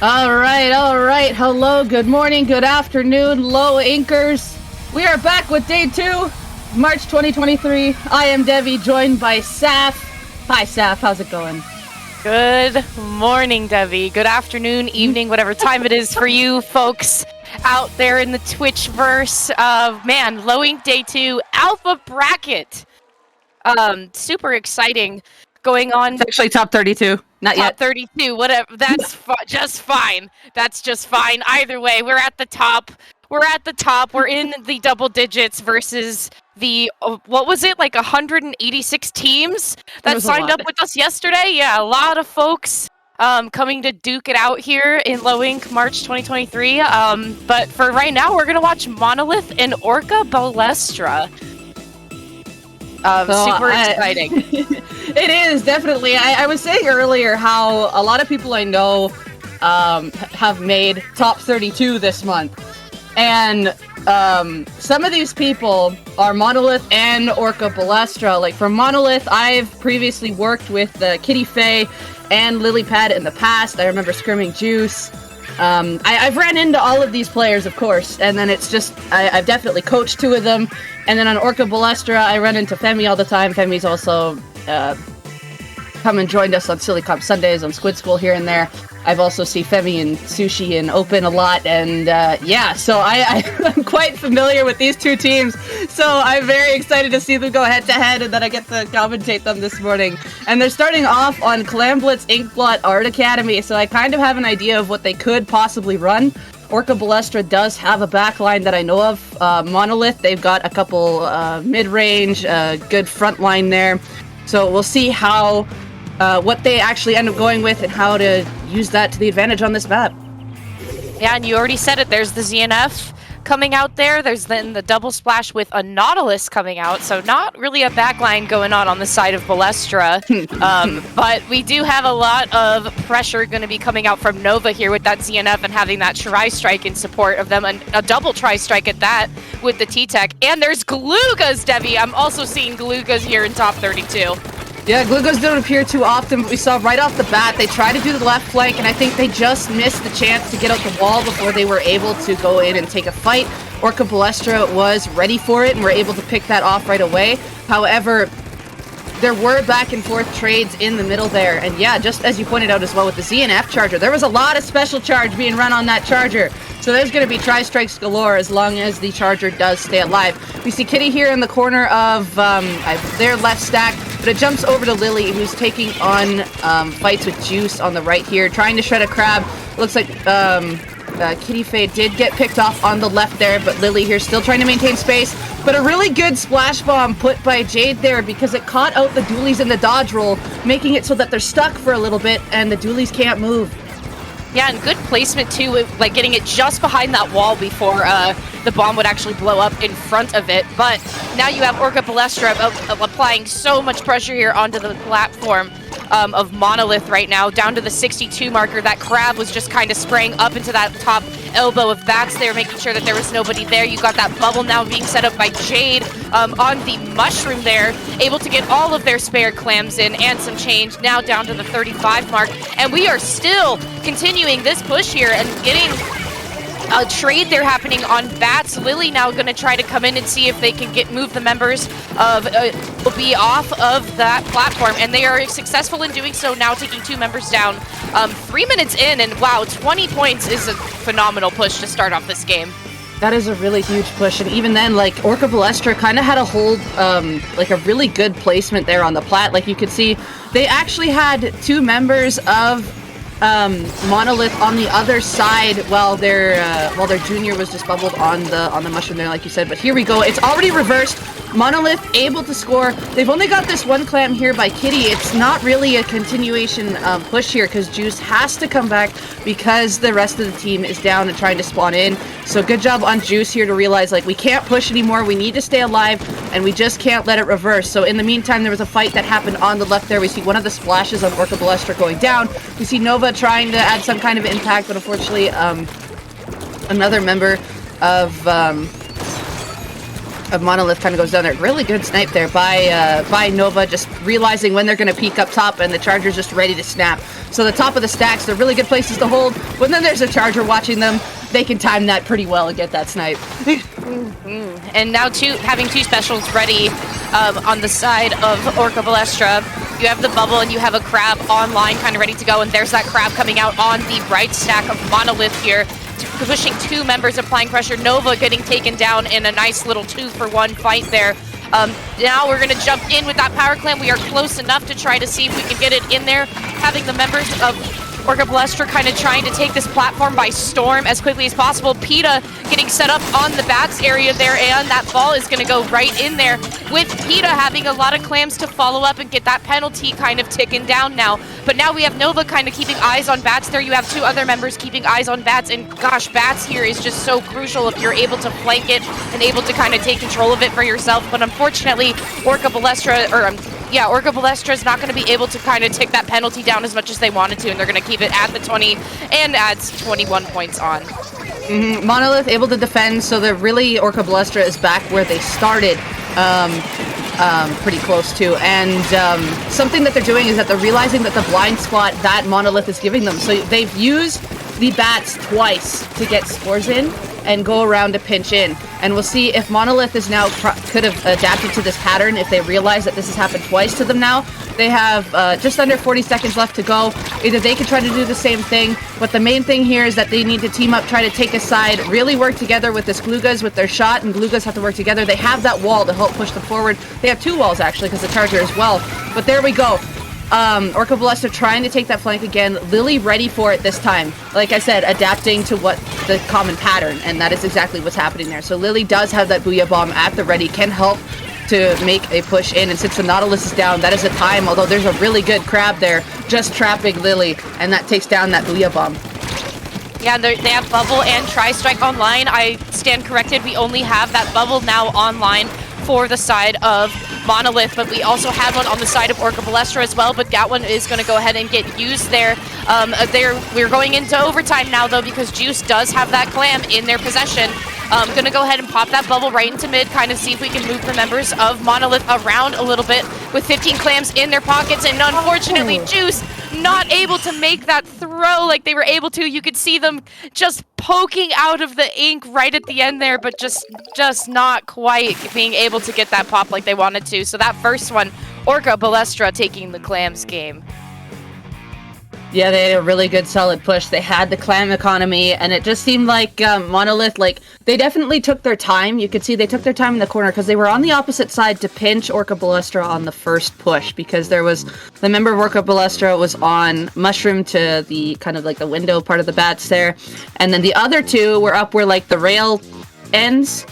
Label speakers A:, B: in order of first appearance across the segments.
A: All right. Hello, good morning, good afternoon, low inkers. We are back with day 2, March 2023. I am Devi, joined by Saf. Hi, Saf. How's it going?
B: Good morning, Devi. Good afternoon, evening, whatever time it is for you folks out there in the Twitchverse. Man, low ink day 2, alpha bracket. Super exciting going on.
A: It's actually top 32. Not yet.
B: Top 32, whatever. That's just fine. That's just fine. Either way, we're at the top. We're in the double digits versus the, what was it, like 186 teams that signed up with us yesterday? Yeah, a lot of folks coming to duke it out here in Low Ink March 2023. But for right now, we're going to watch Monolith and Orca Ballestra. Super exciting.
A: It is, definitely. I was saying earlier how a lot of people I know have made top 32 this month. And some of these people are Monolith and Orca Ballestra. Like, for Monolith, I've previously worked with Kitty Faye and Lilypad in the past. I remember Scrimming Juice. I've ran into all of these players, of course, and then it's just, I've definitely coached 2 of them. And then on Orca Ballestra, I run into Femi all the time. Femi's also come and joined us on Silly Comp Sundays on Squid School here and there. I've also seen Femi and Sushi and Open a lot, and yeah, so I'm quite familiar with these 2 teams, so I'm very excited to see them go head-to-head, and then I get to commentate them this morning. And they're starting off on Clamblitz Inkblot Art Academy, so I kind of have an idea of what they could possibly run. Orca Ballestra does have a backline that I know of. Monolith, they've got a couple mid-range, good front line there, so we'll see how what they actually end up going with and how to use that to the advantage on this map.
B: Yeah, and you already said it. There's the ZNF coming out there. There's then the double splash with a Nautilus coming out. So not really a backline going on the side of Ballestra. But we do have a lot of pressure going to be coming out from Nova here with that ZNF and having that Tri-Strike in support of them. And a double Tri-Strike at that with the T-Tech. And there's Galugas, Devi. I'm also seeing Galugas here in top 32.
A: Yeah, Glugos don't appear too often, but we saw right off the bat, they tried to do the left flank, and I think they just missed the chance to get out the wall before they were able to go in and take a fight. Orca Ballestra was ready for it and were able to pick that off right away. However, there were back and forth trades in the middle there, and yeah, just as you pointed out as well with the ZNF charger, there was a lot of special charge being run on that charger. So there's going to be tri-strikes galore as long as the charger does stay alive. We see Kitty here in the corner of their left stack, but it jumps over to Lily, who's taking on fights with Juice on the right here, trying to shred a crab. Looks like Kitty Faye did get picked off on the left there, but Lily here still trying to maintain space. But a really good splash bomb put by Jade there because it caught out the dualies in the dodge roll, making it so that they're stuck for a little bit and the dualies can't move.
B: Yeah, and good placement too, like getting it just behind that wall before the bomb would actually blow up in front of it. But now you have Orca Ballestra applying so much pressure here onto the platform of Monolith right now, down to the 62 marker. That crab was just kind of spraying up into that top elbow of bats there, making sure that there was nobody there. You got that bubble now being set up by Jade on the mushroom there, able to get all of their spare clams in and some change, now down to the 35 mark. And we are still continuing this push here and getting a trade there happening on bats. Lily now going to try to come in and see if they can move the members of be off of that platform, and they are successful in doing so, now taking 2 members down 3 minutes in, and wow, 20 points is a phenomenal push to start off this game.
A: That is a really huge push, and even then, like, Orca Ballestra kind of had a hold, like a really good placement there on the plat. Like, you could see they actually had 2 members of Monolith on the other side while their junior was just bubbled on the mushroom there, like you said. But here we go. It's already reversed. Monolith able to score. They've only got this 1 clam here by Kitty. It's not really a continuation push here because Juice has to come back because the rest of the team is down and trying to spawn in. So good job on Juice here to realize, like, we can't push anymore. We need to stay alive and we just can't let it reverse. So in the meantime, there was a fight that happened on the left there. We see one of the splashes on Orca Ballestra going down. We see Nova trying to add some kind of impact, but unfortunately another member of of Monolith kind of goes down there. Really good snipe there by Nova, just realizing when they're going to peek up top, and the Charger's just ready to snap. So the top of the stacks, they're really good places to hold. But then there's a Charger watching them. They can time that pretty well and get that snipe.
B: And now having two specials ready on the side of Orca Ballestra. You have the bubble and you have a crab online kind of ready to go, and there's that crab coming out on the right stack of Monolith here, pushing two members, applying pressure. Nova getting taken down in a nice little 2-for-1 fight there. Now we're going to jump in with that power clam. We are close enough to try to see if we can get it in there, having the members of Orca Ballestra kind of trying to take this platform by storm as quickly as possible. PETA getting set up on the bats area there, and that ball is going to go right in there, with PETA having a lot of clams to follow up and get that penalty kind of ticking down now. But now we have Nova kind of keeping eyes on bats there. You have two other members keeping eyes on bats, and gosh, bats here is just so crucial if you're able to flank it and able to kind of take control of it for yourself. But unfortunately, Orca Ballestra, Orca Ballestra is not going to be able to kind of take that penalty down as much as they wanted to, and they're going to keep it at the 20 and adds 21 points on.
A: Monolith able to defend, so they're really, Orca Ballestra is back where they started, pretty close to. And something that they're doing is that they're realizing that the blind spot that Monolith is giving them. So they've used the bats twice to get scores in and go around to pinch in. And we'll see if Monolith is now could have adapted to this pattern if they realize that this has happened twice to them now. They have just under 40 seconds left to go. Either they can try to do the same thing, but the main thing here is that they need to team up, try to take a side, really work together with this Glugaz with their shot, and Glugaz have to work together. They have that wall to help push them forward. They have two walls actually because the Charger as well. But there we go. Orca Ballestra trying to take that flank again. Lily ready for it this time. Like I said, adapting to what the common pattern, and that is exactly what's happening there. So Lily does have that Booyah Bomb at the ready, can help to make a push in, and since the Nautilus is down, that is a time, although there's a really good crab there, just trapping Lily, and that takes down that Booyah Bomb.
B: Yeah, they have Bubble and Tri-Strike online. I stand corrected, we only have that Bubble now online for the side of Monolith, but we also had one on the side of Orca Ballestra as well, but that one is going to go ahead and get used there. We're going into overtime now, though, because Juice does have that clam in their possession. Going to go ahead and pop that bubble right into mid, kind of see if we can move the members of Monolith around a little bit with 15 clams in their pockets, and unfortunately, Juice not able to make that throw like they were able to. You could see them just poking out of the ink right at the end there, but just not quite being able to get that pop like they wanted to. So that first one, Orca Ballestra taking the clams game.
A: Yeah, they had a really good solid push. They had the clam economy, and it just seemed like Monolith, like, they definitely took their time. You could see they took their time in the corner because they were on the opposite side to pinch Orca Ballestra on the first push, because there was, the member of Orca Ballestra was on Mushroom to the kind of like the window part of the bats there, and then the other two were up where like the rail ends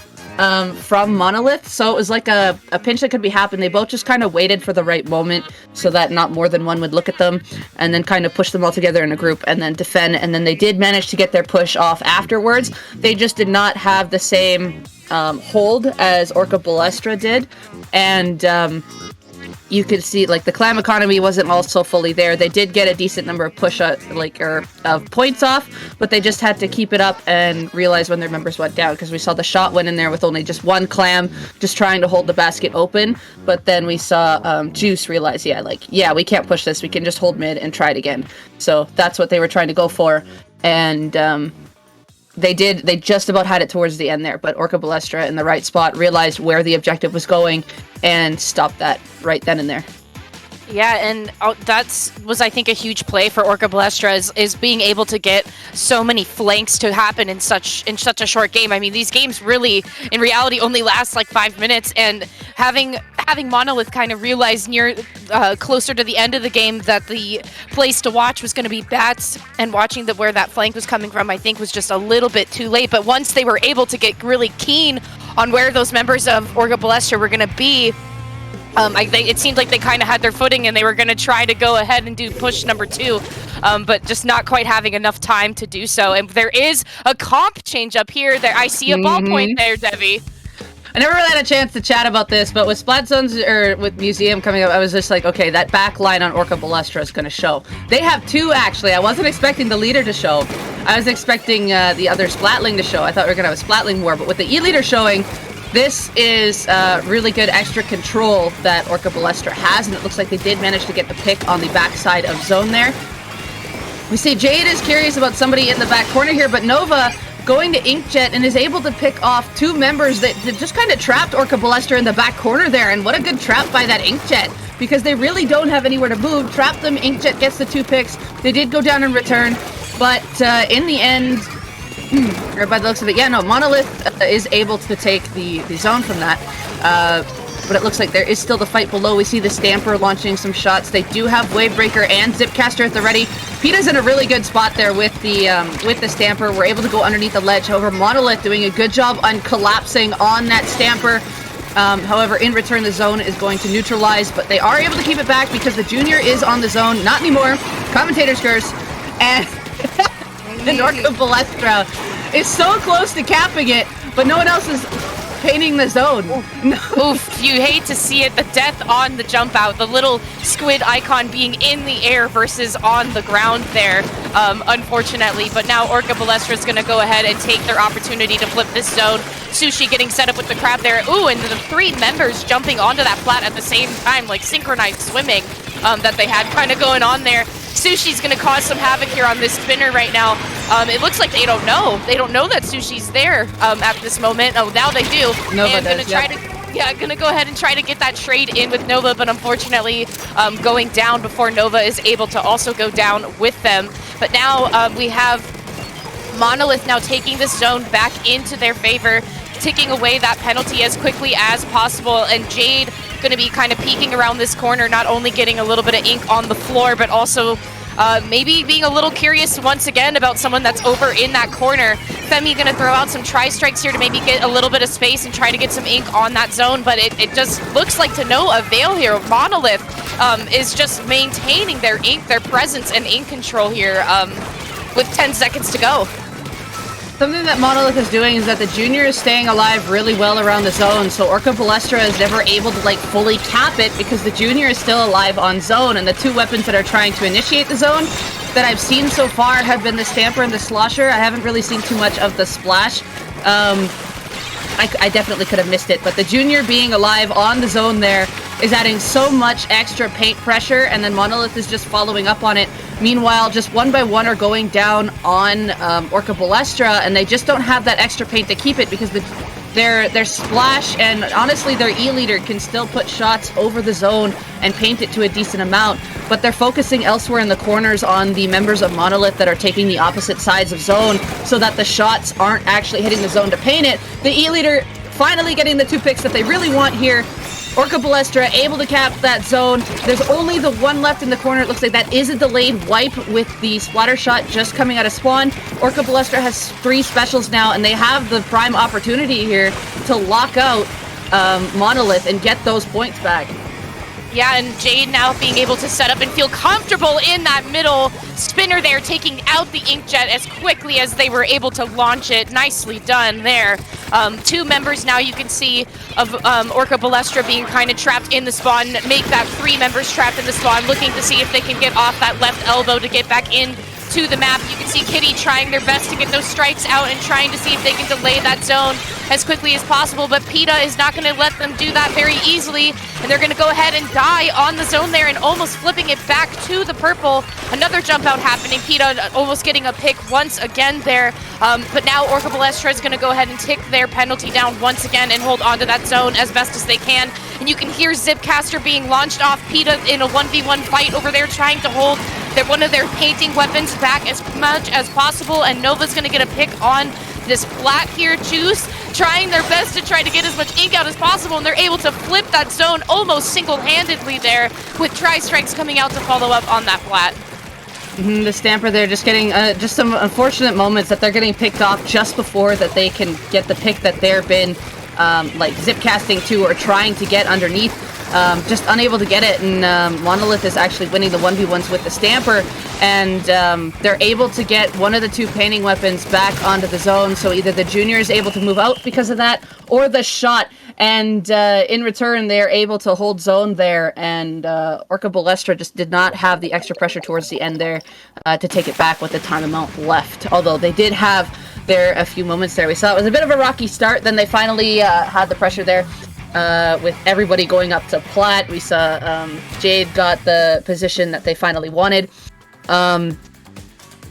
A: from Monolith, so it was like a pinch that could be happening. They both just kind of waited for the right moment so that not more than one would look at them, and then kind of push them all together in a group and then defend, and then they did manage to get their push off afterwards. They just did not have the same hold as Orca Ballestra did, and you could see like the clam economy wasn't also fully there. They did get a decent number of of points off, but they just had to keep it up and realize when their members went down, because we saw the shot went in there with only just one clam just trying to hold the basket open, but then we saw Juice realize, we can't push this, we can just hold mid and try it again. So that's what they were trying to go for, and they just about had it towards the end there, but Orca Ballestra in the right spot realized where the objective was going and stopped that right then and there.
B: Yeah, and that was, I think, a huge play for Orca Ballestra is being able to get so many flanks to happen in such a short game. I mean, these games really, in reality, only last like 5 minutes, and having Monolith kind of realize closer to the end of the game that the place to watch was going to be bats, and watching where that flank was coming from, I think, was just a little bit too late. But once they were able to get really keen on where those members of Orca Ballestra were going to be, it seemed like they kind of had their footing and they were going to try to go ahead and do push number 2, but just not quite having enough time to do so. And there is a comp change up here. There, I see a ballpoint there, Debbie.
A: I never really had a chance to chat about this, but with Splat Zones, or with Museum coming up, I was just like, okay, that back line on Orca Ballestra is going to show. They have 2, actually. I wasn't expecting the leader to show. I was expecting the other Splatling to show. I thought we were going to have a Splatling war, but with the E-leader showing, This is really good extra control that Orca Ballestra has, and it looks like they did manage to get the pick on the backside of zone there. We see Jade is curious about somebody in the back corner here, but Nova going to Inkjet and is able to pick off two members that just kind of trapped Orca Ballestra in the back corner there, and what a good trap by that Inkjet, because they really don't have anywhere to move. Trap them, Inkjet gets the 2 picks. They did go down in return, but in the end, or by the looks of it, yeah, no, Monolith is able to take the zone from that. But it looks like there is still the fight below. We see the Stamper launching some shots. They do have Wavebreaker and Zipcaster at the ready. PETA's in a really good spot there with the Stamper. We're able to go underneath the ledge. However, Monolith doing a good job on collapsing on that Stamper. However, in return, the zone is going to neutralize, but they are able to keep it back because the Junior is on the zone. Not anymore. Commentators curse. And Orca Ballestra is so close to capping it, but no one else is painting the zone. No.
B: Oof, you hate to see it. The death on the jump out, the little squid icon being in the air versus on the ground there, unfortunately. But now Orca Ballestra is going to go ahead and take their opportunity to flip this zone. Sushi getting set up with the crab there. Ooh, and the 3 members jumping onto that flat at the same time, like synchronized swimming that they had kind of going on there. Sushi's going to cause some havoc here on this spinner right now. It looks like they don't know. They don't know that Sushi's there at this moment. Oh, now they do.
A: Nova
B: and
A: does,
B: gonna go ahead and try to get that trade in with Nova, but unfortunately going down before Nova is able to also go down with them. But now we have Monolith now taking this zone back into their favor, taking away that penalty as quickly as possible, and Jade going to be kind of peeking around this corner, not only getting a little bit of ink on the floor, but also maybe being a little curious once again about someone that's over in that corner. Femi going to throw out some tri-strikes here to maybe get a little bit of space and try to get some ink on that zone, but it just looks like to no avail here. Monolith is just maintaining their ink, their presence, and ink control here with 10 seconds to go.
A: Something that Monolith is doing is that the Junior is staying alive really well around the zone, so Orca Ballestra is never able to like fully cap it because the Junior is still alive on zone, and the 2 weapons that are trying to initiate the zone that I've seen so far have been the Stamper and the Slosher. I haven't really seen too much of the Splash. I definitely could have missed it, but the Junior being alive on the zone there is adding so much extra paint pressure, and then Monolith is just following up on it. Meanwhile, just one by one are going down on Orca Ballestra, and they just don't have that extra paint to keep it because their Splash and honestly their E-Leader can still put shots over the zone and paint it to a decent amount, but they're focusing elsewhere in the corners on the members of Monolith that are taking the opposite sides of zone so that the shots aren't actually hitting the zone to paint it. The E-Leader finally getting the 2 picks that they really want here. Orca Ballestra able to cap that zone. There's only the 1 left in the corner. It looks like that is a delayed wipe with the splatter shot just coming out of spawn. Orca Ballestra has 3 specials now, and they have the prime opportunity here to lock out Monolith and get those points back.
B: Yeah, and Jade now being able to set up and feel comfortable in that middle spinner there, taking out the Inkjet as quickly as they were able to launch it. Nicely done there. 2 members now you can see of Orca Ballestra being kind of trapped in the spawn, make that 3 members trapped in the spawn, looking to see if they can get off that left elbow to get back in to the map. You can see Kitty trying their best to get those strikes out and trying to see if they can delay that zone as quickly as possible, but PETA is not going to let them do that very easily, and they're going to go ahead and die on the zone there and almost flipping it back to the purple. Another jump out happening. PETA almost getting a pick once again there, but now Orca Ballestra is going to go ahead and tick their penalty down once again and hold onto that zone as best as they can, and you can hear Zipcaster being launched off. PETA in a 1v1 fight over there trying to hold one of their painting weapons back as much as possible, and Nova's going to get a pick on this flat here. Juice trying their best to try to get as much ink out as possible, and they're able to flip that zone almost single-handedly there with tri-strikes coming out to follow up on that flat.
A: The Stamper there just getting just some unfortunate moments that they're getting picked off just before that they can get the pick that they've been like zip casting to or trying to get underneath. Just unable to get it, and Monolith is actually winning the 1v1s with the Stamper, and they're able to get one of the 2 painting weapons back onto the zone, so either the Junior is able to move out because of that, or the shot, and in return they're able to hold zone there, and Orca Ballestra just did not have the extra pressure towards the end there to take it back with the time amount left, although they did have there a few moments there. We saw it was a bit of a rocky start, then they finally had the pressure there with everybody going up to plat. We saw Jade got the position that they finally wanted.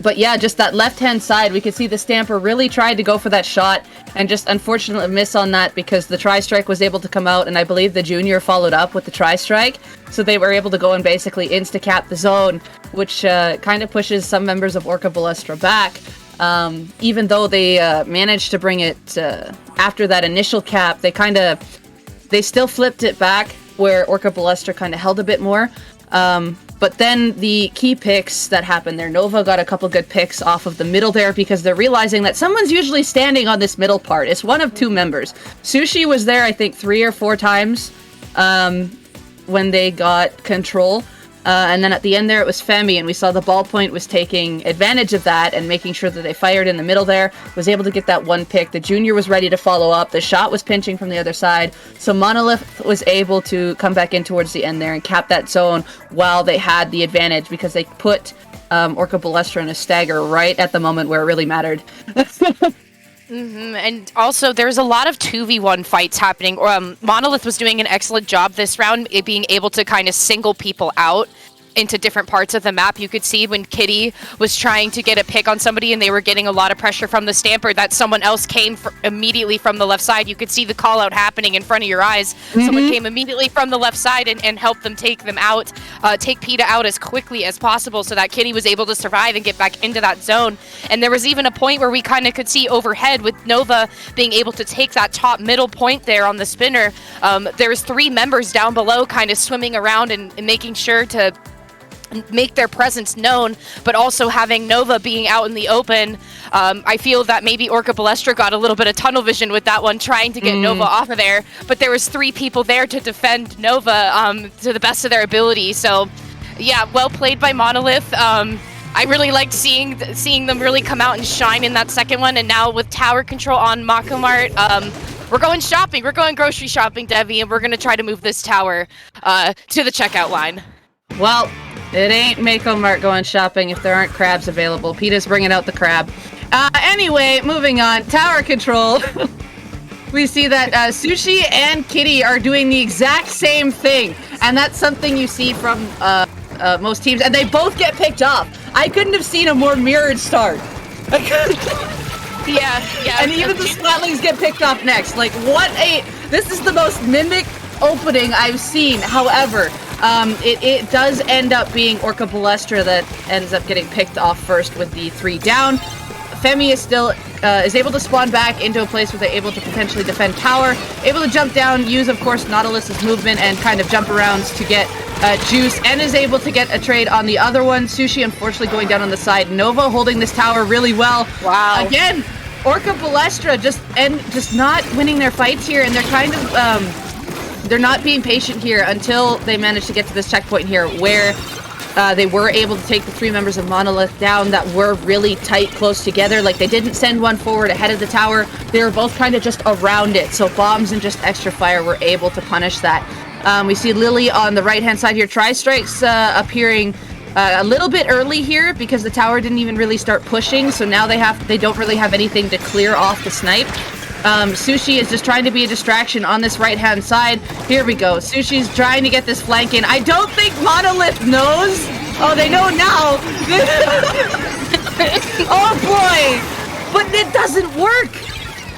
A: But yeah, just that left-hand side, we could see the Stamper really tried to go for that shot and just unfortunately miss on that because the Tri-Strike was able to come out, and I believe the Junior followed up with the Tri-Strike. So they were able to go and basically insta-cap the zone, which kind of pushes some members of Orca Ballestra back. Even though they managed to bring it after that initial cap, they still flipped it back where Orca Ballestra kind of held a bit more. But then the key picks that happened there, Nova got a couple good picks off of the middle there because they're realizing that someone's usually standing on this middle part. It's one of two members. Sushi was there, I think, 3 or 4 times when they got control. And then at the end there, it was Femi, and we saw the ballpoint was taking advantage of that and making sure that they fired in the middle there, was able to get that one pick. The Junior was ready to follow up. The shot was pinching from the other side. So Monolith was able to come back in towards the end there and cap that zone while they had the advantage because they put Orca Ballestra in a stagger right at the moment where it really mattered.
B: And also, there's a lot of 2v1 fights happening. Monolith was doing an excellent job this round, being able to kind of single people out into different parts of the map. You could see when Kitty was trying to get a pick on somebody and they were getting a lot of pressure from the Stamper, that someone else came immediately from the left side. You could see the call out happening in front of your eyes. Someone came immediately from the left side and helped them take them out, take PETA out as quickly as possible so that Kitty was able to survive and get back into that zone. And there was even a point where we kind of could see overhead with Nova being able to take that top middle point there on the spinner. There's 3 members down below kind of swimming around and making sure to make their presence known, but also having Nova being out in the open. I feel that maybe Orca Ballestra got a little bit of tunnel vision with that one, trying to get Nova off of there, but there was 3 people there to defend Nova to the best of their ability. So yeah, well played by Monolith. I really liked seeing them really come out and shine in that second one, and now with tower control on Makomart, we're going shopping, we're going grocery shopping, Devi, and we're going to try to move this tower to the checkout line.
A: Well, it ain't Mako Mart going shopping if there aren't crabs available. PETA's bringing out the crab. Anyway, moving on. Tower control. We see that Sushi and Kitty are doing the exact same thing. And that's something you see from most teams. And they both get picked off. I couldn't have seen a more mirrored start.
B: Yeah.
A: And even the Splatlings get picked off next. Like, this is the most mimic opening I've seen. However, it does end up being Orca Ballestra that ends up getting picked off first with the 3 down. Femi is still is able to spawn back into a place where they're able to potentially defend tower, able to jump down, use of course Nautilus's movement and kind of jump arounds to get juice, and is able to get a trade on the other one. Sushi unfortunately going down on the side. Nova holding this tower really well.
B: Wow.
A: Again, Orca Ballestra just not winning their fights here, and they're kind of they're not being patient here until they manage to get to this checkpoint here where they were able to take the 3 members of Monolith down that were really tight, close together. Like, they didn't send one forward ahead of the tower. They were both kind of just around it. So bombs and just extra fire were able to punish that. We see Lily on the right-hand side here. Tri-Strikes appearing a little bit early here because the tower didn't even really start pushing. So now they don't really have anything to clear off the snipe. Sushi is just trying to be a distraction on this right-hand side. Here we go. Sushi's trying to get this flank in. I don't think Monolith knows. Oh, they know now. Oh, boy. But it doesn't work.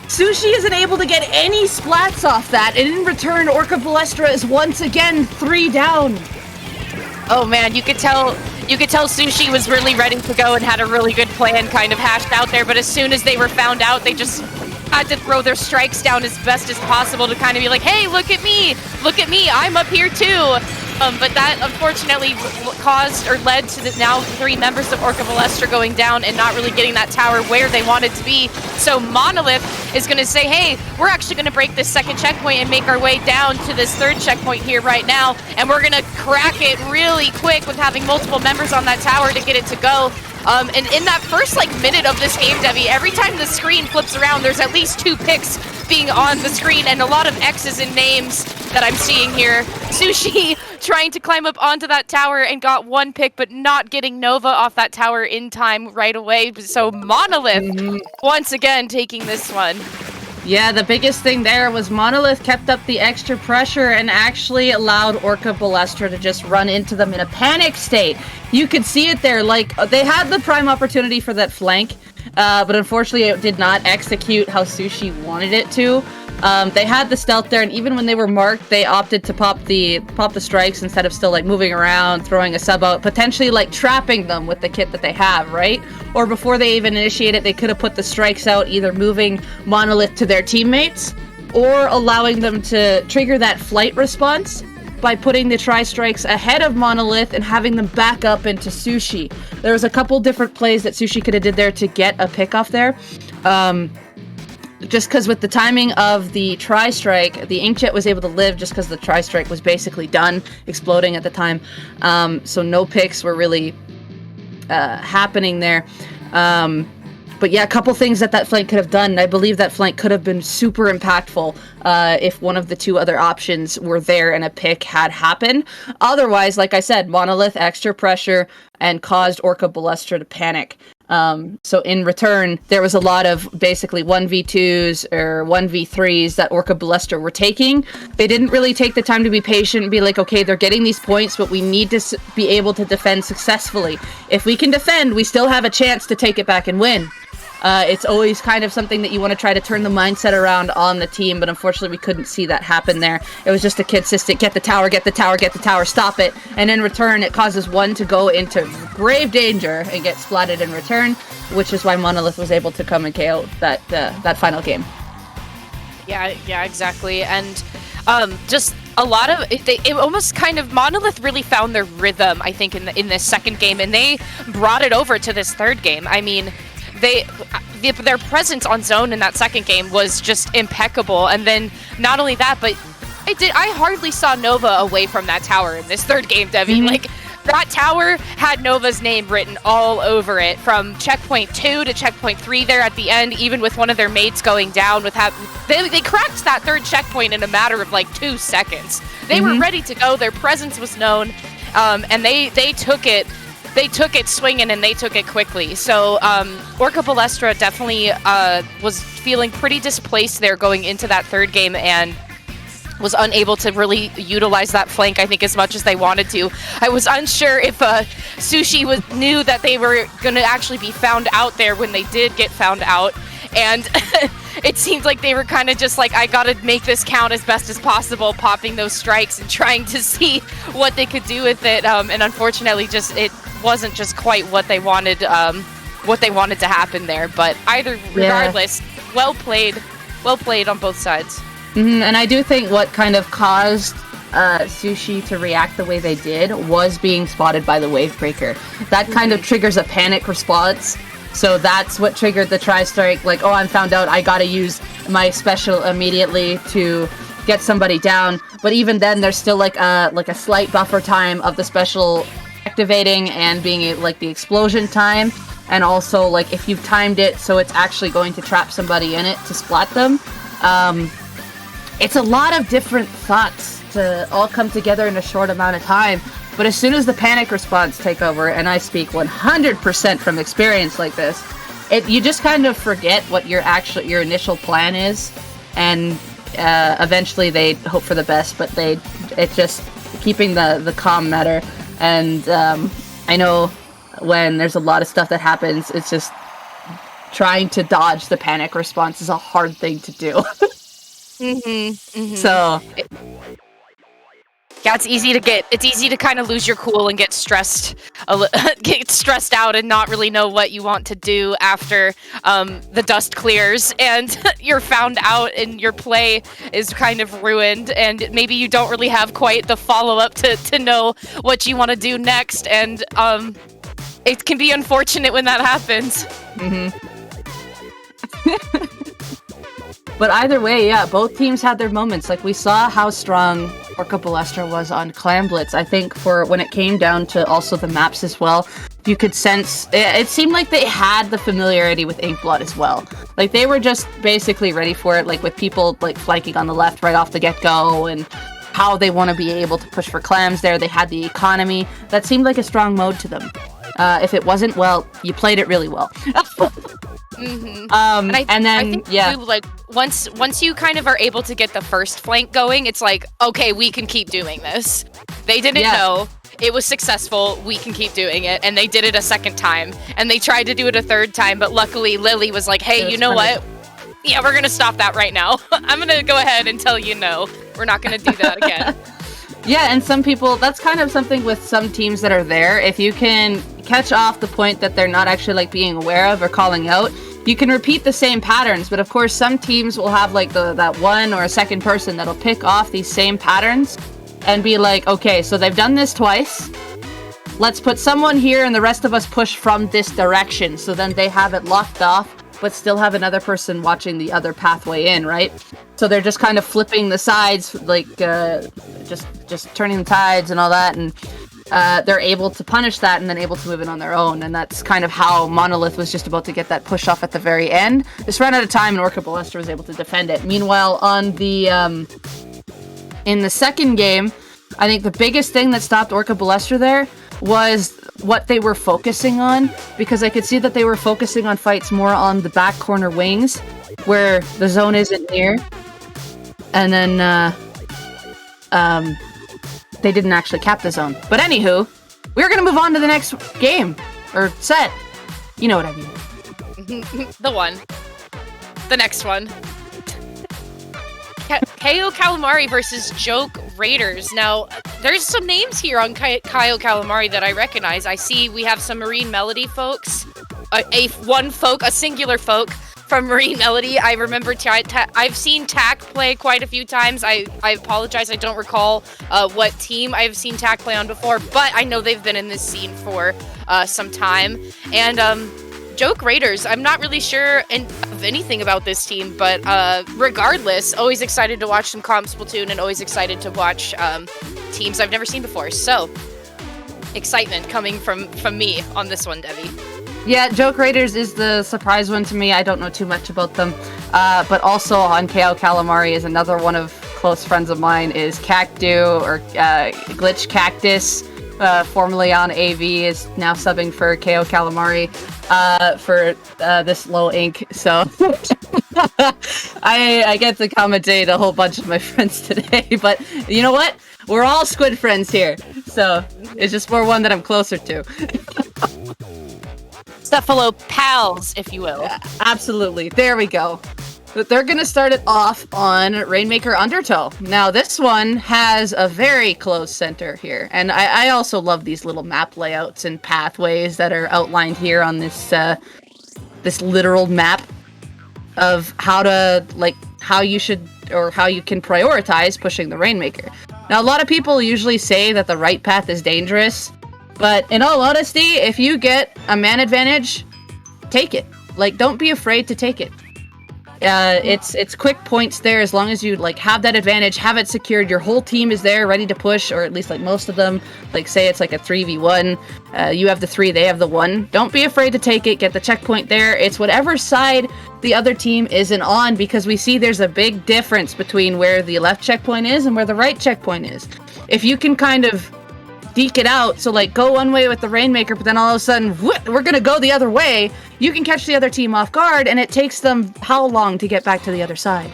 A: Sushi isn't able to get any splats off that. And in return, Orca Ballestra is once again 3 down.
B: Oh, man, you could tell Sushi was really ready to go and had a really good plan kind of hashed out there. But as soon as they were found out, they just had to throw their strikes down as best as possible to kind of be like, hey, look at me, I'm up here too. But that unfortunately caused or led to the now 3 members of Orca Ballestra going down and not really getting that tower where they wanted to be. So Monolith is going to say, hey, we're actually going to break this second checkpoint and make our way down to this 3rd checkpoint here right now. And we're going to crack it really quick with having multiple members on that tower to get it to go. And in that first minute of this game, Debbie, every time the screen flips around, there's at least 2 picks being on the screen and a lot of X's and names that I'm seeing here. Sushi trying to climb up onto that tower and got one pick, but not getting Nova off that tower in time right away. So Monolith, once again, taking this one.
A: Yeah, the biggest thing there was Monolith kept up the extra pressure and actually allowed Orca Ballestra to just run into them in a panic state. You could see it there, like, they had the prime opportunity for that flank, but unfortunately it did not execute how Sushi wanted it to. They had the stealth there, and even when they were marked, they opted to pop the strikes instead of still like moving around, throwing a sub out, potentially like trapping them with the kit that they have, right? Or before they even initiate it, they could have put the strikes out, either moving Monolith to their teammates, or allowing them to trigger that flight response by putting the tri-strikes ahead of Monolith and having them back up into Sushi. There was a couple different plays that Sushi could have did there to get a pick off there. Just because with the timing of the tri-strike, the Inkjet was able to live just because the tri-strike was basically done, exploding at the time. So no picks were really happening there. But yeah, a couple things that flank could have done, and I believe that flank could have been super impactful if one of the two other options were there and a pick had happened. Otherwise, like I said, Monolith extra pressure and caused Orca Ballestra to panic. So in return, there was a lot of basically 1v2s or 1v3s that Orca Ballestra were taking. They didn't really take the time to be patient and be like, okay, they're getting these points, but we need to be able to defend successfully. If we can defend, we still have a chance to take it back and win. It's always kind of something that you want to try to turn the mindset around on the team, but unfortunately we couldn't see that happen there. It was just a consistent get the tower, get the tower, get the tower, stop it, and in return it causes one to go into grave danger and get splatted in return, which is why Monolith was able to come and KO that final game.
B: Yeah, exactly. And just a lot of it almost kind of Monolith really found their rhythm, I think, in this second game, and they brought it over to this third game. I mean, their presence on zone in that second game was just impeccable, and then not only that, but I hardly saw Nova away from that tower in this third game, Debbie.
A: Mm-hmm.
B: Like, that tower had Nova's name written all over it, from checkpoint 2 to checkpoint 3 there at the end, even with one of their mates going down with they cracked that third checkpoint in a matter of like 2 seconds. They were ready to go, their presence was known, and they took it. They took it swinging, and they took it quickly. So Orca Ballestra definitely was feeling pretty displaced there going into that third game, and was unable to really utilize that flank, I think, as much as they wanted to. I was unsure if Sushi knew that they were going to actually be found out there when they did get found out. And it seemed like they were kind of just like, I gotta make this count as best as possible, popping those strikes and trying to see what they could do with it. And unfortunately, it wasn't just quite what they wanted to happen there. But regardless, well played on both sides.
A: Mm-hmm. And I do think what kind of caused Sushi to react the way they did was being spotted by the wave breaker. That kind of triggers a panic response. So that's what triggered the tri-strike, like, oh, I'm found out, I gotta use my special immediately to get somebody down. But even then, there's still like a slight buffer time of the special activating and being like the explosion time. And also, like, if you've timed it so it's actually going to trap somebody in it to splat them. It's a lot of different thoughts to all come together in a short amount of time. But as soon as the panic response take over, and I speak 100% from experience like this, you just kind of forget what your initial plan is, and eventually they hope for the best, but it's just keeping the calm matter. And I know when there's a lot of stuff that happens, it's just trying to dodge the panic response is a hard thing to do. So
B: yeah, it's easy to kind of lose your cool and get stressed out and not really know what you want to do after the dust clears and you're found out and your play is kind of ruined, and maybe you don't really have quite the follow-up to know what you want to do next, and it can be unfortunate when that happens.
A: But either way, yeah, both teams had their moments. Like, we saw how strong Orca Ballestra was on Clan Blitz. I think for when it came down to also the maps as well, you could sense, it seemed like they had the familiarity with Inkblood as well. Like, they were just basically ready for it, like with people like flanking on the left right off the get-go, and how they want to be able to push for clams there. They had the economy. That seemed like a strong mode to them. If it wasn't, well, you played it really well.
B: And I think too, like once you kind of are able to get the first flank going, it's like, okay, we can keep doing this. They didn't know. It was successful. We can keep doing it. And they did it a second time. And they tried to do it a third time, but luckily Lily was like, hey, you know what? Yeah, we're going to stop that right now. I'm going to go ahead and tell you no. We're not going to do that again.
A: Yeah, and some people, that's kind of something with some teams that are there. If you can catch off the point that they're not actually like being aware of or calling out, you can repeat the same patterns. But of course, some teams will have like that one or a second person that'll pick off these same patterns and be like, okay, so they've done this twice. Let's put someone here and the rest of us push from this direction. So then they have it locked off, but still have another person watching the other pathway in, right? So they're just kind of flipping the sides, like just turning the tides and all that, and they're able to punish that and then able to move it on their own. And that's kind of how Monolith was just about to get that push off at the very end. Just ran out of time and Orca Ballestra was able to defend it. Meanwhile, on the in the second game, I think the biggest thing that stopped Orca Ballestra there was what they were focusing on, because I could see that they were focusing on fights more on the back corner wings where the zone isn't near, and then they didn't actually cap the zone. But anywho, we're gonna move on to the next game or set. You know what I mean.
B: The next one. Kayo Calamari versus Joke Raiders. Now, there's some names here on Kayo Calamari that I recognize. I see we have some Marine Melody folks. A singular folk from Marine Melody. I remember I've seen Tak play quite a few times. I apologize, I don't recall what team I've seen Tak play on before, but I know they've been in this scene for some time. And Joke Raiders, I'm not really sure of anything about this team, but regardless, always excited to watch some comp Splatoon and always excited to watch teams I've never seen before. So, excitement coming from me on this one, Debbie.
A: Yeah, Joke Raiders is the surprise one to me. I don't know too much about them. But also on KO Calamari is another one of close friends of mine is Cactu or Glitch Cactus. Formerly on AV, is now subbing for KO Calamari for this low ink. So I get to commentate a whole bunch of my friends today. But you know what? We're all squid friends here. So it's just more one that I'm closer to.
B: Cephalo pals, if you will.
A: Absolutely. There we go. But they're going to start it off on Rainmaker Undertow. Now, this one has a very close center here. And I also love these little map layouts and pathways that are outlined here on this this literal map of how you should, or how you can prioritize pushing the Rainmaker. Now, a lot of people usually say that the right path is dangerous. But in all honesty, if you get a man advantage, take it. Like, don't be afraid to take it. It's quick points there as long as you have that advantage, have it secured, your whole team is there ready to push, or at least most of them. Like, say it's like a 3v1, you have the 3, they have the 1. Don't be afraid to take it, get the checkpoint there. It's whatever side the other team isn't on, because we see there's a big difference between where the left checkpoint is and where the right checkpoint is. If you can kind of deke it out, so go one way with the Rainmaker, but then all of a sudden, we're gonna go the other way, you can catch the other team off guard, and it takes them how long to get back to the other side?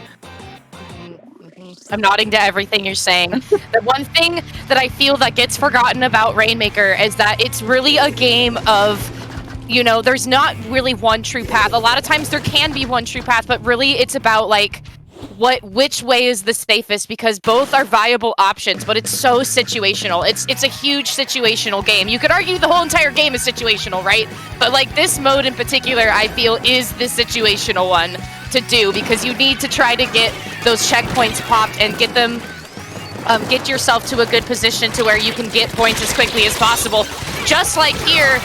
B: I'm nodding to everything you're saying. The one thing that I feel that gets forgotten about Rainmaker is that it's really a game of, there's not really one true path. A lot of times there can be one true path, but really it's about which way is the safest, because both are viable options, but it's so situational. It's a huge situational game. You could argue the whole entire game is situational, right? But this mode in particular, I feel, is the situational one to do, because you need to try to get those checkpoints popped and get them, get yourself to a good position to where you can get points as quickly as possible. Just like here,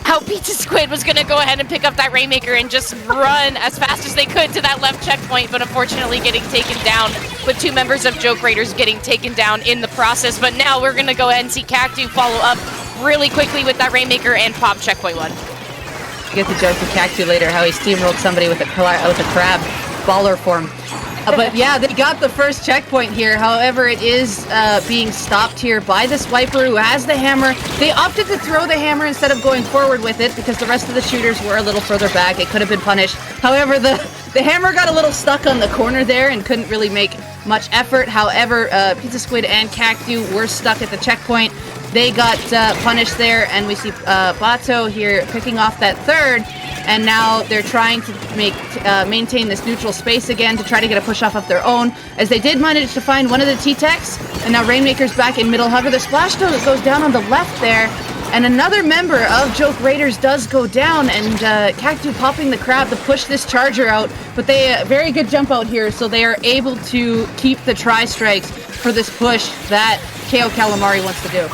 B: how Pizza Squid was going to go ahead and pick up that Rainmaker and just run as fast as they could to that left checkpoint, but unfortunately getting taken down, with 2 members of Joke Raiders getting taken down in the process. But now we're going to go ahead and see Cactu follow up really quickly with that Rainmaker and pop checkpoint 1.
A: I get the joke with Cactu later, how he steamrolled somebody with a crab baller form. But yeah, they got the first checkpoint here. However, it is being stopped here by the Swiper who has the hammer. They opted to throw the hammer instead of going forward with it because the rest of the shooters were a little further back. It could have been punished. However, the hammer got a little stuck on the corner there and couldn't really make much effort. However, Pizza Squid and Cactu were stuck at the checkpoint. They got punished there, and we see Bato here picking off that third. And now they're trying to maintain this neutral space again to try to get a push-off of their own, as they did manage to find one of the T-Techs, and now Rainmaker's back in middle. However, the splash goes down on the left there, and another member of Joke Raiders does go down, and Cactu popping the crab to push this charger out, but they very good jump out here, so they are able to keep the tri-strikes for this push that Kayo Calamari wants to do.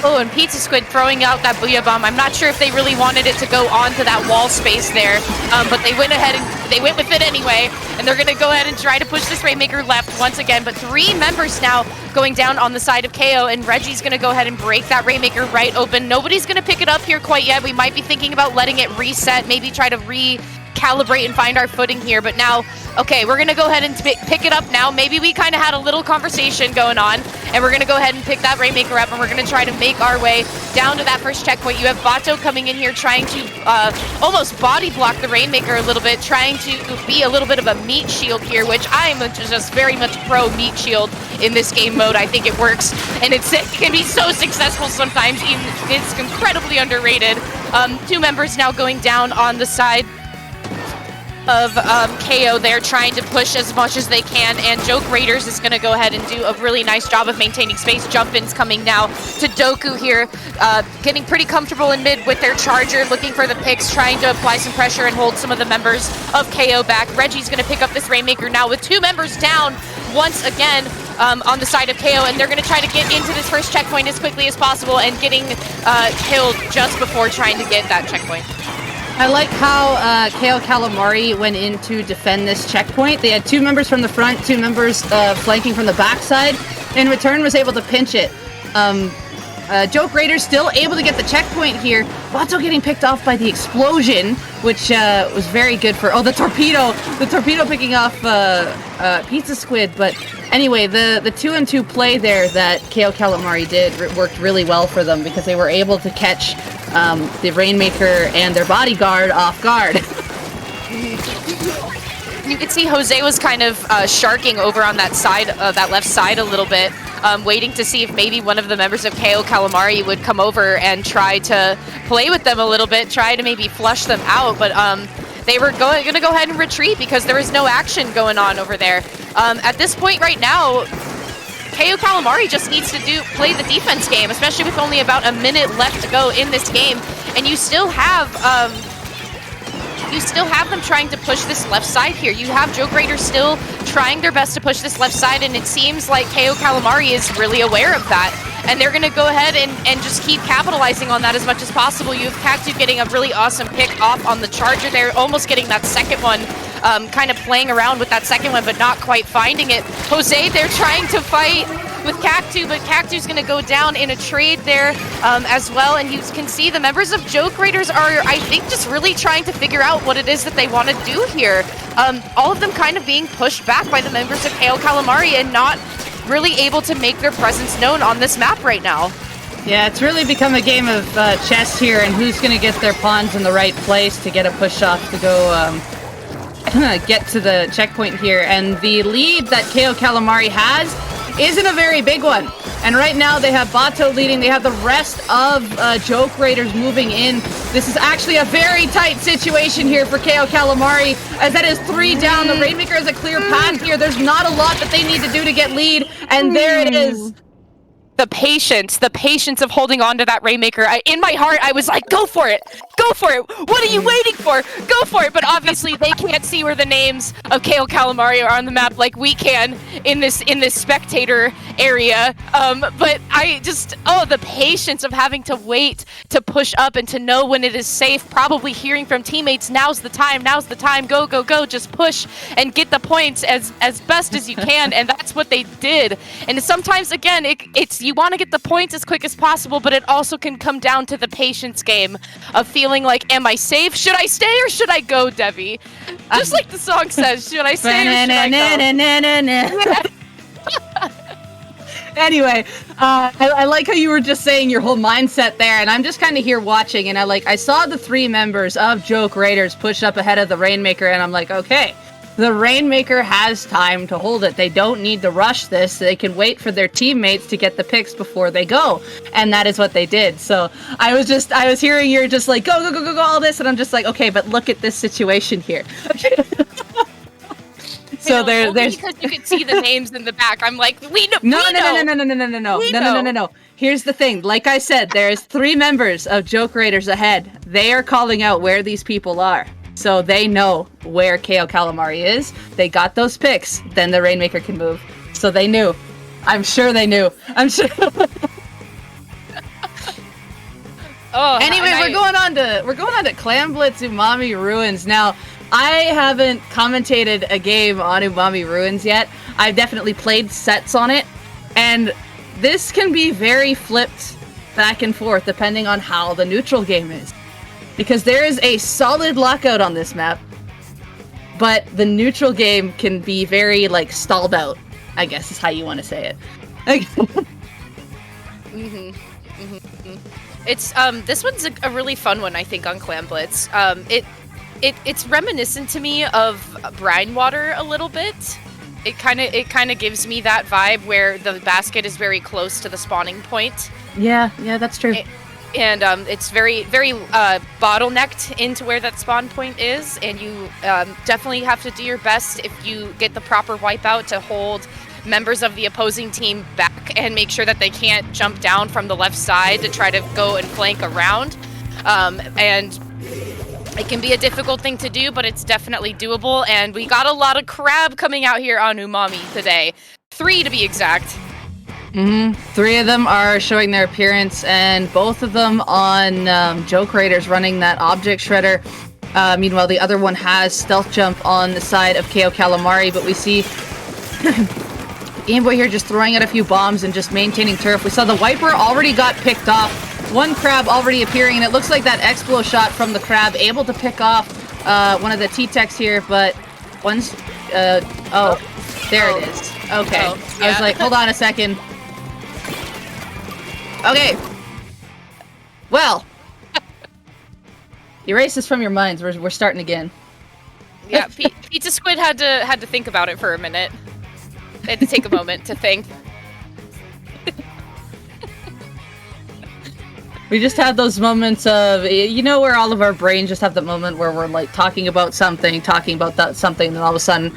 B: Oh, and Pizza Squid throwing out that Booyah Bomb. I'm not sure if they really wanted it to go onto that wall space there, but they went ahead and they went with it anyway, and they're going to go ahead and try to push this Rainmaker left once again. But 3 members now going down on the side of Kayo, and Reggie's going to go ahead and break that Rainmaker right open. Nobody's going to pick it up here quite yet. We might be thinking about letting it reset, maybe try to recalibrate and find our footing here. But now, okay, we're going to go ahead and pick it up now. Maybe we kind of had a little conversation going on, and we're going to go ahead and pick that Rainmaker up, and we're going to try to make our way down to that first checkpoint. You have Bato coming in here trying to almost body block the Rainmaker a little bit, trying to be a little bit of a meat shield here, which I am just very much pro meat shield in this game mode. I think it works, and it can be so successful sometimes. Even it's incredibly underrated. 2 members now going down on the side of Kayo there, trying to push as much as they can, and Joke Raiders is going to go ahead and do a really nice job of maintaining space. Jump-ins coming now to Doku here, getting pretty comfortable in mid with their charger, looking for the picks, trying to apply some pressure and hold some of the members of Kayo back. Reggie's going to pick up this Rainmaker now with 2 members down once again on the side of Kayo, and they're going to try to get into this first checkpoint as quickly as possible and getting killed just before trying to get that checkpoint.
A: I like how Kayo Calamari went in to defend this checkpoint. They had 2 members from the front, 2 members flanking from the backside. In return, was able to pinch it. Joke Raiders still able to get the checkpoint here. Bato getting picked off by the explosion, which was very good for... Oh, the torpedo! The torpedo picking off Pizza Squid. But anyway, the 2-on-2 play there that Kayo Calamari did worked really well for them because they were able to catch the Rainmaker and their bodyguard off guard.
B: You could see Jose was kind of sharking over on that side, that left side a little bit, waiting to see if maybe one of the members of Kayo Calamari would come over and try to play with them a little bit, try to maybe flush them out, but they were going to go ahead and retreat because there was no action going on over there. At this point right now, Kayo Calamari just needs to play the defense game, especially with only about a minute left to go in this game, and you still have them trying to push this left side here. You have Joke Raiders still trying their best to push this left side, and it seems like Kayo Calamari is really aware of that. And they're going to go ahead and just keep capitalizing on that as much as possible. You have Cactu getting a really awesome pick off on the charger there, almost getting that second one, kind of playing around with that second one, but not quite finding it. Jose, they're trying to fight with Cactu, but Cactu's going to go down in a trade there as well. And you can see the members of Joke Raiders are, I think, just really trying to figure out what it is that they want to do here. All of them kind of being pushed back by the members of Kayo Calamari and not really able to make their presence known on this map right now.
A: Yeah, it's really become a game of chess here, and who's going to get their pawns in the right place to get a push-off to go get to the checkpoint here. And the lead that Kayo Calamari has isn't a very big one. And right now they have Bato leading. They have the rest of Joke Raiders moving in. This is actually a very tight situation here for Kayo Calamari, as that is 3 down. The Rainmaker has a clear path here. There's not a lot that they need to do to get lead, and there it is.
B: The patience of holding on to that Rainmaker. In my heart, I was like, go for it! Go for it! What are you waiting for? Go for it! But obviously, they can't see where the names of Kayo Calamari are on the map like we can in this spectator area. But I just, the patience of having to wait to push up and to know when it is safe, probably hearing from teammates, now's the time, go, go, go, just push and get the points as best as you can, and that's what they did. And sometimes, again, it's you want to get the points as quick as possible, but it also can come down to the patience game of feeling feeling like, am I safe? Should I stay or should I go, Debbie? Just like the song says, should I stay or should I go?
A: Anyway, I like how you were just saying your whole mindset there, and I'm just kind of here watching, and I saw the 3 members of Joke Raiders push up ahead of the Rainmaker, and I'm like, okay, the Rainmaker has time to hold it. They don't need to rush this. They can wait for their teammates to get the picks before they go, and that is what they did. So I was hearing you're just like, go, all this, and I'm just like, okay, but look at this situation here. So there's
B: because you can see the names in the back. I'm like, we know.
A: No. Here's the thing. Like I said, there's 3 members of Joke Raiders ahead. They are calling out where these people are. So they know where Kayo Calamari is. They got those picks. Then the Rainmaker can move. So they knew. I'm sure they knew. I'm sure. Anyway, we're going on to Clan Blitz Umami Ruins now. I haven't commentated a game on Umami Ruins yet. I've definitely played sets on it, and this can be very flipped back and forth depending on how the neutral game is. Because there is a solid lockout on this map, but the neutral game can be very, like, stalled out, I guess is how you want to say it.
B: It's, this one's a really fun one, I think, on Clan Blitz. It's reminiscent to me of Brine Water a little bit. It kind of gives me that vibe where the basket is very close to the spawning point.
A: Yeah, that's true.
B: And it's very bottlenecked into where that spawn point is, and you definitely have to do your best if you get the proper wipeout to hold members of the opposing team back and make sure that they can't jump down from the left side to try to go and flank around. And it can be a difficult thing to do, but it's definitely doable, and we got a lot of crab coming out here on Umami today. 3 to be exact.
A: 3 of them are showing their appearance, and both of them on Joke Raiders running that object shredder. Meanwhile, the other one has stealth jump on the side of Kayo Calamari, but we see Game Boy here just throwing out a few bombs and just maintaining turf. We saw the Wiper already got picked off. 1 crab already appearing, and it looks like that Explo shot from the crab able to pick off one of the T-Techs here, but one's... there it is. Okay.
B: Yeah.
A: I was like, hold on a second. Okay. Well. Erase this from your minds. We're starting again.
B: Yeah, Pizza Squid had to think about it for a minute. They had to take a moment to think.
A: We just had those moments of, where all of our brains just have the moment where we're like talking about something, and then all of a sudden,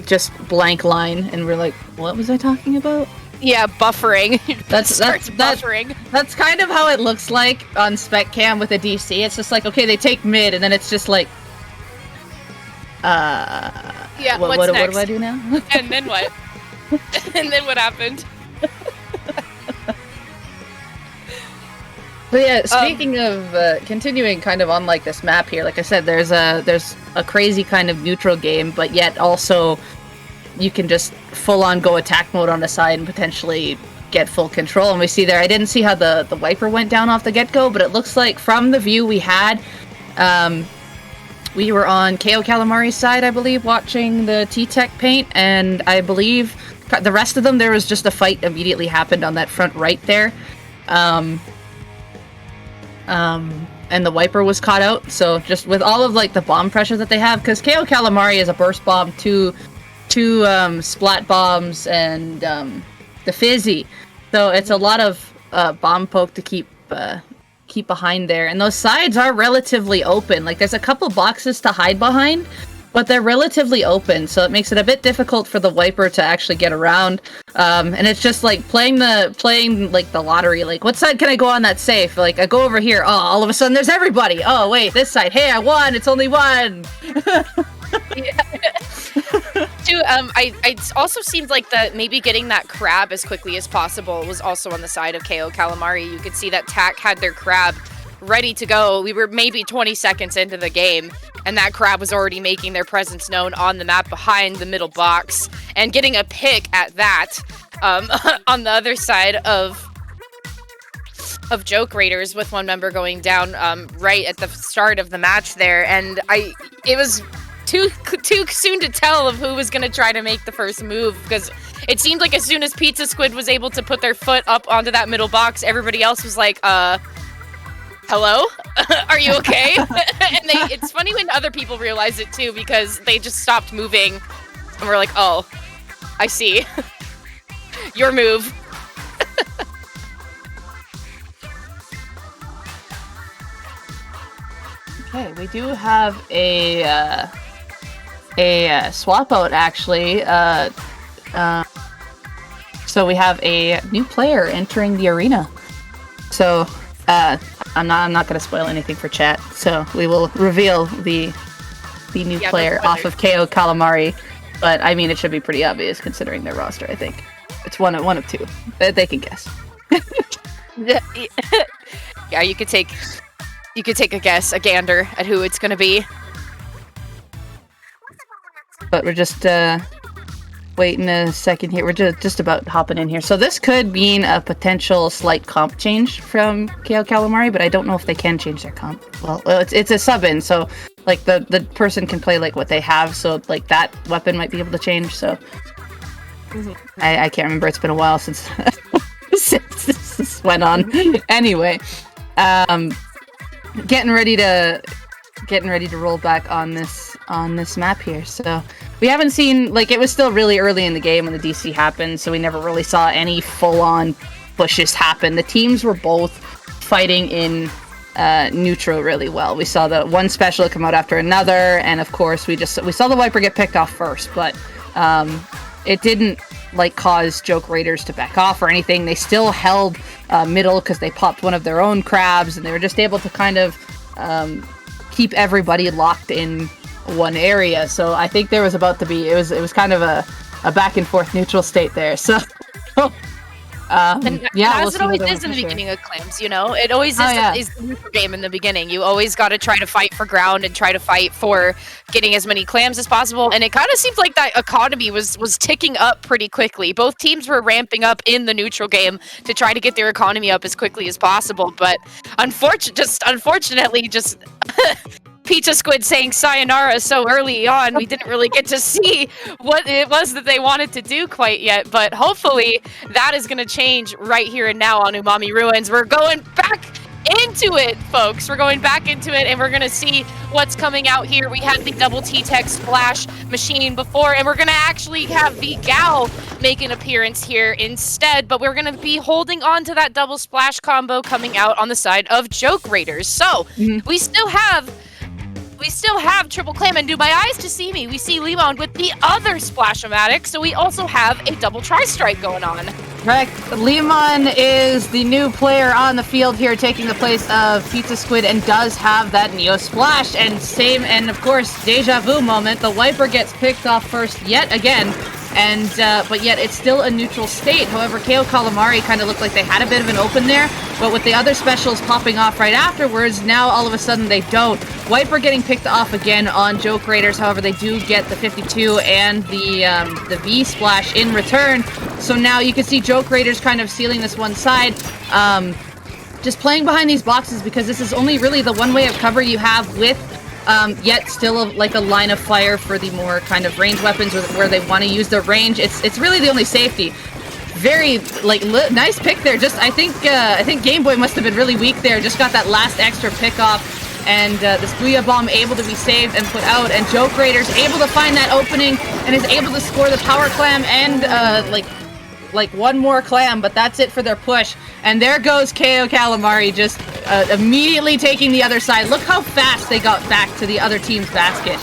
A: just blank line, and we're like, what was I talking about?
B: Yeah, buffering. That's buffering.
A: That's kind of how it looks like on Spec Cam with a DC. It's just like, okay, they take mid, and then it's just like,
B: yeah,
A: what do I do now?
B: And then what? And then what happened?
A: But yeah, speaking of continuing kind of on like this map here, like I said, there's a crazy kind of neutral game, but yet also you can just full on go attack mode on the side and potentially get full control. And we see there, I didn't see how the Wiper went down off the get-go, but it looks like from the view we had, we were on Kayo Calamari's side, I believe, watching the T-Tech paint, and I believe the rest of them, there was just a fight immediately happened on that front right there. And the Wiper was caught out, so just with all of like the bomb pressure that they have, because Kayo Calamari is a burst bomb, two splat bombs, and the fizzy, so it's a lot of bomb poke to keep behind there, and those sides are relatively open. Like there's a couple boxes to hide behind, but they're relatively open, so it makes it a bit difficult for the Wiper to actually get around. And it's just like playing like the lottery. Like, what side can I go on that's safe? Like, I go over here. Oh, all of a sudden there's everybody. Oh, wait, this side. Hey, I won. It's only one.
B: It also seemed like that maybe getting that crab as quickly as possible was also on the side of Kayo Calamari. You could see that TAC had their crab ready to go. We were maybe 20 seconds into the game, and that crab was already making their presence known on the map behind the middle box, and getting a pick at that on the other side of of Joke Raiders with one member going down right at the start of the match there, and it was too soon to tell of who was going to try to make the first move, because it seemed like as soon as Pizza Squid was able to put their foot up onto that middle box, everybody else was like, hello? Are you okay? And it's funny when other people realize it too, because they just stopped moving, and we're like, oh, I see. Your move.
A: Okay, we do have a swap out actually. So we have a new player entering the arena. So I'm not going to spoil anything for chat. So we will reveal the new player off of Kayo Calamari. But I mean, it should be pretty obvious considering their roster. I think it's one of two. They can guess.
B: Yeah, you could take a guess, a gander at who it's going to be.
A: But we're just waiting a second here. We're just about hopping in here. So this could mean a potential slight comp change from Kayo Calamari, but I don't know if they can change their comp. Well, it's a sub-in, so like the person can play like what they have, so like that weapon might be able to change. So I can't remember. It's been a while since since this went on. Anyway, getting ready to roll back on this map here. So we haven't seen, like, it was still really early in the game when the DC happened, so we never really saw any full-on pushes happen. The teams were both fighting in neutral really well. We saw the one special come out after another, and of course we saw the Viper get picked off first, but it didn't like cause Joke Raiders to back off or anything. They still held middle because they popped one of their own crabs, and they were just able to kind of keep everybody locked in one area. So I think there was about to be, it was kind of a back and forth neutral state there. So
B: and as it always is in the beginning of clams, you know, it always is the neutral game in the beginning. You always got to try to fight for ground and try to fight for getting as many clams as possible. And it kind of seems like that economy was ticking up pretty quickly. Both teams were ramping up in the neutral game to try to get their economy up as quickly as possible. But unfortunately, Pizza Squid saying sayonara so early on, we didn't really get to see what it was that they wanted to do quite yet, but hopefully that is going to change right here and now on Umami Ruins. We're going back into it, folks. We're going back into it, and we're going to see what's coming out here. We had the double T-Tech splash machine before, and we're going to actually have the Gao make an appearance here instead, but we're going to be holding on to that double splash combo coming out on the side of Joke Raiders. So we still have triple clam, and do my eyes to see me? We see Limon with the other Splash-O-Matic, so we also have a double tri-strike going on.
A: Correct. Limon is the new player on the field here, taking the place of Pizza Squid, and does have that Neo Splash. And of course, deja vu moment. The Viper gets picked off first yet again, and but yet it's still a neutral state. However, Kayo Calamari kind of looked like they had a bit of an open there, but with the other specials popping off right afterwards, now all of a sudden they don't. Viper getting picked off again on Joke Raiders. However, they do get the 52 and the V splash in return. So now you can see Joke Raiders kind of sealing this one side. Just playing behind these boxes, because this is only really the one way of cover you have, with yet still like a line of fire for the more kind of range weapons where they want to use their range. It's really the only safety. Very nice pick there. Just I think Game Boy must have been really weak there. Just got that last extra pick off. And this Booyah Bomb able to be saved and put out, and Joke Raiders able to find that opening and is able to score the power clam and like one more clam, but that's it for their push. And there goes Kayo Calamari, just immediately taking the other side. Look how fast they got back to the other team's basket.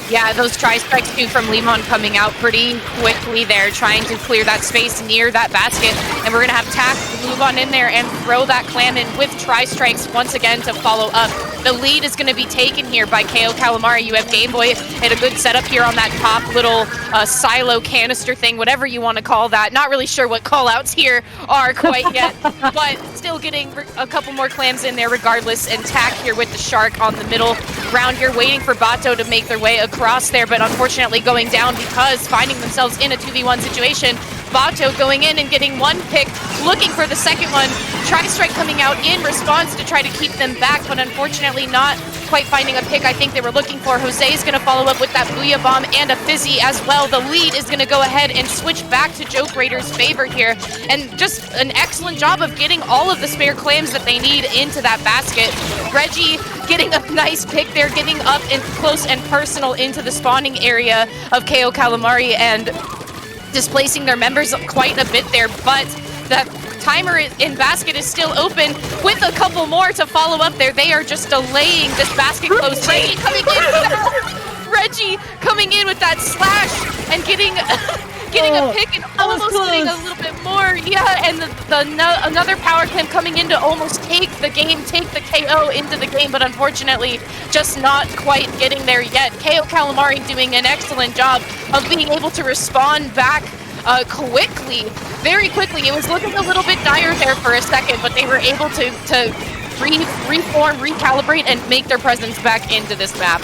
B: Yeah, those tri-strikes too from Limon coming out pretty quickly there, trying to clear that space near that basket. And we're going to have Tack move on in there and throw that clam in with tri-strikes once again to follow up. The lead is going to be taken here by Kayo Calamari. You have Game Boy at a good setup here on that top little silo canister thing, whatever you want to call that. Not really sure what call-outs here are quite yet, but still getting a couple more clams in there regardless. And Tack here with the Shark on the middle ground here, waiting for Bato to make their way across there, but unfortunately going down because finding themselves in a 2v1 situation. Bato going in and getting one pick, looking for the second one. Tri-Strike coming out in response to try to keep them back, but unfortunately not quite finding a pick I think they were looking for. Jose is going to follow up with that Booyah Bomb and a Fizzy as well. The lead is going to go ahead and switch back to Joke Raiders' favor here, and just an excellent job of getting all of the spare clams that they need into that basket. Reggie getting a nice pick there, getting up and close and personal into the spawning area of Kayo Calamari and displacing their members quite a bit there, but that timer in basket is still open with a couple more to follow up there. They are just delaying this basket close. Reggie coming in with that slash and getting a pick and almost getting a little bit more. Yeah, and another power clam coming in to almost take the game, take the KO into the game, but unfortunately just not quite getting there yet. Kayo Calamari doing an excellent job of being able to respond back quickly, very quickly. It was looking a little bit dire there for a second, but they were able to reform, recalibrate, and make their presence back into this map.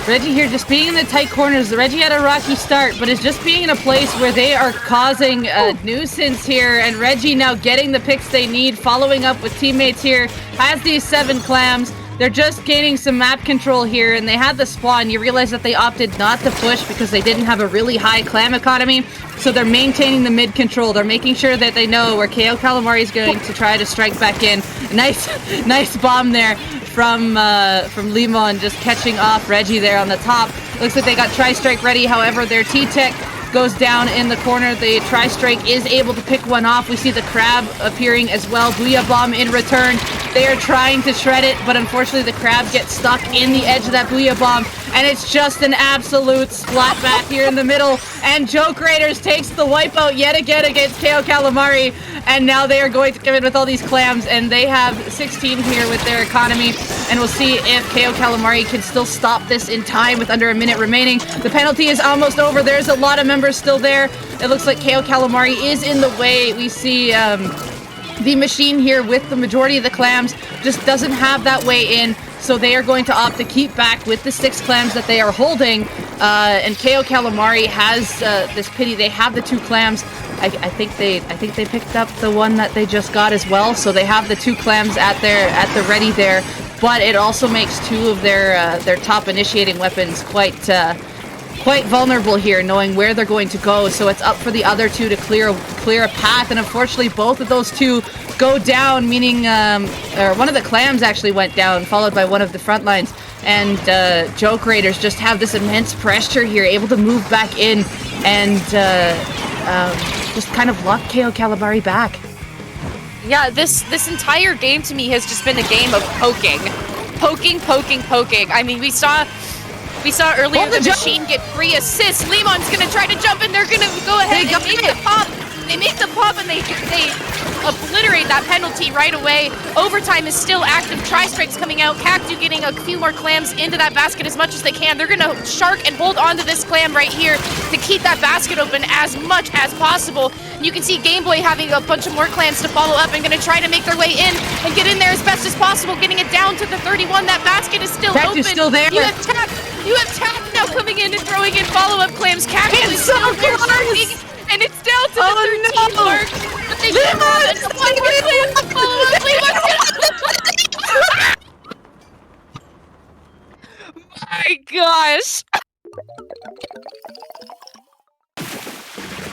A: Reggie here just being in the tight corners. Reggie had a rocky start, but is just being in a place where they are causing a nuisance here, and Reggie now getting the picks they need, following up with teammates here, has these 7 clams. They're just gaining some map control here, and they had the spawn. You realize that they opted not to push because they didn't have a really high clam economy, so they're maintaining the mid control. They're making sure that they know where Kayo Calamari is going to try to strike back in. Nice bomb there from Limon, just catching off Reggie there on the top. Looks like they got Tri-Strike ready, however their T-Tech goes down in the corner. The Tri-Strike is able to pick one off. We see the Crab appearing as well. Booyah Bomb in return. They are trying to shred it, but unfortunately the Crab gets stuck in the edge of that Booyah Bomb, and it's just an absolute splat back here in the middle, and Joke Raiders takes the wipeout yet again against Kayo Calamari, and now they are going to come in with all these clams, and they have 16 here with their economy, and we'll see if Kayo Calamari can still stop this in time with under a minute remaining. The penalty is almost over. There's a lot of members still there. It looks like Kayo Calamari is in the way. We see the machine here with the majority of the clams just doesn't have that way in, so they are going to opt to keep back with the 6 clams that they are holding, and Kayo Calamari has this pity. They have the 2 clams. I think they picked up the one that they just got as well, so they have the 2 clams at the ready there, but it also makes 2 of their top initiating weapons quite vulnerable here, knowing where they're going to go. So it's up for the other 2 to clear a path, and unfortunately both of those 2 go down, meaning or one of the clams actually went down, followed by one of the front lines, and Joke Raiders just have this immense pressure here, able to move back in and just kind of lock Kayo Calamari back.
B: Yeah, this entire game to me has just been a game of poking. I mean, we saw earlier the machine get 3 assists. Limon's gonna try to jump, and they're gonna go ahead and make the pop. They make the pop, and they obliterate that penalty right away. Overtime is still active. Tri-Strike's coming out. Cactu getting a few more clams into that basket as much as they can. They're gonna shark and hold on to this clam right here to keep that basket open as much as possible. And you can see Game Boy having a bunch of more clams to follow up and gonna try to make their way in and get in there as best as possible, getting it down to the 31. That basket is still open.
A: Still there.
B: You have Tap now coming in and throwing in follow-up clams. Cactus is still there, and it's down to the 13 mark. But they should have one more clam to follow up. My gosh.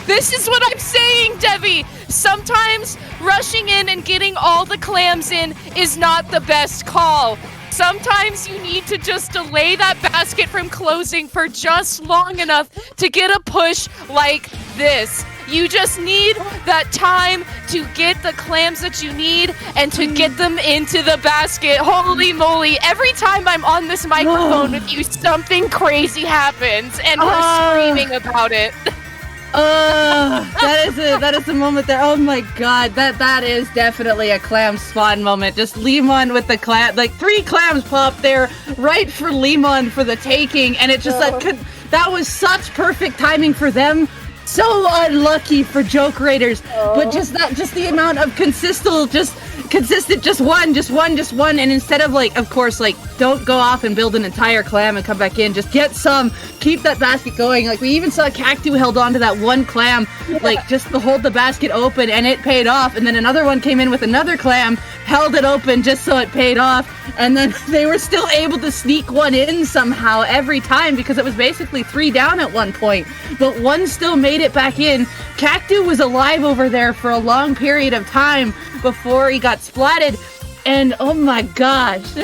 B: This is what I'm saying, Debbie. Sometimes rushing in and getting all the clams in is not the best call. Sometimes you need to just delay that basket from closing for just long enough to get a push like this. You just need that time to get the clams that you need and to get them into the basket. Holy moly, every time I'm on this microphone with you, something crazy happens, and we're screaming about it.
A: That is a moment there. Oh my god, that is definitely a clam spawn moment. Just Limon with the clam, like 3 clams pop there, right for Limon for the taking, and it just that was such perfect timing for them. So unlucky for Joke Raiders, but just the amount of consistent, just one, and instead of like, of course, like don't go off and build an entire clam and come back in. Just get some, keep that basket going. Like, we even saw Cactu held on to that one clam, like, just to hold the basket open, and it paid off. And then another one came in with another clam, held it open just so it paid off. And then they were still able to sneak one in somehow every time, because it was basically 3 down at one point. But one still made it back in. Cactu was alive over there for a long period of time before he got splatted. And oh my gosh.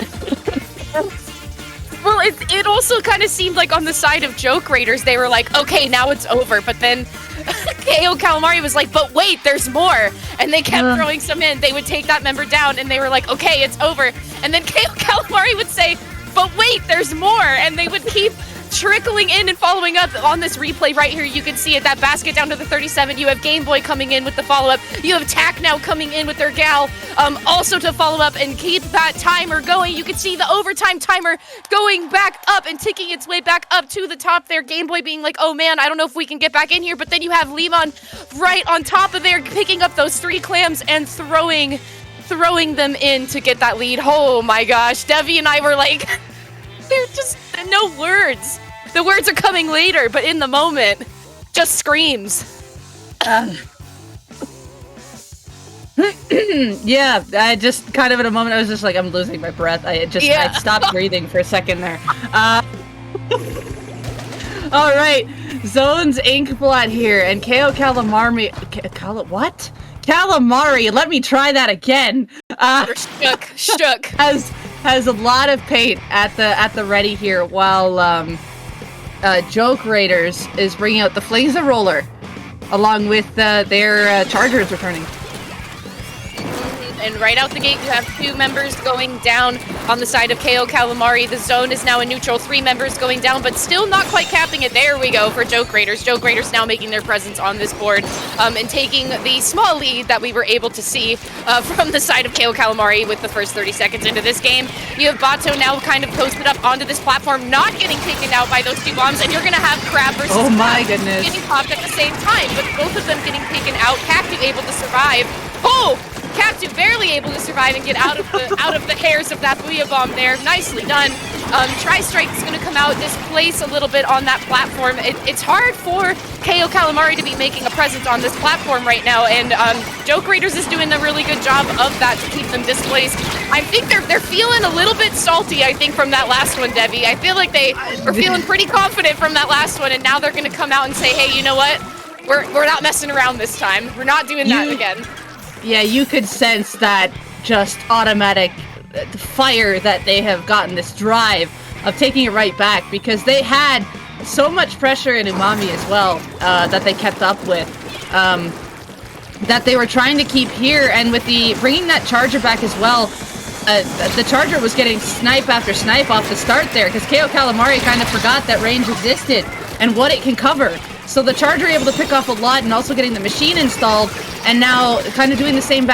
B: Well, it also kind of seemed like on the side of Joke Raiders, they were like, okay, now it's over. But then Kayo Calamari was like, but wait, there's more. And they kept throwing some in. They would take that member down, and they were like, okay, it's over. And then Kayo Calamari would say, but wait, there's more. And they would keep trickling in and following up. On this replay right here, you can see it, that basket down to the 37. You have Game Boy coming in with the follow-up. You have Tack now coming in with their gal, also to follow up and keep that timer going. You can see the overtime timer going back up and ticking its way back up to the top there. Game Boy being like, oh man, I don't know if we can get back in here. But then you have Lemon right on top of there, picking up those 3 clams and throwing them in to get that lead. Oh my gosh, Devi and I were like, they're just no words. The words are coming later, but in the moment, just screams.
A: Yeah, I just kind of in a moment, I was just like, I'm losing my breath. I stopped breathing for a second there. All right, Zone's Inkblot here, and Kayo Calamari. What? Calamari. Let me try that again.
B: Shook.
A: Has a lot of paint at the ready here, while Joke Raiders is bringing out the Flazer Roller, along with their Chargers returning.
B: And right out the gate, you have 2 members going down on the side of Kayo Calamari. The zone is now in neutral, 3 members going down, but still not quite capping it. There we go for Joke Raiders. Joke Raiders now making their presence on this board and taking the small lead that we were able to see from the side of Kayo Calamari with the first 30 seconds into this game. You have Bato now kind of posted up onto this platform, not getting taken out by those 2 bombs, and you're going to have Crab versus
A: oh my
B: Crab
A: goodness
B: getting popped at the same time, but both of them getting taken out. Cactu able to survive. Oh! Cactu barely able to survive and get out of the hairs of that Booyah Bomb there. Nicely done. Tri-Strike is going to come out, displace a little bit on that platform. It's hard for Kayo Calamari to be making a presence on this platform right now, and Joke Raiders is doing a really good job of that to keep them displaced. I think they're feeling a little bit salty, I think, from that last one, Debbie. I feel like they were feeling pretty confident from that last one, and now they're going to come out and say, hey, you know what? We're not messing around this time. We're not doing that again.
A: Yeah, you could sense that just automatic fire that they have gotten, this drive of taking it right back, because they had so much pressure in Umami as well that they kept up with, that they were trying to keep here, and with the bringing that Charger back as well, the Charger was getting snipe after snipe off the start there, because Kayo Calamari kind of forgot that range existed and what it can cover. So the Charger able to pick off a lot, and also getting the machine installed, and now kind of doing the same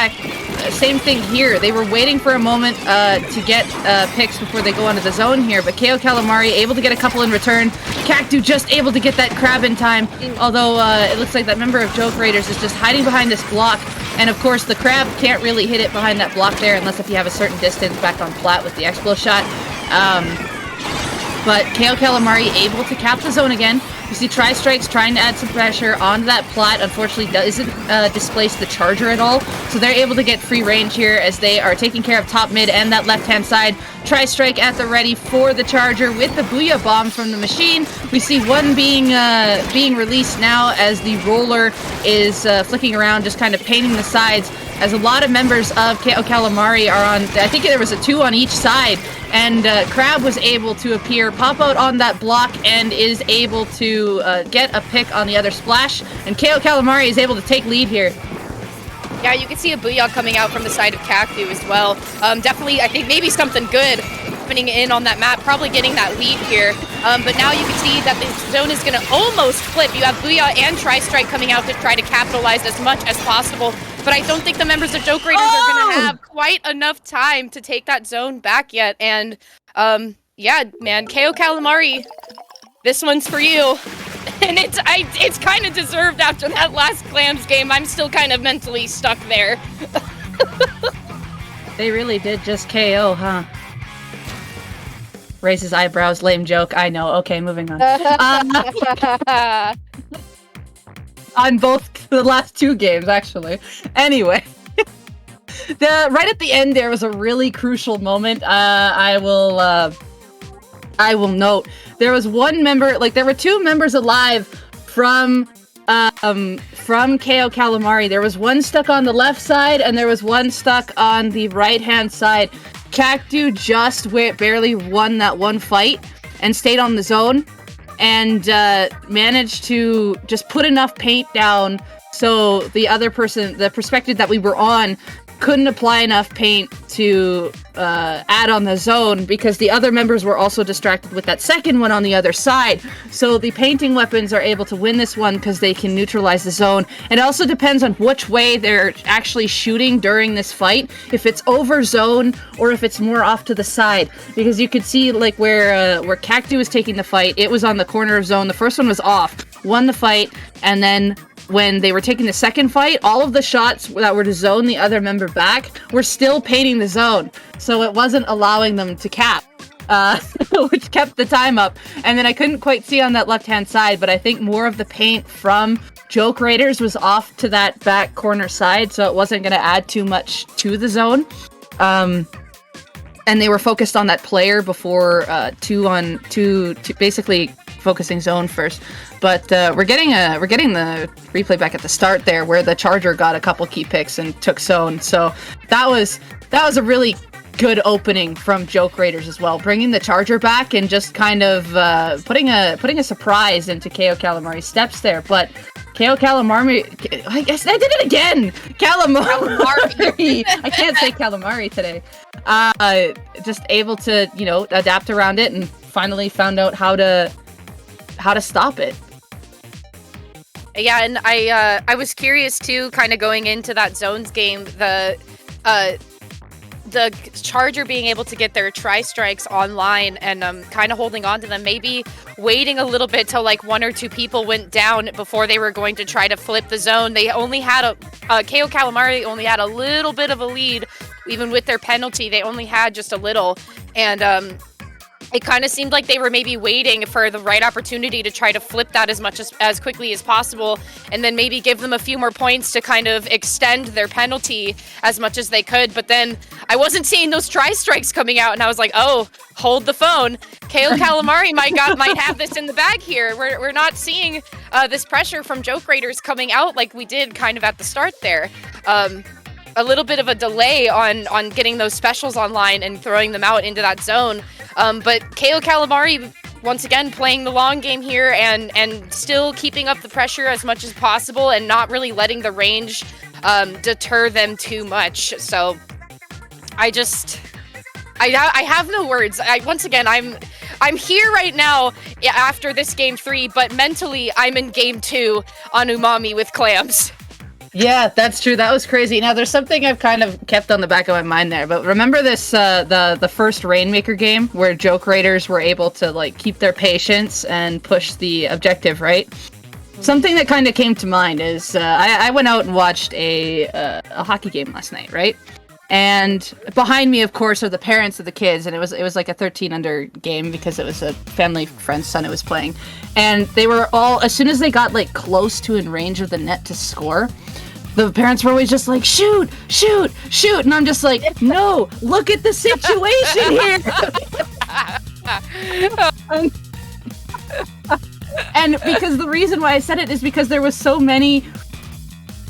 A: thing here. They were waiting for a moment to get picks before they go onto the zone here, but Kayo Calamari able to get a couple in return. Cactu just able to get that Crab in time, although it looks like that member of Joke Raiders is just hiding behind this block, and of course the Crab can't really hit it behind that block there unless if you have a certain distance back on flat with the Explo shot. But Kayo Calamari able to cap the zone again. You see Tri-Strikes trying to add some pressure onto that plat. Unfortunately, doesn't displace the Charger at all. So they're able to get free range here as they are taking care of top mid and that left-hand side. Tri-Strike at the ready for the Charger with the Booyah Bomb from the machine. We see one being released now as the Roller is flicking around, just kind of painting the sides, as a lot of members of Kayo Calamari are on, I think there was a 2 on each side, and Crab was able to appear, pop out on that block, and is able to get a pick on the other splash, and Kayo Calamari is able to take lead here.
B: Yeah, you can see a Booyah coming out from the side of Cactu as well. Definitely, I think maybe something good happening in on that map, probably getting that lead here. But now you can see that the zone is going to almost flip. You have Booyah and Tri-Strike coming out to try to capitalize as much as possible. But I don't think the members of Joke Raiders are going to have quite enough time to take that zone back yet. And yeah, man, Kayo Calamari, this one's for you. And it's kind of deserved after that last Clams game. I'm still kind of mentally stuck there.
A: They really did just KO, huh? raises eyebrows, lame joke. I know. Okay, moving on. On both the last 2 games, actually. Anyway. Right at the end, there was a really crucial moment. I will note. There was one member, like, there were 2 members alive from Kayo Calamari. There was one stuck on the left side, and there was one stuck on the right-hand side. Cactu just barely won that one fight and stayed on the zone, and managed to just put enough paint down so the other person, the perspective that we were on, couldn't apply enough paint to add on the zone, because the other members were also distracted with that second one on the other side. So the painting weapons are able to win this one because they can neutralize the zone. It also depends on which way they're actually shooting during this fight, if it's over zone or if it's more off to the side. Because you could see, like, where Cactu was taking the fight, it was on the corner of zone. The first one was off, won the fight, and then when they were taking the second fight, all of the shots that were to zone the other member back were still painting the zone. So it wasn't allowing them to cap, which kept the time up. And then I couldn't quite see on that left-hand side, but I think more of the paint from Joke Raiders was off to that back corner side, so it wasn't going to add too much to the zone. And they were focused on that player before 2-on-2, basically focusing zone first. But we're getting the replay back at the start there, where the Charger got a couple key picks and took zone. So that was a really good opening from Joke Raiders as well, bringing the Charger back and just kind of putting a surprise into Kayo Calamari's steps there. But Kayo Calamari, I guess I did it again. Calamari. I can't say Calamari today. Just able to, adapt around it and finally found out how to stop it.
B: Yeah, and I was curious too, kind of going into that zones game, the Charger being able to get their tri-strikes online and kind of holding on to them, maybe waiting a little bit till like 1 or 2 people went down before they were going to try to flip the zone. They only had Kayo Calamari only had a little bit of a lead, even with their penalty. They only had just a little, and it kind of seemed like they were maybe waiting for the right opportunity to try to flip that as quickly as possible, and then maybe give them a few more points to kind of extend their penalty as much as they could. But then I wasn't seeing those tri-strikes coming out, and I was like, oh, hold the phone. Kayo Calamari might have this in the bag here. We're not seeing this pressure from Joke Raiders coming out like we did kind of at the start there. A little bit of a delay on getting those specials online and throwing them out into that zone. But Kayo Calamari, once again, playing the long game here and still keeping up the pressure as much as possible and not really letting the range deter them too much. So I have no words. I'm here right now after this game 3, but mentally I'm in game 2 on Umami with clams.
A: Yeah, that's true. That was crazy. Now, there's something I've kind of kept on the back of my mind there, but remember this, the first Rainmaker game where Joke Raiders were able to, like, keep their patience and push the objective, right? Something that kind of came to mind is, I went out and watched a hockey game last night, right? And behind me, of course, are the parents of the kids, and it was like a 13-under game because it was a family friend's son who was playing. And they were all, as soon as they got, like, close to in range of the net to score, the parents were always just like, shoot, shoot, shoot. And I'm just like, no, look at the situation here. And because the reason why I said it is because there was so many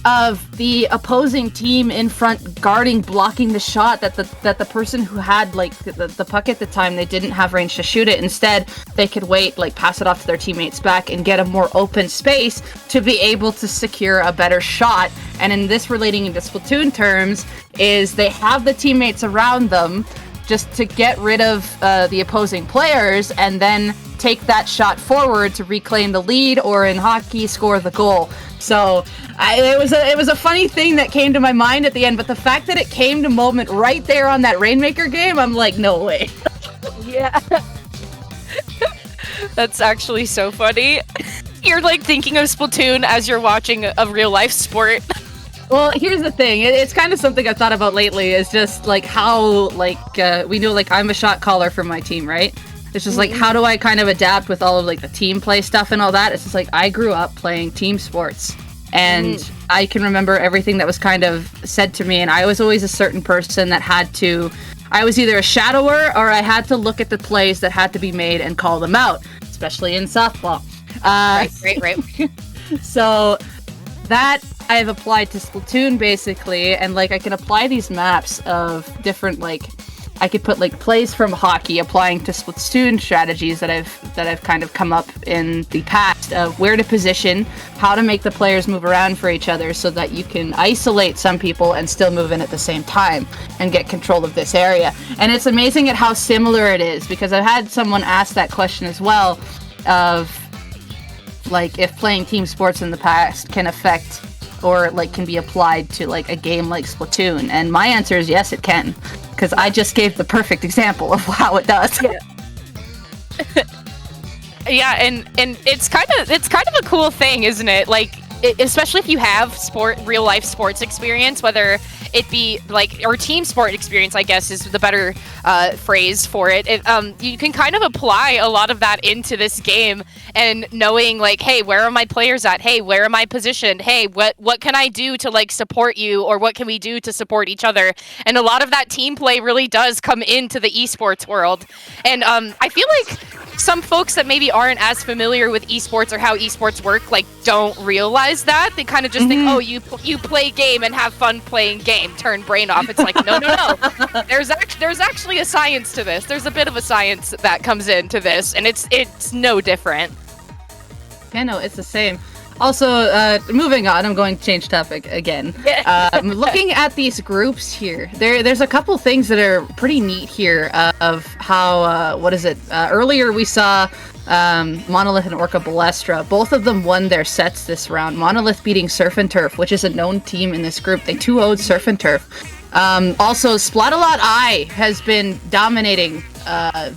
A: of the opposing team in front guarding, blocking the shot that the person who had like the puck at the time, they didn't have range to shoot it. Instead, they could wait, like pass it off to their teammates back and get a more open space to be able to secure a better shot. And in this, relating into Splatoon terms, is they have the teammates around them just to get rid of the opposing players and then take that shot forward to reclaim the lead, or in hockey, score the goal. So it was a funny thing that came to my mind at the end, but the fact that it came to moment right there on that Rainmaker game, I'm like, no way.
B: Yeah. That's actually so funny. You're like thinking of Splatoon as you're watching a real life sport.
A: Well, here's the thing. It's kind of something I've thought about lately, is just like how, like, we know, like, I'm a shot caller for my team, right? It's just like, how do I kind of adapt with all of like the team play stuff and all that? It's just like, I grew up playing team sports, and I can remember everything that was kind of said to me, and I was always a certain person that I was either a shadower or I had to look at the plays that had to be made and call them out, especially in softball.
B: Right.
A: So that I have applied to Splatoon basically, and like I can apply these maps of different, like I could put like plays from hockey applying to Splatoon strategies that I've kind of come up in the past of where to position, how to make the players move around for each other so that you can isolate some people and still move in at the same time and get control of this area. And it's amazing at how similar it is, because I've had someone ask that question as well of like if playing team sports in the past can affect or like can be applied to like a game like Splatoon, and my answer is yes, it can, because I just gave the perfect example of how it does.
B: Yeah, and it's kind of a cool thing, isn't it? Like, especially if you have real life sports experience, whether it be like, or team sport experience, I guess is the better phrase for it. You can kind of apply a lot of that into this game, and knowing like, hey, where are my players at? Hey, where am I positioned? Hey, what can I do to like support you, or what can we do to support each other? And a lot of that team play really does come into the esports world. And I feel like some folks that maybe aren't as familiar with esports or how esports work, like, don't realize that. They kind of just think, oh, you play game and have fun playing game, turn brain off. It's like, no. There's actually a science to this. There's a bit of a science that comes into this, and it's no different.
A: Yeah, no, it's the same. Also, moving on, I'm going to change topic again. Looking at these groups here, there's a couple things that are pretty neat here of how, earlier we saw Monolith and Orca Ballestra. Both of them won their sets this round. Monolith beating Surf and Turf, which is a known team in this group. They 2-0'd Surf and Turf. Also, Splatalot I has been dominating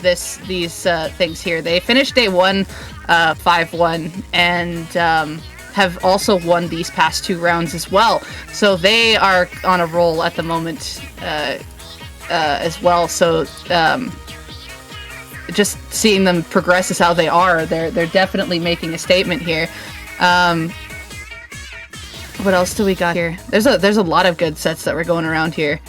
A: these things here. They finished day one 5-1 and have also won these past two rounds as well. So they are on a roll at the moment as well. So just seeing them progress is how they are. They're definitely making a statement here. What else do we got here? There's a lot of good sets that were going around here.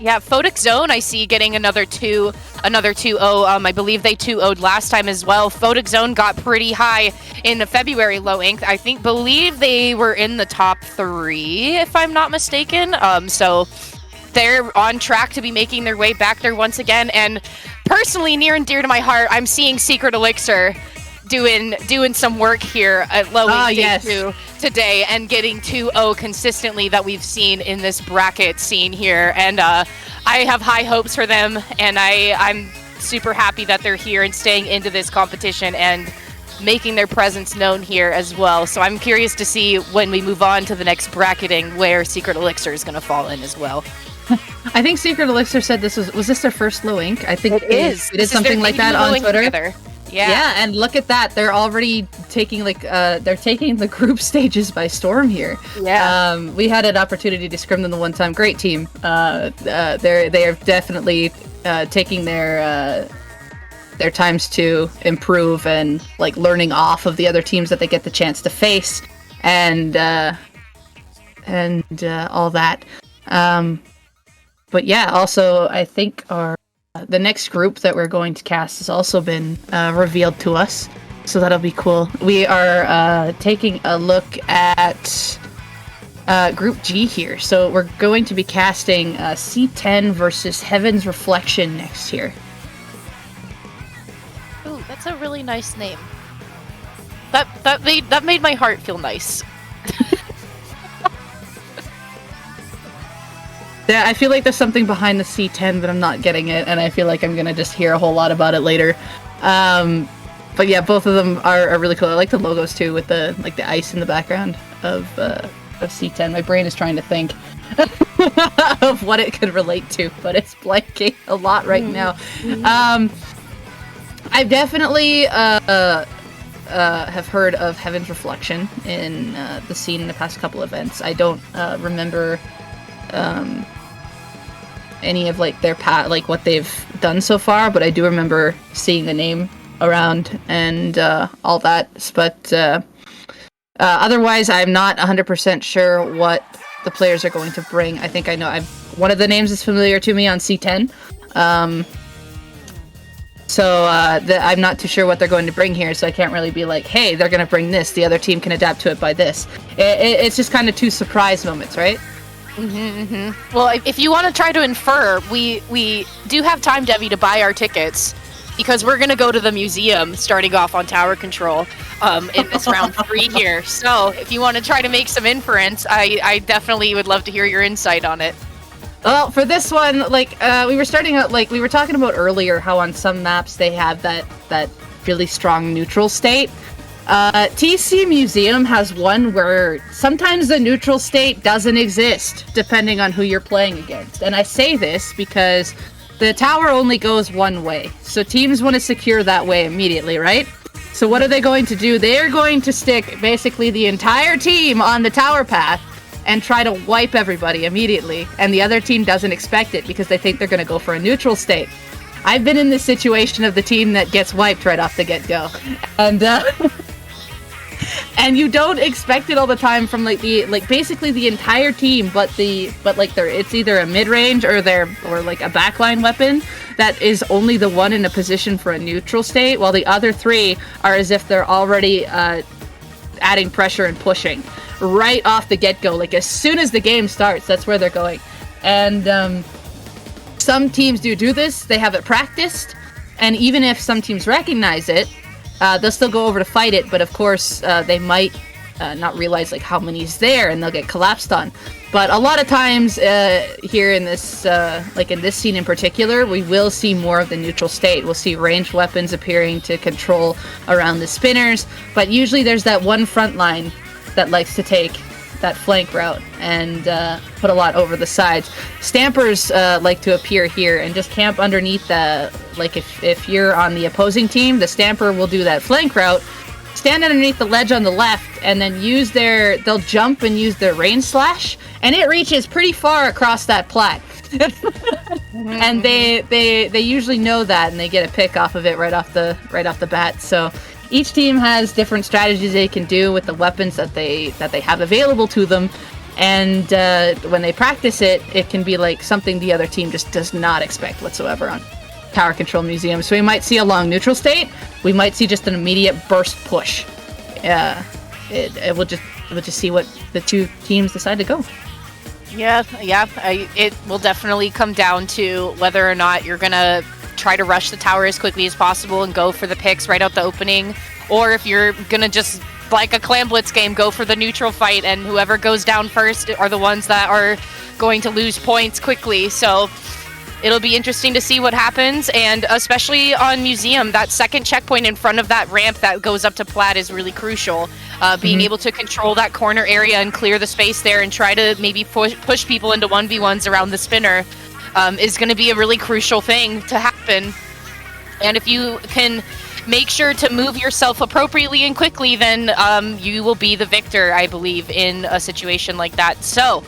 B: Yeah, Photic Zone, I see getting another 2-0. I believe they 2-0'd last time as well. Photic Zone got pretty high in the February low ink. Believe they were in the top 3, if I'm not mistaken. So they're on track to be making their way back there once again. And personally, near and dear to my heart, I'm seeing Secret Elixir doing some work here at low ink day 2 today, and getting 2-0 consistently that we've seen in this bracket scene here. And I have high hopes for them, and I'm super happy that they're here and staying into this competition and making their presence known here as well. So I'm curious to see when we move on to the next bracketing where Secret Elixir is going to fall in as well.
A: I think Secret Elixir said this was this their first low ink? I think
B: it is.
A: We did something like that on Twitter.
B: Together.
A: Yeah, and look at that. They're already taking the group stages by storm here.
B: Yeah.
A: We had an opportunity to scrim them the one time. Great team. They are definitely taking their times to improve and like learning off of the other teams that they get the chance to face, and all that. But yeah, also I think the next group that we're going to cast has also been revealed to us, so that'll be cool. We are taking a look at Group G here. So we're going to be casting C10 versus Heaven's Reflection next year.
B: Ooh, that's a really nice name. That made my heart feel nice.
A: Yeah, I feel like there's something behind the C10, but I'm not getting it, and I feel like I'm gonna just hear a whole lot about it later. But yeah, both of them are really cool. I like the logos too, with the ice in the background of C10. My brain is trying to think of what it could relate to, but it's blanking a lot right now. I've definitely have heard of Heaven's Reflection in the scene in the past couple events. I don't remember any of like their what they've done so far, but I do remember seeing the name around and all that. But otherwise, I'm not 100% sure what the players are going to bring. I think I know. One of the names is familiar to me on C10. I'm not too sure what they're going to bring here, so I can't really be like, hey, they're going to bring this. The other team can adapt to it by this. It's just kind of two surprise moments, right?
B: Well, if you want to try to infer, we do have time, Debbie, to buy our tickets, because we're going to go to the museum starting off on tower control in this round 3 here. So if you want to try to make some inference, I definitely would love to hear your insight on it.
A: Well, for this one, we were starting out, we were talking about earlier, how on some maps they have that really strong neutral state. TC Museum has one where sometimes the neutral state doesn't exist, depending on who you're playing against. And I say this because the tower only goes one way, so teams want to secure that way immediately, right? So what are they going to do? They're going to stick basically the entire team on the tower path and try to wipe everybody immediately, and the other team doesn't expect it because they think they're going to go for a neutral state. I've been in this situation of the team that gets wiped right off the get-go, and and you don't expect it all the time from basically the entire team, but it's either a mid-range or a backline weapon that is only the one in a position for a neutral state, while the other 3 are as if they're already adding pressure and pushing right off the get-go. Like, as soon as the game starts, that's where they're going. And some teams do this. They have it practiced, and even if some teams recognize it, they'll still go over to fight it, but of course they might not realize how many's there, and they'll get collapsed on. But a lot of times here in this in this scene in particular, we will see more of the neutral state. We'll see ranged weapons appearing to control around the spinners, but usually there's that one front line that likes to take that flank route and put a lot over the sides. Stampers like to appear here and just camp underneath the, if you're on the opposing team, the Stamper will do that flank route, stand underneath the ledge on the left, and then they'll jump and use their rain slash, and it reaches pretty far across that plat. And they usually know that, and they get a pick off of it right off the bat. So each team has different strategies they can do with the weapons that they have available to them, and when they practice it, it can be something the other team just does not expect whatsoever on Tower Control Museum. So we might see a long neutral state, we might see just an immediate burst push. We'll just see what the two teams decide to go.
B: Yeah. It will definitely come down to whether or not you're gonna try to rush the tower as quickly as possible and go for the picks right out the opening, or if you're gonna just, like a Clan Blitz game, go for the neutral fight, and whoever goes down first are the ones that are going to lose points quickly. So it'll be interesting to see what happens, and especially on Museum, that second checkpoint in front of that ramp that goes up to Plat is really crucial. Being able to control that corner area and clear the space there and try to maybe push people into 1v1s around the spinner is going to be a really crucial thing to happen. And if you can make sure to move yourself appropriately and quickly, then you will be the victor, I believe, in a situation like that. So,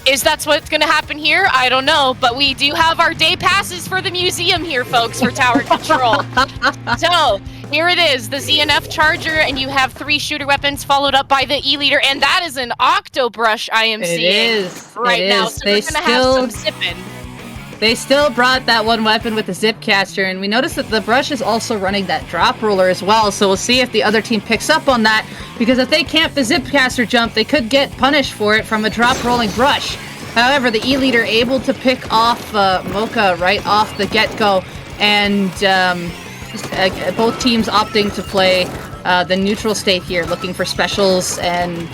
B: is that what's going to happen here? I don't know, but we do have our day passes for the museum here, folks, for Tower Control. So, here it is, the ZNF Charger, and you have 3 shooter weapons followed up by the E-Leader, and that is an Octobrush I am seeing right now. So we're going to have some zipping.
A: They still brought that one weapon with the zip caster, and we noticed that the brush is also running that drop roller as well, so we'll see if the other team picks up on that, because if they camp the zip caster jump, they could get punished for it from a drop rolling brush. However, the E-Leader able to pick off Mocha right off the get-go, and both teams opting to play the neutral state here, looking for specials and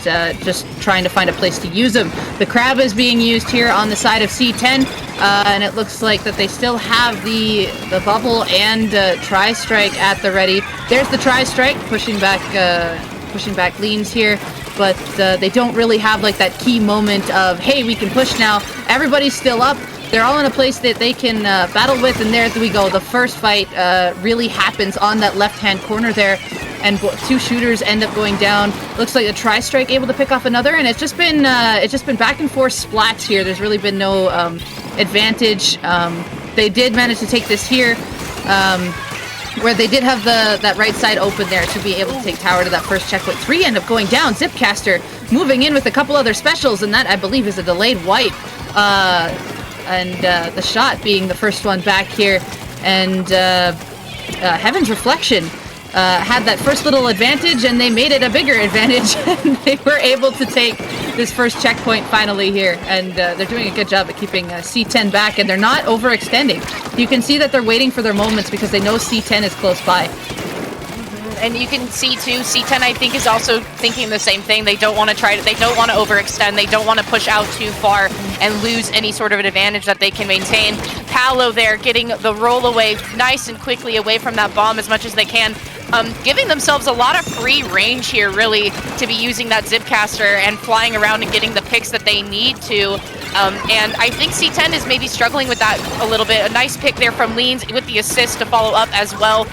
A: just trying to find a place to use them. The crab is being used here on the side of C10, and it looks like that they still have the bubble and tri-strike at the ready. There's the tri-strike pushing back leans here, but they don't really have that key moment of, hey, we can push now. Everybody's still up. They're all in a place that they can battle with, and there we go. The first fight really happens on that left-hand corner there, and 2 shooters end up going down. Looks like a tri-strike able to pick off another, and it's just been back and forth splats here. There's really been no advantage they did manage to take this here, where they did have that right side open there to be able to take tower to that first checkpoint. 3 end up going down. Zipcaster moving in with a couple other specials, and that, I believe, is a delayed wipe. And the shot being the first one back here. And Heaven's Reflection had that first little advantage, and they made it a bigger advantage. And they were able to take this first checkpoint finally here. And they're doing a good job at keeping C10 back, and they're not overextending. You can see that they're waiting for their moments because they know C10 is close by.
B: And you can see too, C10 I think is also thinking the same thing. They don't want to they don't want to overextend. They don't want to push out too far and lose any sort of an advantage that they can maintain. Palo there getting the roll away nice and quickly away from that bomb as much as they can. Giving themselves a lot of free range here, really, to be using that Zipcaster and flying around and getting the picks that they need to. And I think C10 is maybe struggling with that a little bit. A nice pick there from Leans with the assist to follow up as well.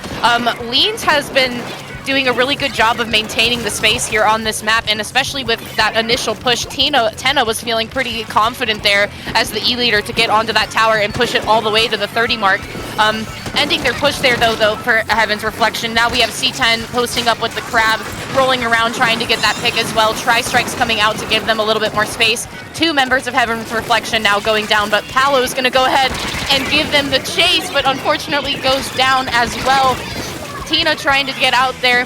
B: Leans has been doing a really good job of maintaining the space here on this map, and especially with that initial push, Tenna was feeling pretty confident there as the E-leader to get onto that tower and push it all the way to the 30 mark. Ending their push there, though, for Heaven's Reflection. Now we have C10 posting up with the Crab, rolling around trying to get that pick as well. Tri-Strike's coming out to give them a little bit more space. 2 members of Heaven's Reflection now going down, but Palo's going to go ahead and give them the chase, but unfortunately goes down as well. Tina trying to get out there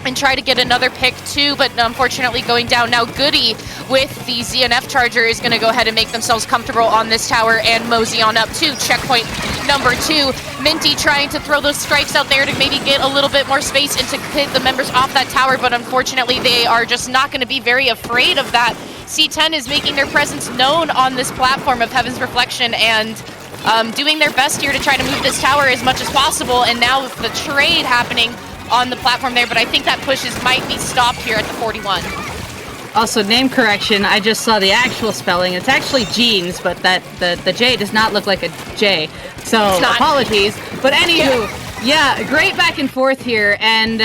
B: and try to get another pick too, but unfortunately going down. Now Goody with the ZNF charger is going to go ahead and make themselves comfortable on this tower and mosey on up to checkpoint number 2. Minty trying to throw those strikes out there to maybe get a little bit more space and to hit the members off that tower, but unfortunately they are just not going to be very afraid of that. C10 is making their presence known on this platform of Heaven's Reflection and doing their best here to try to move this tower as much as possible, and now with the trade happening on the platform there, but I think that pushes might be stopped here at the 41.
A: Also, name correction, I just saw the actual spelling. It's actually Jeans, but the J does not look like a J. So, apologies. But anywho, yeah, great back and forth here, and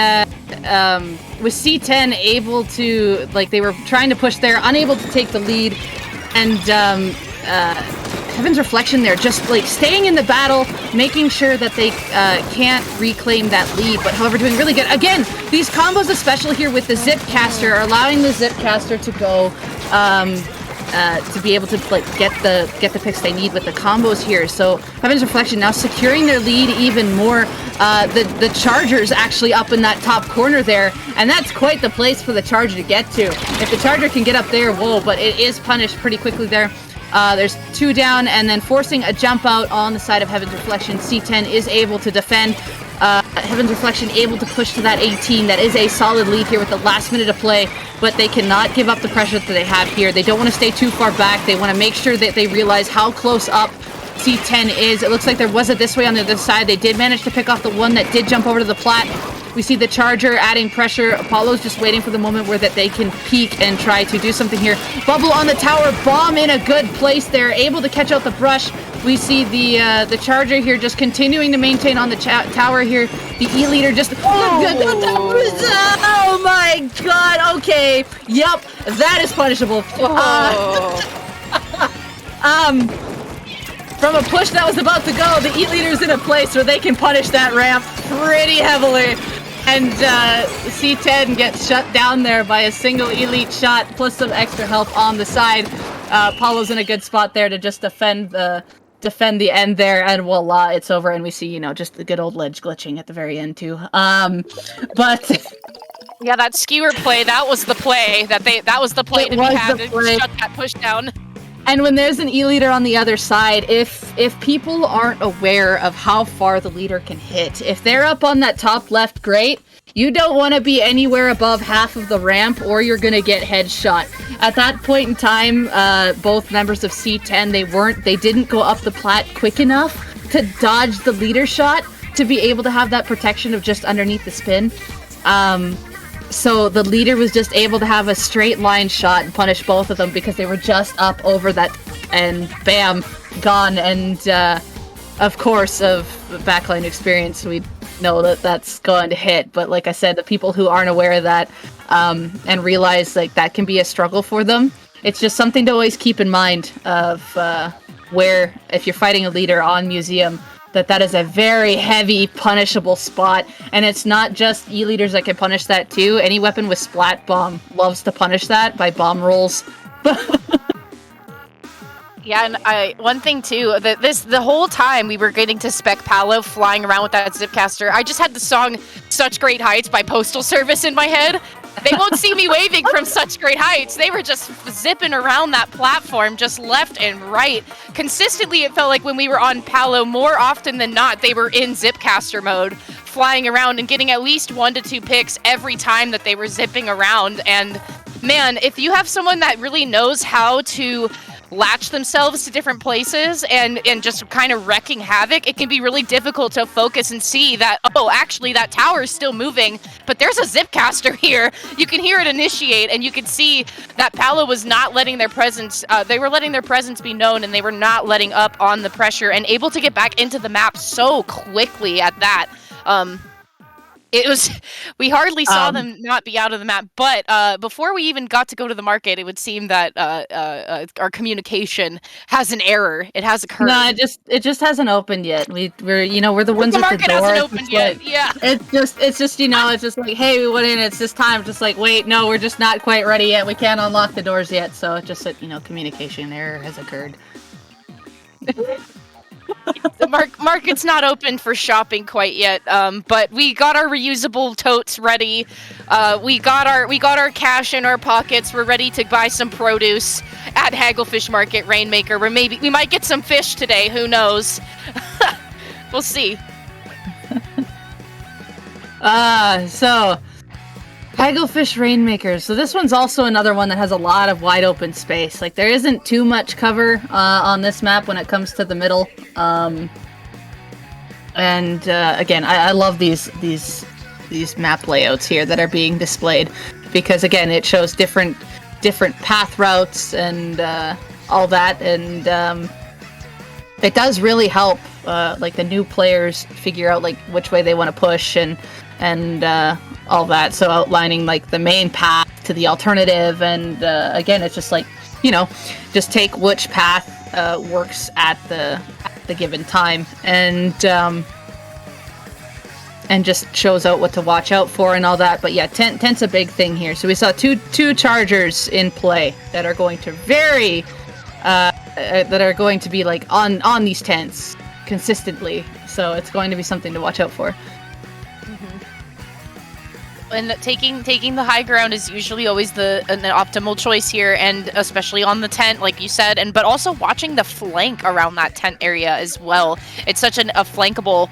A: with C10 able to, like, they were trying to push there, unable to take the lead, and Heaven's Reflection there, just like staying in the battle, making sure that they can't reclaim that lead, but however doing really good. Again, these combos, especially here with the Zipcaster, are allowing the Zipcaster to go to be able to like get the picks they need with the combos here. So Heaven's Reflection now securing their lead even more. The Charger's actually up in that top corner there, and that's quite the place for the Charger to get to. If the Charger can get up there, whoa, but it is punished pretty quickly there. There's 2 down, and then forcing a jump out on the side of Heaven's Reflection. C10 is able to defend. Heaven's Reflection able to push to that 18. That is a solid lead here with the last minute of play, but they cannot give up the pressure that they have here. They don't want to stay too far back. They want to make sure that they realize how close up C10 is. It looks like there was a this way on the other side. They did manage to pick off the one that did jump over to the plat. We see the Charger adding pressure. Apollo's just waiting for the moment where that they can peek and try to do something here. Bubble on the tower, bomb in a good place there, able to catch out the brush. We see the Charger here just continuing to maintain on the tower here. The E-leader just... Oh my god, okay. Yep, that is punishable. From a push that was about to go, the E-leader's in a place where they can punish that ramp pretty heavily. And C10 gets shut down there by a single elite shot, plus some extra help on the side. Paulo's in a good spot there to just defend the end there, and voila, it's over. And we see, you know, just the good old ledge glitching at the very end too. But
B: yeah, that skewer play, that was the play that was the play to be had to shut that push down.
A: And when there's an E-leader on the other side, if people aren't aware of how far the leader can hit, if they're up on that top left, great. You don't want to be anywhere above half of the ramp or you're going to get headshot. At that point in time, both members of C10, they didn't go up the plat quick enough to dodge the leader shot to be able to have that protection of just underneath the spin. So the leader was just able to have a straight line shot and punish both of them because they were just up over that, and bam, gone. And of course, of backline experience, we know that that's going to hit. But like I said, the people who aren't aware of that and realize like that can be a struggle for them, it's just something to always keep in mind of where if you're fighting a leader on Museum, that is a very heavy punishable spot, and it's not just E-leaders that can punish that too. Any weapon with Splat Bomb loves to punish that by bomb rolls.
B: Yeah, and one thing too, the whole time we were getting to spec Palo flying around with that Zipcaster, I just had the song Such Great Heights by Postal Service in my head. They won't see me waving from Such Great Heights. They were just zipping around that platform, just left and right. Consistently, it felt like when we were on Palo, more often than not, they were in Zipcaster mode, flying around and getting at least 1 to 2 picks every time that they were zipping around. And man, if you have someone that really knows how to latch themselves to different places and just kind of wrecking havoc, it can be really difficult to focus and see that, oh, actually that tower is still moving, but there's a Zipcaster here. You can hear it initiate, and you can see that Palo was not letting their presence, they were letting their presence be known, and they were not letting up on the pressure and able to get back into the map so quickly at that. It was, we hardly saw them not be out of the map, but before we even got to go to the market, it would seem that our communication has an error. It has occurred.
A: No, it just hasn't opened yet. We're the ones at the door.
B: The market hasn't opened yet. Yeah.
A: It's just it's just like, hey, we went in. It's this time. Just like, wait, no, we're just not quite ready yet. We can't unlock the doors yet. So it just said, communication error has occurred.
B: The market's not open for shopping quite yet, but we got our reusable totes ready. We got our cash in our pockets. We're ready to buy some produce at Hagglefish Market, Rainmaker. We might get some fish today. Who knows? We'll see.
A: So Hagglefish Rainmaker. So this one's also another one that has a lot of wide open space. Like, there isn't too much cover on this map when it comes to the middle. Again, I love these map layouts here that are being displayed, because again, it shows different path routes and all that, and it does really help like the new players figure out like which way they want to push and all that. So outlining like the main path to the alternative, and again, it's just like, just take which path works at the given time, and just shows out what to watch out for and all that. But yeah, tent's a big thing here. So we saw two chargers in play that are going to be like on these tents consistently. So it's going to be something to watch out for.
B: And taking the high ground is usually always an optimal choice here, and especially on the tent, like you said, but also watching the flank around that tent area as well. It's such a flankable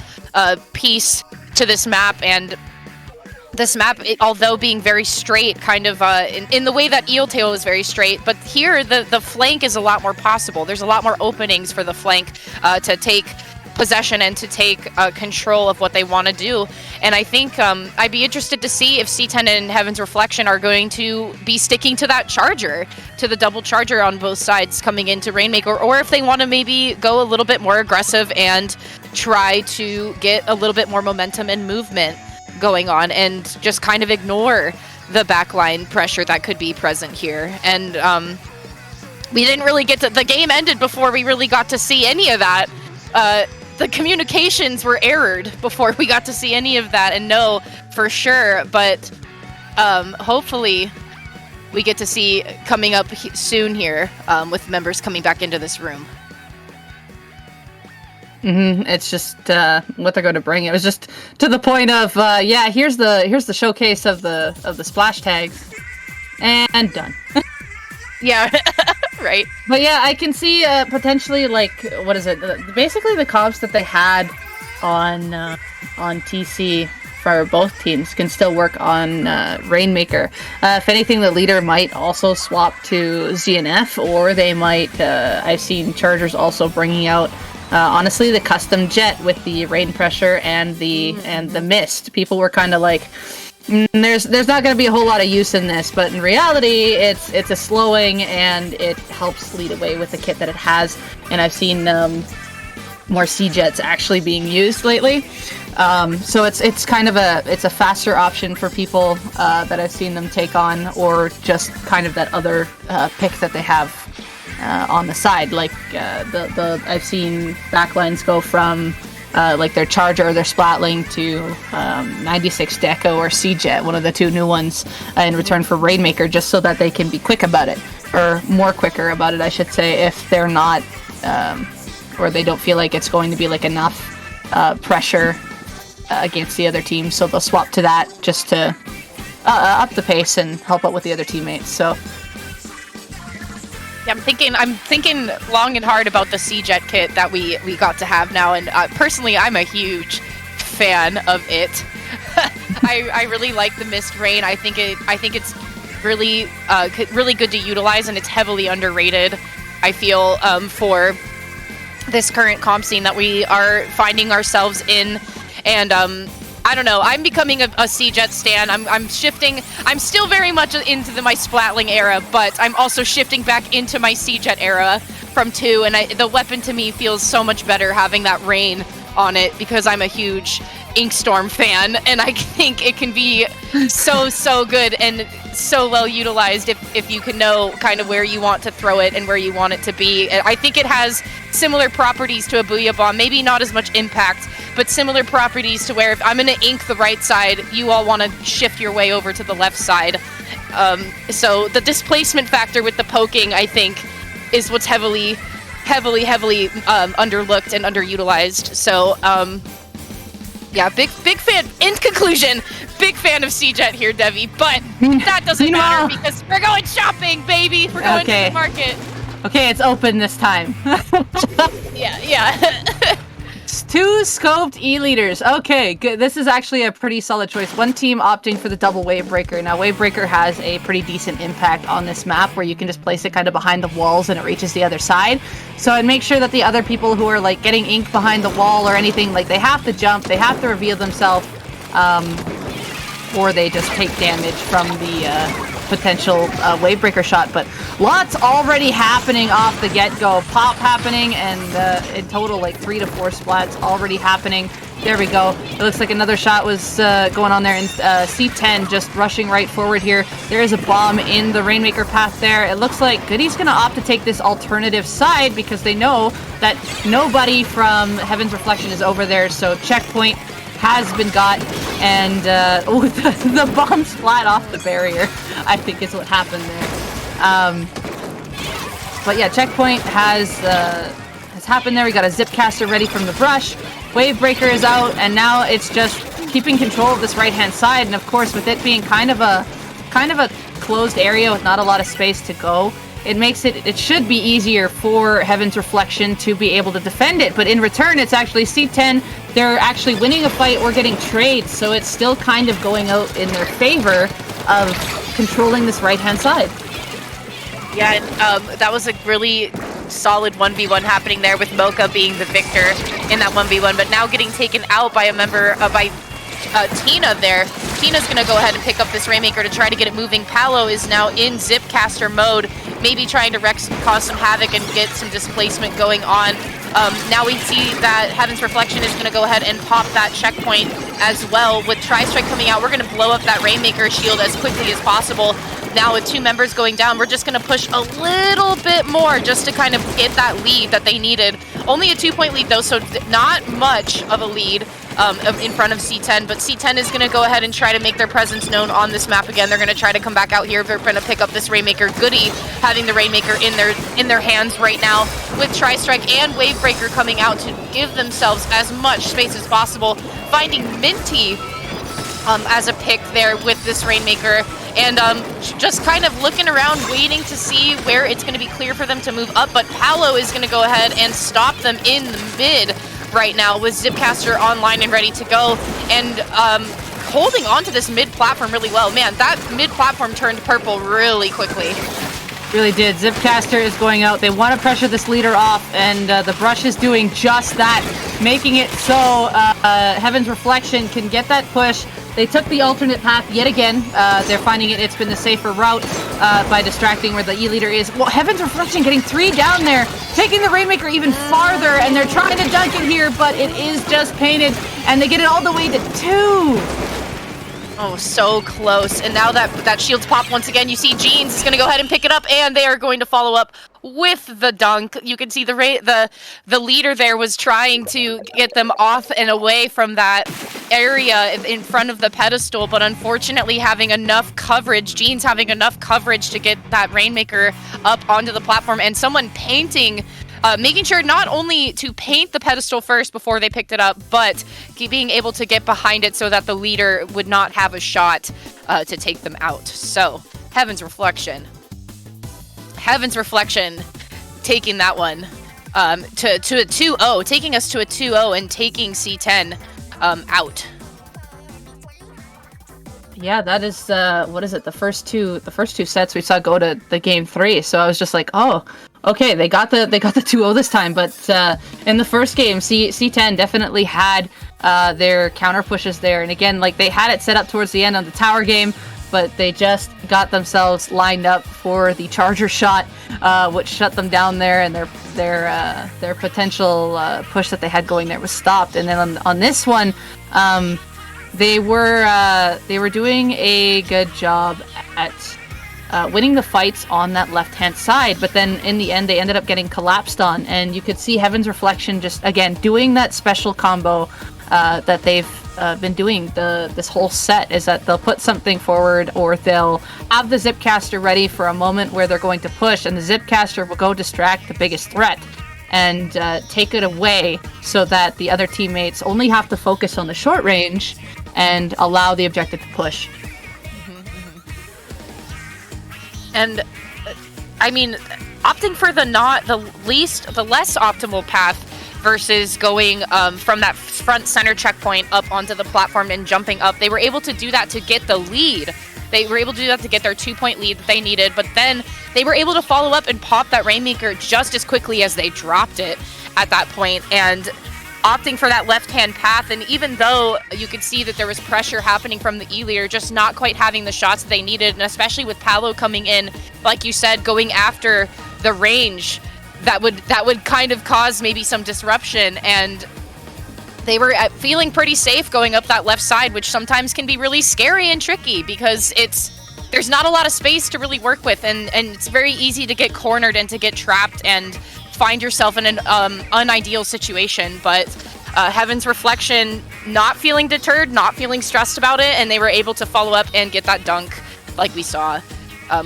B: piece to this map, and this map, although being very straight, kind of in the way that Eeltail is very straight, but here the flank is a lot more possible. There's a lot more openings for the flank to take possession and to take control of what they want to do. And I think I'd be interested to see if C10 and Heaven's Reflection are going to be sticking to that charger, to the double charger on both sides coming into Rainmaker, or if they want to maybe go a little bit more aggressive and try to get a little bit more momentum and movement going on and just kind of ignore the backline pressure that could be present here. And we didn't really get to, the game ended before we really got to see any of that. The communications were errored before we got to see any of that and know for sure, but hopefully we get to see coming up soon here with members coming back into this room.
A: It's just what they're going to bring. It was just to the point of here's the showcase of the splash tags, and done.
B: Yeah. Right.
A: But yeah, I can see potentially, like, what is it? Basically the comps that they had on TC for both teams can still work on Rainmaker. If anything, the leader might also swap to ZNF, or they might, I've seen Chargers also bringing out, honestly, the custom jet with the rain pressure and the mist. People were kind of like, there's not going to be a whole lot of use in this, but in reality, it's a slowing, and it helps lead away with the kit that it has. And I've seen more sea jets actually being used lately, so it's kind of a faster option for people that I've seen them take on, or just kind of that other pick that they have on the side. Like I've seen backlines go from like their Charger or their Splatling to 96 Deco or C-Jet, one of the two new ones, in return for Rainmaker, just so that they can be quick about it, or more quicker about it, I should say, if they're not, or they don't feel like it's going to be like enough pressure against the other team, so they'll swap to that just to up the pace and help out with the other teammates. So
B: yeah, I'm thinking long and hard about the C-Jet kit that we got to have now, and personally, I'm a huge fan of it. I really like the Mist Rain. I think it's really really good to utilize, and it's heavily underrated, I feel, for this current comp scene that we are finding ourselves in. And I don't know, I'm becoming a C-Jet stan. I'm shifting. I'm still very much into my Splatling era, but I'm also shifting back into my C-Jet era from 2, and the weapon to me feels so much better having that rain on it, because I'm a huge Inkstorm fan, and I think it can be so good and so well utilized if you can know kind of where you want to throw it and where you want it to be. I think it has similar properties to a Booyah Bomb, maybe not as much impact, but similar properties to where if I'm going to ink the right side, you all want to shift your way over to the left side. So the displacement factor with the poking, I think, is what's heavily underlooked and underutilized. So yeah, big fan. In conclusion, big fan of C-Jet here, Devi. But that doesn't matter because we're going shopping, baby. We're going to the market.
A: Okay, it's open this time.
B: Yeah.
A: 2 scoped E-leaders. Okay, good. This is actually a pretty solid choice. One team opting for the double Wavebreaker. Now, Wavebreaker has a pretty decent impact on this map where you can just place it kind of behind the walls and it reaches the other side. So I'd make sure that the other people who are like getting ink behind the wall or anything, like they have to jump, they have to reveal themselves, or they just take damage from the potential Wavebreaker shot. But lots already happening off the get-go. Pop happening, and in total like 3 to 4 splats already happening. There we go. It looks like another shot was going on there, and C10 just rushing right forward here. There is a bomb in the Rainmaker path there. It looks like Goody's going to opt to take this alternative side because they know that nobody from Heaven's Reflection is over there, so checkpoint has been got, and the bomb splat off the barrier, I think is what happened there. But yeah, checkpoint has happened there. We got a Zipcaster ready from the brush. Wavebreaker is out, and now it's just keeping control of this right-hand side, and of course with it being kind of a closed area with not a lot of space to go, it makes it should be easier for Heaven's Reflection to be able to defend it, but in return it's actually C10, they're actually winning a fight or getting trades, so it's still kind of going out in their favor of controlling this right-hand side.
B: Yeah, and that was a really solid 1v1 happening there with Mocha being the victor in that 1v1, but now getting taken out by a member, by Tina there. Tina's going to go ahead and pick up this Rainmaker to try to get it moving. Palo is now in Zipcaster mode, maybe trying to cause some havoc and get some displacement going on. Now we see that Heaven's Reflection is going to go ahead and pop that checkpoint as well. With Tri-Strike coming out, we're going to blow up that Rainmaker shield as quickly as possible. Now with 2 members going down, we're just going to push a little bit more just to kind of get that lead that they needed. Only a 2-point lead though, so not much of a lead in front of C10, but C10 is going to go ahead and try to make their presence known on this map again. They're going to try to come back out here. They're going to pick up this Rainmaker. Goody having the Rainmaker in their hands right now, with Tri-Strike and Wavebreaker coming out to give themselves as much space as possible, finding Minty as a pick there with this Rainmaker, and just kind of looking around, waiting to see where it's going to be clear for them to move up, but Palo is going to go ahead and stop them in the mid right now with Zipcaster online and ready to go, and holding on to this mid platform really well. Man, that mid platform turned purple really quickly.
A: Really did. Zipcaster is going out. They want to pressure this leader off, and the brush is doing just that, making it so Heaven's Reflection can get that push. They took the alternate path yet again. They're finding it's been the safer route by distracting where the E-leader is. Well, Heaven's Reflection getting 3 down there, taking the Rainmaker even farther, and they're trying to dunk it here, but it is just painted, and they get it all the way to 2.
B: Oh, so close. And now that shield's popped once again, you see Jeans is going to go ahead and pick it up, and they are going to follow up with the dunk. You can see the leader there was trying to get them off and away from that area in front of the pedestal, but unfortunately having enough coverage, Jeans having enough coverage to get that Rainmaker up onto the platform, and someone painting, making sure not only to paint the pedestal first before they picked it up, but being able to get behind it so that the leader would not have a shot to take them out. So, Heaven's Reflection taking that one to a 2-0, taking us to a 2-0 and taking C10 out.
A: Yeah, that is what is it? The first two sets we saw go to the game 3. So I was just like, oh, okay, they got the 2-0 this time. But in the first game, C10 definitely had their counter pushes there, and again, like they had it set up towards the end on the tower game, but they just got themselves lined up for the charger shot, which shut them down there, and their potential push that they had going there was stopped. And then on this one, they were doing a good job at winning the fights on that left-hand side, but then in the end they ended up getting collapsed on, and you could see Heaven's Reflection just again doing that special combo that they've been doing this whole set, is that they'll put something forward, or they'll have the Zipcaster ready for a moment where they're going to push, and the Zipcaster will go distract the biggest threat and take it away so that the other teammates only have to focus on the short range and allow the objective to push.
B: And I mean, opting for the less optimal path versus going from that front center checkpoint up onto the platform and jumping up, they were able to do that to get the lead. They were able to do that to get their 2-point lead that they needed, but then they were able to follow up and pop that Rainmaker just as quickly as they dropped it at that point, and opting for that left-hand path. And even though you could see that there was pressure happening from the E-leader, just not quite having the shots that they needed, and especially with Palo coming in, like you said, going after the range, that would kind of cause maybe some disruption, and they were feeling pretty safe going up that left side, which sometimes can be really scary and tricky because there's not a lot of space to really work with, and it's very easy to get cornered and to get trapped and find yourself in an unideal situation. But Heaven's Reflection not feeling deterred, not feeling stressed about it, and they were able to follow up and get that dunk like we saw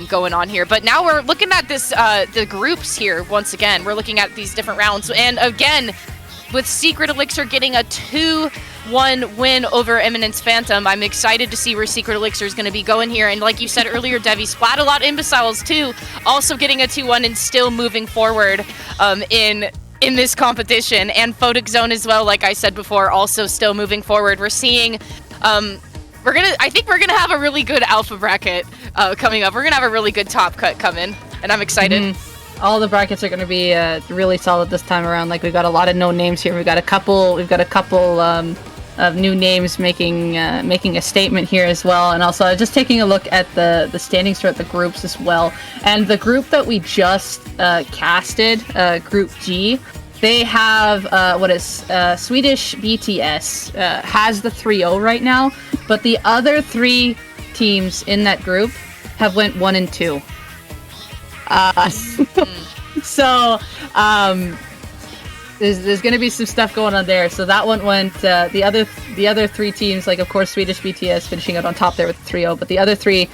B: going on here. But now we're looking at this the groups here once again. We're looking at these different rounds, and again, with Secret Elixir getting a 2-1 win over Eminence Phantom, I'm excited to see where Secret Elixir is going to be going here. And like you said earlier, Devi, Splatalot Imbeciles too, also getting a 2-1 and still moving forward in this competition. And Photic Zone as well, like I said before, also still moving forward. We're seeing, I think we're gonna have a really good alpha bracket coming up. We're gonna have a really good top cut coming, and I'm excited.
A: Mm-hmm. All the brackets are going to be really solid this time around. Like, we've got a lot of no names here. We've got a couple of new names making a statement here as well. And also just taking a look at the standings throughout the groups as well. And the group that we just casted, Group G, they have Swedish BTS has the 3-0 right now, but the other 3 teams in that group have went 1 and 2. So there's going to be some stuff going on there. So that one went the other 3 teams, like of course Swedish BTS finishing out on top there with 3-0, but the other 3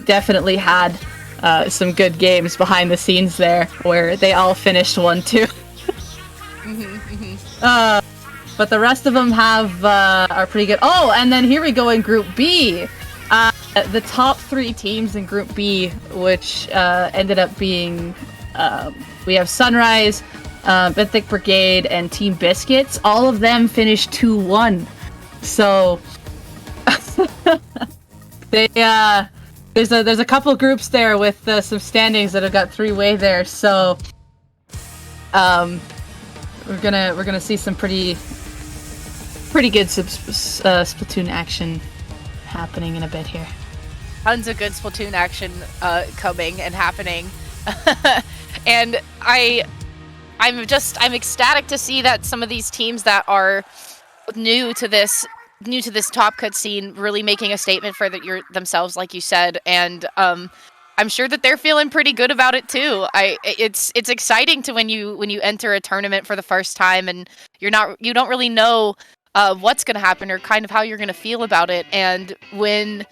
A: definitely had some good games behind the scenes there, where they all finished 1-2. But the rest of them are pretty good. Oh, and then here we go in Group B. The top 3 teams in Group B, which ended up being, we have Sunrise, Benthic Brigade, and Team Biscuits. All of them finished 2-1. So there's a couple groups there with some standings that have got 3-way there. So we're gonna see some pretty good Splatoon action happening in a bit here.
B: Tons of good Splatoon action coming and happening. And I'm ecstatic to see that some of these teams that are new to this new to this top cut scene, really making a statement for themselves, like you said, and I'm sure that they're feeling pretty good about it too. It's exciting to when you enter a tournament for the first time and you don't really know what's going to happen or kind of how you're going to feel about it. And when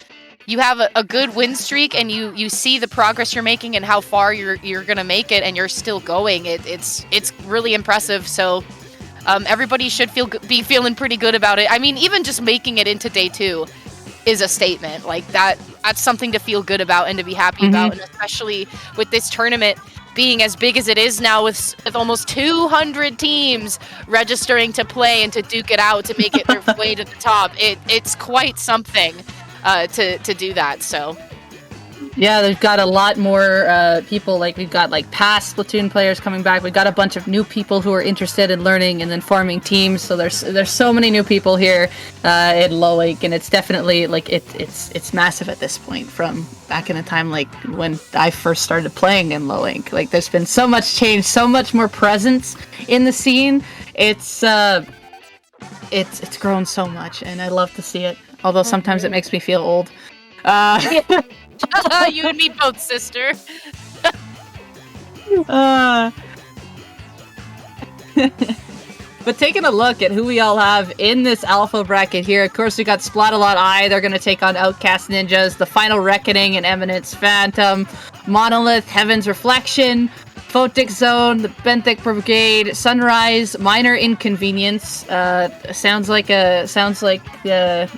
B: you have a good win streak and you see the progress you're making and how far you're going to make it and you're still going, it's really impressive. So everybody should be feeling pretty good about it. I mean, even just making it into day 2 is a statement. Like that's something to feel good about and to be happy about, and especially with this tournament being as big as it is now, with almost 200 teams registering to play and to duke it out to make it their way to the top. It's quite something to do that. So
A: yeah, they've got a lot more people. Like we've got like past Splatoon players coming back. We've got a bunch of new people who are interested in learning and then forming teams. So there's so many new people here in Low Link, and it's definitely like it's massive at this point. From back in a time like when I first started playing in Low Link, like there's been so much change, so much more presence in the scene. It's grown so much, and I love to see it. Although sometimes it makes me feel old.
B: You and me both, sister.
A: But taking a look at who we all have in this alpha bracket here, of course we got Splatalot I. They're going to take on Outcast Ninjas, the Final Reckoning, and Eminence Phantom, Monolith, Heaven's Reflection, Photic Zone, the Benthic Brigade, Sunrise, Minor Inconvenience. Sounds like they're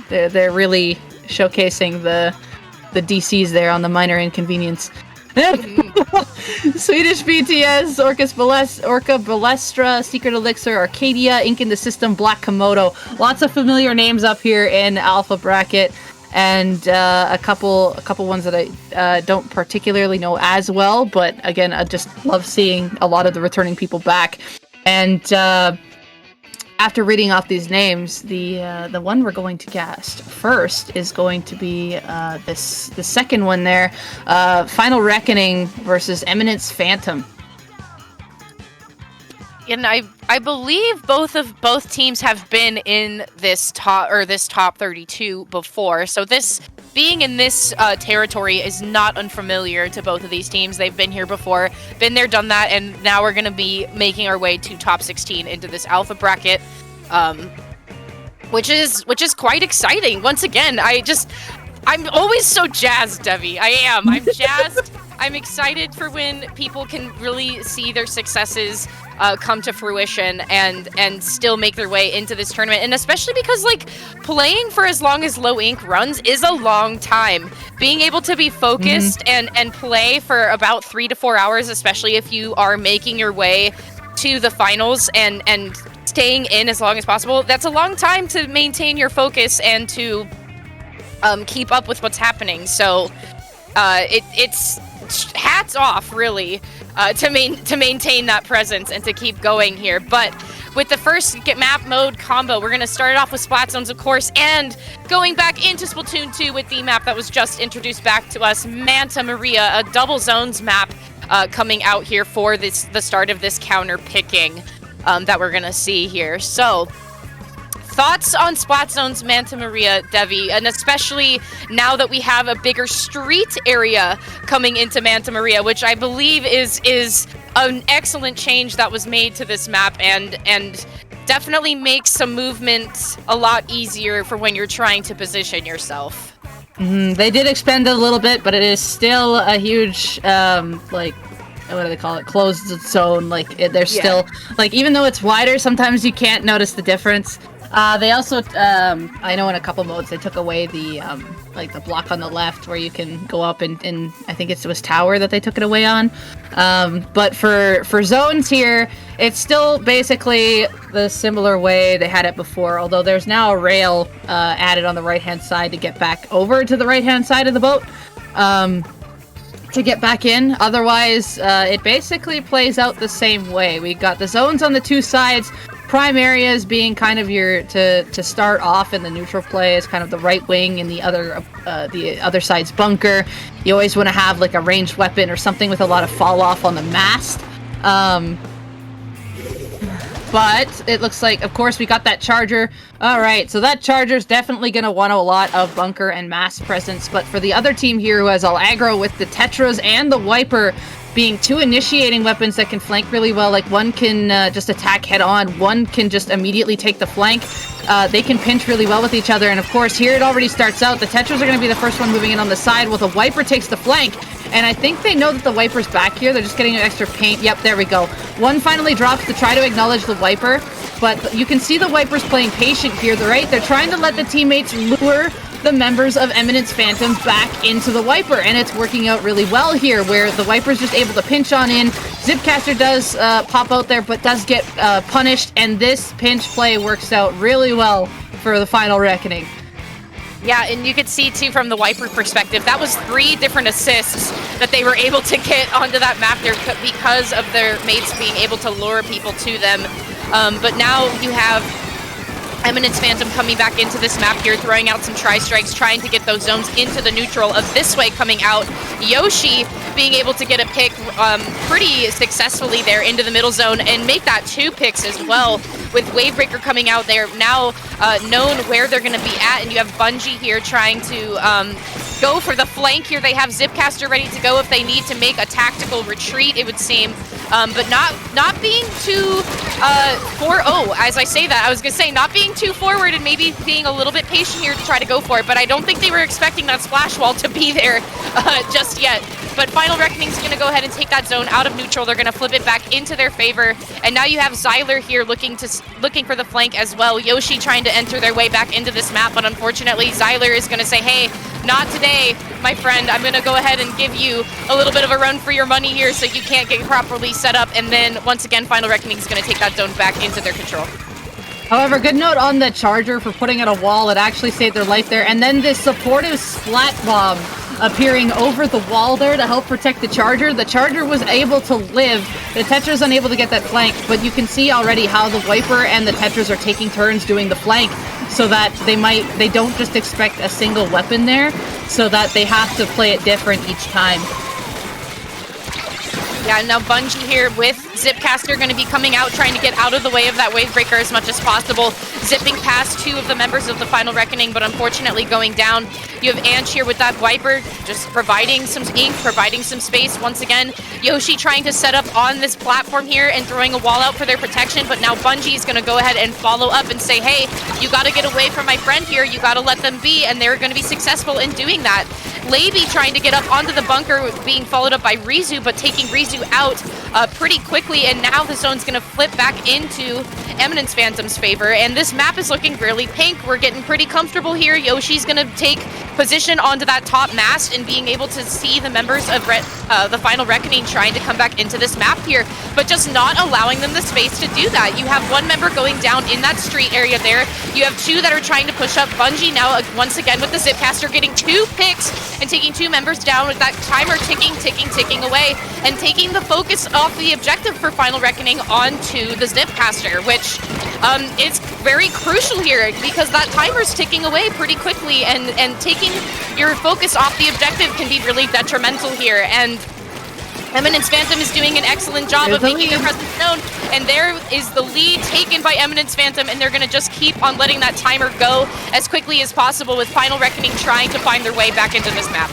A: really showcasing the DCs there on the Minor Inconvenience. Swedish BTS, Orca Ballestra, Secret Elixir, Arcadia, Ink in the System, Black Komodo. Lots of familiar names up here in Alpha Bracket, and a couple ones that I don't particularly know as well. But again, I just love seeing a lot of the returning people back. And after reading off these names, the one we're going to cast first is going to be the second one there, Final Reckoning versus Eminence Phantom.
B: And I believe both teams have been in this top 32 before, so this being in this territory is not unfamiliar to both of these teams. They've been here before, been there, done that, and now we're going to be making our way to top 16 into this alpha bracket, which is quite exciting. Once again, I'm always so jazzed, Debbie. I'm jazzed. I'm excited for when people can really see their successes come to fruition and still make their way into this tournament. And especially because, like, playing for as long as Low Ink runs is a long time. Being able to be focused and play for about 3 to 4 hours, especially if you are making your way to the finals and staying in as long as possible, that's a long time to maintain your focus and to keep up with what's happening. So it's hats off, really, to maintain that presence and to keep going here. But with the first map mode combo, we're going to start it off with Splat Zones, of course, and going back into Splatoon 2 with the map that was just introduced back to us, Manta Maria, a double zones map coming out here for the start of this counter picking that we're going to see here. So, thoughts on Splat Zone's Manta Maria, Devi, and especially now that we have a bigger street area coming into Manta Maria, which I believe is an excellent change that was made to this map and definitely makes some movement a lot easier for when you're trying to position yourself.
A: They did expand it a little bit, but it is still a huge, what do they call it? Closed zone. There's still, even though it's wider, sometimes you can't notice the difference. They also, I know in a couple modes, they took away the block on the left where you can go up and I think it was tower that they took it away on. But for zones here, it's still basically the similar way they had it before, although there's now a rail added on the right-hand side to get back over to the right-hand side of the boat. To get back in. Otherwise, it basically plays out the same way. We got the zones on the two sides, prime areas being kind of your to start off in the neutral play is kind of the right wing, and the other side's bunker. You always want to have like a ranged weapon or something with a lot of fall off on the mast. but it looks like, of course, we got that charger. All right, so that charger's definitely going to want a lot of bunker and mass presence, but for the other team here who has all aggro with the Tetras and the Wiper being two initiating weapons that can flank really well, like one can just attack head on, one can just immediately take the flank. They can pinch really well with each other, and of course here it already starts out. The Tetras are going to be the first one moving in on the side while the Wiper takes the flank, and I think they know that the Wiper's back here. They're just getting an extra paint. Yep, there we go. One finally drops to try to acknowledge the Wiper, but you can see the Wiper's playing patient here, right? They're trying to let the teammates lure the members of Eminence Phantom back into the Wiper, and it's working out really well here, where the Wiper's just able to pinch on in. Zipcaster does pop out there, but does get punished, and this pinch play works out really well for the final reckoning.
B: Yeah, and you could see, too, from the Wiper perspective, that was 3 different assists that they were able to get onto that map there because of their mates being able to lure people to them. But now you have Eminence Phantom coming back into this map here, throwing out some tri-strikes, trying to get those zones into the neutral. Of this way coming out, Yoshi being able to get a pick pretty successfully there into the middle zone and make that 2 picks as well. With Wavebreaker coming out there, now known where they're going to be at, and you have Bungie here trying to go for the flank here. They have Zipcaster ready to go if they need to make a tactical retreat, it would seem. But not being too as I say that, I was going to say not being too forward and maybe being a little bit patient here to try to go for it, but I don't think they were expecting that splash wall to be there just yet. But Final Reckoning's going to go ahead and take that zone out of neutral. They're going to flip it back into their favor, and now you have Xyler here looking for the flank as well. Yoshi trying to enter their way back into this map, but unfortunately Xyler is going to say, hey, not today, my friend. I'm going to go ahead and give you a little bit of a run for your money here so you can't get properly set up, and then once again Final Reckoning is going to take that zone back into their control.
A: However, good note on the charger for putting out a wall. It actually saved their life there. And then this supportive splat bomb appearing over the wall there to help protect the charger. The charger was able to live. The Tetras unable to get that flank, but you can see already how the Wiper and the Tetras are taking turns doing the flank, so that they don't just expect a single weapon there, so that they have to play it different each time.
B: Yeah, now Bungie here with Zipcaster going to be coming out, trying to get out of the way of that Wavebreaker as much as possible. Zipping past 2 of the members of the Final Reckoning, but unfortunately going down. You have Ange here with that Wiper, just providing some ink, providing some space. Once again, Yoshi trying to set up on this platform here and throwing a wall out for their protection, but now Bungie is going to go ahead and follow up and say, hey, you got to get away from my friend here. You got to let them be, and they're going to be successful in doing that. Leiby trying to get up onto the bunker, being followed up by Rizu, but taking Rizu out pretty quickly, and now the zone's going to flip back into Eminence Phantom's favor, and this map is looking really pink. We're getting pretty comfortable here. Yoshi's going to take position onto that top mast and being able to see the members of the Final Reckoning trying to come back into this map here, but just not allowing them the space to do that. You have 1 member going down in that street area there. You have 2 that are trying to push up. Bungie now, once again with the Zipcaster, getting 2 picks and taking 2 members down with that timer ticking away, and taking the focus off the objective for Final Reckoning onto the Zipcaster, which is very crucial here because that timer's ticking away pretty quickly, and taking your focus off the objective can be really detrimental here. And Eminence Phantom is doing an excellent job of making their presence known, and there is the lead taken by Eminence Phantom, and they're going to just keep on letting that timer go as quickly as possible, with Final Reckoning trying to find their way back into this map.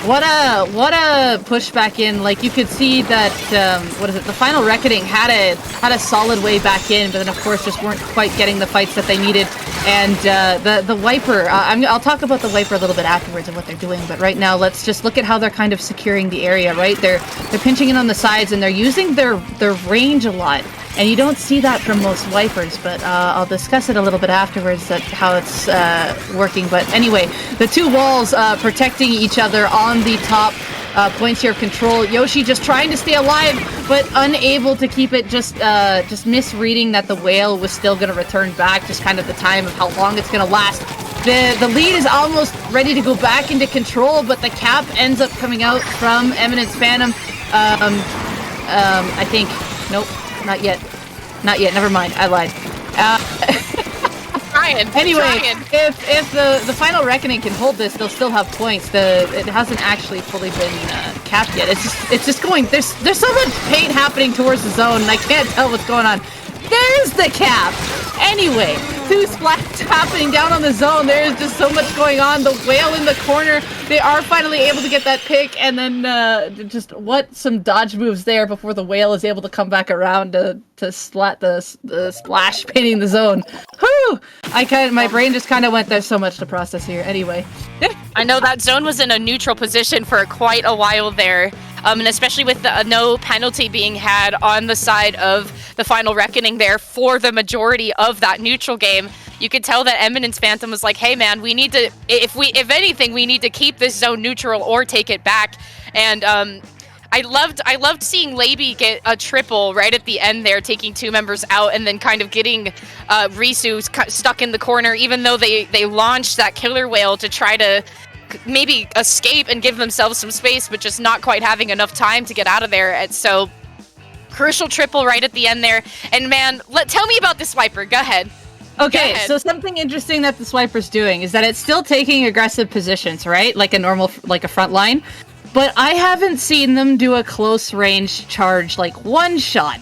A: What a pushback in. Like, you could see that the Final Reckoning had a solid way back in, but then of course just weren't quite getting the fights that they needed. And the Wiper, I'll talk about the Wiper a little bit afterwards and what they're doing, but right now let's just look at how they're kind of securing the area, right? They're pinching in on the sides, and they're using their range a lot. And you don't see that from most Wipers, but I'll discuss it a little bit afterwards, how it's working. But anyway, the 2 walls protecting each other on the top points here of control. Yoshi just trying to stay alive, but unable to keep it, just misreading that the whale was still going to return back, just kind of the time of how long it's going to last. The lead is almost ready to go back into control, but the cap ends up coming out from Eminence Phantom. I think, nope. Not yet. Never mind. I lied. Anyway, if the final reckoning can hold this, they'll still have points. It hasn't actually fully been capped yet. It's just going. There's so much paint happening towards the zone, and I can't tell what's going on. There's the cap. Anyway, 2 splats happening down on the zone. There is just so much going on. The whale in the corner. They are finally able to get that pick, and then just some dodge moves there before the whale is able to come back around to splat the splash painting the zone. Whew! My brain just kind of went. There's so much to process here. Anyway,
B: I know that zone was in a neutral position for quite a while there. And especially with no penalty being had on the side of the final reckoning there for the majority of that neutral game, you could tell that Eminence Phantom was like, hey man, we need to, if anything, we need to keep this zone neutral or take it back. And I loved seeing Laby get a triple right at the end there, taking 2 members out and then kind of getting Risu stuck in the corner, even though they launched that killer whale to try to maybe escape and give themselves some space, but just not quite having enough time to get out of there. And so crucial triple right at the end there. And man, tell me about this Swiper. Go ahead.
A: Okay, so something interesting that the Swiper's doing is that it's still taking aggressive positions, right? Like a front line. But I haven't seen them do a close range charge like one shot.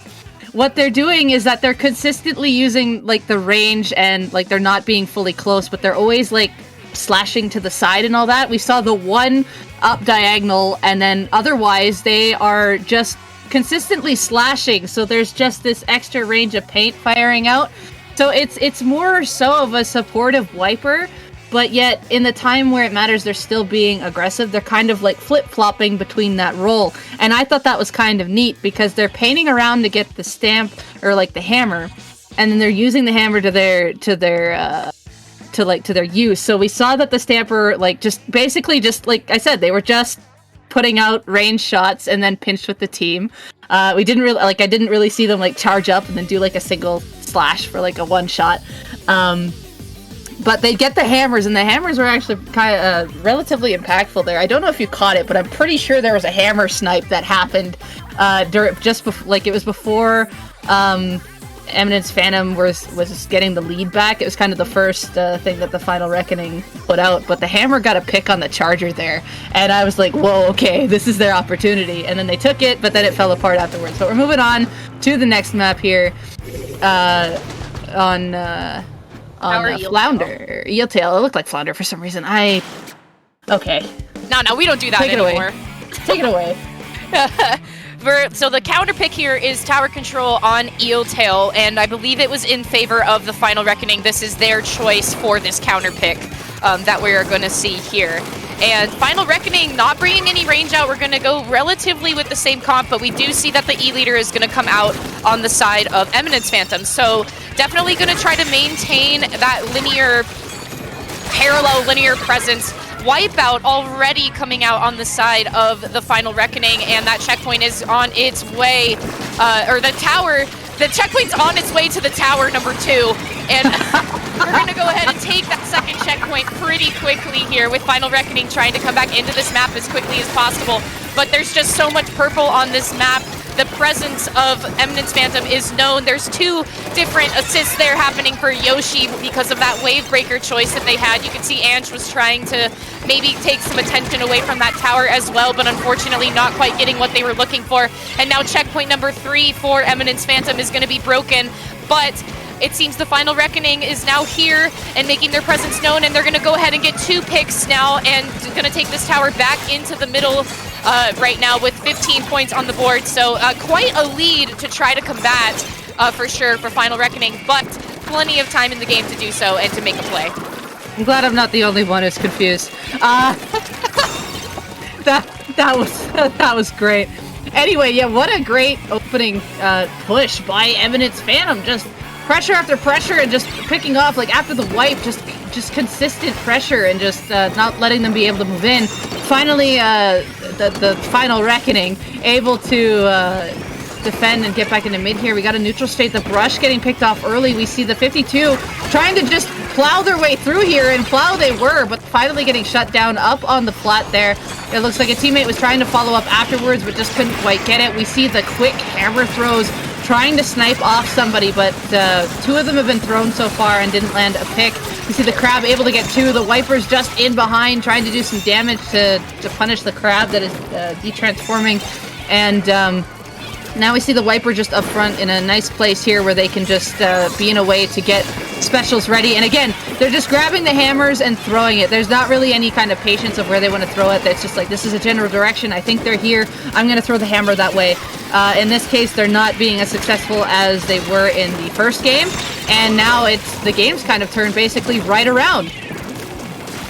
A: What they're doing is that they're consistently using like the range and like they're not being fully close, but they're always like slashing to the side and all that. We saw the one up diagonal, and then otherwise they are just consistently slashing, so there's just this extra range of paint firing out. So it's more so of a supportive wiper, but yet in the time where it matters they're still being aggressive. They're kind of like flip-flopping between that role, and I thought that was kind of neat because they're painting around to get the stamp or like the hammer, and then they're using the hammer to their use. So we saw that the stamper just like I said, they were just putting out range shots and then pinched with the team. We didn't really I didn't really see them like charge up and then do like a single slash for like a one shot. But they get the hammers, and the hammers were actually kind of relatively impactful there. I don't know if you caught it, but I'm pretty sure there was a hammer snipe that happened it was before Eminence Phantom was getting the lead back. It was kind of the first thing that the final reckoning put out, but the hammer got a pick on the charger there, and I was like, whoa, okay, this is their opportunity. And then they took it, but then it fell apart afterwards. But we're moving on to the next map here on Flounder. Eeltail. It looked like Flounder for some reason. Okay.
B: No, we don't do that anymore.
A: Take it away.
B: So the counter pick here is tower control on Eeltail, and I believe it was in favor of the final reckoning. This is their choice for this counter pick that we are going to see here. And final reckoning not bringing any range out. We're going to go relatively with the same comp, but we do see that the E leader is going to come out on the side of Eminence Phantom. So definitely going to try to maintain that parallel linear presence. Wipeout already coming out on the side of the final reckoning, and that checkpoint is on its way, the checkpoint's on its way to the tower number 2, and we're going to go ahead and take that second checkpoint pretty quickly here with final reckoning trying to come back into this map as quickly as possible. But there's just so much purple on this map. The presence of Eminence Phantom is known. There's 2 different assists there happening for Yoshi because of that wave breaker choice that they had. You can see Ange was trying to maybe take some attention away from that tower as well, but unfortunately not quite getting what they were looking for. And now checkpoint number 3 for Eminence Phantom is going to be broken, but it seems the final reckoning is now here and making their presence known, and they're going to go ahead and get 2 picks now and going to take this tower back into the middle right now with 15 points on the board. So quite a lead to try to combat for sure for final reckoning, but plenty of time in the game to do so and to make a play.
A: I'm glad I'm not the only one who's confused. That was great. Anyway, yeah, what a great opening push by Eminence Phantom. Just pressure after pressure and just picking off, like after the wipe, just consistent pressure and just not letting them be able to move in. Finally, the final reckoning able to defend and get back into mid here. We got a neutral state. The brush getting picked off early. We see the 52 trying to just plow their way through here, and plow they were, but finally getting shut down up on the plat there. It looks like a teammate was trying to follow up afterwards, but just couldn't quite get it. We see the quick hammer throws trying to snipe off somebody, but 2 of them have been thrown so far and didn't land a pick. You see the crab able to get 2. The Wiper's just in behind, trying to do some damage to punish the crab that is detransforming. And now we see the Wiper just up front in a nice place here where they can just be in a way to get specials ready. And again, they're just grabbing the hammers and throwing it. There's not really any kind of patience of where they want to throw it. It's just like, this is a general direction. I think they're here. I'm going to throw the hammer that way. In this case, they're not being as successful as they were in the first game. And now the game's kind of turned basically right around.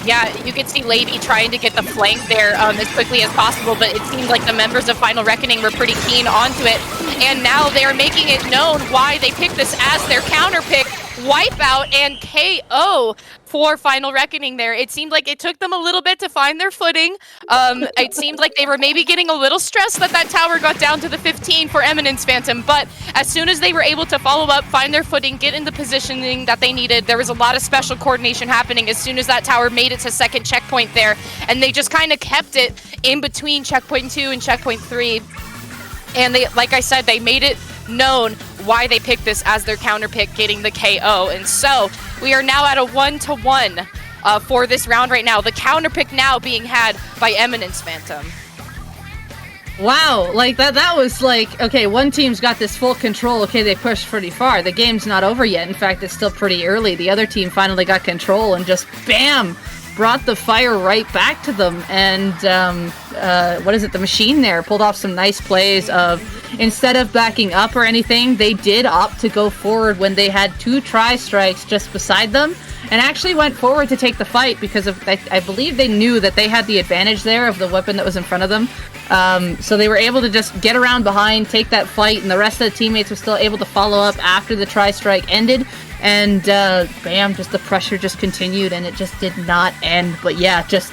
B: Yeah, you could see Lady trying to get the flank there as quickly as possible, but it seemed like the members of Final Reckoning were pretty keen onto it. And now they're making it known why they picked this as their counter pick. Wipeout and KO for Final Reckoning there. It seemed like it took them a little bit to find their footing. It seemed like they were maybe getting a little stressed that tower got down to the 15 for Eminence Phantom, but as soon as they were able to follow up, find their footing, get in the positioning that they needed, there was a lot of special coordination happening as soon as that tower made it to second checkpoint there, and they just kind of kept it in between checkpoint 2 and checkpoint 3. And they, like I said, they made it known why they picked this as their counter pick, getting the KO. And so we are now at a 1-1 for this round right now. The counter pick now being had by Eminence Phantom.
A: Wow, like that was like, okay, one team's got this full control. Okay, they pushed pretty far. The game's not over yet. In fact, it's still pretty early. The other team finally got control and just bam, brought the fire right back to them. And what is it? The machine there pulled off some nice plays of, instead of backing up or anything, they did opt to go forward when they had 2 tri-strikes just beside them, and actually went forward to take the fight because of, I believe they knew that they had the advantage there of the weapon that was in front of them. So they were able to just get around behind, take that fight, and the rest of the teammates were still able to follow up after the tri-strike ended. And bam, just the pressure just continued, and it just did not end. But yeah, just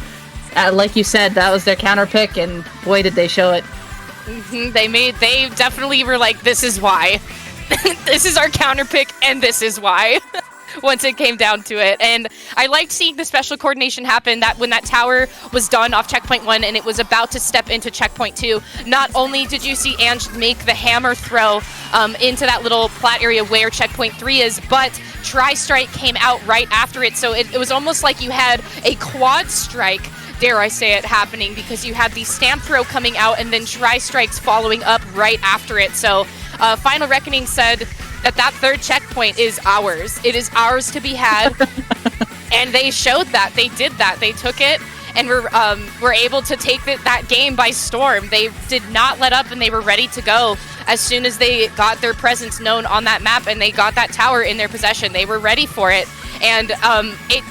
A: like you said, that was their counter pick, and boy, did they show it.
B: Mm-hmm. They definitely were like, this is why. This is our counter pick, and this is why. Once it came down to it. And I liked seeing the special coordination happen, that when that tower was done off checkpoint 1 and it was about to step into checkpoint 2, not only did you see Ange make the hammer throw into that little plat area where checkpoint 3 is, but Tri-Strike came out right after it. So it was almost like you had a quad strike, dare I say it, happening, because you had the stamp throw coming out and then Tri-Strikes following up right after it. So Final Reckoning said that 3rd checkpoint is ours. It is ours to be had. And they showed that. They did that. They took it and were able to take that game by storm. They did not let up, and they were ready to go as soon as they got their presence known on that map and they got that tower in their possession. They were ready for it. And it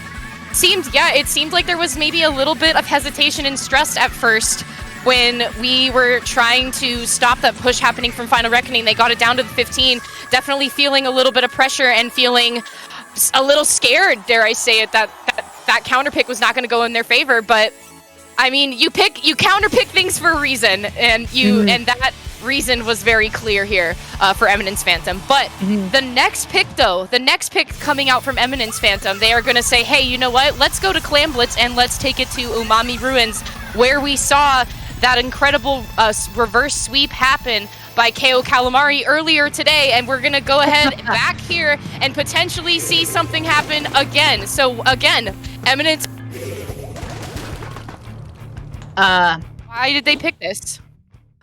B: seemed like there was maybe a little bit of hesitation and stress at first when we were trying to stop that push happening from Final Reckoning. They got it down to the 15, definitely feeling a little bit of pressure and feeling a little scared, dare I say it, that counter pick was not going to go in their favor. But I mean, you counter pick things for a reason, and and that reason was very clear here for Eminence Phantom. But the next pick, though, coming out from Eminence Phantom, they are going to say, hey, you know what? Let's go to Clam Blitz and let's take it to Umami Ruins, where we saw that incredible reverse sweep happen by Kayo Calamari earlier today, and we're gonna go ahead back here and potentially see something happen again. So again, Eminence. Why did they pick this?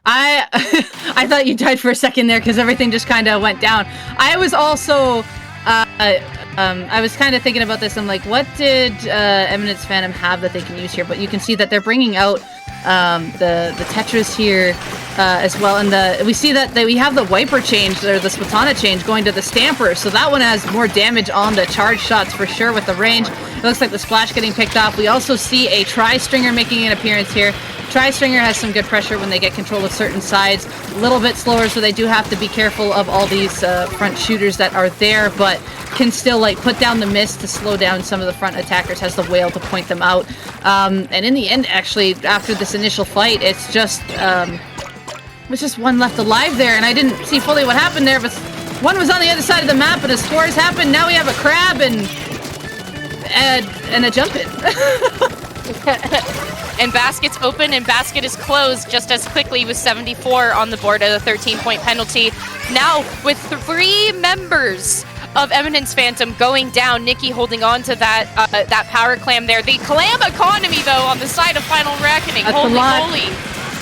A: I thought you died for a second there because everything just kind of went down. I was also I was kind of thinking about this. I'm like, what did Eminence Phantom have that they can use here? But you can see that they're bringing out the Tetras here as well, and we see that we have the Wiper change, or the Splatalot change, going to the Stamper, so that one has more damage on the charge shots for sure with the range. It looks like the splash getting picked off. We also see a Tri-Stringer making an appearance here. Tri-Stringer has some good pressure when they get control of certain sides. A little bit slower, so they do have to be careful of all these front shooters that are there, but can still like put down the mist to slow down some of the front attackers, has the whale to point them out. And in the end, actually, after this initial fight, it's just one left alive there, and I didn't see fully what happened there, but one was on the other side of the map, and a scores happened. Now we have a crab and a jump in.
B: And basket's open and basket is closed just as quickly with 74 on the board at a 13-point penalty Now, with 3 members of Eminence Phantom going down, Nikki holding on to that that power clam there. The clam economy, though, on the side of Final Reckoning.
A: That's
B: Holy
A: a lot.
B: moly.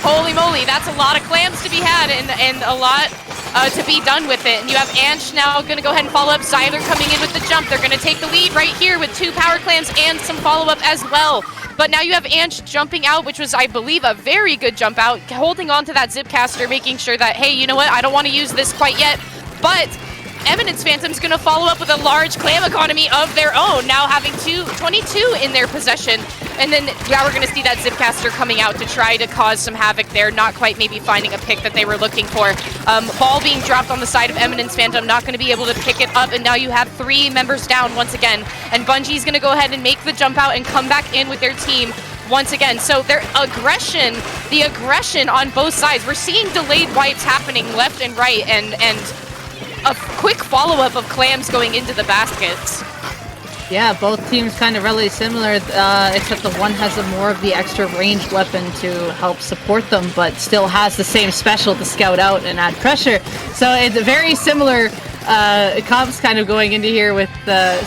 B: Holy moly, that's a lot of clams to be had and a lot to be done with it. And you have Ansh now going to go ahead and follow up. Zyler coming in with the jump. They're going to take the lead right here with 2 power clams and some follow-up as well. But now you have Ansh jumping out, which was, I believe, a very good jump out, holding on to that Zipcaster, making sure that, hey, you know what, I don't want to use this quite yet. But Eminence Phantom's going to follow up with a large clam economy of their own, now having 22 in their possession. And then now we're going to see that Zipcaster coming out to try to cause some havoc there, not quite maybe finding a pick that they were looking for. Ball being dropped on the side of Eminence Phantom, not going to be able to pick it up, and now you have 3 members down once again. And Bungie's going to go ahead and make the jump out and come back in with their team once again. So their aggression, the aggression on both sides, we're seeing delayed wipes happening left and right, and a quick follow-up of clams going into the baskets.
A: Yeah, both teams kind of really similar, except the one has more of the extra ranged weapon to help support them, but still has the same special to scout out and add pressure. So it's a very similar comps kind of going into here with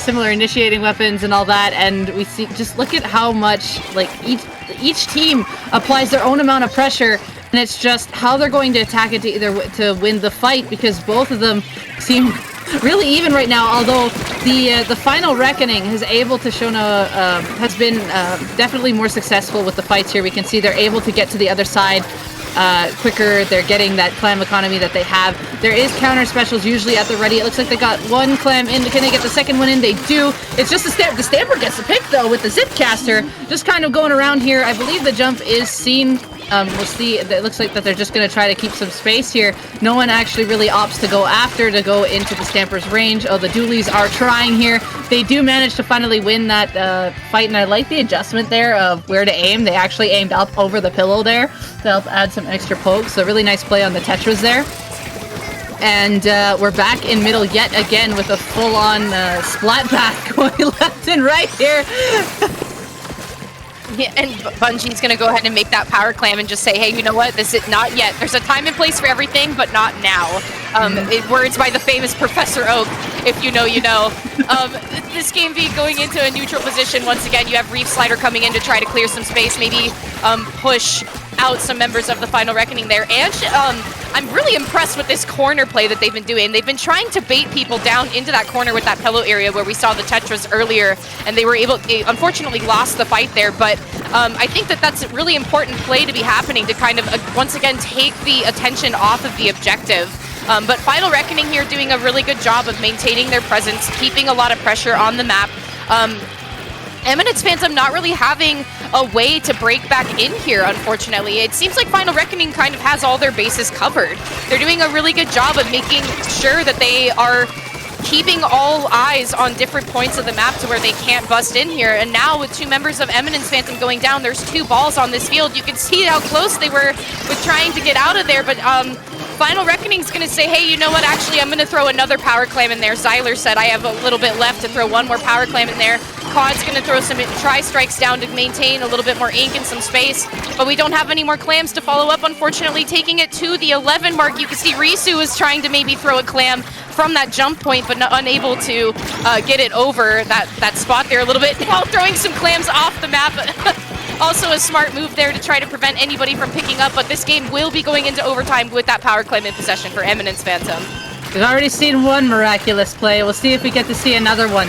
A: similar initiating weapons and all that, and we see, just look at how much like each team applies their own amount of pressure. And it's just how they're going to attack it to win the fight, because both of them seem really even right now. Although the Final Reckoning has been definitely more successful with the fights here. We can see they're able to get to the other side quicker. They're getting that clam economy that they have. There is counter specials usually at the ready. It looks like they got 1 clam in. Can they get the second one in? They do. It's just the Stamper gets the pick though with the Zipcaster. Just kind of going around here. I believe the jump is seen. We'll see. It looks like that they're just going to try to keep some space here. No one actually really opts to go into the Stamper's range. Oh, the Doolies are trying here. They do manage to finally win that fight, and I like the adjustment there of where to aim. They actually aimed up over the pillow there to help add some extra pokes. So really nice play on the Tetras there. And we're back in middle yet again with a full-on splat path going left and right here.
B: Yeah, and Bungie's going to go ahead and make that power clam and just say, hey, you know what? This is not yet. There's a time and place for everything, but not now. Words by the famous Professor Oak, if you know, you know. This game being going into a neutral position. Once again, you have Reef Slider coming in to try to clear some space, maybe push out some members of the Final Reckoning there. And I'm really impressed with this corner play that they've been doing. They've been trying to bait people down into that corner with that pillow area where we saw the Tetras earlier, and they unfortunately lost the fight there, but I think that that's a really important play to be happening to kind of, once again, take the attention off of the objective. But Final Reckoning here doing a really good job of maintaining their presence, keeping a lot of pressure on the map. Eminence Phantom not really having a way to break back in here, unfortunately. It seems like Final Reckoning kind of has all their bases covered. They're doing a really good job of making sure that they are keeping all eyes on different points of the map to where they can't bust in here. And now with 2 members of Eminence Phantom going down, there's 2 balls on this field. You can see how close they were with trying to get out of there, but Final Reckoning's going to say, hey, you know what, actually, I'm going to throw another power clam in there. Zyler said I have a little bit left to throw 1 more power clam in there. Cod's going to throw some tri-strikes down to maintain a little bit more ink and some space, but we don't have any more clams to follow up, unfortunately. Taking it to the 11 mark, you can see Risu is trying to maybe throw a clam from that jump point, but unable to get it over that spot there a little bit, while throwing some clams off the map. Also a smart move there to try to prevent anybody from picking up, but this game will be going into overtime with that power clam in possession for Eminence Phantom.
A: We've already seen one miraculous play. We'll see if we get to see another one.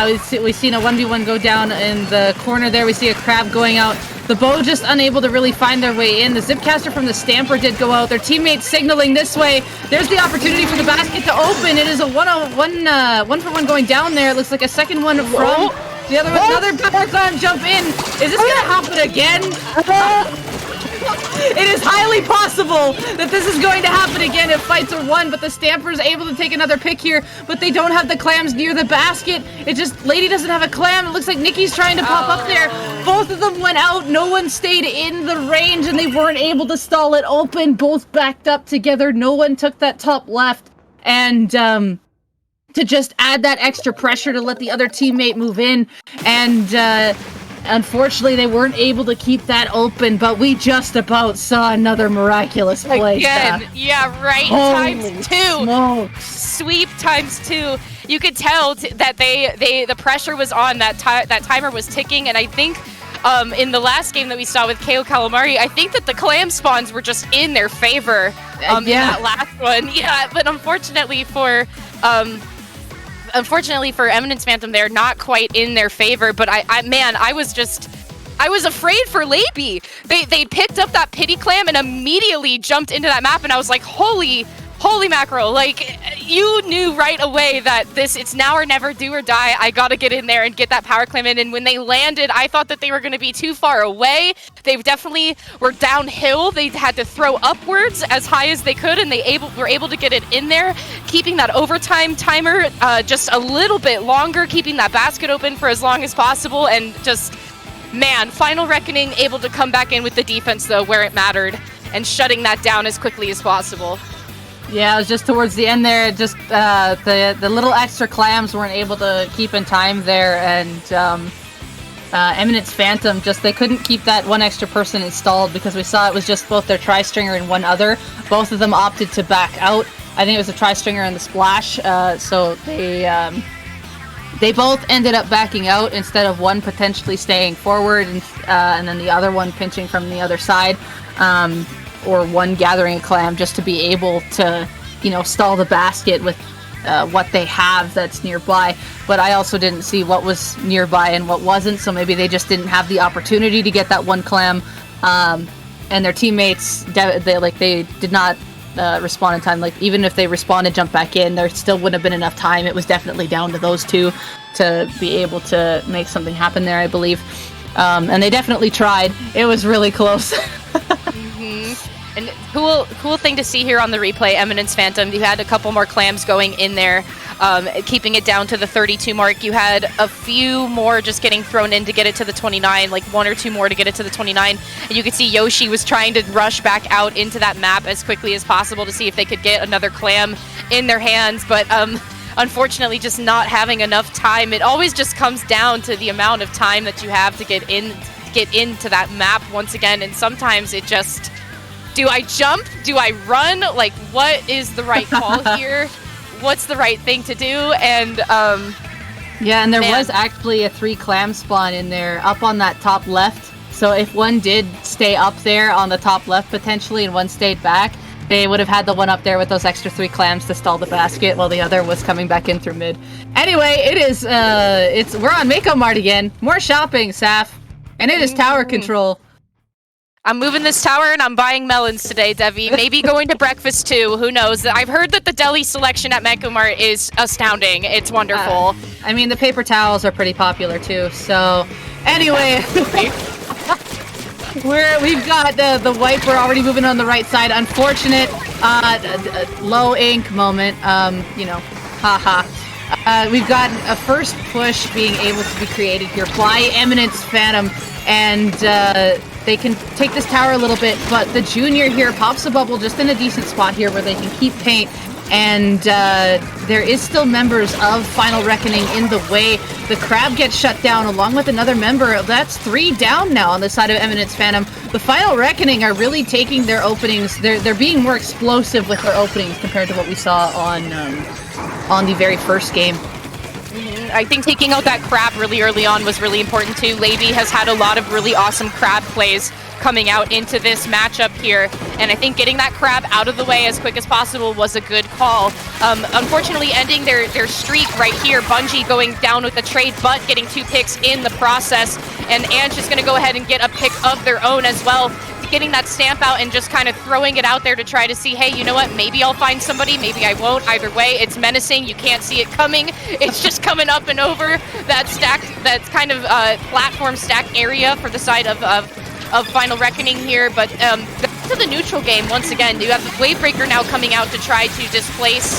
A: We've seen a 1v1 go down in the corner there. We see a crab going out. The bow just unable to really find their way in. The Zipcaster from the Stamper did go out. Their teammates signaling this way. There's the opportunity for the basket to open. It is a 1-for-1 going down there. It looks like a second one from the other one. Another power clam jump in. Is this going to happen again? It is highly possible that this is going to happen again if fights are won, but the Stamper is able to take another pick here, but they don't have the clams near the basket. It just, Lady doesn't have a clam. It looks like Nikki's trying to pop up there. Both of them went out. No one stayed in the range, and they weren't able to stall it open. Both backed up together. No one took that top left. And, to just add that extra pressure to let the other teammate move in. And, Unfortunately, they weren't able to keep that open, but we just about saw another miraculous play.
B: Again, yeah, right.
A: Holy
B: times 2.
A: smokes.
B: Sweep times 2. You could tell that the pressure was on, that timer was ticking, and I think in the last game that we saw with Kayo Calamari, I think that the clam spawns were just in their favor in that last one. Yeah, but unfortunately for Eminence Phantom, they're not quite in their favor. But I was afraid for Leiby. They picked up that pity clam and immediately jumped into that map, and I was like, holy mackerel. Like, you knew right away that it's now or never, do or die. I gotta get in there and get that power clam in. And when they landed, I thought that they were gonna be too far away. They definitely were downhill. They had to throw upwards as high as they could, and were able to get it in there, keeping that overtime timer just a little bit longer, keeping that basket open for as long as possible, and just, man, Final Reckoning able to come back in with the defense, though, where it mattered, and shutting that down as quickly as possible.
A: Yeah, it was just towards the end there. Just the little extra clams weren't able to keep in time there, and Eminence Phantom they couldn't keep that one extra person installed because we saw it was just both their tri-stringer and one other. Both of them opted to back out. I think it was the tri-stringer and the splash. So they both ended up backing out instead of one potentially staying forward and then the other one pinching from the other side. Or one gathering a clam just to be able to, stall the basket with what they have that's nearby. But I also didn't see what was nearby and what wasn't, so maybe they just didn't have the opportunity to get that one clam. And their teammates, they did not respond in time. Like, even if they responded, jump back in, there still wouldn't have been enough time. It was definitely down to those two to be able to make something happen there, I believe. And they definitely tried. It was really close.
B: And cool thing to see here on the replay, Eminence Phantom. You had a couple more clams going in there, keeping it down to the 32 mark. You had a few more just getting thrown in to get it to the 29, like one or two more to get it to the 29. And you could see Yoshi was trying to rush back out into that map as quickly as possible to see if they could get another clam in their hands. But unfortunately, just not having enough time. It always just comes down to the amount of time that you have to get into that map once again. And sometimes it just... Do I jump? Do I run? Like, what is the right call here? What's the right thing to do? And,
A: yeah, and there was actually a 3 clam spawn in there up on that top left. So if one did stay up there on the top left potentially and one stayed back, they would have had the one up there with those extra 3 clams to stall the basket while the other was coming back in through mid. Anyway, we're on Mako Mart again. More shopping, Saf. And it is tower control.
B: I'm moving this tower and I'm buying melons today, Devi. Maybe going to breakfast too. Who knows? I've heard that the deli selection at Mako Mart is astounding. It's wonderful.
A: I mean, the paper towels are pretty popular too. So, anyway, we've got the wiper already moving on the right side. Unfortunate, low ink moment. Haha. We've got a first push being able to be created here by Eminence Phantom, and they can take this tower a little bit, but the junior here pops a bubble just in a decent spot here where they can keep paint, and there is still members of Final Reckoning in the way. The crab gets shut down along with another member. That's 3 down now on the side of Eminence Phantom. The Final Reckoning are really taking their openings. They're being more explosive with their openings compared to what we saw on the very first game.
B: I think taking out that crab really early on was really important too. Leiby has had a lot of really awesome crab plays coming out into this matchup here, and I think getting that crab out of the way as quick as possible was a good call. Unfortunately, ending their streak right here, Bungie going down with a trade, but getting 2 picks in the process, and Ange is going to go ahead and get a pick of their own as well. Getting that stamp out and just kind of throwing it out there to try to see, hey, you know what, maybe I'll find somebody, maybe I won't. Either way, it's menacing. You can't see it coming. It's just coming up and over that kind of platform stack area for the side of Final Reckoning here. But back to the neutral game once again. You have the Wavebreaker now coming out to try to displace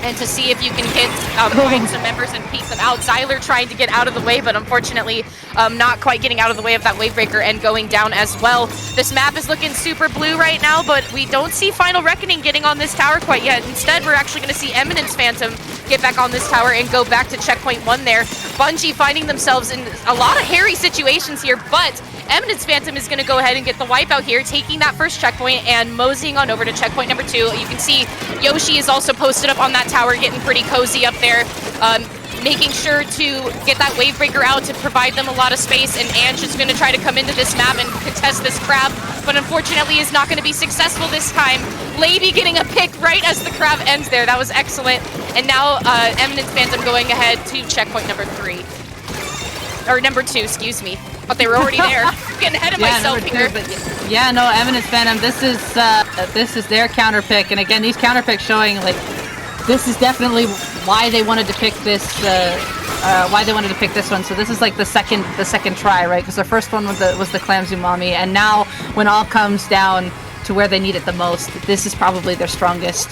B: and to see if you can hit find some members and peek them out. Zyler trying to get out of the way, but unfortunately not quite getting out of the way of that Wavebreaker and going down as well. This map is looking super blue right now, but we don't see Final Reckoning getting on this tower quite yet. Instead, we're actually going to see Eminence Phantom get back on this tower and go back to checkpoint 1 there. Bungie finding themselves in a lot of hairy situations here, but Eminence Phantom is going to go ahead and get the wipe out here, taking that first checkpoint and moseying on over to checkpoint number 2. You can see Yoshi is also posted up on that tower, getting pretty cozy up there, making sure to get that Wavebreaker out to provide them a lot of space, and Ange is going to try to come into this map and contest this crab, but unfortunately is not going to be successful this time. Lady getting a pick right as the crab ends there. That was excellent. And now Eminence Phantom going ahead to checkpoint number 3. Or number 2, excuse me. But they were already there. Getting ahead of myself here.
A: Yeah, no, Eminence Phantom, this is their counter pick, and again, these counter picks showing like this is definitely why they wanted to pick this. Why they wanted to pick this one. So this is like the second try, right? Because the first one was the Clam Zumami, and now when all comes down to where they need it the most, this is probably their strongest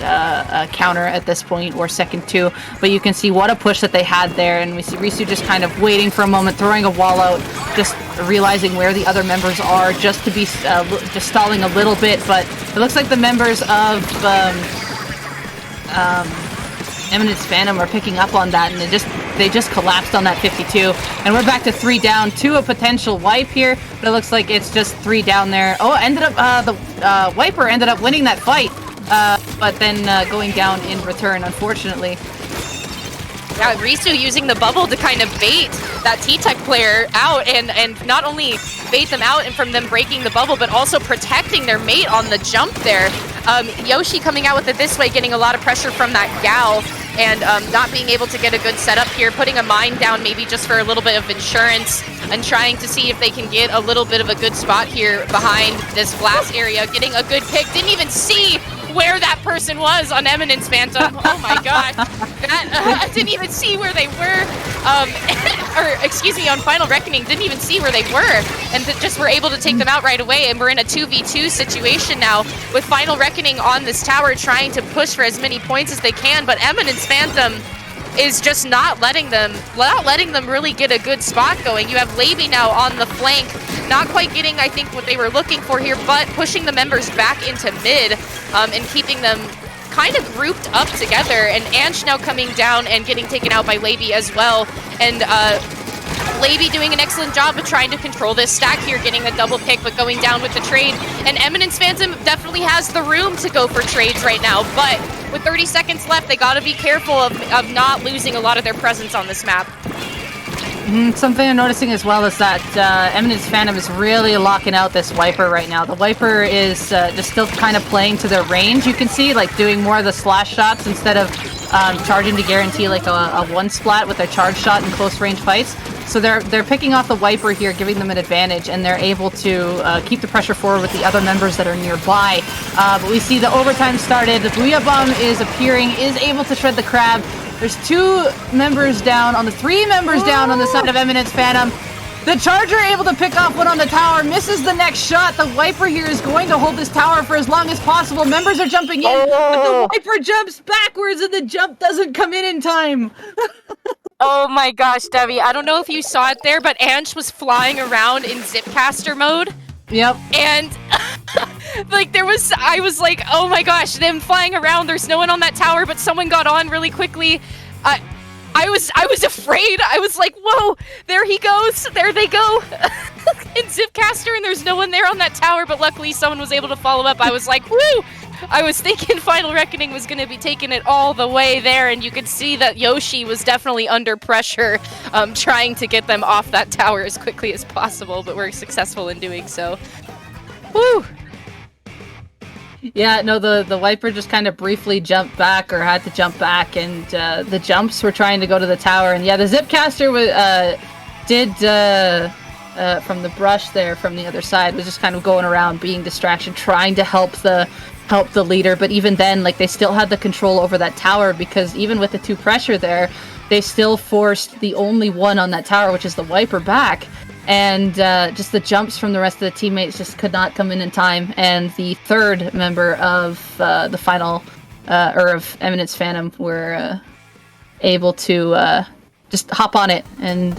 A: counter at this point, or second too. But you can see what a push that they had there, and we see Risu just kind of waiting for a moment, throwing a wall out, just realizing where the other members are, just to be just stalling a little bit. But it looks like the members of Eminence Phantom are picking up on that, and they just collapsed on that 52, and we're back to 3 down to a potential wipe here, but it looks like it's just 3 down there. Oh, ended up the Wiper ended up winning that fight, but then going down in return, unfortunately.
B: Yeah, Risu using the bubble to kind of bait that T-Tech player out, and not only bait them out and from them breaking the bubble, but also protecting their mate on the jump there. Yoshi coming out with it this way, getting a lot of pressure from that gal, and not being able to get a good setup here, putting a mine down maybe just for a little bit of insurance, and trying to see if they can get a little bit of a good spot here behind this blast area, getting a good pick. Didn't even see where that person was on Eminence Phantom. Oh my god. I didn't even see where they were. Or, excuse me, on Final Reckoning, didn't even see where they were. And just were able to take them out right away. And we're in a 2v2 situation now with Final Reckoning on this tower trying to push for as many points as they can. But Eminence Phantom is just not letting them really get a good spot going. You have Laby now on the flank, not quite getting, I think, what they were looking for here, but pushing the members back into mid, and keeping them kind of grouped up together. And Ange now coming down and getting taken out by Laby as well. And Laby doing an excellent job of trying to control this stack here, getting a double pick, but going down with the trade. And Eminence Phantom definitely has the room to go for trades right now, but with 30 seconds left, they gotta be careful of not losing a lot of their presence on this map.
A: Something I'm noticing as well is that Eminence Phantom is really locking out this Wiper right now. The Wiper is just still kind of playing to their range, you can see, like doing more of the slash shots instead of charging to guarantee like a one splat with a charge shot in close range fights. So they're picking off the Wiper here, giving them an advantage, and they're able to keep the pressure forward with the other members that are nearby. But we see the overtime started. The Booyah Bomb is appearing, is able to shred the crab. There's 2 members down on the 3 members down on the side of Eminence Phantom. The Charger able to pick off one on the tower, misses the next shot. The Wiper here is going to hold this tower for as long as possible. Members are jumping in, but the Wiper jumps backwards and the jump doesn't come in time.
B: Oh my gosh, Debbie, I don't know if you saw it there, but Ange was flying around in Zipcaster mode.
A: Yep. And
B: like I was like, oh my gosh, them flying around, there's no one on that tower, but someone got on really quickly. I was afraid. I was like, whoa, there he goes, there they go. In Zipcaster, and there's no one there on that tower, but luckily someone was able to follow up. I was like, woo! I was thinking Final Reckoning was going to be taking it all the way there, and you could see that Yoshi was definitely under pressure, trying to get them off that tower as quickly as possible, but we're successful in doing so. Woo!
A: Yeah, no, the Wiper just kind of briefly jumped back, or had to jump back, and the jumps were trying to go to the tower, and yeah, the Zipcaster did from the brush there from the other side, was just kind of going around being distraction, trying to help the leader, but even then, like, they still had the control over that tower, because even with the 2 pressure there, they still forced the only one on that tower, which is the Wiper, back, and just the jumps from the rest of the teammates just could not come in time, and the 3rd member of the final or of Eminence Phantom were able to just hop on it and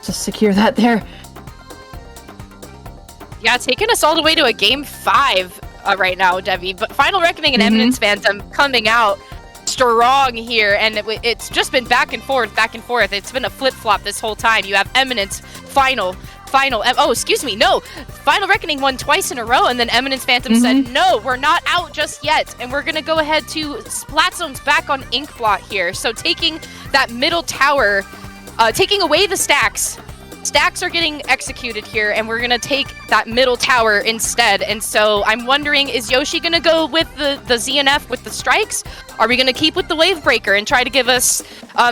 A: just secure that there.
B: Yeah, taking us all the way to a game 5 right now, Debbie. But Final Reckoning and Eminence Phantom coming out strong here, and it's just been back and forth, back and forth. It's been a flip-flop this whole time. You have Eminence, Final Reckoning won twice in a row, and then Eminence Phantom said, no, we're not out just yet, and we're gonna go ahead to Splat Zones back on Inkblot here. So taking that middle tower, taking away the stacks. Stacks are getting executed here, and we're gonna take that middle tower instead. And so I'm wondering, is Yoshi gonna go with the ZNF with the strikes? Are we gonna keep with the wave breaker and try to give us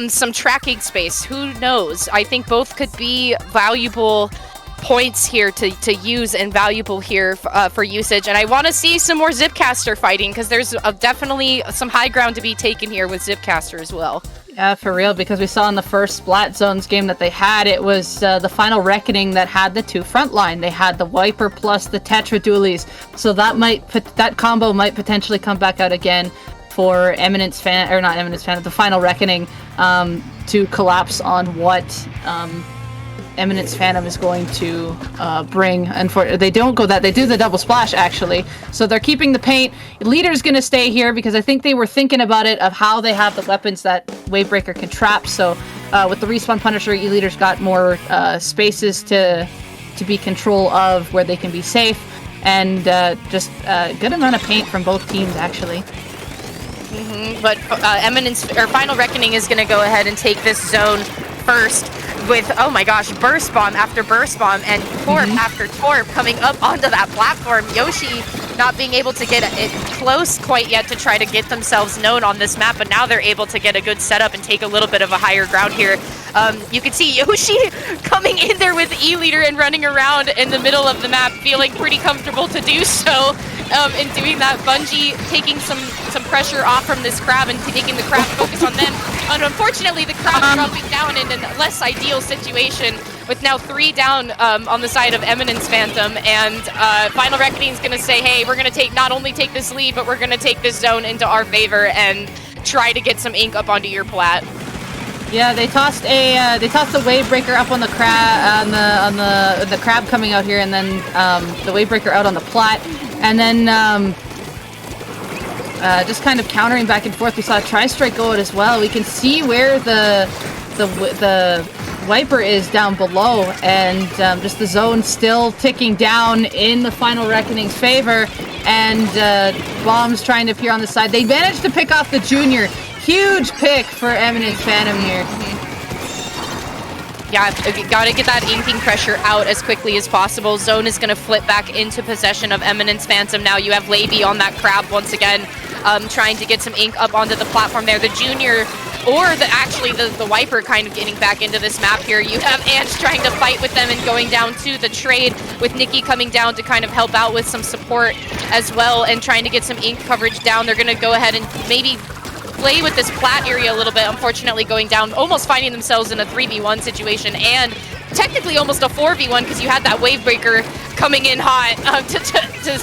B: some tracking space? Who knows? I think both could be valuable points here to use and valuable here for usage. And I want to see some more Zipcaster fighting, because there's definitely some high ground to be taken here with Zipcaster as well.
A: Yeah, for real, because we saw in the first Splat Zones game that they had, it was the Final Reckoning that had the 2 front line. They had the Wiper plus the Tetra Dualies, so that combo might potentially come back out again for the Final Reckoning to collapse on what Eminence Phantom is going to bring. And they don't go that, they do the double splash actually. So they're keeping the paint. Leader's gonna stay here because I think they were thinking about it of how they have the weapons that Wavebreaker can trap. So with the Respawn Punisher, Leader's got more spaces to be control of where they can be safe. And just a good amount of paint from both teams actually.
B: But Eminence or Final Reckoning is gonna go ahead and take this zone first with, oh my gosh, Burst Bomb after Burst Bomb and Torp after Torp coming up onto that platform. Yoshi not being able to get it close quite yet to try to get themselves known on this map, but now they're able to get a good setup and take a little bit of a higher ground here. You can see Yoshi coming in there with E-Leader and running around in the middle of the map, feeling pretty comfortable to do so. In doing that, Bungie taking some pressure off from this crab and taking the crab focus on them. And unfortunately, the crab dropping down in a less ideal situation with now 3 down on the side of Eminence Phantom. And Final Reckoning is going to say, hey, we're going to not only take this lead, but we're going to take this zone into our favor and try to get some ink up onto your plat.
A: Yeah, they tossed the wave breaker up on the crab on the crab coming out here, and then the wave breaker out on the plat, and then just kind of countering back and forth. We saw a tri-strike go out as well. We can see where the wiper is down below, and just the zone still ticking down in the Final Reckoning's favor, and bombs trying to appear on the side. They managed to pick off the Junior. Huge pick for Eminence Phantom here.
B: Yeah, you gotta get that inking pressure out as quickly as possible. Zone is gonna flip back into possession of Eminence Phantom. Now you have Levy on that crab once again, trying to get some ink up onto the platform there. The Junior, or the Wiper kind of getting back into this map here. You have Ants trying to fight with them and going down to the trade, with Nikki coming down to kind of help out with some support as well and trying to get some ink coverage down. They're gonna go ahead and maybe play with this plat area a little bit, unfortunately going down, almost finding themselves in a 3v1 situation, and technically almost a 4v1 because you had that wave breaker coming in hot to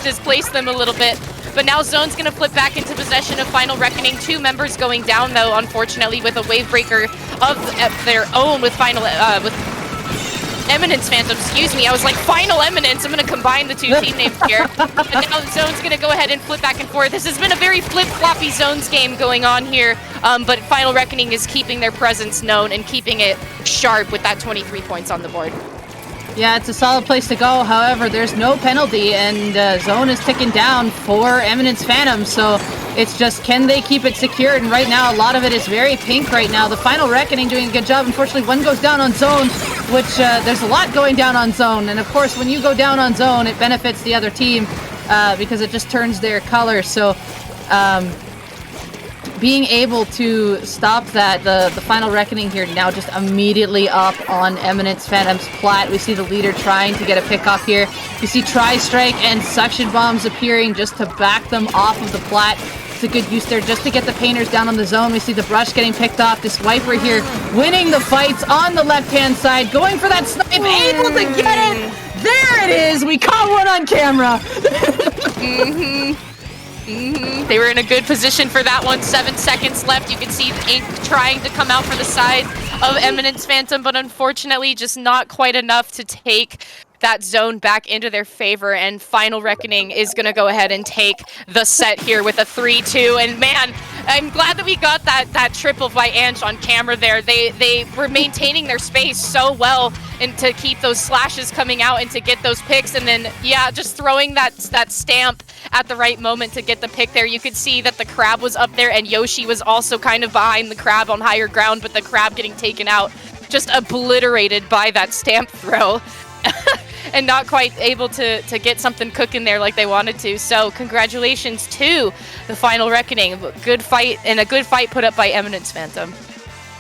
B: displace them a little bit. But now Zone's going to flip back into possession of Final Reckoning. 2 members going down, though, unfortunately, with a wave breaker of their own with with Eminence Phantom, excuse me. I was like, Final Eminence. I'm going to combine the 2 team names here. And now Zone's going to go ahead and flip back and forth. This has been a very flip-floppy Zones game going on here, but Final Reckoning is keeping their presence known and keeping it sharp with that 23 points on the board.
A: Yeah, it's a solid place to go. However, there's no penalty, and Zone is ticking down for Eminence Phantom, so it's just, can they keep it secured? And right now, a lot of it is very pink right now. The Final Reckoning doing a good job. Unfortunately, one goes down on Zone, which there's a lot going down on Zone. And of course, when you go down on Zone, it benefits the other team because it just turns their color. So being able to stop that, the Final Reckoning here now just immediately up on Eminence Phantom's plat. We see the leader trying to get a pick off here. You see Tri-Strike and Suction Bombs appearing just to back them off of the plat. It's a good use there just to get the painters down on the zone. We see the brush getting picked off. This Wiper here winning the fights on the left-hand side, going for that snipe, able to get it! There it is! We caught one on camera!
B: They were in a good position for that one. 7 seconds left. You can see Ink trying to come out for the side of Eminence Phantom, but unfortunately just not quite enough to take that zone back into their favor, and Final Reckoning is going to go ahead and take the set here with a 3-2. And man, I'm glad that we got that triple by Ange on camera there. They were maintaining their space so well and to keep those slashes coming out and to get those picks, and then yeah, just throwing that stamp at the right moment to get the pick there. You could see that the crab was up there and Yoshi was also kind of behind the crab on higher ground, but the crab getting taken out, just obliterated by that stamp throw. And not quite able to get something cooking there like they wanted to. So congratulations to the Final Reckoning. Good fight, and a good fight put up by Eminence Phantom.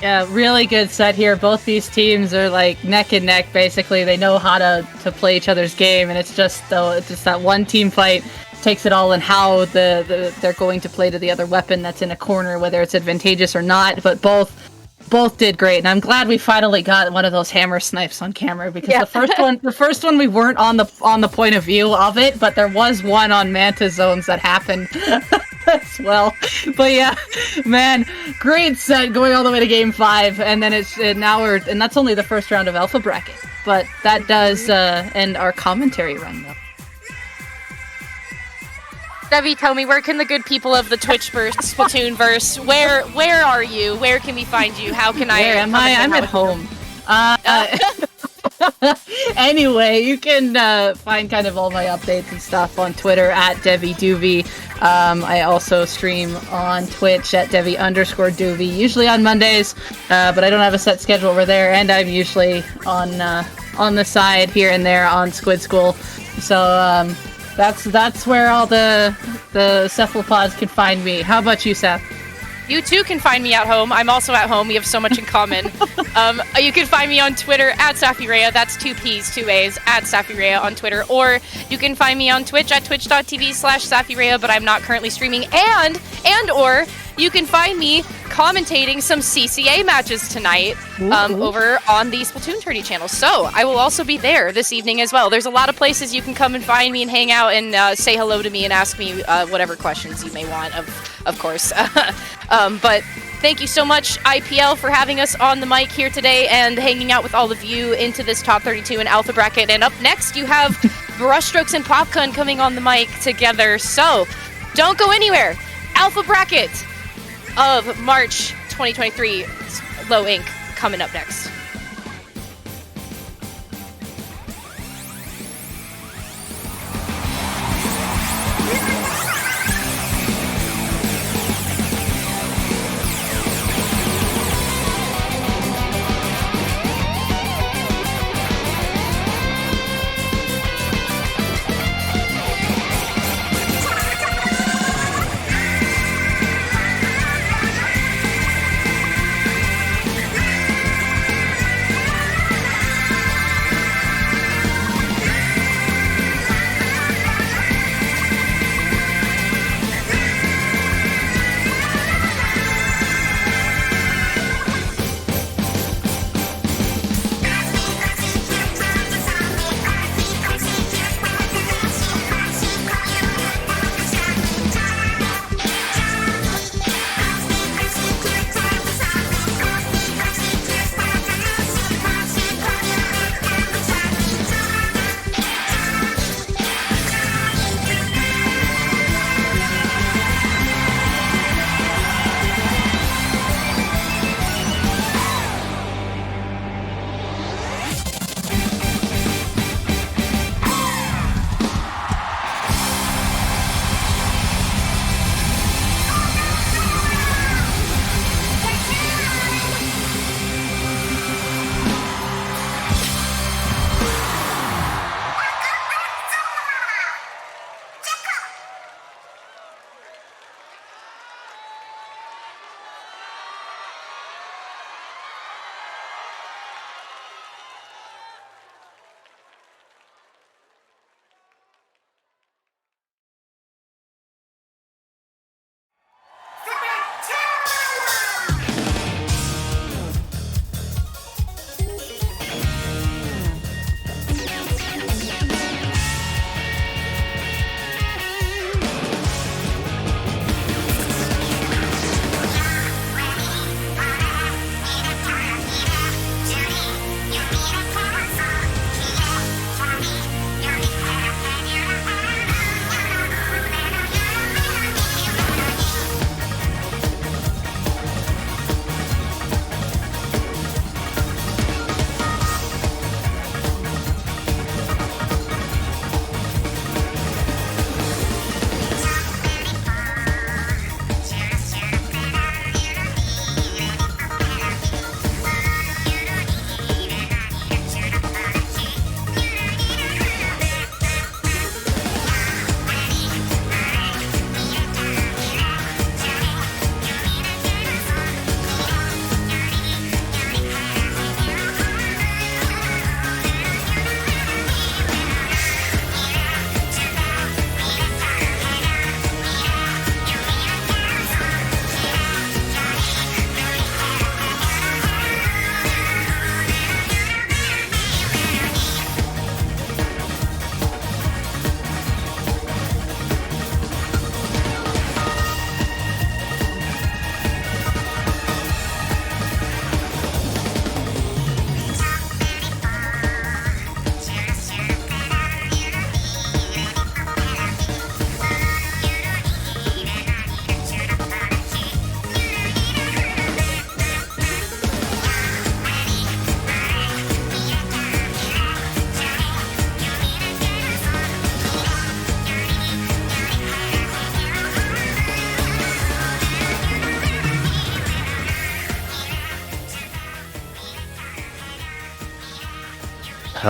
A: Yeah, really good set here. Both these teams are like neck and neck, basically. They know how to play each other's game, and it's just that one team fight takes it all, and how they're going to play to the other weapon that's in a corner, whether it's advantageous or not. But both did great, and I'm glad we finally got one of those hammer snipes on camera, because the first one we weren't on the point of view of it, but there was one on Manta zones that happened as well. But yeah, man, great set going all the way to game 5, and then and that's only the first round of Alpha Bracket, but that does end our commentary run though.
B: Debbie, tell me, where can the good people of the Twitchverse, Splatoonverse, where are you? Where can we find you? How can I?
A: Where am I? I'm at home. Anyway, you can find kind of all my updates and stuff on Twitter at DeviDoovie. I also stream on Twitch at Devi_Doovie, usually on Mondays, but I don't have a set schedule over there, and I'm usually on the side here and there on Squid School. So that's where all the cephalopods can find me. How about you, Seth?
B: You too can find me at home. I'm also at home. We have so much in common. You can find me on Twitter at Safirea. That's 2 P's, 2 A's, at Safirea on Twitter. Or you can find me on Twitch at twitch.tv/Safirea, but I'm not currently streaming. Or you can find me commentating some CCA matches tonight over on the Splatoon Tourney channel. So I will also be there this evening as well. There's a lot of places you can come and find me and hang out and say hello to me and ask me whatever questions you may want, of course. But thank you so much, IPL, for having us on the mic here today and hanging out with all of you into this top 32 in Alpha Bracket. And up next, you have Brushstrokes and Popcorn coming on the mic together. So don't go anywhere. Alpha Bracket of March 2023, Low Ink, coming up next.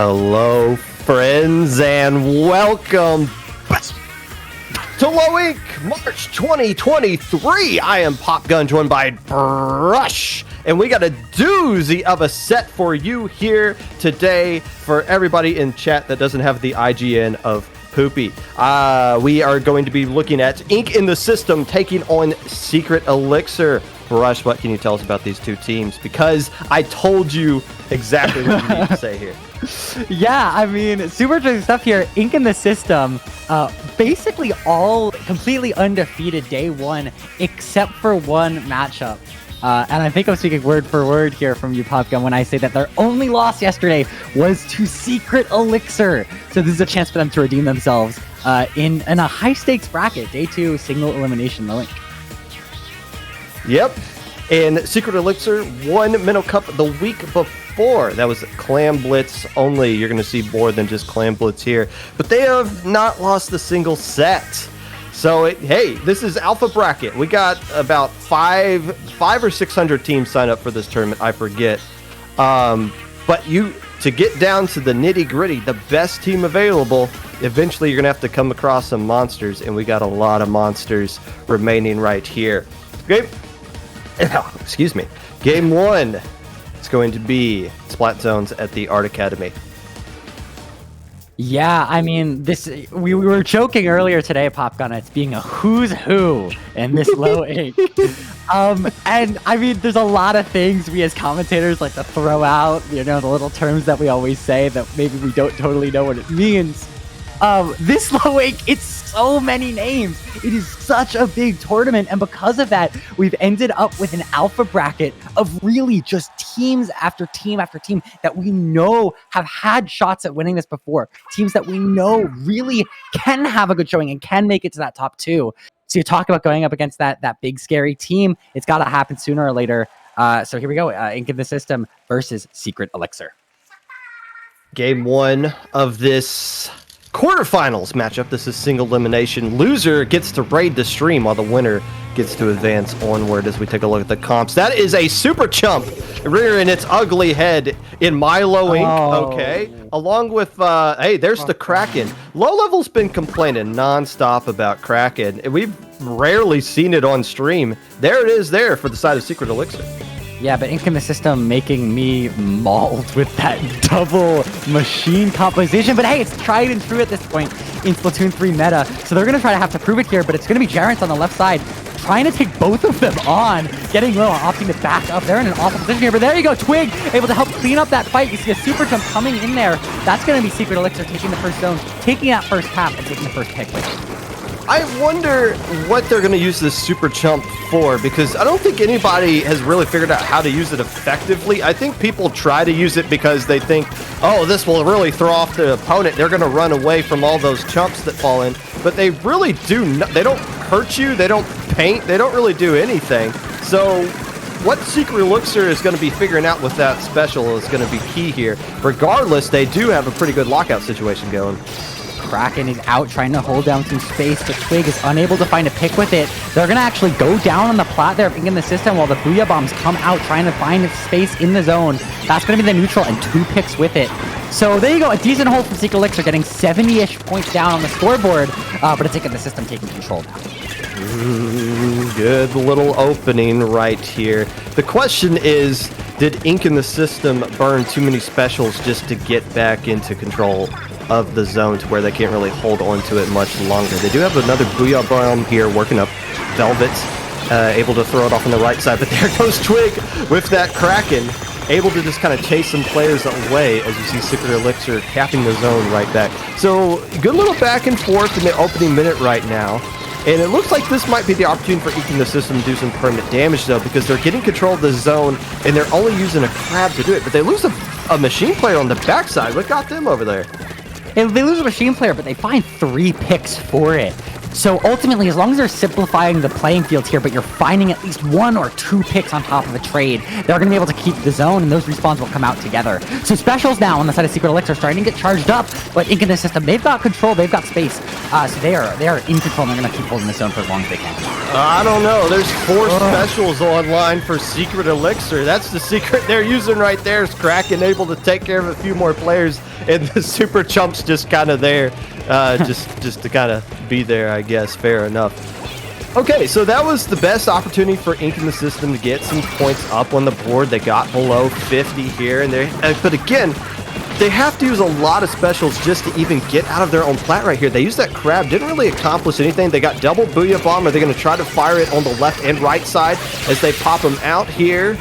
C: Hello, friends, and welcome to Low Ink March 2023. I am Popgun, joined by Brush, and we got a doozy of a set for you here today for everybody in chat that doesn't have the IGN of Poopy. We are going to be looking at Ink in the System taking on Secret Elixir. Brush, what can you tell us about these two teams? Because I told you exactly what you need to say here.
D: Yeah, I mean, super interesting stuff here. Ink in the System, basically all completely undefeated day one, except for one matchup. And I think I'm speaking word for word here from you, Popgun, when I say that their only loss yesterday was to Secret Elixir. So this is a chance for them to redeem themselves in a high-stakes bracket, day two, single elimination Low Ink.
C: Yep, and Secret Elixir won Minnow Cup the week before. That was Clam Blitz only. You're going to see more than just Clam Blitz here. But they have not lost a single set. So, hey, this is Alpha Bracket. We got about five or 600 teams sign up for this tournament. I forget. But to get down to the nitty-gritty, the best team available, eventually you're going to have to come across some monsters. And we got a lot of monsters remaining right here. Okay. Excuse me. Game one is going to be Splat Zones at the Art Academy.
D: Yeah, I mean, we were joking earlier today, Popgun, it's being a who's who in this Low Ink. And I mean, there's a lot of things we as commentators like to throw out, the little terms that we always say that maybe we don't totally know what it means. This Low Ink, it's so many names. It is such a big tournament, and because of that, we've ended up with an alpha bracket of really just teams after team after team that we know have had shots at winning this before. Teams that we know really can have a good showing and can make it to that top two. So you talk about going up against that big scary team, it's got to happen sooner or later. So here we go, Ink in the System versus Secret Elixir.
C: Game one of this quarterfinals matchup. This is single elimination. Loser gets to raid the stream while the winner gets to advance onward as we take a look at the comps. That is a super chump rearing its ugly head in my Low Ink. Okay. Along with, hey, there's the Kraken. Low Level's been complaining nonstop about Kraken, and we've rarely seen it on stream. There it is there for the side of Secret Elixir.
D: Yeah, but Ink in the System making me mauled with that double machine composition. But hey, it's tried and true at this point in Splatoon 3 meta. So they're going to try to have to prove it here, but it's going to be Jarrett on the left side trying to take both of them on, getting low, opting to back up. They're in an awful position here, but there you go, Twig able to help clean up that fight. You see a super jump coming in there. That's going to be Secret Elixir taking the first zone, taking that first half, and taking the first pick with it.
C: I wonder what they're going to use this super chump for, because I don't think anybody has really figured out how to use it effectively. I think people try to use it because they think, oh, this will really throw off the opponent. They're going to run away from all those chumps that fall in, but they really do they don't hurt you. They don't paint. They don't really do anything. So what Secret Elixir is going to be figuring out with that special is going to be key here. Regardless, they do have a pretty good lockout situation going.
D: Kraken is out trying to hold down some space, but Twig is unable to find a pick with it. They're going to actually go down on the plat there in the system while the Booyah Bombs come out trying to find space in the zone. That's going to be the neutral and 2 picks with it. So there you go, a decent hold from Secret Elixir, getting 70-ish points down on the scoreboard, but it's Ink in the System taking control now.
C: Good little opening right here. The question is, did Ink in the System burn too many specials just to get back into control of the zone to where they can't really hold on to it much longer? They do have another Booyah Bomb here working up. Velvet able to throw it off on the right side, but there goes Twig with that Kraken, able to just kind of chase some players away as you see Secret Elixir capping the zone right back. So good little back and forth in the opening minute right now. And it looks like this might be the opportunity for Ink in the System to do some permanent damage, though, because they're getting control of the zone, and they're only using a crab to do it. But they lose a machine player on the backside. What got them over there?
D: They lose a machine player, but they find 3 picks for it. So ultimately, as long as they're simplifying the playing fields here, but you're finding at least 1 or 2 picks on top of a trade, they're going to be able to keep the zone, and those respawns will come out together. So specials now on the side of Secret Elixir starting to get charged up, but Ink in this system, they've got control, they've got space. So they are in control, and they're going to keep holding the zone for as long as they can.
C: I don't know. There's 4 specials online for Secret Elixir. That's the secret they're using right there. Is Kraken able to take care of a few more players, and the Super Chump's just kind of there, just to kind of be there, I guess. Fair enough. Okay, so that was the best opportunity for Ink in the system to get some points up on the board. They got below 50 here, and but again, they have to use a lot of specials just to even get out of their own plat right here. They used that crab, didn't really accomplish anything. They got double Booyah Bomb. Are they going to try to fire it on the left and right side as they pop them out here?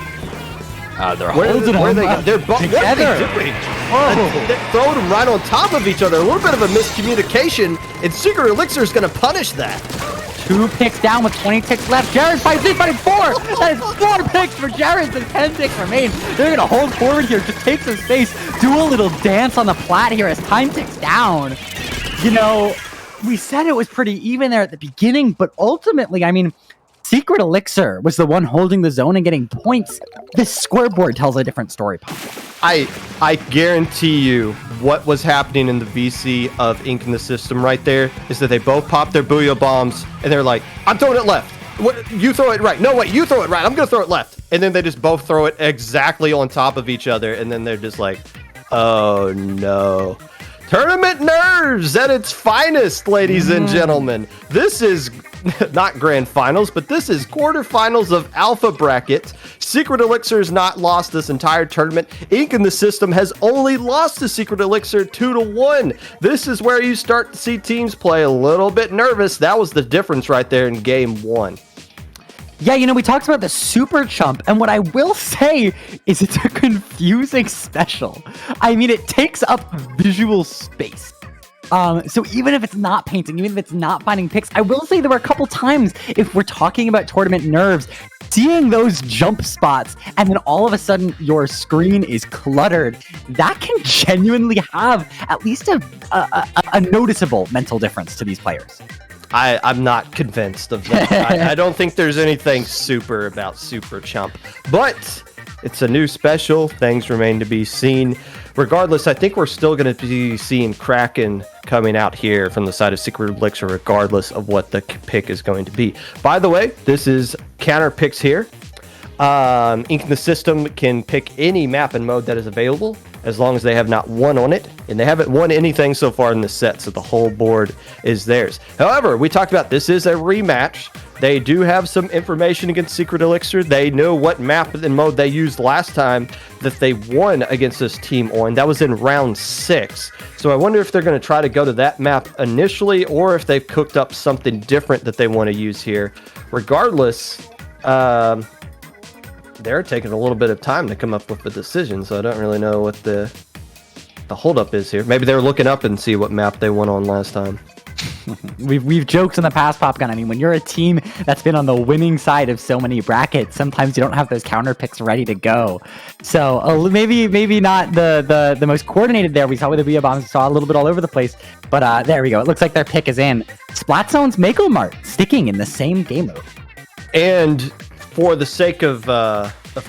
D: They're holding them
C: they're
D: together.
C: They're throwing them right on top of each other. A little bit of a miscommunication, and Secret Elixir is going to punish that.
D: 2 picks down with 20 ticks left. Jared fights in, fighting 4. That is 4 picks for Jared, and 10 ticks remain. They're going to hold forward here, just take some space, do a little dance on the plat here as time ticks down. You know, we said it was pretty even there at the beginning, but ultimately, I mean, Secret Elixir was the one holding the zone and getting points. This scoreboard tells a different story, Pop.
C: I guarantee you what was happening in the VC of Ink in the system right there is that they both popped their Booyah Bombs, and they're like, I'm throwing it left. What, you throw it right. No, wait, you throw it right. I'm going to throw it left. And then they just both throw it exactly on top of each other, and then they're just like, oh, no. Tournament nerves at its finest, ladies and gentlemen. This is not grand finals, but this is quarterfinals of Alpha Bracket. Secret Elixir has not lost this entire tournament. Ink in the system has only lost to Secret Elixir 2-1. This is where you start to see teams play a little bit nervous. That was the difference right there in game 1.
D: Yeah, you know, we talked about the Super Chump, and what I will say is it's a confusing special. I mean, it takes up visual space. So even if it's not painting, even if it's not finding picks, I will say there were a couple times, if we're talking about tournament nerves, seeing those jump spots and then all of a sudden your screen is cluttered, that can genuinely have at least a noticeable mental difference to these players.
C: I'm not convinced of that. I don't think there's anything super about Super Chump, but it's a new special. Things remain to be seen. Regardless, I think we're still going to be seeing Kraken coming out here from the side of Secret Elixir, regardless of what the pick is going to be. By the way, this is counter picks here. Ink in the system can pick any map and mode that is available as long as they have not won on it, and they haven't won anything so far in the set, so the whole board is theirs. However, we talked about this is a rematch. They do have some information against Secret Elixir. They know what map and mode they used last time that they won against this team on. That was in round 6. So I wonder if they're going to try to go to that map initially, or if they've cooked up something different that they want to use here. Regardless, they're taking a little bit of time to come up with a decision, so I don't really know what the holdup is here. Maybe they're looking up and see what map they went on last time.
D: We've joked in the past, Popgun. I mean, when you're a team that's been on the winning side of so many brackets, sometimes you don't have those counter picks ready to go. So maybe not the most coordinated there. We saw with the Booyah Bombs, saw a little bit all over the place. But there we go. It looks like their pick is in. Splat Zone's Mako Mart sticking in the same game mode.
C: And for the sake of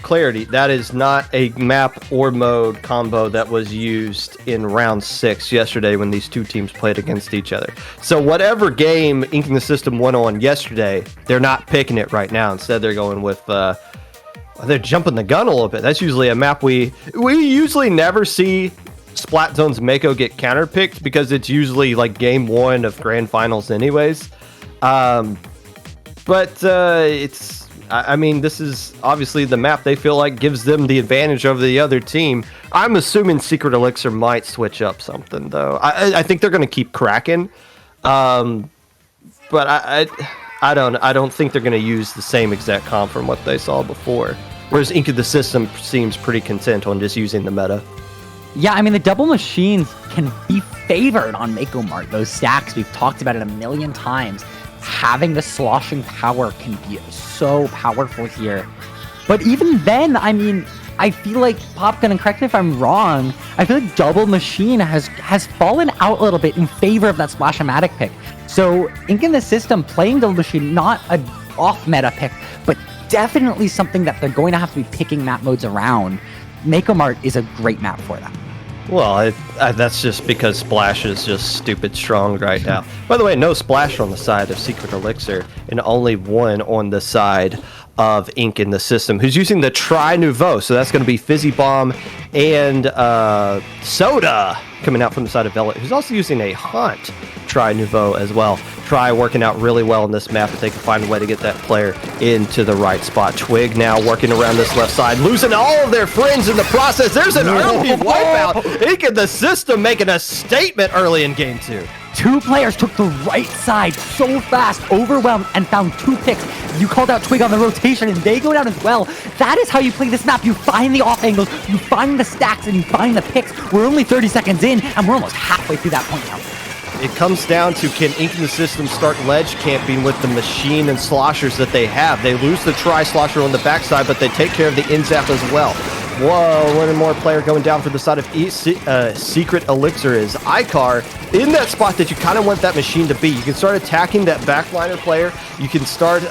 C: clarity, that is not a map or mode combo that was used in round 6 yesterday when these two teams played against each other. So whatever game Ink in the system went on yesterday, they're not picking it right now. Instead, they're going with they're jumping the gun a little bit. That's usually a map we usually never see Splat Zone's Mako get counterpicked because it's usually like game 1 of grand finals anyways. But I mean, this is obviously the map they feel like gives them the advantage over the other team. I'm assuming Secret Elixir might switch up something, though. I think they're going to keep Kraken, but I don't think they're going to use the same exact comp from what they saw before. Whereas Ink of the System seems pretty content on just using the meta.
D: Yeah, I mean, the double machines can be favored on Mako Mart. Those stacks, we've talked about it a million times. Having the sloshing power can be so powerful here. But even then, I mean, I feel like, Popgun, and correct me if I'm wrong, I feel like Double Machine has fallen out a little bit in favor of that Splash-O-Matic pick. So Ink in the System playing the machine, not a off-meta pick, but definitely something that they're going to have to be picking map modes around. Mako Mart is a great map for them.
C: Well, that's just because Splash is just stupid strong right now. By the way, no Splash on the side of Secret Elixir, and only one on the side of Ink in the System, who's using the Tri Nouveau. So that's going to be Fizzy Bomb and Soda coming out from the side of Velvet, who's also using a Haunt Tri Nouveau as well. Tri working out really well in this map if they can find a way to get that player into the right spot. Twig now working around this left side, losing all of their friends in the process. There's an early wipeout. Ink in the System making a statement early in game 2.
D: Two players took the right side so fast, overwhelmed, and found 2 picks. You called out Twig on the rotation, and they go down as well. That is how you play this map. You find the off angles, you find the stacks, and you find the picks. We're only 30 seconds in, and we're almost halfway through that point now.
C: It comes down to, can Ink in the System start ledge camping with the machine and sloshers that they have? They lose the Tri-Slosher on the backside, but they take care of the in-zap as well. Whoa, one more player going down for the side of Secret Elixir is Icar in that spot that you kind of want that machine to be. You can start attacking that backliner player. You can start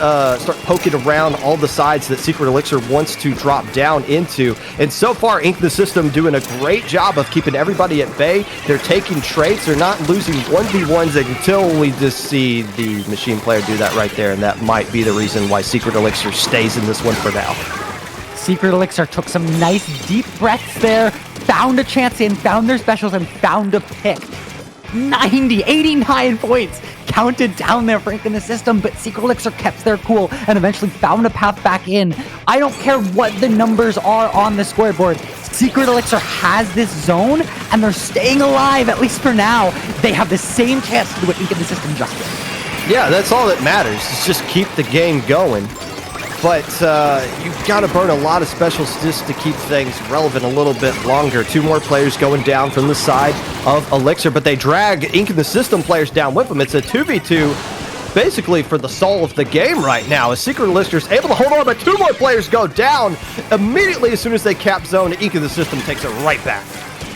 C: poking around all the sides that Secret Elixir wants to drop down into. And so far, Ink the System doing a great job of keeping everybody at bay. They're taking trades. They're not losing 1v1s until we just see the machine player do that right there. And that might be the reason why Secret Elixir stays in this one for now.
D: Secret Elixir took some nice deep breaths there, found a chance in, found their specials, and found a pick. 89 points counted down there for Ink in the System, but Secret Elixir kept their cool and eventually found a path back in. I don't care what the numbers are on the scoreboard. Secret Elixir has this zone, and they're staying alive, at least for now. They have the same chance to do what Ink in the System just did.
C: Yeah, that's all that matters. Is just keep the game going. But you've got to burn a lot of specials just to keep things relevant a little bit longer. 2 more players going down from the side of Elixir, but they drag Ink in the System players down with them. It's a 2v2 basically for the soul of the game right now. As Secret Elixir is able to hold on, but 2 more players go down immediately as soon as they cap zone. Ink in the System takes it right back.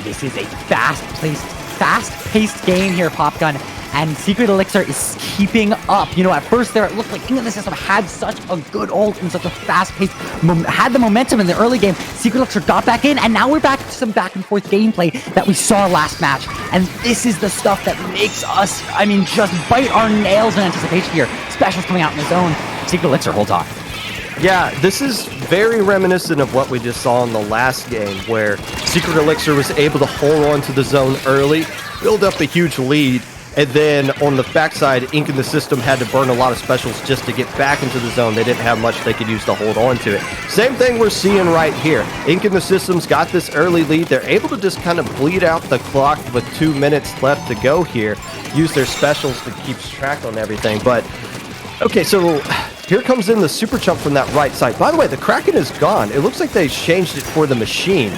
D: This is a fast-paced game here, Popgun. And Secret Elixir is keeping up. You know, at first there, it looked like Ink in the System had such a good ult and such a fast pace, had the momentum in the early game. Secret Elixir got back in, and now we're back to some back and forth gameplay that we saw last match. And this is the stuff that makes us, I mean, just bite our nails in anticipation here. Specials coming out in the zone. Secret Elixir holds on.
C: Yeah, this is very reminiscent of what we just saw in the last game, where Secret Elixir was able to hold on to the zone early, build up a huge lead, and then on the backside, Ink in the System had to burn a lot of specials just to get back into the zone. They didn't have much they could use to hold on to it. Same thing we're seeing right here. Ink in the System's got this early lead. They're able to just kind of bleed out the clock with 2 minutes left to go here. Use their specials to keep track on everything. But, okay, so here comes in the super chump from that right side. By the way, the Kraken is gone. It looks like they changed it for the machine.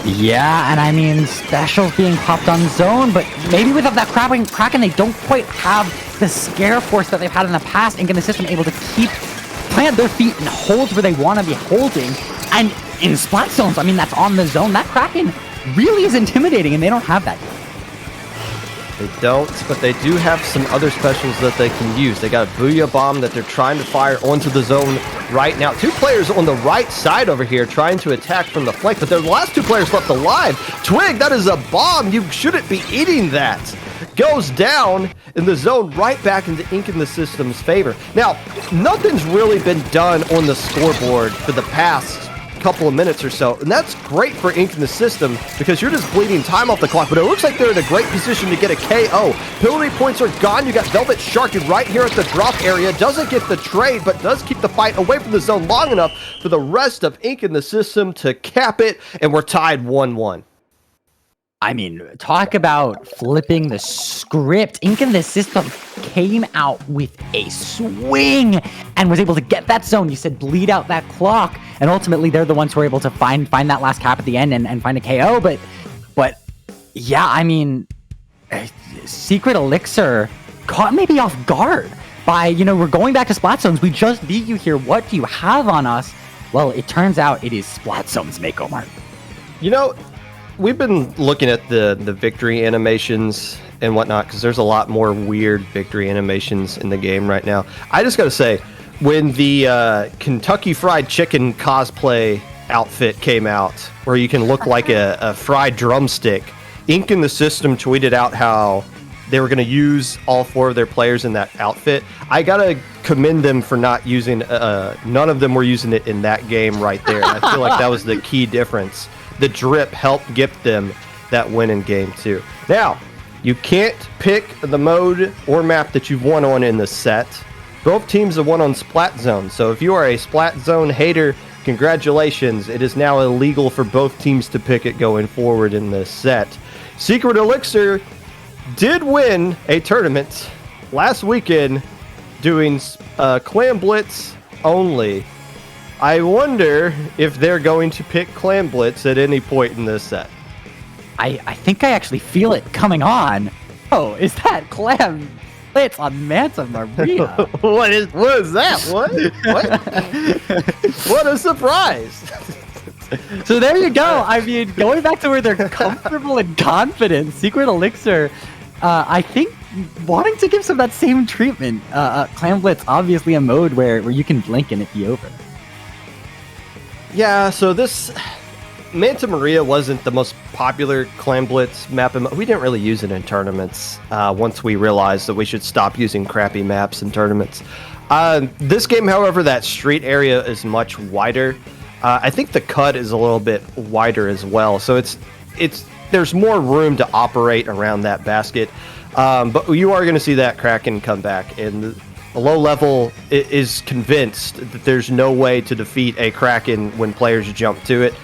D: Yeah, and I mean, specials being popped on zone, but maybe without that Kraken, they don't quite have the scare force that they've had in the past. Ink in the System able to plant their feet and hold where they want to be holding. And in splat zones, I mean, that's on the zone. That Kraken really is intimidating, and they don't have that yet.
C: They don't, but they do have some other specials that they can use. They got a Booyah Bomb that they're trying to fire onto the zone right now. 2 players on the right side over here trying to attack from the flank, but they're the last 2 players left alive. Twig, that is a bomb. You shouldn't be eating that. Goes down in the zone right back into Ink in the System's favor. Now, nothing's really been done on the scoreboard for the past couple of minutes or so, and that's great for Ink in the System because you're just bleeding time off the clock, but it looks like they're in a great position to get a KO. Penalty points are gone. You got Velvet Sharking right here at the drop area. Doesn't get the trade, but does keep the fight away from the zone long enough for the rest of Ink in the System to cap it, and we're tied 1-1.
D: I mean, talk about flipping the script. Ink in the System came out with a swing and was able to get that zone. You said bleed out that clock, and ultimately they're the ones who were able to find that last cap at the end and find a KO. But yeah, I mean, Secret Elixir caught maybe off guard by, you know, we're going back to Splat Zones. We just beat you here. What do you have on us? Well, it turns out it is Splat Zones, Mako Mart.
C: You know, we've been looking at the victory animations, and whatnot, because there's a lot more weird victory animations in the game right now. I just gotta say, when the Kentucky Fried Chicken cosplay outfit came out, where you can look like a fried drumstick, Ink in the System tweeted out how they were going to use all 4 of their players in that outfit. I gotta commend them for not using, none of them were using it in that game right there. I feel like that was the key difference. The drip helped gift them that win in game 2. Now, you can't pick the mode or map that you've won on in the set. Both teams have won on Splat Zone, so if you are a Splat Zone hater, congratulations. It is now illegal for both teams to pick it going forward in this set. Secret Elixir did win a tournament last weekend doing Clam Blitz only. I wonder if they're going to pick Clam Blitz at any point in this set.
D: I think I actually feel it coming on. Oh, is that Clam Blitz on Manta Maria?
C: What is that? What? What a surprise!
D: So there you go. I mean, going back to where they're comfortable and confident, Secret Elixir, I think wanting to give some of that same treatment. Clam Blitz, obviously a mode where you can blink and it be over.
C: Yeah, so this Manta Maria wasn't the most popular Clam Blitz map. We didn't really use it in tournaments once we realized that we should stop using crappy maps in tournaments. This game, however, that street area is much wider. I think the cut is a little bit wider as well, so there's more room to operate around that basket. But you are going to see that Kraken come back, and the low level is convinced that there's no way to defeat a Kraken when players jump to it.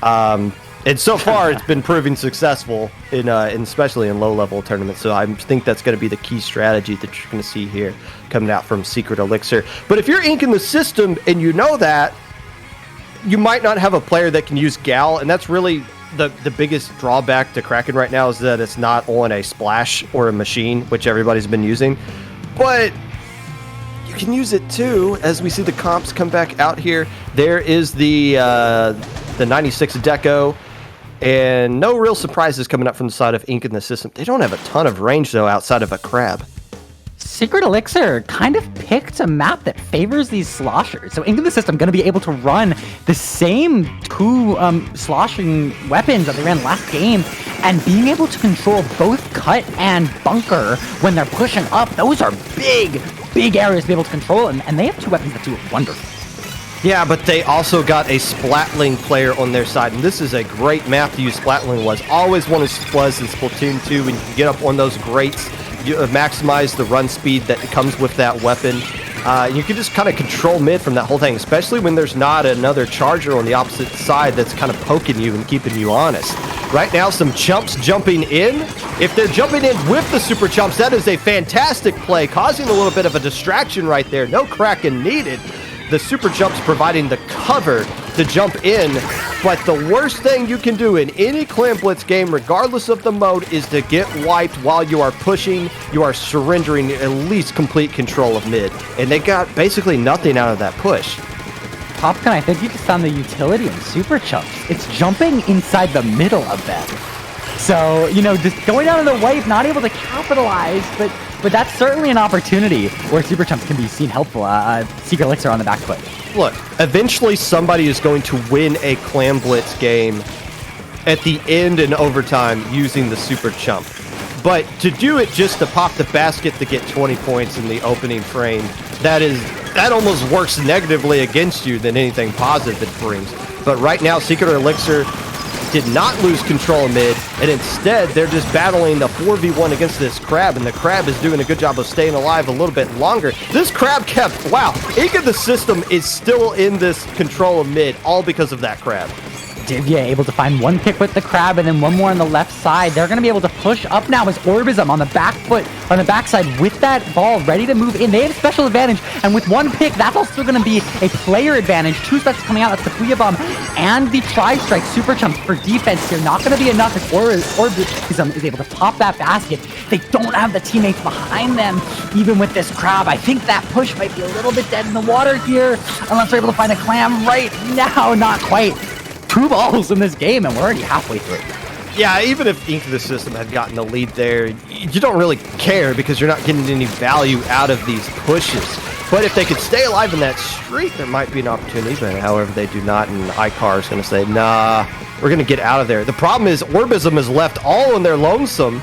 C: And so far, it's been proving successful, especially in low level tournaments. So I think that's going to be the key strategy that you're going to see here coming out from Secret Elixir. But if you're Ink in the System and you know that, you might not have a player that can use Gal, and that's really the biggest drawback to Kraken right now, is that it's not on a splash or a machine, which everybody's been using. But you can use it too, as we see the comps come back out here. There is the 96 Deco, and no real surprises coming up from the side of Ink in the System. They don't have a ton of range, though, outside of a crab.
D: Secret Elixir kind of picked a map that favors these sloshers. So Ink in the System going to be able to run the same 2 sloshing weapons that they ran last game, and being able to control both cut and bunker when they're pushing up. Those are big areas to be able to control, and they have 2 weapons that do it wonderfully.
C: Yeah, but they also got a Splatling player on their side, and this is a great map to use Splatling was. Always wanted was in Splatoon 2 when you can get up on those grates, you maximize the run speed that comes with that weapon. You can just kind of control mid from that whole thing, especially when there's not another charger on the opposite side that's kind of poking you and keeping you honest. Right now, some chumps jumping in. If they're jumping in with the super chumps, that is a fantastic play, causing a little bit of a distraction right there. No Kraken needed. The super jumps providing the cover to jump in, but the worst thing you can do in any Clam Blitz game, regardless of the mode, is to get wiped while you are pushing. You are surrendering at least complete control of mid, and they got basically nothing out of that push.
D: Popcorn, I think you just found the utility in super chumps. It's jumping inside the middle of them. So, just going down to the wave, not able to capitalize, but that's certainly an opportunity where super chumps can be seen helpful. Secret Elixir on the back foot.
C: Look, eventually somebody is going to win a Clam Blitz game at the end in overtime using the super chump. But to do it just to pop the basket to get 20 points in the opening frame, that almost works negatively against you than anything positive it brings. But right now, Secret Elixir did not lose control of mid, and instead they're just battling the 4v1 against this crab, and the crab is doing a good job of staying alive a little bit longer. This crab wow, Ink in the System is still in this control of mid, all because of that crab.
D: Divya able to find 1 pick with the crab and then 1 more on the left side. They're going to be able to push up now as Orbism on the back foot, on the backside with that ball ready to move in. They have a special advantage, and with 1 pick, that's also going to be a player advantage. 2 specs coming out. That's the Kuya Bomb and the Tri-Strike Super Chump for defense here. Not going to be enough if Orbism is able to pop that basket. They don't have the teammates behind them, even with this crab. I think that push might be a little bit dead in the water here, unless they're able to find a clam right now. Not quite. 2 balls in this game, and we're already halfway through.
C: Yeah, even if Ink the System had gotten the lead there, you don't really care because you're not getting any value out of these pushes. But if they could stay alive in that streak, there might be an opportunity. But however, they do not, and Icar is going to say, nah, we're going to get out of there. The problem is Orbism is left all on their lonesome.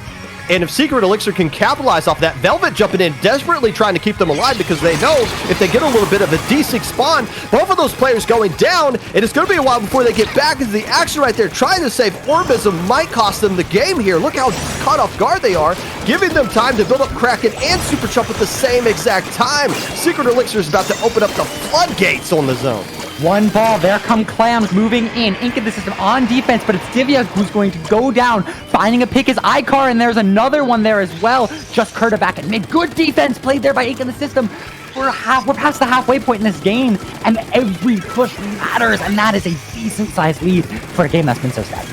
C: And if Secret Elixir can capitalize off that, Velvet jumping in, desperately trying to keep them alive because they know if they get a little bit of a decent spawn, both of those players going down, and it's going to be a while before they get back into the action right there. Trying to save Orbism might cost them the game here. Look how caught off guard they are, giving them time to build up Kraken and Super Chump at the same exact time. Secret Elixir is about to open up the floodgates on the zone.
D: One ball, there come Clams moving in. Ink in the System on defense, but it's Divya who's going to go down. Finding a pick is Icar, and there's another one there as well. Just Kurta back and mid. Good defense played there by Ink in the System. We're past the halfway point in this game, and every push matters, and that is a decent-sized lead for a game that's been so sad.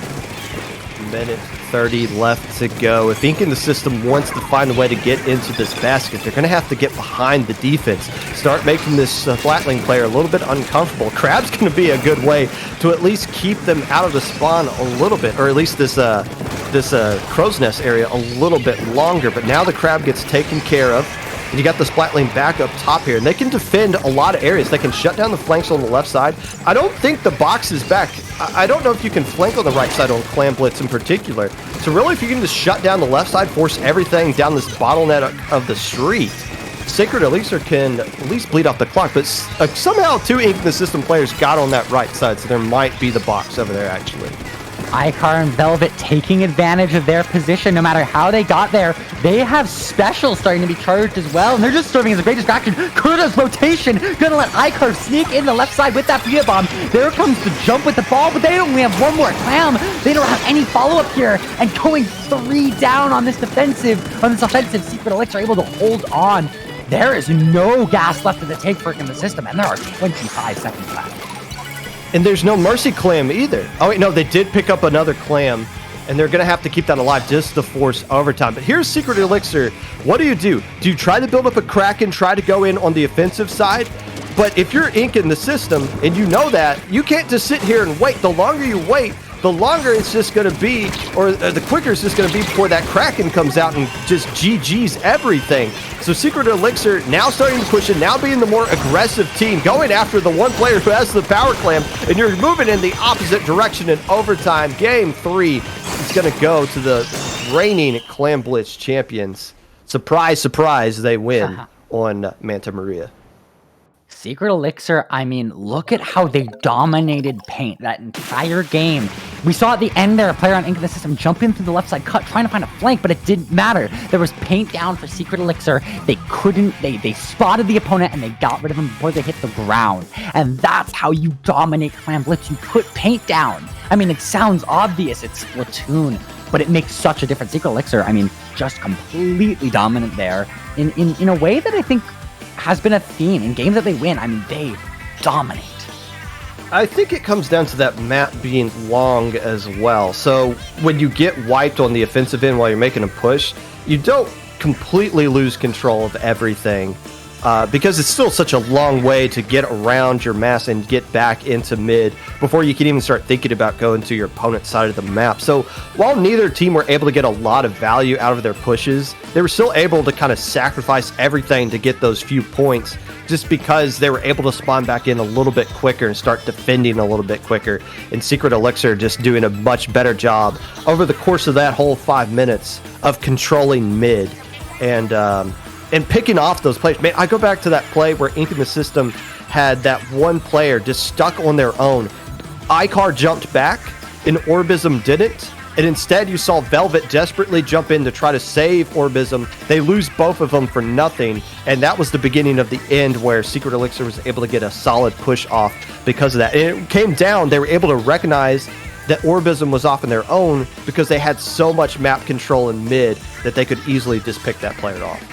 C: Minute 30 left to go. If Ink in the System wants to find a way to get into this basket, they're going to have to get behind the defense. Start making this flat-lane player a little bit uncomfortable. Crab's going to be a good way to at least keep them out of the spawn a little bit, or at least this crow's nest area a little bit longer. But now the Crab gets taken care of. And you got the Splat lane back up top here, and they can defend a lot of areas. They can shut down the flanks on the left side. I don't think the box is back. I don't know if you can flank on the right side on Clam Blitz in particular. So really, if you can just shut down the left side, force everything down this bottleneck of the street, Sacred Elixir can at least bleed off the clock. But somehow, two Ink in the System players got on that right side, so there might be the box over there, actually.
D: Icar and Velvet taking advantage of their position no matter how they got there. They have specials starting to be charged as well, and they're just serving as a great distraction. Kurta's rotation, gonna let Icar sneak in the left side with that Pia Bomb. There comes the jump with the ball, but they only have one more Clam. They don't have any follow-up here, and going 3 down on this offensive, Secret Elixir able to hold on. There is no gas left in the tank for Ink in the System, and there are 25 seconds left.
C: And there's no Mercy Clam either. Oh, wait, no, they did pick up another Clam, and they're going to have to keep that alive just to force overtime. But here's Secret Elixir. What do? Do you try to build up a Kraken, try to go in on the offensive side? But if you're Ink in the System, and you know that, you can't just sit here and wait. The longer you wait, the longer it's just going to be, or the quicker it's just going to be before that Kraken comes out and just GG's everything. So Secret Elixir now starting to push it, now being the more aggressive team, going after the one player who has the power clam, and you're moving in the opposite direction in overtime. Game 3 is going to go to the reigning Clam Blitz champions. Surprise, surprise, they win on Manta Maria.
D: Secret Elixir, I mean, look at how they dominated paint that entire game. We saw at the end there, a player on Ink in the System jump in through the left side cut, trying to find a flank, but it didn't matter. There was paint down for Secret Elixir. They spotted the opponent and they got rid of him before they hit the ground. And that's how you dominate Clam Blitz. You put paint down. I mean, it sounds obvious, it's Splatoon, but it makes such a difference. Secret Elixir, I mean, just completely dominant there in a way that I think has been a theme in games that they win. I mean, they dominate.
C: I think it comes down to that map being long as well. So when you get wiped on the offensive end while you're making a push, you don't completely lose control of everything because it's still such a long way to get around your mass and get back into mid before you can even start thinking about going to your opponent's side of the map. So while neither team were able to get a lot of value out of their pushes, they were still able to kind of sacrifice everything to get those few points just because they were able to spawn back in a little bit quicker and start defending a little bit quicker. And Secret Elixir just doing a much better job over the course of that whole 5 minutes of controlling mid and picking off those plays. Man, I go back to that play where Ink in the System had that one player just stuck on their own. Icar jumped back and Orbism didn't. And instead, you saw Velvet desperately jump in to try to save Orbism. They lose both of them for nothing. And that was the beginning of the end where Secret Elixir was able to get a solid push off because of that. And it came down, they were able to recognize that Orbism was off on their own because they had so much map control in mid that they could easily just pick that player off.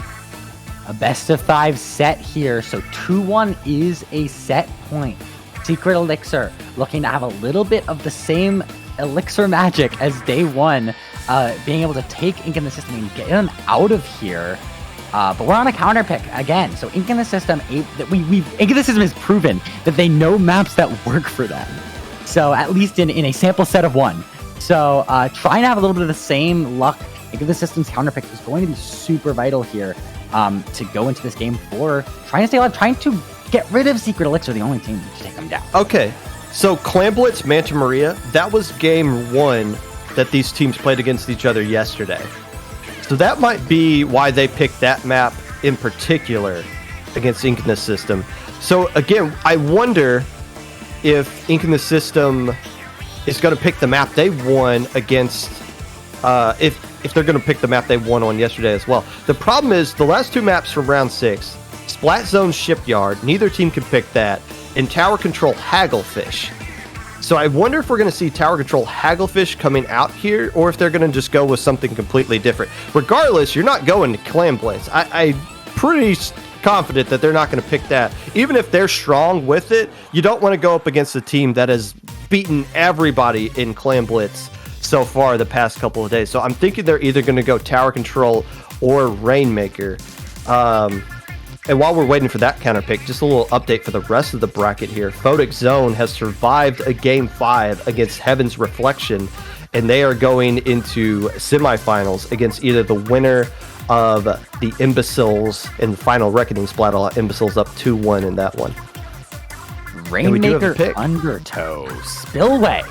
D: A best of 5 set here, so 2-1 is a set point. Secret Elixir looking to have a little bit of the same Elixir magic as day 1, being able to take Ink in the System and get them out of here. But we're on a counter pick again, so Ink in the System, Ink in the System has proven that they know maps that work for them. So at least in a sample set of 1, So trying to have a little bit of the same luck. I think the system's counterpick is going to be super vital here to go into this game 4. Trying to stay alive, trying to get rid of Secret Elixir, the only team to take them down.
C: Okay, so Clam Blitz, Manta Maria, that was game 1 that these teams played against each other yesterday. So that might be why they picked that map in particular against Ink in the System. So again, I wonder if Ink in the System is going to pick the map they won against, if they're going to pick the map they won on yesterday as well. The problem is the last 2 maps from round 6, Splat Zone Shipyard, neither team can pick that, and Tower Control Hagglefish. So I wonder if we're going to see Tower Control Hagglefish coming out here, or if they're going to just go with something completely different. Regardless, you're not going to Clam Blitz. I'm pretty confident that they're not going to pick that. Even if they're strong with it, you don't want to go up against a team that has beaten everybody in Clam Blitz so far the past couple of days. So I'm thinking they're either going to go Tower Control or Rainmaker. And while we're waiting for that counter pick, just a little update for the rest of the bracket here. Photic Zone has survived a game 5 against Heaven's Reflection, and they are going into semifinals against either the winner of the Imbeciles in the final Reckoning Splatalot. Imbeciles up 2-1 in that one.
D: Rainmaker, Undertow, Spillway.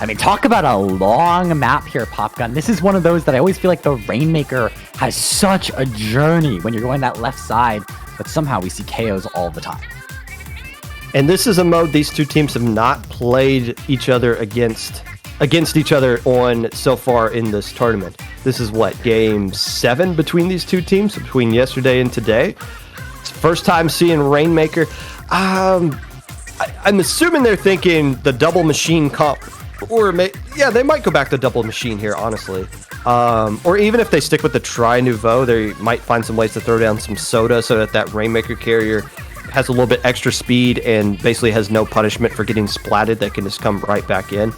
D: I mean, talk about a long map here, Popgun. This is one of those that I always feel like the Rainmaker has such a journey when you're going that left side, but somehow we see KOs all the time.
C: And this is a mode these two teams have not played each other against each other on so far in this tournament. This is what, game 7 between these two teams, between yesterday and today. It's first time seeing Rainmaker. I'm assuming they're thinking the double machine comp, or they might go back to double machine here, honestly. Or even if they stick with the Tri Nouveau, they might find some ways to throw down some soda so that Rainmaker carrier has a little bit extra speed and basically has no punishment for getting splatted. That can just come right back in.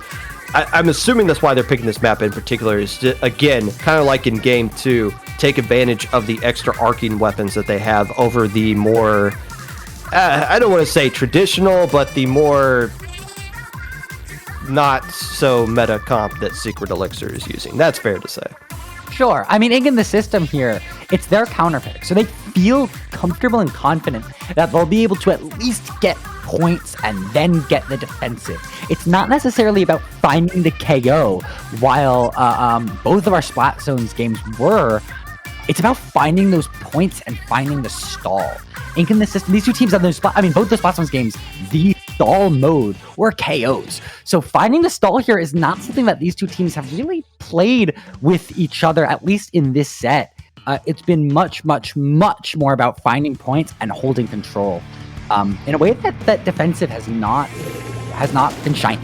C: I'm assuming that's why they're picking this map in particular, is to, again, kind of like in game 2, take advantage of the extra arcing weapons that they have over the more, I don't want to say traditional, but the more not so meta comp that Secret Elixir is using. That's fair to say.
D: Sure. I mean, in the system here, it's their counterpick. So they feel comfortable and confident that they'll be able to at least get points and then get the defensive. It's not necessarily about finding the KO, while both of our Splat Zones games were. It's about finding those points and finding the stall. In the system, these two teams have both the Splat Zones games, the stall mode or KOs. So finding the stall here is not something that these two teams have really played with each other, at least in this set. It's been much, much, much more about finding points and holding control in a way that defensive has not been shiny.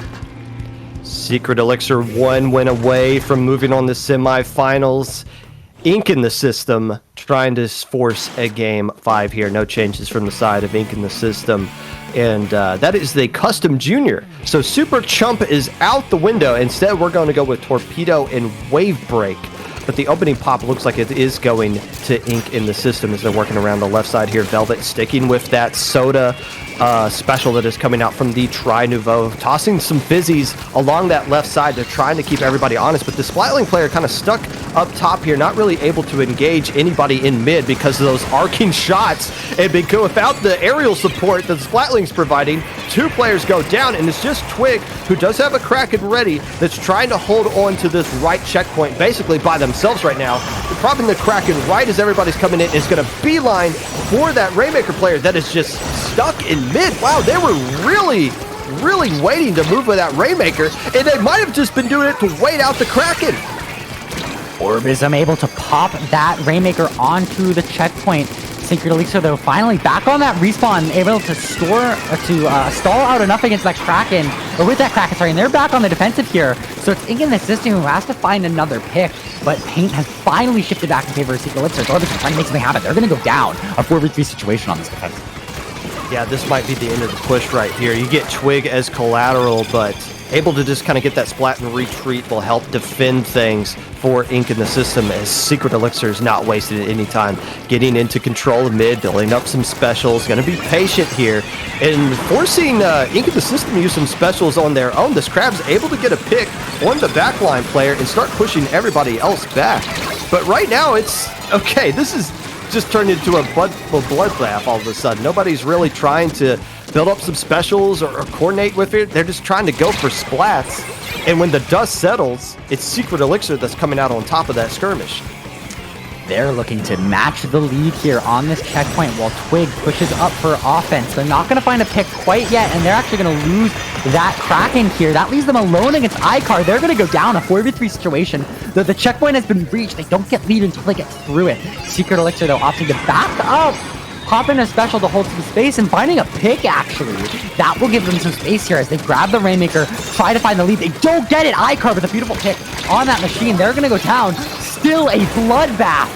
C: Secret Elixir 1 went away from moving on to semifinals. Ink in the System trying to force a game 5 here. No changes from the side of Ink in the System. And that is the Custom Junior. So Super Chump is out the window. Instead, we're going to go with Torpedo and Wave Break. But the opening pop looks like it is going to Ink in the System as they're working around the left side here. Velvet sticking with that soda special that is coming out from the Tri Nouveau, tossing some fizzies along that left side. They're trying to keep everybody honest, but the Splatling player kind of stuck up top here, not really able to engage anybody in mid because of those arcing shots. And without the aerial support that the Splatling's providing, 2 players go down, and it's just Twig, who does have a Kraken ready, that's trying to hold on to this right checkpoint basically by themselves right now. Dropping the Kraken right as everybody's coming in is going to beeline for that Rainmaker player that is just stuck in mid. Wow, they were really waiting to move with that Rainmaker, and they might have just been doing it to wait out the Kraken.
D: Orbism able to pop that Rainmaker onto the checkpoint. Secret Elixir, though, finally back on that respawn, able to stall out enough against that Kraken, or with that Kraken, sorry, and they're back on the defensive here. So it's Ink in the System who has to find another pick, but Paint has finally shifted back in favor of Secret Elixir. So Orbism trying to make something happen. They're going to go down a 4v3 situation on this defense.
C: Yeah, this might be the end of the push right here. You get Twig as collateral, but able to just kind of get that splat and retreat will help defend things for Ink in the system, as Secret Elixir is not wasting any time getting into control of mid, building up some specials, going to be patient here, and forcing Ink in the system to use some specials on their own. This Crab's able to get a pick on the backline player and start pushing everybody else back. But right now, it's okay. This is just turned into a bloodbath all of a sudden. Nobody's really trying to build up some specials or coordinate with it. They're just trying to go for splats. And when the dust settles, it's Secret Elixir that's coming out on top of that skirmish.
D: They're looking to match the lead here on this checkpoint while Twig pushes up for offense. They're not going to find a pick quite yet, and they're actually going to lose that Kraken here. That leaves them alone against Icar. They're going to go down a 4v3 situation. Though the checkpoint has been reached, they don't get lead until they get through it. Secret Elixir, though, opting to back up, pop in a special to hold some space, and finding a pick, actually. That will give them some space here as they grab the Rainmaker, try to find the lead. They don't get it. Icar with a beautiful pick on that machine. They're going to go down. Still a bloodbath.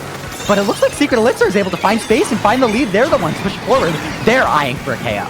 D: But it looks like Secret Elixir is able to find space and find the lead. They're the ones pushing forward. They're eyeing for a KO.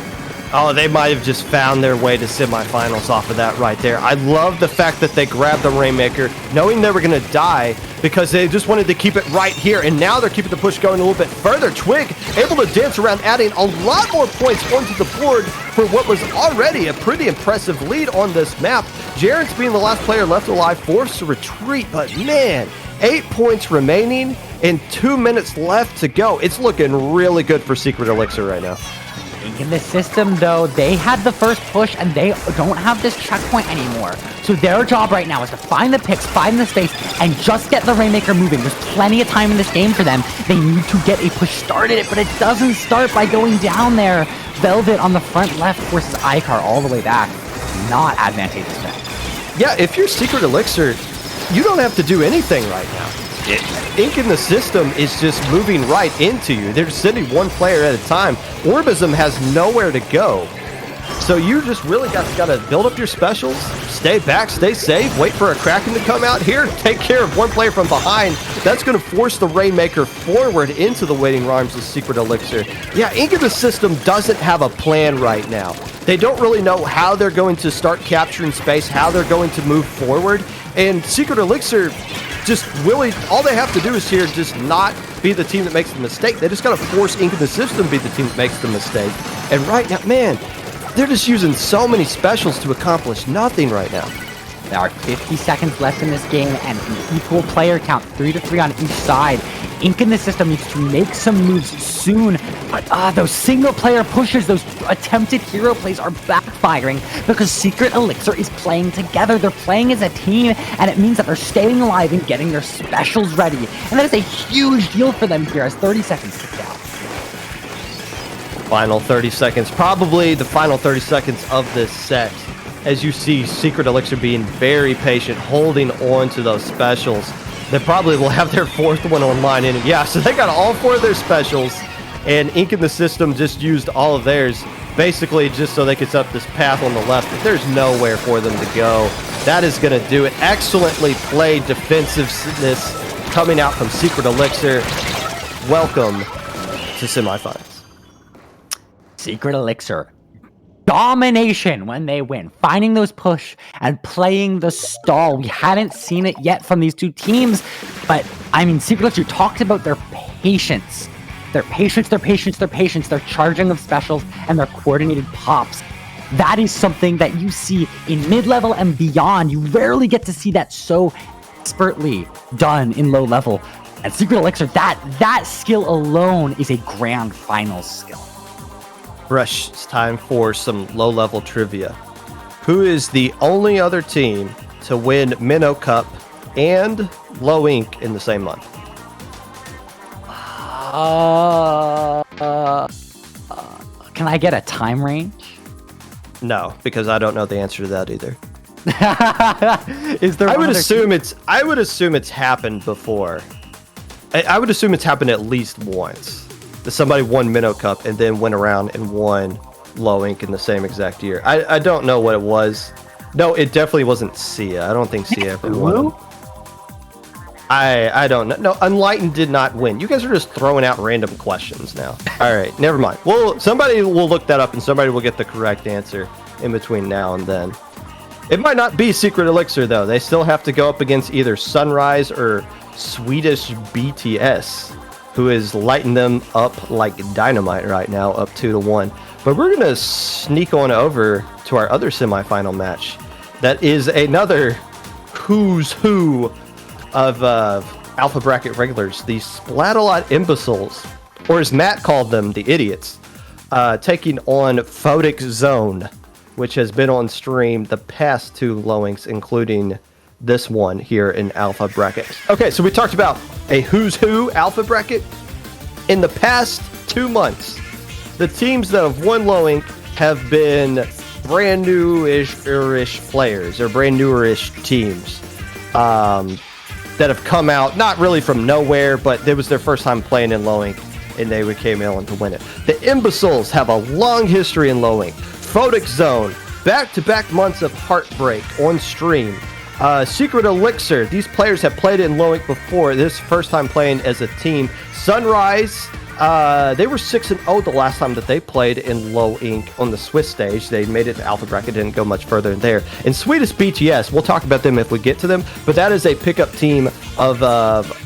C: Oh, they might have just found their way to semifinals off of that right there. I love the fact that they grabbed the Rainmaker, knowing they were going to die, because they just wanted to keep it right here. And now they're keeping the push going a little bit further. Twig able to dance around, adding a lot more points onto the board for what was already a pretty impressive lead on this map. Jarrett's being the last player left alive, forced to retreat, but man, 8 points remaining and 2 minutes left to go. It's looking really good for Secret Elixir right now.
D: In the system, though, they had the first push and they don't have this checkpoint anymore. So their job right now is to find the picks, find the space, and just get the Rainmaker moving. There's plenty of time in this game for them. They need to get a push started, but it doesn't start by going down there. Velvet on the front left forces Icar all the way back. Not advantageous for them.
C: Yeah, if you're Secret Elixir, you don't have to do anything right now. Ink in the system is just moving right into you. They're sending one player at a time. Orbism has nowhere to go. So you just really got to build up your specials, stay back, stay safe, wait for a Kraken to come out here, take care of one player from behind. That's going to force the Rainmaker forward into the waiting arms of Secret Elixir. Yeah, Ink in the system doesn't have a plan right now. They don't really know how they're going to start capturing space, how they're going to move forward. And Secret Elixir just really, all they have to do is here just not be the team that makes the mistake. They just got to force Ink in the system to be the team that makes the mistake. And right now, man, they're just using so many specials to accomplish nothing right now.
D: There are 50 seconds left in this game and an equal player count, 3 to 3 on each side. Ink in the system needs to make some moves soon, but those single player pushes, those attempted hero plays are backfiring because Secret Elixir is playing together. They're playing as a team, and it means that they're staying alive and getting their specials ready. And that is a huge deal for them here as 30 seconds tick down.
C: Final 30 seconds, probably the final 30 seconds of this set, as you see Secret Elixir being very patient, holding on to those specials. They probably will have their fourth one online. And yeah, so they got all 4 of their specials, and Ink in the system just used all of theirs, basically just so they could set up this path on the left. But there's nowhere for them to go. That is going to do it. Excellently played defensiveness coming out from Secret Elixir. Welcome to semifinals.
D: Secret Elixir. Domination when they win, finding those push and playing the stall. We hadn't seen it yet from these two teams, but I mean, Secret Elixir talked about their patience. Their patience, their patience, their patience, their charging of specials, and their coordinated pops. That is something that you see in mid-level and beyond. You rarely get to see that so expertly done in low level. And Secret Elixir, that skill alone is a grand finals skill.
C: Rush, it's time for some low-level trivia. Who is the only other team to win Minnow Cup and Low Ink in the same month?
D: Can I get a time range?
C: No, because I don't know the answer to that either.
D: Is there?
C: I would assume it's happened before. I would assume it's happened at least once. That somebody won Minnow Cup and then went around and won Low Ink in the same exact year. I don't know what it was. No, it definitely wasn't Sia. I don't think Sia ever won. I don't know. No, Unlightened did not win. You guys are just throwing out random questions now. All right, never mind. Well, somebody will look that up and somebody will get the correct answer in between now and then. It might not be Secret Elixir, though. They still have to go up against either Sunrise or Swedish BTS, who is lighting them up like dynamite right now, up 2-1. But we're going to sneak on over to our other semifinal match. That is another who's who of Alpha Bracket regulars, the Splatalot Imbeciles, or as Matt called them, the idiots, taking on Photic Zone, which has been on stream the past 2 lowings, including this one here in Alpha Bracket. Okay, so we talked about a who's who Alpha Bracket. In the past 2 months, the teams that have won lowing have been brand new-ish players, or brand newer-ish teams. That have come out, not really from nowhere, but it was their first time playing in lowing, and they came in to win it. The Imbeciles have a long history in lowing. Photic Zone, back-to-back months of heartbreak on stream. Secret Elixir, these players have played in lowing before. This first time playing as a team. Sunrise, they were 6-0 the last time that they played in low ink on the Swiss stage. They made it to Alpha Bracket, didn't go much further there. And Swedish BTS, we'll talk about them if we get to them, but that is a pickup team of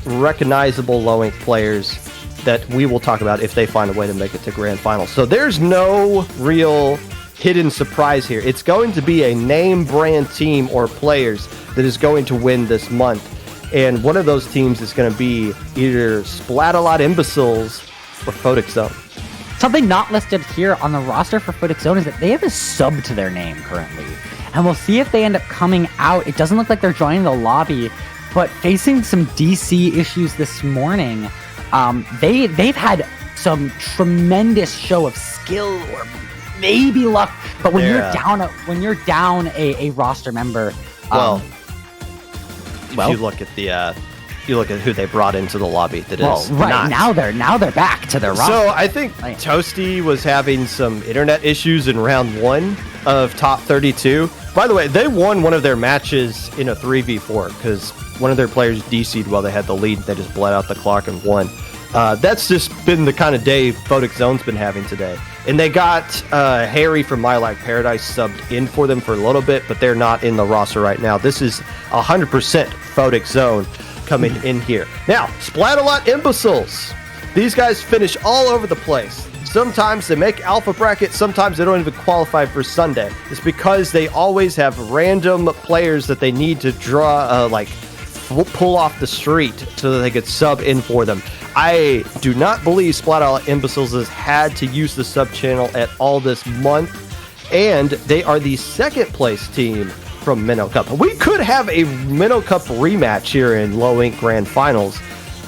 C: recognizable low ink players that we will talk about if they find a way to make it to grand finals. So there's no real hidden surprise here. It's going to be a name brand team or players that is going to win this month. And one of those teams is going to be either Splatalot Imbeciles or Photic Zone.
D: Something not listed here on the roster for Photic Zone is that they have a sub to their name currently. And we'll see if they end up coming out. It doesn't look like they're joining the lobby, but facing some DC issues this morning, they've had some tremendous show of skill or maybe luck. But when you're down a roster member,
C: if you look at who they brought into the lobby,
D: now they're back to their roster.
C: So I think Toasty was having some internet issues in round 1 of top 32. By the way, they won one of their matches in a 3v4 because one of their players DC'd while they had the lead. They just bled out the clock and won. That's just been the kind of day Photic Zone's been having today. And they got Harry from My Life Paradise subbed in for them for a little bit, but they're not in the roster right now. This is 100% Photic Zone coming in here. Now, Splatalot Imbeciles. These guys finish all over the place. Sometimes they make Alpha Bracket, sometimes they don't even qualify for Sunday. It's because they always have random players that they need to draw, pull off the street so that they could sub in for them. I do not believe Splatalot Imbeciles has had to use the sub channel at all this month, and they are the second place team from Minnow Cup. We could have a Minnow Cup rematch here in Low Ink Grand Finals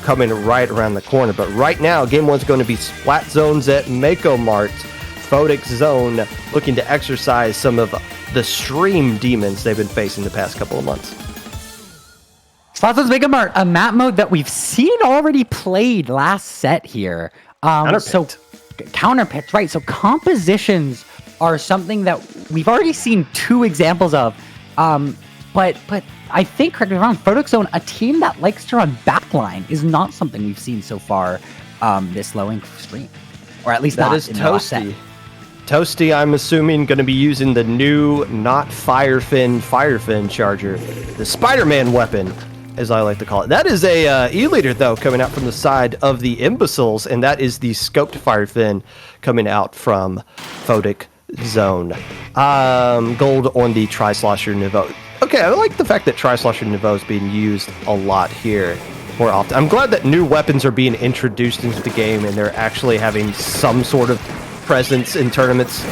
C: coming right around the corner, but right now game 1's going to be Splat Zones at Mako Mart. Photic Zone looking to exercise some of the stream demons they've been facing the past couple of months.
D: Splat Zones Mako Mart, a map mode that we've seen already played last set here. Counterpicked, right? So compositions are something that we've already seen 2 examples of. But I think, correct me if I'm wrong, Photic Zone, a team that likes to run backline, is not something we've seen so far this low ink stream, or at least
C: that
D: not
C: is
D: in the last set.
C: Toasty, I'm assuming, going to be using the new not Firefin charger, the Spider-Man weapon, as I like to call it. That is a E-liter, though, coming out from the side of the Imbeciles, and that is the scoped Firefin coming out from Photic Zone. Gold on the Tri-Slosher Nouveau. Okay, I like the fact that Tri-Slosher Nouveau is being used a lot here more often. I'm glad that new weapons are being introduced into the game and they're actually having some sort of presence in tournaments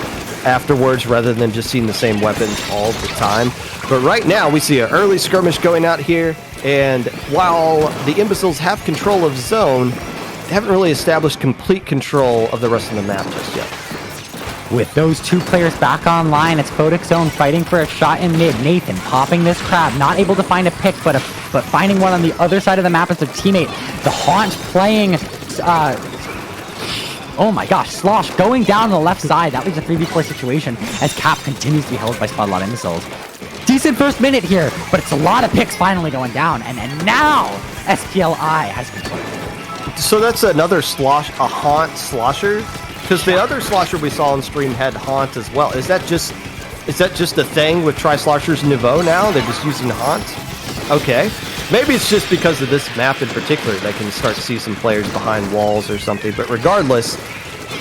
C: afterwards rather than just seeing the same weapons all the time. But right now we see an early skirmish going out here, and while the Imbeciles have control of zone, they haven't really established complete control of the rest of the map just yet.
D: With those 2 players back online, it's Photic Zone fighting for a shot in mid. Nathan popping this crab, not able to find a pick, but finding one on the other side of the map as their teammate. The Haunt playing, oh my gosh, Slosh going down the left side. That leaves a 3v4 situation as Cap continues to be held by Splatalot Imbeciles. decent first minute here, but it's a lot of picks finally going down, and now SPLI has control.
C: So that's another a haunt slosher? Because the other slosher we saw on stream had haunt as well. Is that just a thing with Tri-Sloshers Nouveau now? They're just using haunt? Okay. Maybe it's just because of this map in particular they can start to see some players behind walls or something. But regardless,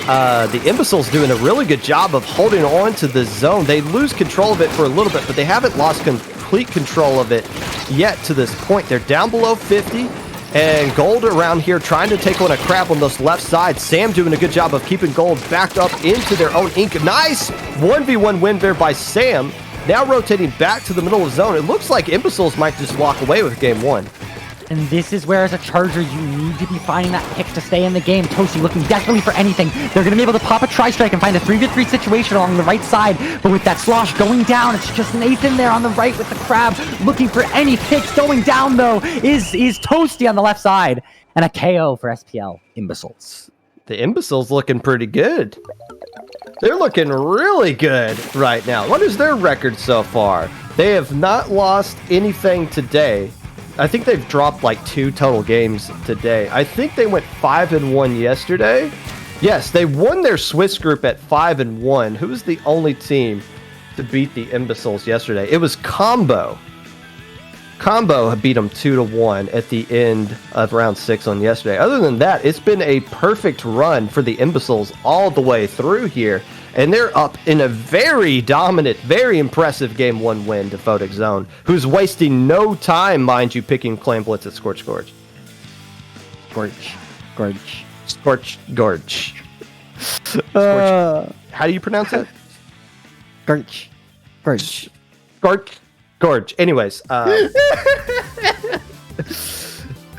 C: the Imbeciles doing a really good job of holding on to the zone. They lose control of it for a little bit, but they haven't lost complete control of it yet to this point. They're down below 50. And Gold around here trying to take on a crab on this left side. Sam doing a good job of keeping Gold backed up into their own ink. Nice 1v1 win there by Sam. Now rotating back to the middle of the zone. It looks like Imbeciles might just walk away with game one.
D: And this is where, as a Charger, you need to be finding that pick to stay in the game. Toasty looking desperately for anything. They're going to be able to pop a tri-strike and find a 3v3 situation along the right side. But with that slosh going down, it's just Nathan there on the right with the crab. Looking for any picks. Going down, though, is Toasty on the left side. And a KO for SPL Imbeciles.
C: The Imbeciles looking pretty good. They're looking really good right now. What is their record so far? They have not lost anything today. I think they've dropped like 2 total games today. I think they went 5-1 yesterday. Yes, they won their Swiss group at 5-1. Who was the only team to beat the Imbeciles yesterday? It was Combo. Combo beat them 2-1 at the end of round 6 on yesterday. Other than that, it's been a perfect run for the Imbeciles all the way through here. And they're up in a very dominant, very impressive Game 1 win to Photic Zone, who's wasting no time, mind you, picking Clan Blitz at Scorch Gorge. Scorch Gorge. How do you pronounce it? Gorge. Anyways.
D: Yeah,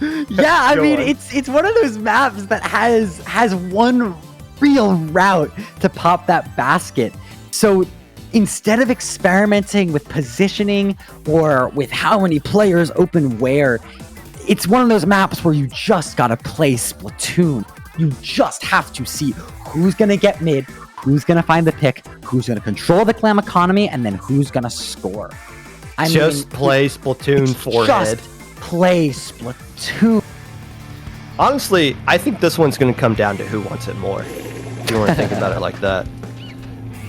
D: I mean, it's one of those maps that has one real route to pop that basket. So instead of experimenting with positioning or with how many players open where, it's one of those maps where you just gotta play Splatoon. You just have to see who's gonna get mid, who's gonna find the pick, who's gonna control the clam economy, and then who's gonna score. I mean,
C: play Splatoon forehead.
D: Just play Splatoon.
C: Honestly, I think this one's going to come down to who wants it more. If you want to think about it like that.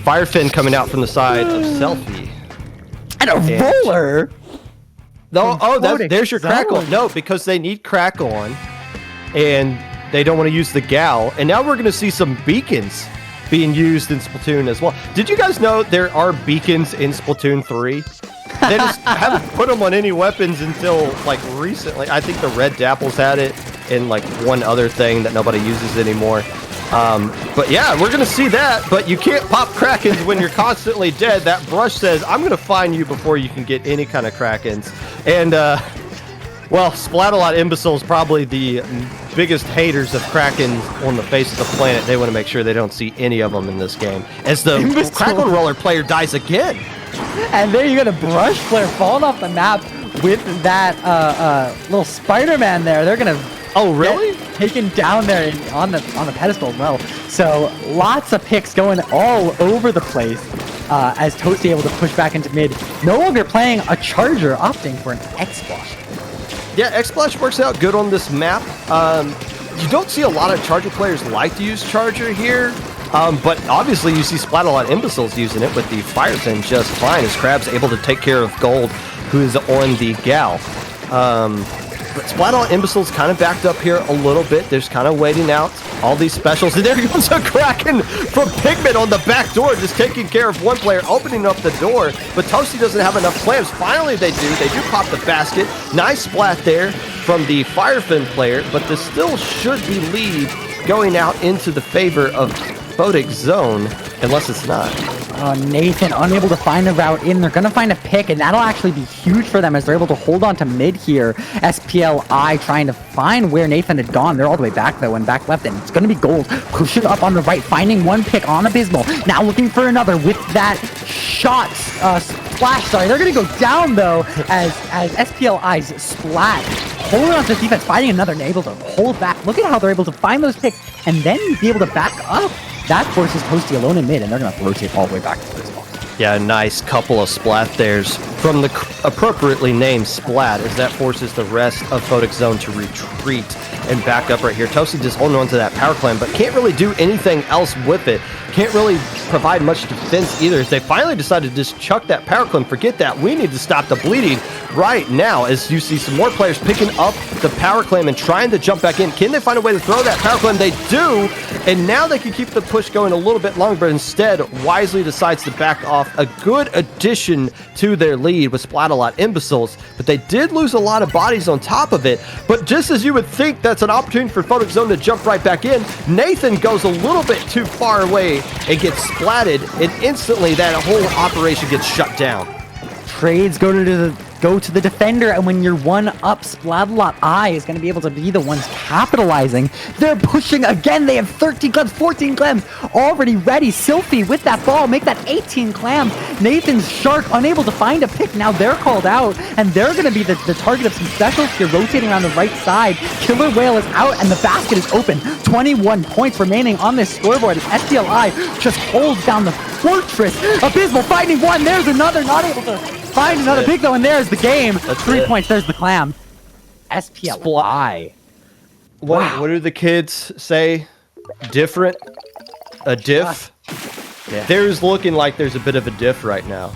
C: Firefin coming out from the side of Selfie.
D: And a roller?
C: No, there's your Crackle. No, because they need Crackle on. And they don't want to use the Gal. And now we're going to see some beacons being used in Splatoon as well. Did you guys know there are beacons in Splatoon 3? They just haven't put them on any weapons until, like, recently. I think the Red Dapples had it in, like, one other thing that nobody uses anymore. But yeah, we're going to see that. But you can't pop Krakens when you're constantly dead. That brush says, I'm going to find you before you can get any kind of Krakens. And, well, Splatalot Imbeciles probably the biggest haters of Krakens on the face of the planet. They want to make sure they don't see any of them in this game. As the Crackle Roller player dies again.
D: And there you got a brush player falling off the map with that little Spider-Man there. They're gonna get taken down there on the pedestal as well. So lots of picks going all over the place as Toasty able to push back into mid. No longer playing a Charger, opting for an X-Splash.
C: Yeah, X-Splash works out good on this map. You don't see a lot of Charger players like to use Charger here. But obviously you see Splatalot Imbeciles using it with the Firefin just fine as Crab's able to take care of Gold, who is on the Gal. But Splatalot Imbeciles kind of backed up here a little bit. They're just kind of waiting out all these specials. And there comes a Kraken from Pigment on the back door, just taking care of one player, opening up the door. But Toasty doesn't have enough clams. Finally they do. They do pop the basket. Nice splat there from the Firefin player, but this still should be lead going out into the favor of Photic Zone, unless it's not.
D: Nathan unable to find a route in. They're going to find a pick, and that'll actually be huge for them as they're able to hold on to mid here. SPLI trying to find where Nathan had gone. They're all the way back, though, and back left, and it's going to be Gold pushing up on the right, finding one pick on Abysmal. Now looking for another with that shot splash. Sorry, they're going to go down, though, as SPLI's splat. Holding on to the defense, finding another, and able to hold back. Look at how they're able to find those picks and then be able to back up. That forces Toasty alone in mid, and they're going to rotate all the way back to this box.
C: Yeah, a nice couple of splat there's from the appropriately named Splat, as that forces the rest of Photic Zone to retreat and back up right here. Toasty just holding on to that power clam, but can't really do anything else with it. Can't really provide much defense either, as they finally decided to just chuck that power clam. Forget that. We need to stop the bleeding right now, as you see some more players picking up the power clam and trying to jump back in. Can they find a way to throw that power clam? They do, and now they can keep the push going a little bit longer, but instead wisely decides to back off. A good addition to their lead with Splatalot Imbeciles, but they did lose a lot of bodies on top of it. But just as you would think that's an opportunity for Photic Zone to jump right back in, Nathan goes a little bit too far away and gets splatted, and instantly that whole operation gets shut down.
D: Trades go to the defender, and when you're one up, Splatalot I is going to be able to be the ones capitalizing. They're pushing again. They have 13 clams, 14 clams already ready. Sylphie with that ball, make that 18 clams. Nathan's Shark unable to find a pick. Now they're called out, and they're going to be the target of some specials here, rotating around the right side. Killer Whale is out, and the basket is open. 21 points remaining on this scoreboard as SPLI just holds down the fortress. Abysmal finding one. There's another, not able to find another pick though, and there's the game.
C: That's
D: 3
C: it.
D: points. There's the clam. SPLI.
C: What do the kids say? Different? A diff?
D: Yeah.
C: There's looking like there's a bit of a diff right now.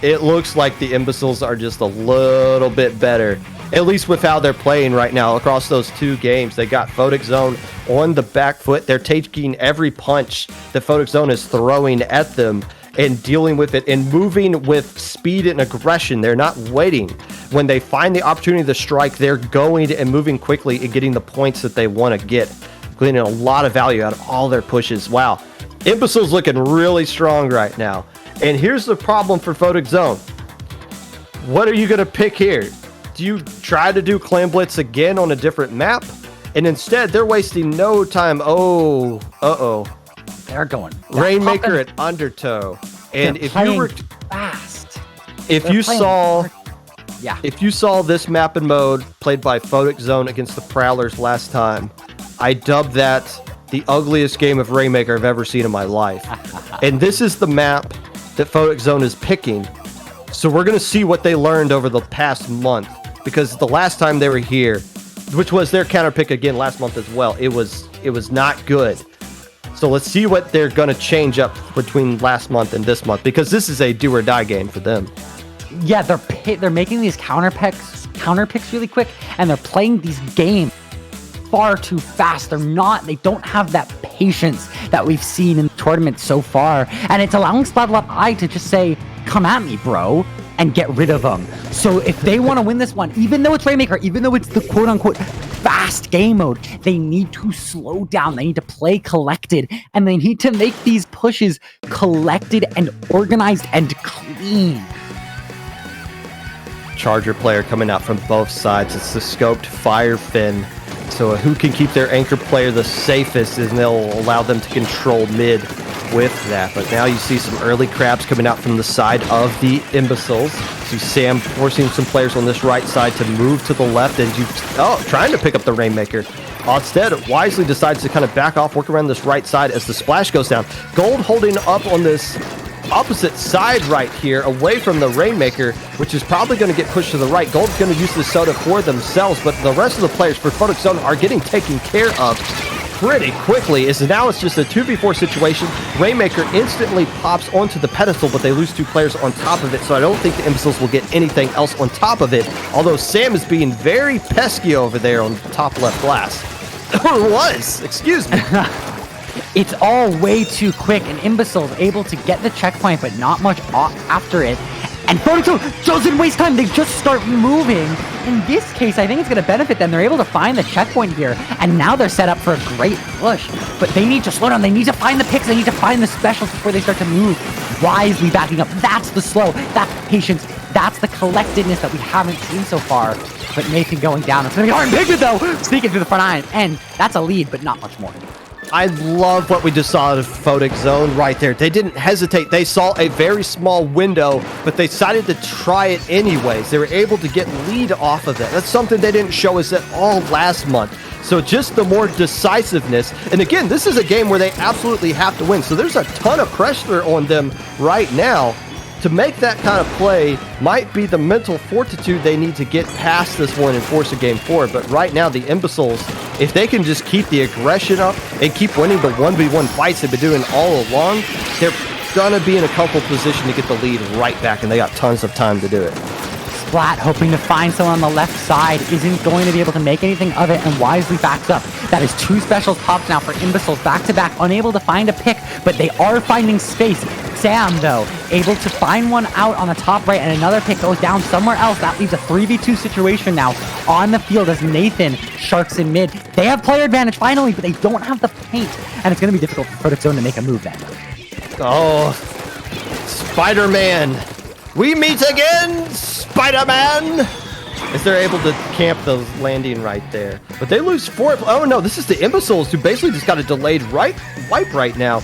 C: It looks like the Imbeciles are just a little bit better, at least with how they're playing right now across those two games. They got Photic Zone on the back foot. They're taking every punch that Photic Zone is throwing at them and dealing with it and moving with speed and aggression. They're not waiting. When they find the opportunity to strike, they're going and moving quickly and getting the points that they want to get, gleaning a lot of value out of all their pushes. Wow. Imbeciles looking really strong right now. And here's the problem for Photic Zone. What are you going to pick here? Do you try to do Clam Blitz again on a different map? And instead, they're wasting no time. Oh,
D: They're going.
C: Rainmaker at Undertow. And if you were
D: fast,
C: if you saw
D: yeah,
C: if you saw this map and mode played by Photic Zone against the Prowlers last time, I dubbed that the ugliest game of Rainmaker I've ever seen in my life. And this is the map that Photic Zone is picking. So we're going to see what they learned over the past month, because the last time they were here, which was their counter pick again last month as well, it was not good. So let's see what they're going to change up between last month and this month, because this is a do or die game for them.
D: yeah, they're making these counter picks really quick, and they're playing these games far too fast. They don't have that patience that we've seen in the tournament so far, and it's allowing Splatalot I to just say, come at me, bro, and get rid of them. So if they want to win this one, even though it's Rainmaker, even though it's the quote-unquote fast game mode, they need to slow down. They need to play collected, and they need to make these pushes collected and organized and clean.
C: Charger player coming out from both sides. It's the scoped Fire Fin. So who can keep their anchor player the safest, and they'll allow them to control mid with that. But now you see some early crabs coming out from the side of the Imbeciles. See Sam forcing some players on this right side to move to the left, and trying to pick up the Rainmaker. Instead, wisely decides to kind of back off, work around this right side as the splash goes down. Gold holding up on this opposite side right here, away from the Rainmaker, which is probably going to get pushed to the right. Gold's going to use the soda for themselves, but the rest of the players for Photic Zone are getting taken care of pretty quickly, as now it's just a 2v4 situation. Rainmaker instantly pops onto the pedestal, but they lose two players on top of it, so I don't think the Imbeciles will get anything else on top of it, although Sam is being very pesky over there on top left glass. Or was, excuse me.
D: It's all way too quick, and Imbeciles able to get the checkpoint, but not much after it. And Photic Zone doesn't waste time. They just start moving. In this case, I think it's going to benefit them. They're able to find the checkpoint here, and now they're set up for a great push. But they need to slow down. They need to find the picks. They need to find the specials before they start to move. Wisely backing up. That's the slow. That's the patience. That's the collectedness that we haven't seen so far. But Nathan going down. It's going to be hard and big though. Sneaking through the front line. And that's a lead, but not much more.
C: I love what we just saw out of Photic Zone right there. They didn't hesitate. They saw a very small window, but they decided to try it anyways. They were able to get lead off of that. That's something they didn't show us at all last month. So just the more decisiveness. And again, this is a game where they absolutely have to win. So there's a ton of pressure on them right now. to make that kind of play might be the mental fortitude they need to get past this one and force a game forward. But right now, the Imbeciles, if they can just keep the aggression up and keep winning the 1v1 fights they've been doing all along, they're gonna be in a comfortable position to get the lead right back, and they got tons of time to do it.
D: Splat, hoping to find someone on the left side, isn't going to be able to make anything of it and wisely backs up. That is 2 specials popped now for Imbeciles back-to-back, unable to find a pick, but they are finding space. Sam, though, able to find one out on the top right, and another pick goes down somewhere else. That leaves a 3v2 situation now on the field as Nathan sharks in mid. They have player advantage finally, but they don't have the paint, and it's going to be difficult for Photic Zone to make a move then.
C: Oh, Spider-Man. We meet again, Spider-Man! As they're able to camp the landing right there. But they lose 4. Oh no, this is the Imbeciles who basically just got a delayed wipe right now.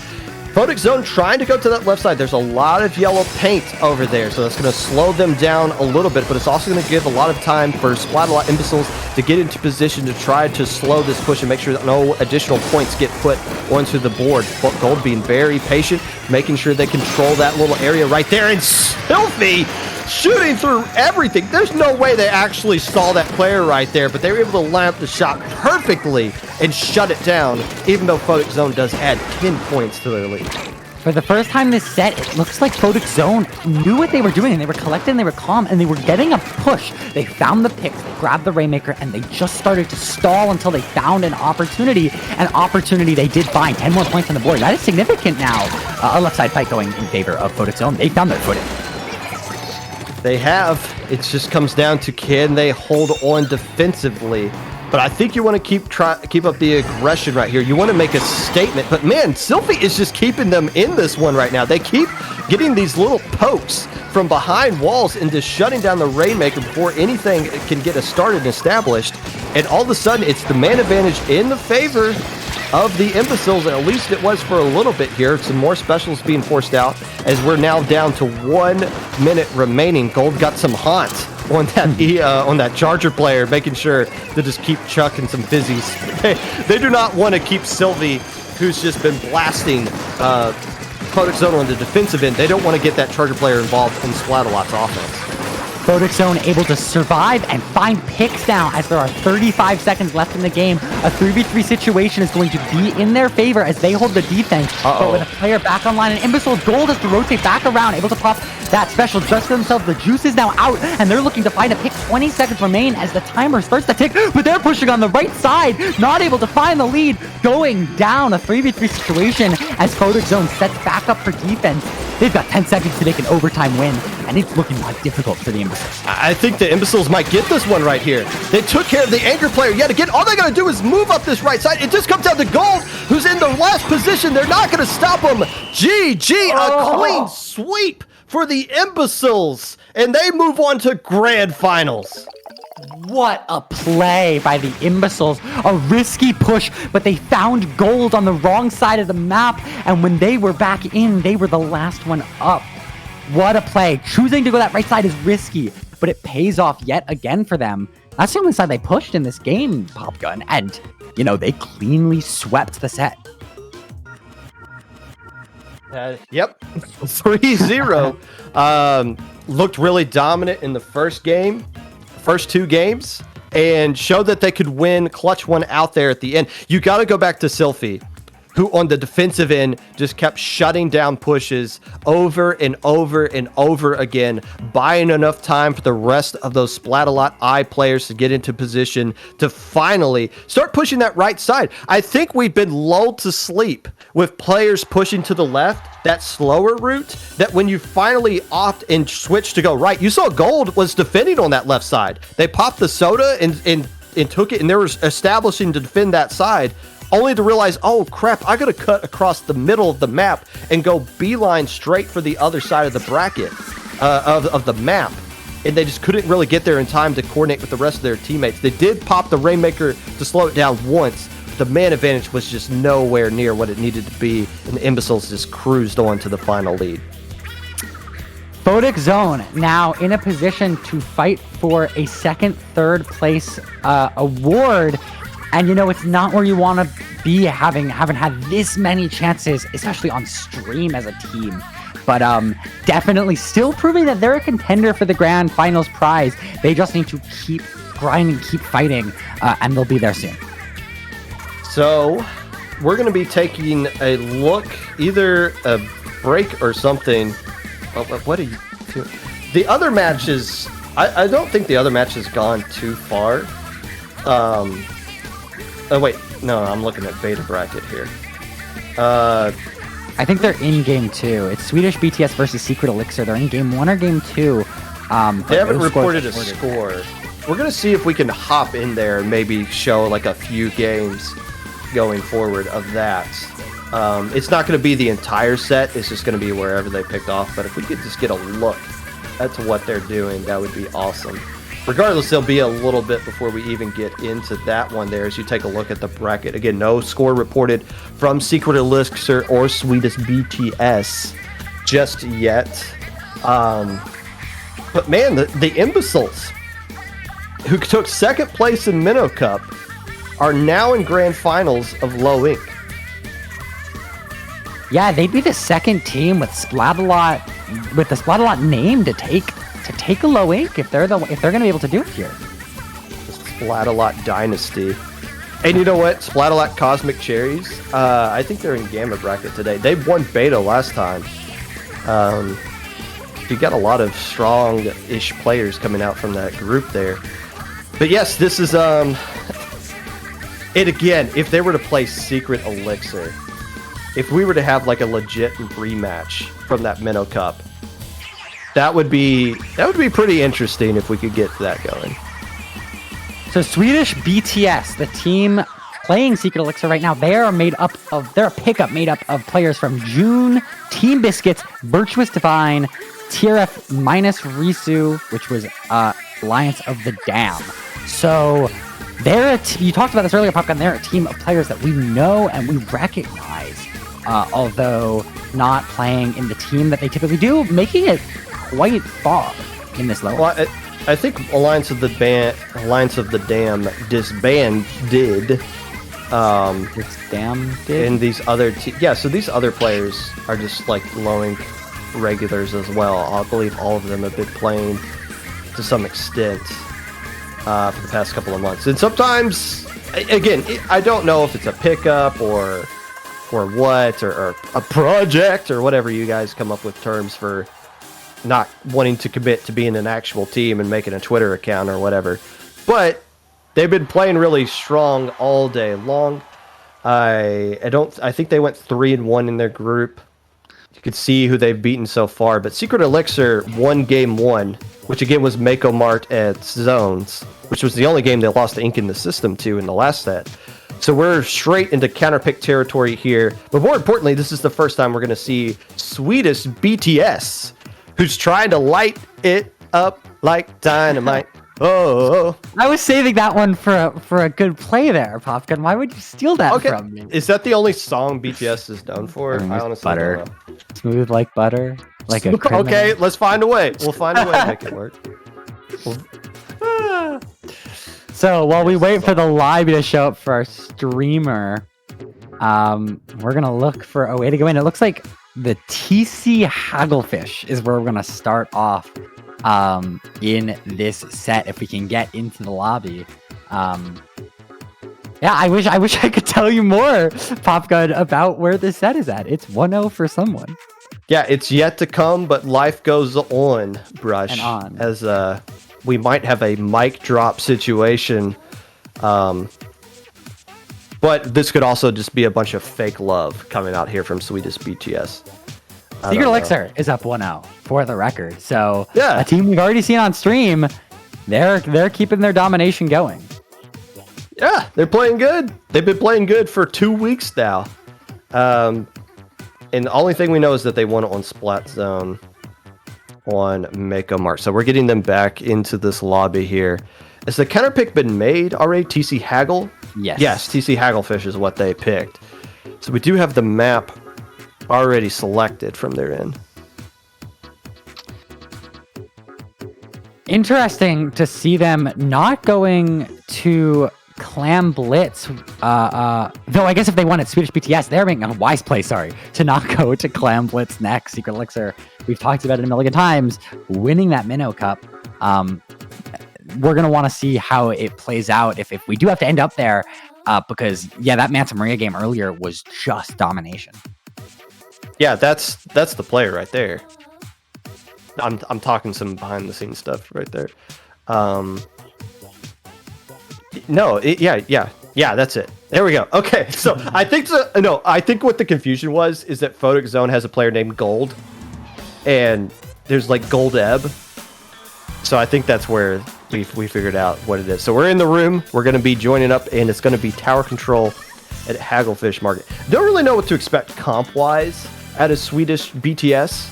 C: Photic Zone trying to go to that left side. There's a lot of yellow paint over there, so that's going to slow them down a little bit, but it's also going to give a lot of time for Splatalot Imbeciles to get into position to try to slow this push and make sure that no additional points get put onto the board. Gold being very patient, making sure they control that little area right there, and Filthy shooting through everything. There's no way they actually stall that player right there, but they were able to line up the shot perfectly and shut it down, even though Photic Zone does add 10 points to their lead.
D: For the first time this set, it looks like Photic Zone knew what they were doing, and they were collected, and they were calm, and they were getting a push. They found the picks, they grabbed the Rainmaker, and they just started to stall until they found an opportunity. An opportunity they did find. 10 more points on the board. That is significant now. A left side fight going in favor of Photic Zone. They found their footing.
C: They have. It just comes down to can they hold on defensively. But I think you want to keep up the aggression right here. You want to make a statement. But man, Sylphie is just keeping them in this one right now. They keep getting these little pokes from behind walls and just shutting down the Rainmaker before anything can get started and established. And all of a sudden, it's the man advantage in the favor of the Imbeciles. At least it was for a little bit here. Some more specials being forced out as we're now down to 1 minute remaining. Gold got some haunt on that Charger player, making sure to just keep chucking some fizzies. They do not want to keep Sylvie, who's just been blasting Photic Zone on the defensive end. They don't want to get that Charger player involved in Splatalot's offense.
D: Photic Zone able to survive and find picks now as there are 35 seconds left in the game. A 3v3 situation is going to be in their favor as they hold the defense. But with a player back online, and Imbeciles Gold has to rotate back around, able to pop that special just for themselves. The juice is now out, and they're looking to find a pick. 20 seconds remain as the timer starts to tick, but they're pushing on the right side, not able to find the lead, going down. A 3v3 situation as Photic Zone sets back up for defense. They've got 10 seconds to make an overtime win, and it's looking difficult for the Imbeciles.
C: I think the Imbeciles might get this one right here. They took care of the anchor player yet again. All they got to do is move up this right side. It just comes down to Gold, who's in the last position. They're not going to stop him. GG, a clean sweep for the Imbeciles, and they move on to grand finals.
D: What a play by the Imbeciles. A risky push, but they found Gold on the wrong side of the map, and when they were back in, they were the last one up. What a play. Choosing to go that right side is risky, but it pays off yet again for them. That's the only side they pushed in this game, Popgun, and, you know, they cleanly swept the set.
C: Yep, 3-0. Looked really dominant in the first two games, and showed that they could win, clutch one out there at the end. You got to go back to Sylphie, who on the defensive end just kept shutting down pushes over and over and over again, buying enough time for the rest of those Splatalot I players to get into position to finally start pushing that right side. I think we've been lulled to sleep with players pushing to the left, that slower route, that when you finally opt and switch to go right, you saw Gold was defending on that left side. They popped the soda and took it, and they were establishing to defend that side, only to realize, oh crap, I gotta cut across the middle of the map and go beeline straight for the other side of the bracket of the map. And they just couldn't really get there in time to coordinate with the rest of their teammates. They did pop the Rainmaker to slow it down once, but the man advantage was just nowhere near what it needed to be, and the Imbeciles just cruised on to the final lead.
D: Photic Zone now in a position to fight for a second, third place award. And, you know, it's not where you want to be having had this many chances, especially on stream as a team. But definitely still proving that they're a contender for the grand finals prize. They just need to keep grinding, keep fighting, and they'll be there soon.
C: So we're going to be taking a look, either a break or something. Oh, what are you doing? The other matches, I don't think the other match has gone too far. Oh wait, no, I'm looking at beta bracket here.
D: I think they're in game 2. It's Swedish BTS versus Secret Elixir. They're in game 1 or game 2.
C: They haven't reported a score. We're gonna see if we can hop in there and maybe show like a few games going forward of that. It's not gonna be the entire set. It's just gonna be wherever they picked off. But if we could just get a look at what they're doing, that would be awesome. Regardless, there'll be a little bit before we even get into that one there as you take a look at the bracket. Again, no score reported from Secret Elixir or Swedish BTS just yet. But man, the Imbeciles, who took second place in Minnow Cup, are now in grand finals of Low Ink.
D: Yeah, they'd be the second team with Splatalot, with the Splatalot name to take a Low Ink if they're going to be able to do it here.
C: The Splatalot Dynasty. And you know what? Splatalot Cosmic Cherries, I think they're in Gamma Bracket today. They won Beta last time. You got a lot of strong-ish players coming out from that group there. But yes, this is, it again, if they were to play Secret Elixir, if we were to have like a legit rematch from that Minnow Cup, that would be pretty interesting if we could get that going.
D: So Swedish BTS, the team playing Secret Elixir right now, they're a pickup made up of players from June, Team Biscuits, Virtuous Divine, TRF minus Risu, which was Alliance of the Dam. So you talked about this earlier, Popcorn. They're a team of players that we know and we recognize, although not playing in the team that they typically do, making it quite far in this level.
C: Well, I think Alliance of the Dam disbanded. And these other so these other players are just like Low Ink regulars as well. I believe all of them have been playing to some extent for the past couple of months. And sometimes, again, I don't know if it's a pickup or what, or a project or whatever you guys come up with terms for not wanting to commit to being an actual team and making a Twitter account or whatever. But they've been playing really strong all day long. I think they went 3-1 in their group. You could see who they've beaten so far, but Secret Elixir won game 1, which again was Mako Mart at Zones, which was the only game they lost to Ink in the system to in the last set. So we're straight into counterpick territory here. But more importantly, this is the first time we're going to see Swedish BTS, who's trying to light it up like dynamite. Oh,
D: I was saving that one for a good play there, Popgun. Why would you steal that from me?
C: Is that the only song BTS is known for? I honestly
D: butter.
C: don't know.
D: Smooth like butter, like a criminal.
C: Okay, let's find a way. We'll find a way to make it work.
D: So while we wait for the lobby to show up for our streamer, we're gonna look for a way to go in. It looks like the TC Hagglefish is where we're gonna start off in this set if we can get into the lobby. Yeah, I wish I could tell you more, Popgun, about where this set is at. It's 1-0 for someone.
C: Yeah, it's yet to come, but life goes on, Brush.
D: And on.
C: As we might have a mic drop situation. But this could also just be a bunch of fake love coming out here from Swedish BTS.
D: Secret Elixir is up 1-0 for the record. So
C: yeah,
D: a team we've already seen on stream, they're keeping their domination going.
C: Yeah, they're playing good. They've been playing good for 2 weeks now. And the only thing we know is that they won on Splat Zone on Mako Mart. So we're getting them back into this lobby here. Has the counter pick been made already? TC Haggle?
D: Yes.
C: Yes, TC Hagglefish is what they picked. So we do have the map already selected from their end.
D: Interesting to see them not going to Clam Blitz, though I guess if they wanted Swedish BTS, they're making a wise play, to not go to Clam Blitz next. Secret Elixir, we've talked about it a million times, winning that Minnow Cup. We're going to want to see how it plays out if we do have to end up there, because, yeah, that Manta Maria game earlier was just domination.
C: Yeah, that's the player right there. I'm talking some behind-the-scenes stuff right there. Yeah, that's it. There we go. Okay, so I think what the confusion was is that Photic Zone has a player named Gold, and there's like Gold Ebb. So I think that's where we figured out what it is. So we're in the room. We're going to be joining up, and it's going to be Tower Control at Hagglefish Market. Don't really know what to expect comp-wise at a Swedish BTS.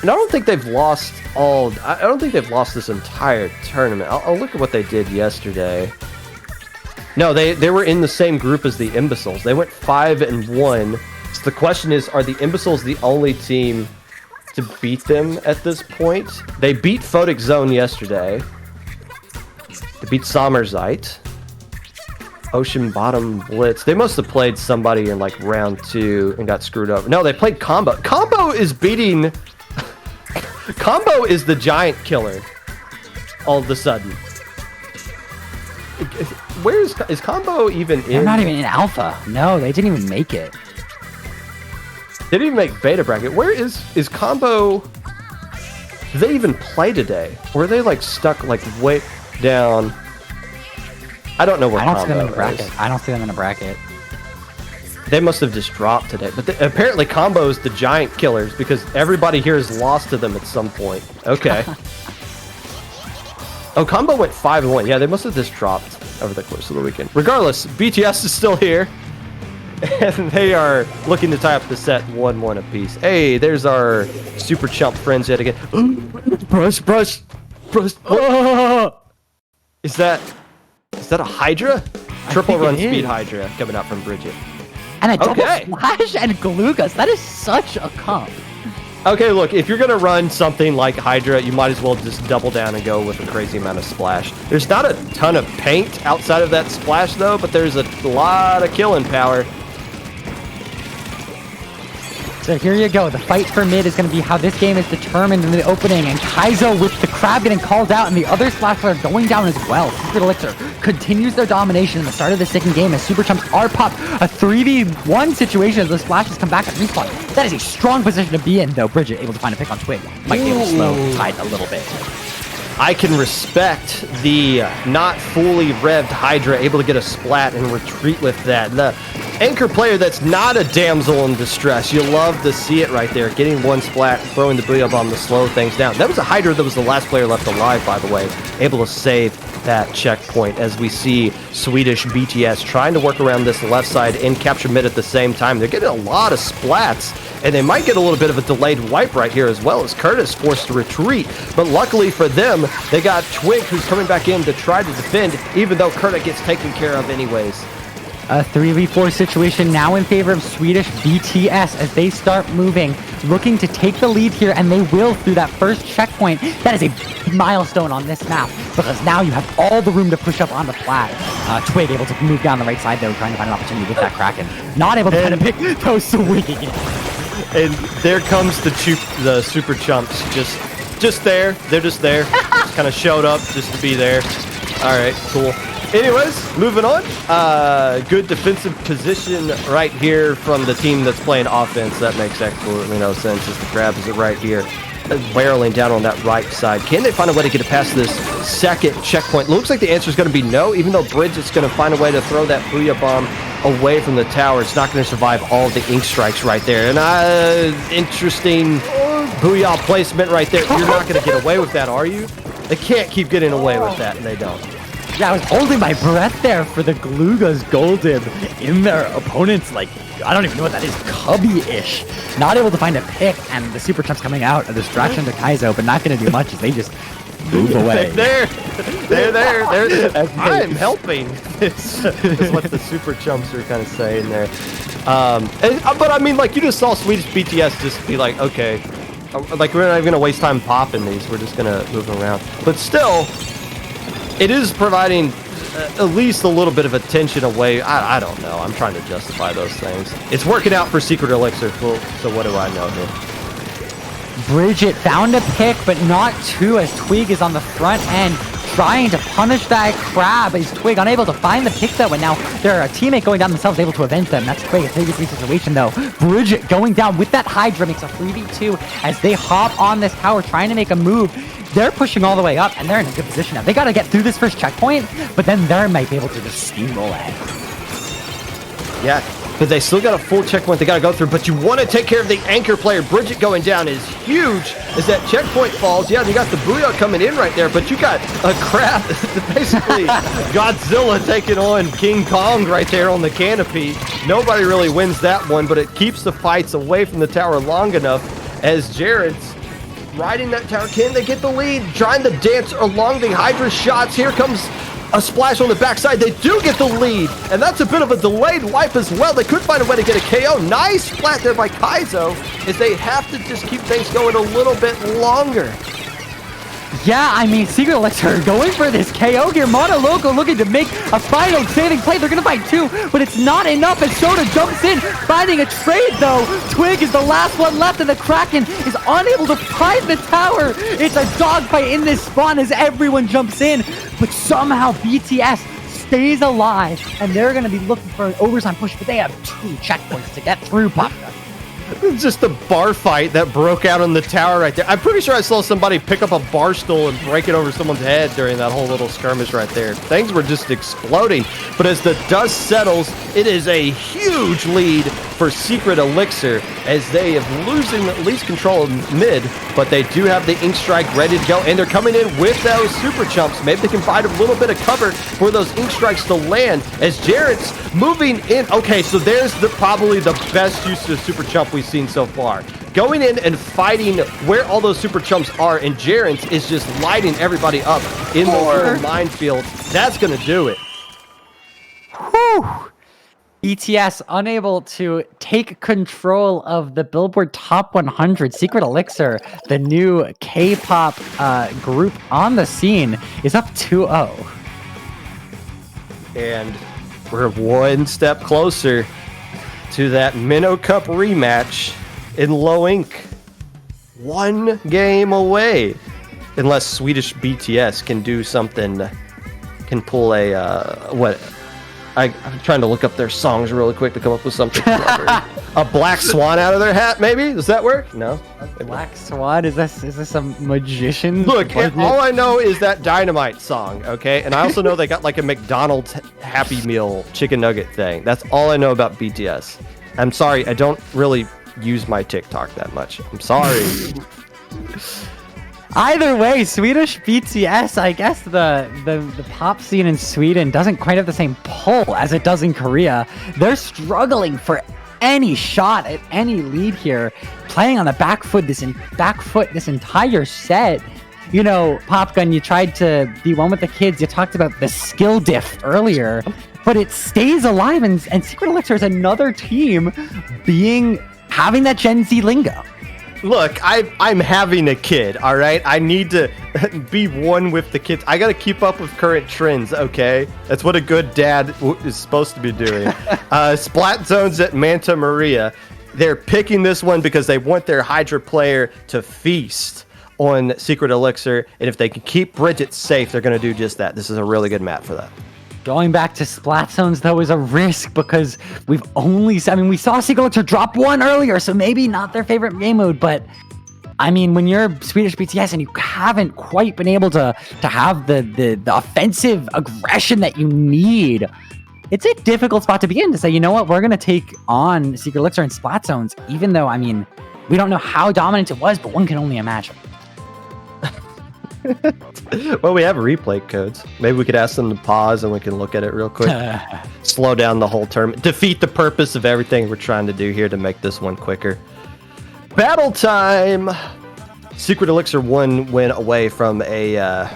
C: And I don't think they've lost I don't think they've lost this entire tournament. I'll look at what they did yesterday. No, they were in the same group as the Imbeciles. They went 5-1. So the question is, are the Imbeciles the only team to beat them at this point? They beat Photic Zone yesterday. They beat Sommerzite. Ocean Bottom Blitz. They must have played somebody in like round 2 and got screwed over. No, they played Combo. Combo is beating... Combo is the giant killer all of a sudden. Where is Combo even in?
D: They're not even in Alpha. No, they didn't even make it.
C: They didn't even make beta bracket. Where is Combo? Did they even play today? Or are they like stuck like way down? I don't know where Combo
D: see them in a bracket.
C: is.
D: I don't see them in a bracket.
C: They must have just dropped today. But apparently Combo's the giant killers because everybody here has lost to them at some point. Okay. Oh, Combo went 5-1. Yeah, they must have just dropped over the course of the weekend. Regardless, BTS is still here. And they are looking to tie up the set 1-1 apiece. Hey, there's our super chump friends yet again. Brush. Oh! Is that a Hydra? Triple run speed Hydra coming out from Bridget.
D: And a double slash and Galugas. That is such a comp.
C: Okay, look, if you're going to run something like Hydra, you might as well just double down and go with a crazy amount of splash. There's not a ton of paint outside of that splash, though, but there's a lot of killing power.
D: So here you go. The fight for mid is going to be how this game is determined in the opening. And Kaizo with the crab getting called out, and the other splash are going down as well. Secret Elixir continues their domination in the start of the second game as Super Chumps are popped. A 3v1 situation as the splashes come back at respawn. That is a strong position to be in, though. Bridget able to find a pick on Twig. Might be able to slow Tide a little bit.
C: I can respect the not fully revved Hydra able to get a splat and retreat with that. The anchor player that's not a damsel in distress. You love to see it right there. Getting one splat, throwing the Booyah Bomb to slow things down. That was a Hydra that was the last player left alive, by the way. Able to save that checkpoint as we see Swedish BTS trying to work around this left side and capture mid at the same time. They're getting a lot of splats, and they might get a little bit of a delayed wipe right here as well as Curtis forced to retreat. But luckily for them, they got Twig who's coming back in to try to defend, even though Curtis gets taken care of anyways.
D: A 3v4 situation now in favor of Swedish BTS as they start moving, looking to take the lead here, and they will through that first checkpoint. That is a milestone on this map because now you have all the room to push up onto flat. Twig able to move down the right side though, trying to find an opportunity with that Kraken. Not able to find a pick, though swinging it.
C: And there comes the super chumps, just there. They're just there. Just kind of showed up just to be there. All right, cool. Anyways, moving on. Good defensive position right here from the team that's playing offense. That makes absolutely no sense as the crab is right here. Barreling down on that right side. Can they find a way to get it past this second checkpoint? Looks like the answer is going to be no, even though Bridget's going to find a way to throw that Booyah Bomb away from the tower. It's not going to survive all of the ink strikes right there. And interesting Booyah placement right there. You're not going to get away with that, are you? They can't keep getting away with that, and they don't.
D: Yeah, I was holding my breath there for the Galuga's Golden in their opponent's, like, I don't even know what that is, cubby-ish. Not able to find a pick, and the Super Chumps coming out, a distraction to Kaizo, but not going to do much as they just move away.
C: They're I'm helping. Is what the Super Chumps are kind of saying there. But I mean, like, you just saw Swedish BTS just be like, okay, like, we're not even going to waste time popping these. We're just going to move around. But still, it is providing at least a little bit of attention away. I don't know. I'm trying to justify those things. It's working out for Secret Elixir, so what do I know here?
D: Bridget found a pick, but not two, as Twig is on the front end trying to punish that crab. Is Twig unable to find the pick, though, and now they're a teammate going down themselves, able to avenge them. That's Twig. It's a 3v3 situation, though. Bridget going down with that Hydra makes a 3v2 as they hop on this tower, trying to make a move. They're pushing all the way up, and they're in a good position now. They got to get through this first checkpoint, but then they might be able to just steamroll ahead.
C: Yeah, but they still got a full checkpoint they got to go through, but you want to take care of the anchor player. Bridget going down is huge as that checkpoint falls. Yeah, you got the Booyah coming in right there, but you got a crab, basically Godzilla taking on King Kong right there on the canopy. Nobody really wins that one, but it keeps the fights away from the tower long enough as Jared's riding that tower. Can they get the lead? Trying to dance along the Hydra shots. Here comes a splash on the backside. They do get the lead, and that's a bit of a delayed wipe as well. They could find a way to get a KO. Nice splat there by Kayo, as they have to just keep things going a little bit longer.
D: Yeah, I mean, Secret Elixir going for this KO here. Monolith looking to make a final saving play. They're going to find two, but it's not enough as Soda jumps in, finding a trade, though. Twig is the last one left, and the Kraken is unable to find the tower. It's a dogfight in this spawn as everyone jumps in, but somehow BTS stays alive, and they're going to be looking for an overtime push, but they have 2 checkpoints to get through, Popka.
C: Just a bar fight that broke out on the tower right there. I'm pretty sure I saw somebody pick up a bar stool and break it over someone's head during that whole little skirmish right there. Things were just exploding. But as the dust settles, it is a huge lead for Secret Elixir as they have losing at least control of mid, but they do have the Ink Strike ready to go, and they're coming in with those super chumps. Maybe they can find a little bit of cover for those Ink Strikes to land as Jared's moving in. Okay, so there's probably the best use of super chump we've seen so far. Going in and fighting where all those super chumps are, and Jared's is just lighting everybody up in the little minefield. That's going to do it.
D: Whew. ETS unable to take control of the Billboard Top 100. Secret Elixir, the new K-pop group on the scene, is up 2-0.
C: And we're one step closer to that Minnow Cup rematch in low ink. 1 game away. Unless Swedish BTS can do something, can pull a, I'm trying to look up their songs really quick to come up with something clever. A black swan out of their hat, maybe? Does that work? No?
D: Black Swan? Is this a magician?
C: Look, all I know is that Dynamite song, okay? And I also know they got like a McDonald's Happy Meal chicken nugget thing. That's all I know about BTS. I'm sorry, I don't really use my TikTok that much. I'm sorry.
D: Either way, Swedish BTS, I guess the pop scene in Sweden doesn't quite have the same pull as it does in Korea. They're struggling for any shot at any lead here, playing on the back foot this entire set. You know, Popgun, you tried to be one with the kids. You talked about the skill diff earlier, but it stays alive, and Secret Elixir is another team having that Gen Z lingo.
C: Look, I'm having a kid, all right? I need to be one with the kids. I got to keep up with current trends, okay? That's what a good dad is supposed to be doing. Splat Zones at Manta Maria. They're picking this one because they want their Hydra player to feast on Secret Elixir, and if they can keep Bridget safe, they're going to do just that. This is a really good map for that.
D: Going back to Splat Zones, though, is a risk because we saw Secret Elixir drop 1 earlier, so maybe not their favorite game mode, but I mean, when you're Swedish BTS and you haven't quite been able to have the offensive aggression that you need, it's a difficult spot to begin to say, you know what, we're going to take on Secret Elixir in Splat Zones, even though, I mean, we don't know how dominant it was, but one can only imagine.
C: Well, we have replay codes. Maybe we could ask them to pause and we can look at it real quick. Slow down the whole tournament. Defeat the purpose of everything we're trying to do here to make this one quicker. Battle time! Secret Elixir 1 went away from a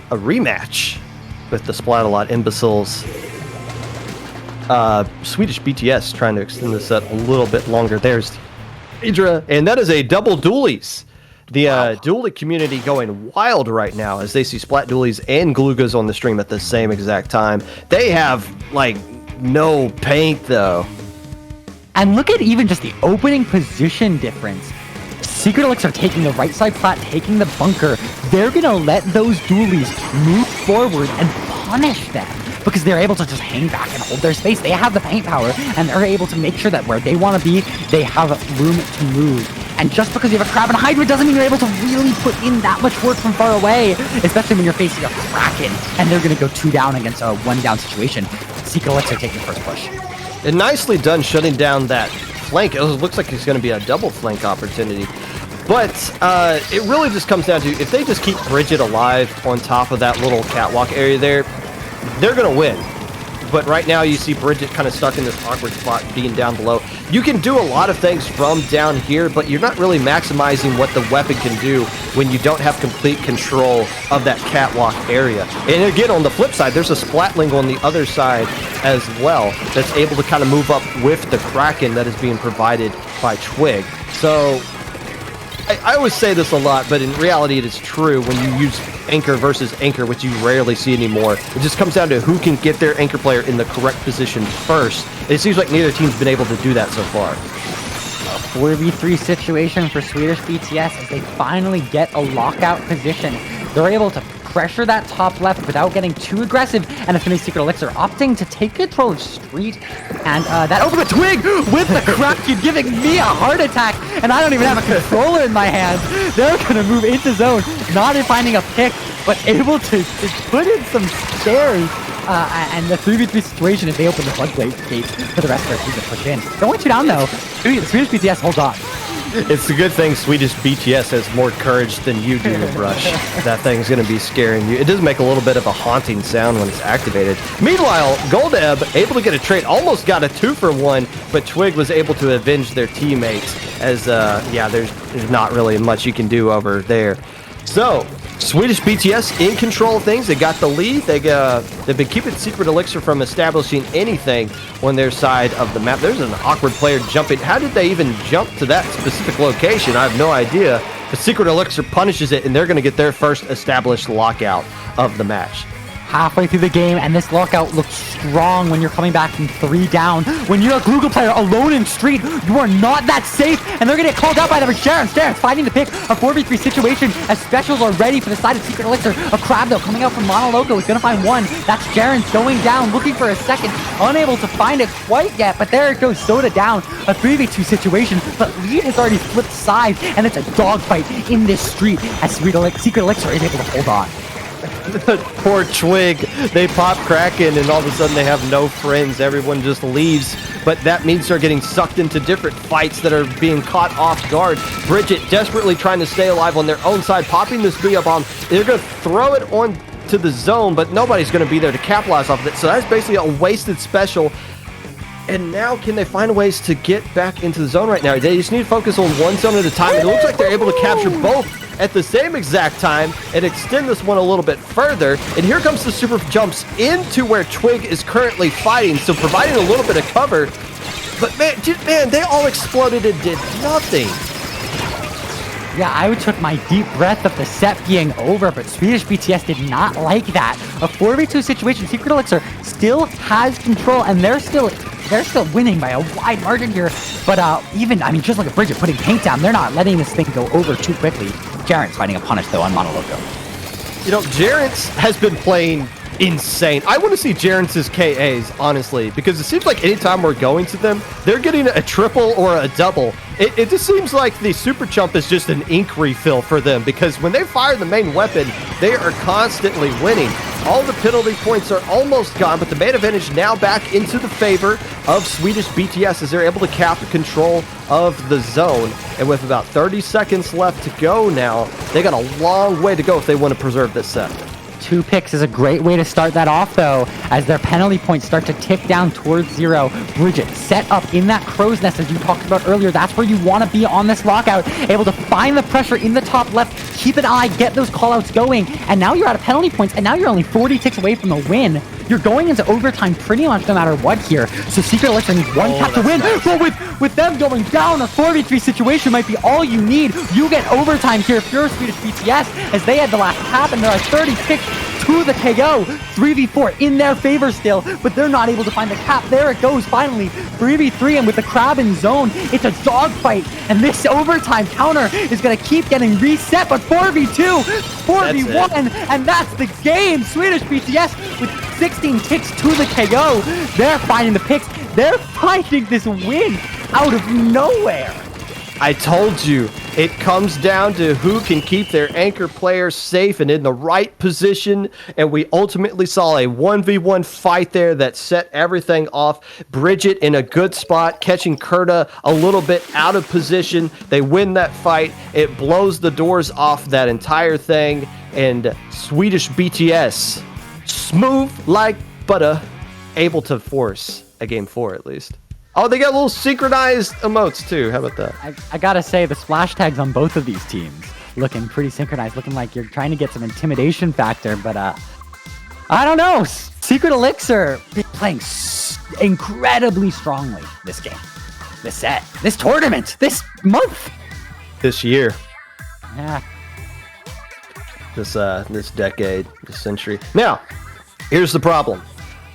C: rematch with the Splatalot Imbeciles. Swedish BTS trying to extend the set a little bit longer. There's Hydra, and that is a double dualies. The duelie community going wild right now as they see Splat Dualies and Glugas on the stream at the same exact time. They have, like, no paint, though.
D: And look at even just the opening position difference. Secret Elixir taking the right side plat, taking the bunker. They're going to let those dualies move forward and punish them because they're able to just hang back and hold their space. They have the paint power, and they're able to make sure that where they want to be, they have room to move. And just because you have a Crab and a Hydra doesn't mean you're able to really put in that much work from far away, especially when you're facing a Kraken, and they're going to go 2 down against a 1 down situation. Secret Elixir taking the first push.
C: And nicely done shutting down that flank. It looks like it's going to be a double flank opportunity. But it really just comes down to, if they just keep Bridget alive on top of that little catwalk area there, they're going to win. But right now you see Bridget kind of stuck in this awkward spot being down below. You can do a lot of things from down here, but you're not really maximizing what the weapon can do when you don't have complete control of that catwalk area. And again, on the flip side, there's a Splatling on the other side as well that's able to kind of move up with the Kraken that is being provided by Twig. So I always say this a lot, but in reality it is true when you use anchor versus anchor, which you rarely see anymore. It just comes down to who can get their anchor player in the correct position first. It seems like neither team's been able to do that so far.
D: A 4v3 situation for Swedish BTS as they finally get a lockout position. They're able to pressure that top left without getting too aggressive, and it's going to be Secret Elixir opting to take control of Street, and that over the Twig with the Kraken giving me a heart attack, and I don't even have a controller in my hand. They're going to move into zone, not in finding a pick, but able to put in some stairs, and the 3v3 situation is they open the floodgate gates for the rest of their team to push in. Going 2 down though, Swedish BTS holds on.
C: It's a good thing Swedish BTS has more courage than you do, Rush. That thing's going to be scaring you. It does make a little bit of a haunting sound when it's activated. Meanwhile, Goldeb, able to get a trade, almost got a 2-for-1, but Twig was able to avenge their teammates as, yeah, there's not really much you can do over there. So, Swedish BTS in control of things. They got the lead. They've been keeping Secret Elixir from establishing anything on their side of the map. There's an awkward player jumping. How did they even jump to that specific location? I have no idea. But Secret Elixir punishes it, and they're going to get their first established lockout of the match.
D: Halfway through the game, and this lockout looks strong when you're coming back from 3 down. When you're a Google player alone in Street, you are not that safe, and they're going to get called out by the Sharon. Staren's finding the pick, a 4v3 situation as specials are ready for the side of Secret Elixir. A Crab, though, coming out from Monolith is going to find 1. That's Jaren's going down, looking for a second, unable to find it quite yet, but there it goes, Soda down. A 3v2 situation, but lead has already flipped sides, and it's a dogfight in this Street as Secret Elixir is able to hold on.
C: Poor Twig. They pop Kraken and all of a sudden they have no friends. Everyone just leaves. But that means they're getting sucked into different fights that are being caught off guard. Bridget desperately trying to stay alive on their own side, popping this Bia bomb. They're going to throw it on to the zone, but nobody's going to be there to capitalize off of it. So that's basically a wasted special. And now can they find ways to get back into the zone right now? They just need to focus on one zone at a time. And it looks like they're able to capture both at the same exact time and extend this one a little bit further. And here comes the super jumps into where Twig is currently fighting, so providing a little bit of cover. But man, they all exploded and did nothing.
D: Yeah, I took my deep breath of the set being over, but Swedish BTS did not like that. A 4v2 situation, Secret Elixir still has control, and they're still winning by a wide margin here. But just look at Bridget putting paint down. They're not letting this thing go over too quickly. Jaren's finding a punish, though, on Monolith.
C: You know, Jaren's has been playing insane. I want to see Jaren's KAs, honestly, because it seems like anytime we're going to them, they're getting a triple or a double. It just seems like the super chump is just an ink refill for them, because when they fire the main weapon, they are constantly winning. All the penalty points are almost gone, but the main advantage now back into the favor of Swedish BTS as they're able to cap control of the zone. And with about 30 seconds left to go now, they got a long way to go if they want to preserve this set.
D: 2 picks is a great way to start that off, though, as their penalty points start to tick down towards 0. Bridget set up in that crow's nest, as you talked about earlier. That's where you want to be on this lockout, able to find the pressure in the top left, keep an eye, get those callouts going, and now you're out of penalty points, and now you're only 40 ticks away from the win. You're going into overtime pretty much no matter what here. So Secret Elixir needs one cap to win.
C: Nice.
D: But with them going down, a 4v3 situation might be all you need. You get overtime here if you're Swedish BTS as they had the last cap and there are 30 picks to the KO. 3v4 in their favor still, but they're not able to find the cap. There it goes, finally. 3v3, and with the crab in zone, it's a dogfight. And this overtime counter is going to keep getting reset, but 4v2, 4v1, and that's the game. Swedish BTS with 16 ticks to the KO. They're finding the picks. They're finding this win out of nowhere.
C: I told you, it comes down to who can keep their anchor players safe and in the right position, and we ultimately saw a 1v1 fight there that set everything off. Bridget in a good spot, catching Kurta a little bit out of position. They win that fight. It blows the doors off that entire thing, and Swedish BTS, smooth like butter, able to force a game 4 at least. Oh, they got little synchronized emotes too. How about that?
D: I gotta say, the splash tags on both of these teams looking pretty synchronized, looking like you're trying to get some intimidation factor, but I don't know. Secret Elixir playing incredibly strongly this game, this set, this tournament, this month,
C: This year,
D: yeah.
C: this decade, this century. Now, here's the problem.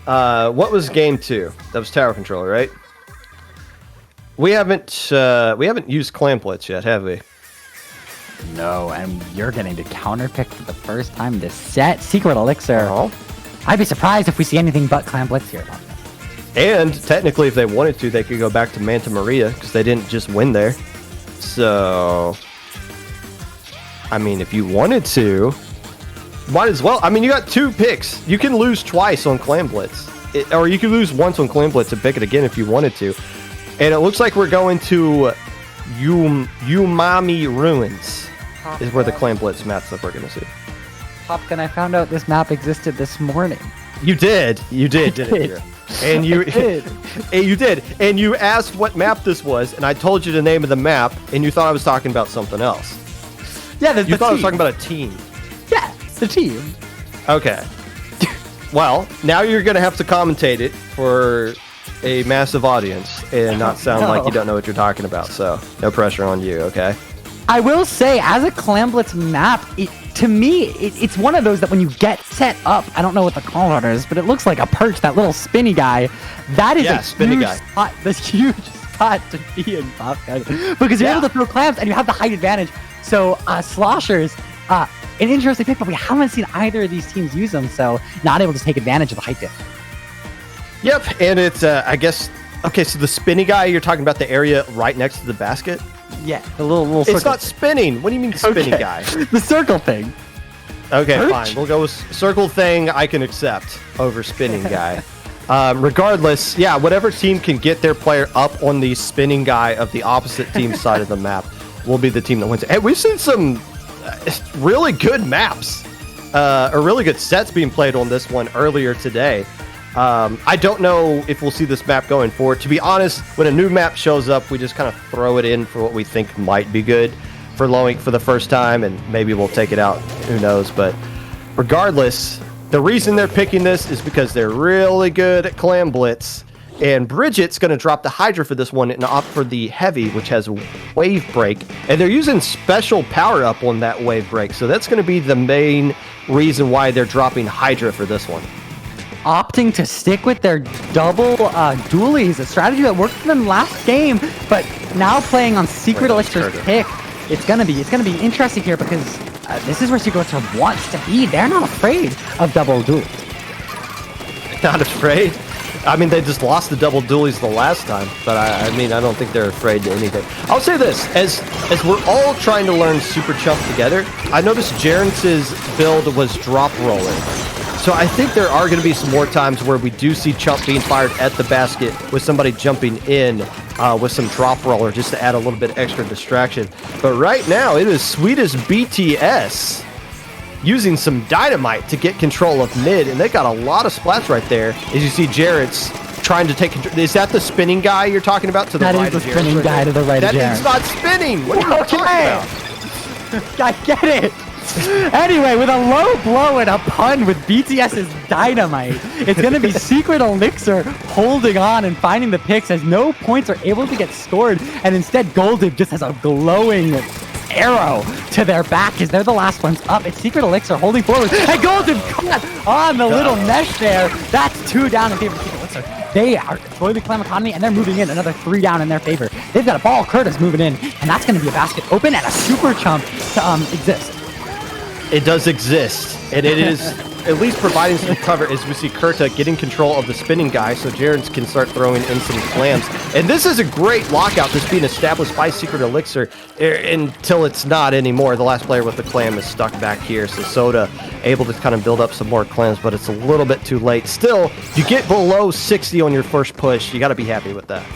C: What was game 2? That was tower control, right? We haven't used Clam Blitz yet, have we?
D: No, and you're getting to counterpick for the first time this set. Secret Elixir.
C: Oh.
D: I'd be surprised if we see anything but Clam Blitz here.
C: And technically, if they wanted to, they could go back to Manta Maria because they didn't just win there. So, I mean, if you wanted to, might as well. I mean, you got 2 picks. You can lose twice on Clam Blitz, or you can lose once on Clam Blitz and pick it again if you wanted to. And it looks like we're going to Umami Ruins is where the Clam Blitz map's that we're going to see.
D: Popkin, I found out this map existed this morning.
C: You did, didn't you? And you
D: did.
C: And you did. And you asked what map this was, and I told you the name of the map, and you thought I was talking about something else.
D: Yeah,
C: You thought I was talking about a team.
D: Yeah, the team.
C: Okay. Well, now you're going to have to commentate it for a massive audience and not sound like you don't know what you're talking about. So, no pressure on you, okay?
D: I will say, as a Clam Blitz map, to me, it's one of those that when you get set up, I don't know what the call order is, but it looks like a perch, that little spinny guy. That is a huge spot, this huge spot to be in, Popkin, because you're able to throw clams and you have the height advantage. So, Sloshers, an interesting pick, but we haven't seen either of these teams use them, so not able to take advantage of the height dip.
C: Yep, and it's, I guess, okay, so the spinny guy, you're talking about the area right next to the basket?
D: Yeah, the little circle.
C: It's not spinning. What do you mean spinning guy?
D: The circle thing.
C: Okay,
D: Perch?
C: fine. We'll go with circle thing I can accept over spinning guy. Regardless, yeah, whatever team can get their player up on the spinning guy of the opposite team's side of the map will be the team that wins. Hey, we've seen some really good maps, or really good sets being played on this one earlier today. I don't know if we'll see this map going forward. To be honest, when a new map shows up, we just kind of throw it in for what we think might be good for the first time, and maybe we'll take it out. Who knows? But regardless, the reason they're picking this is because they're really good at Clam Blitz, and Bridget's going to drop the Hydra for this one and opt for the Heavy, which has Wave Break, and they're using special power-up on that Wave Break, so that's going to be the main reason why they're dropping Hydra for this one.
D: Opting to stick with their double dualies, a strategy that worked for them last game, but now playing on Secret Elixir's pick, it's gonna be interesting here because this is where Secret Elixir wants to be. They're not afraid of double dualies.
C: Not afraid? I mean, they just lost the double dualies the last time, but I mean, I don't think they're afraid to anything. I'll say this, as we're all trying to learn Super Chump together, I noticed Jarence's build was drop rolling. So I think there are going to be some more times where we do see Chump being fired at the basket with somebody jumping in with some drop roller just to add a little bit extra distraction. But right now, it is Swedish BTS using some dynamite to get control of mid, and they got a lot of splats right there. As you see, Jarrett's trying to take control. Is that the spinning guy you're talking about to the right of Jarrett?
D: That is the spinning guy to the right of Jarrett.
C: That is not spinning. What are you talking about?
D: I get it. Anyway, with a low blow and a pun with BTS's Dynamite, it's going to be Secret Elixir holding on and finding the picks as no points are able to get scored, and instead Golden just has a glowing arrow to their back as they're the last ones up. It's Secret Elixir holding forward, and Golden caught on the little mesh there. That's 2 down in favor of Secret Elixir. They are controlling the Clam economy, and they're moving in another 3 down in their favor. They've got a ball. Curtis moving in, and that's going to be a basket open and a super chump to exist.
C: It does exist, and it is at least providing some cover as we see Kurta getting control of the spinning guy, so Jarens can start throwing in some clams. And this is a great lockout that's being established by Secret Elixir until it's not anymore. The last player with the clam is stuck back here, so Soda able to kind of build up some more clams, but it's a little bit too late. Still, you get below 60 on your first push. You got to be happy with that.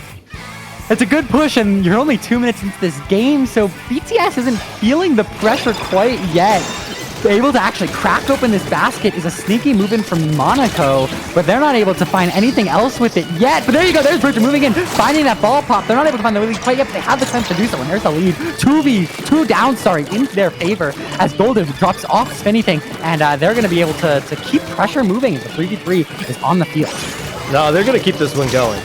D: It's a good push, and you're only 2 minutes into this game, so BTS isn't feeling the pressure quite yet. Able to actually crack open this basket is a sneaky move in from Monaco, but they're not able to find anything else with it yet. But there you go, there's Bridger moving in, finding that ball pop. They're not able to find the lead quite yet, but they have the chance to do so, and there's the lead. 2 down, in their favor as Golden drops off Spinnything, and they're going to be able to keep pressure moving as the 3v3 is on the field.
C: No, they're going to keep this one going.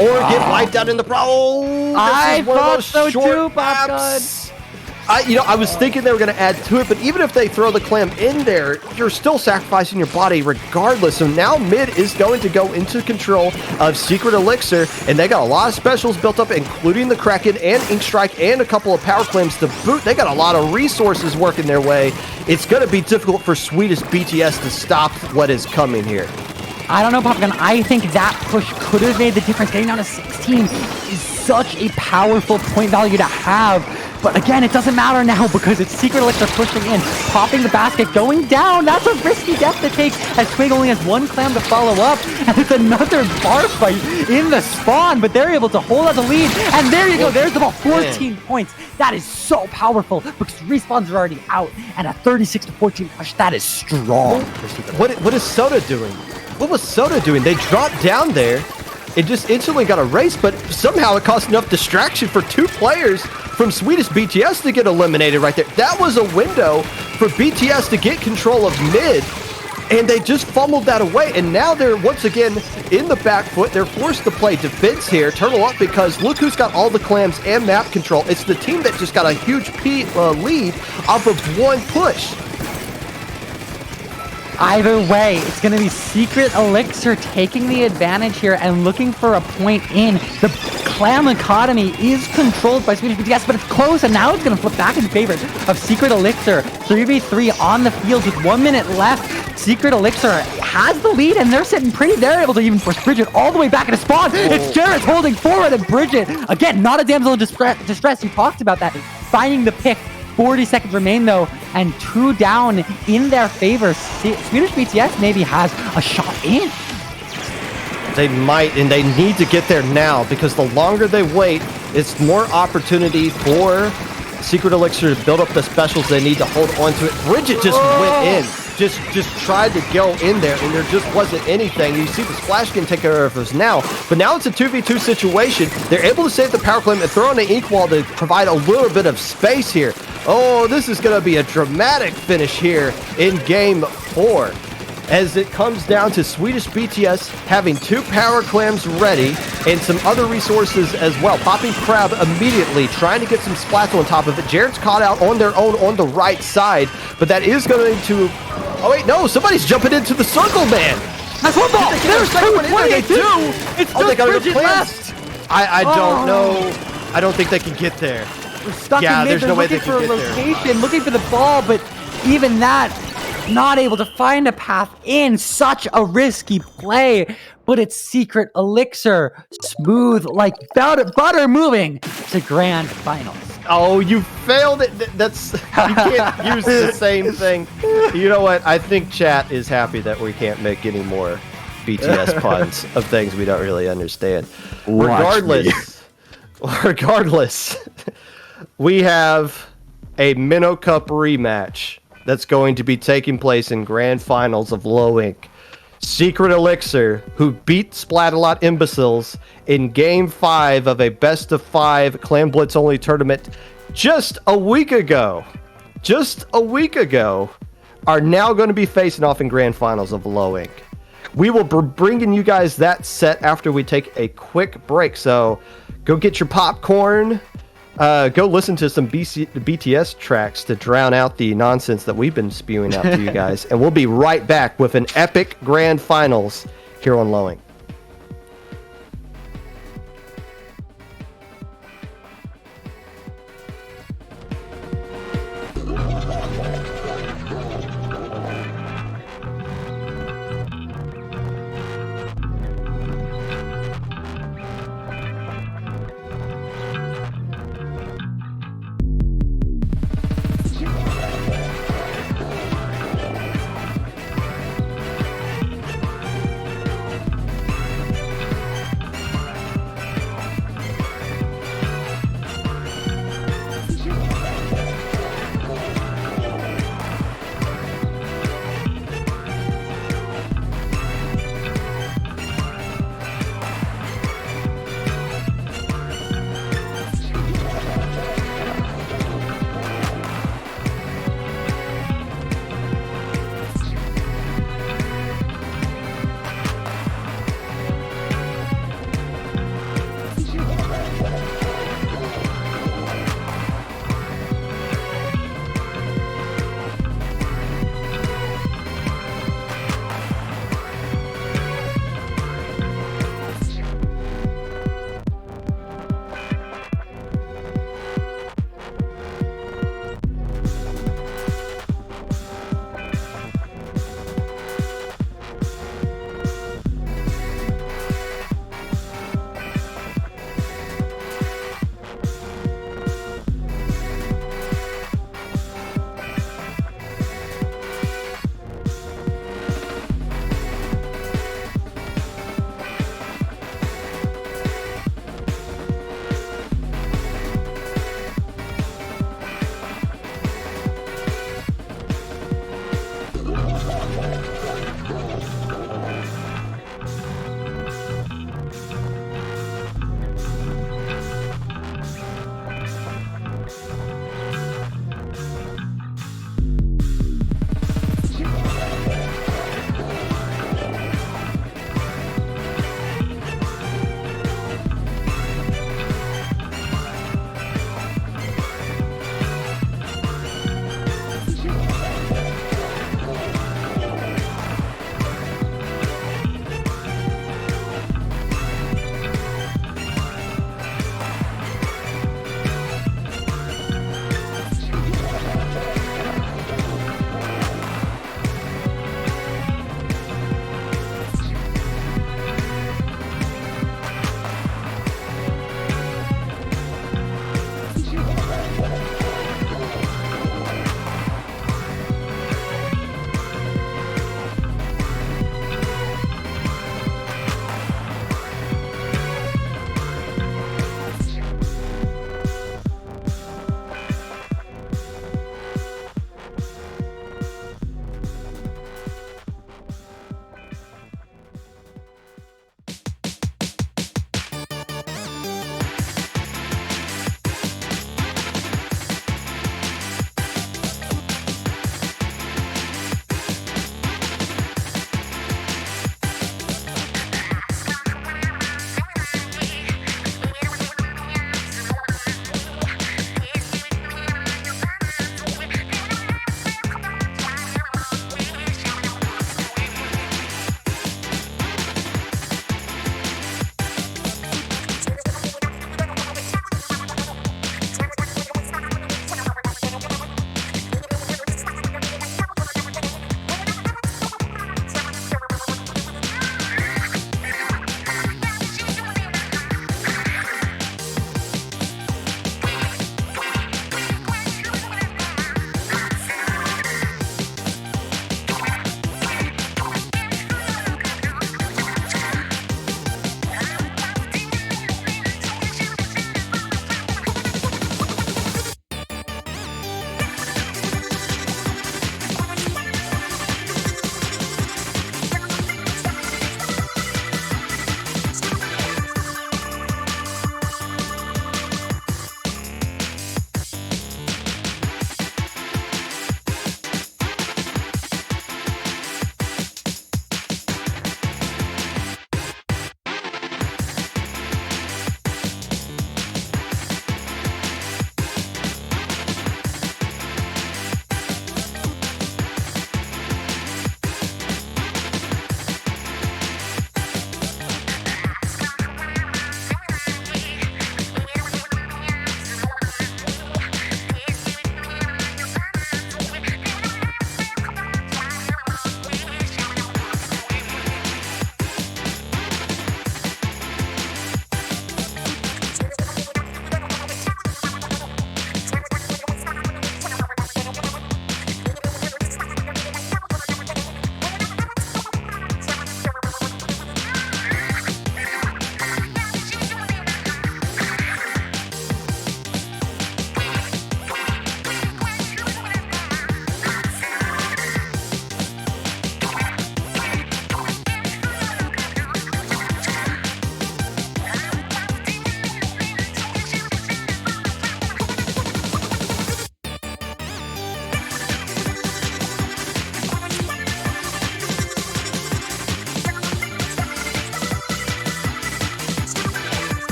C: Or get wiped out in the
D: I thought so too, Popgun.
C: I was thinking they were going to add to it, but even if they throw the clam in there, you're still sacrificing your body regardless. So now mid is going to go into control of Secret Elixir, and they got a lot of specials built up, including the Kraken and Ink Strike and a couple of power clams to boot. They got a lot of resources working their way. It's going to be difficult for Swedish BTS to stop what is coming here.
D: I don't know, Popgun. I think that push could have made the difference. Getting down to 16 is such a powerful point value to have. But again, it doesn't matter now because it's Secret Elixir pushing in, popping the basket, going down. That's a risky death to take as Twig only has 1 clam to follow up. And it's another bar fight in the spawn, but they're able to hold out the lead. And there you go. There's about 14 points. That is so powerful because respawns are already out. And a 36-14 push, that is strong.
C: What is Soda doing? What was Soda doing? They dropped down there. It just instantly got erased, but somehow it caused enough distraction for 2 players from Swedish BTS to get eliminated right there. That was a window for BTS to get control of mid, and they just fumbled that away, and now they're once again in the back foot. They're forced to play defense here, turtle up, because look who's got all the clams and map control. It's the team that just got a huge lead off of 1 push.
D: Either way, it's going to be Secret Elixir taking the advantage here and looking for a point in. The Clam economy is controlled by Swedish BTS, but it's close, and now it's going to flip back in favor of Secret Elixir. 3v3 on the field with 1 minute left. Secret Elixir has the lead, and they're sitting pretty. They're able to even force Bridget all the way back into spawn. It's Jarrett holding forward, and Bridget, again, not a damsel in distress. You talked about that. Finding the pick. 40 seconds remain, though, and 2 down in their favor. Swedish BTS maybe has a shot in.
C: They might, and they need to get there now, because the longer they wait, it's more opportunity for Secret Elixir to build up the specials they need to hold on to it. Bridget just went in. Just tried to go in there, and there just wasn't anything. You see the splash can take care of us now, but now it's a 2v2 situation. They're able to save the power claim and throw in the ink wall to provide a little bit of space here. Oh, this is going to be a dramatic finish here in game 4. As it comes down to Swedish BTS having 2 power clams ready and some other resources as well. Popping Crab immediately, trying to get some splats on top of it. Jarrett's caught out on their own on the right side, but that is going to... Oh, wait, no, somebody's jumping into the circle, man.
D: That's football. There's 2.
C: They do.
D: It's
C: oh, they got
D: Bridget left.
C: I don't know. I don't think they can get there.
D: We're stuck in mid.
C: There's
D: They're
C: no way
D: looking
C: they
D: for
C: can
D: a
C: get there.
D: location, looking for the ball, but even that, not able to find a path in. Such a risky play, but it's Secret Elixir, smooth like butter moving to grand finals.
C: Oh, you failed it. That's you can't use the same thing. You know what? I think chat is happy that we can't make any more BTS puns of things we don't really understand. Regardless, we have a Minnow Cup rematch that's going to be taking place in grand finals of Low Ink. Secret Elixir, who beat Splatalot Imbeciles in Game 5 of a best-of-5 Clan Blitz only tournament just a week ago, just a week ago, are now going to be facing off in grand finals of Low Ink. We will be bringing you guys that set after we take a quick break. So go get your popcorn. Go listen to some BTS tracks to drown out the nonsense that we've been spewing out to you guys. And we'll be right back with an epic grand finals here on Low Ink.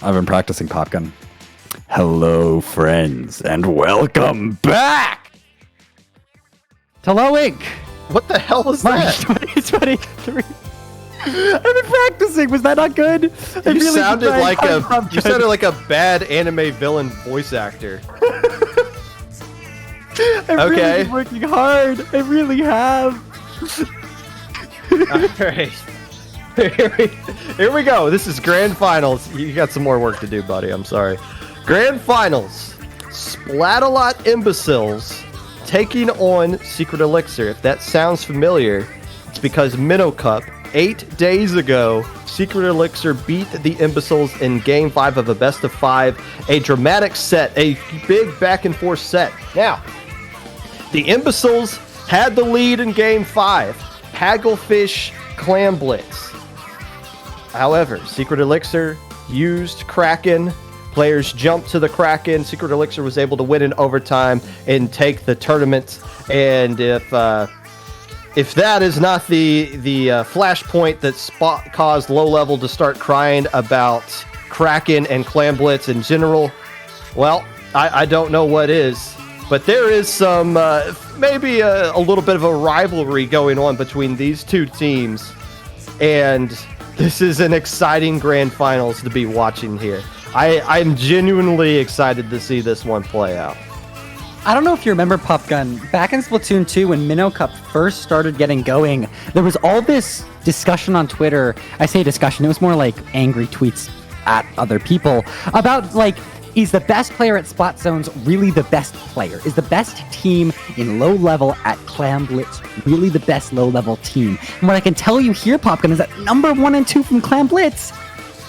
D: I've been practicing Popgun. Hello, friends, and welcome back to Low Ink.
C: What the hell was
D: March
C: that?
D: 2023. I've been practicing. Was that not good?
C: You sounded like a bad anime villain voice actor.
D: I've really been working hard. I really have.
C: All right. Here we go. This is Grand Finals. You got some more work to do, buddy. I'm sorry. Grand Finals. Splatalot Imbeciles taking on Secret Elixir. If that sounds familiar, it's because Minnow Cup, 8 days ago, Secret Elixir beat the Imbeciles in Game 5 of a best of 5. A dramatic set, a big back and forth set. Now, the Imbeciles had the lead in Game 5. Hagglefish Clam Blitz. However, Secret Elixir used Kraken. Players jumped to the Kraken. Secret Elixir was able to win in overtime and take the tournament. And if that is not the flashpoint that caused Low Level to start crying about Kraken and Clam Blitz in general, well, I don't know what is. But there is some, maybe a little bit of a rivalry going on between these two teams. And this is an exciting Grand Finals to be watching here. I'm genuinely excited to see this one play out.
D: I don't know if you remember, Popgun, back in Splatoon 2 when Minnow Cup first started getting going, there was all this discussion on Twitter. I say discussion, it was more like angry tweets at other people about, like, is the best player at Splat Zones really the best player? Is the best team in low level at Clam Blitz really the best low level team? And what I can tell you here, Popgun, is that number 1 and 2 from Clam Blitz,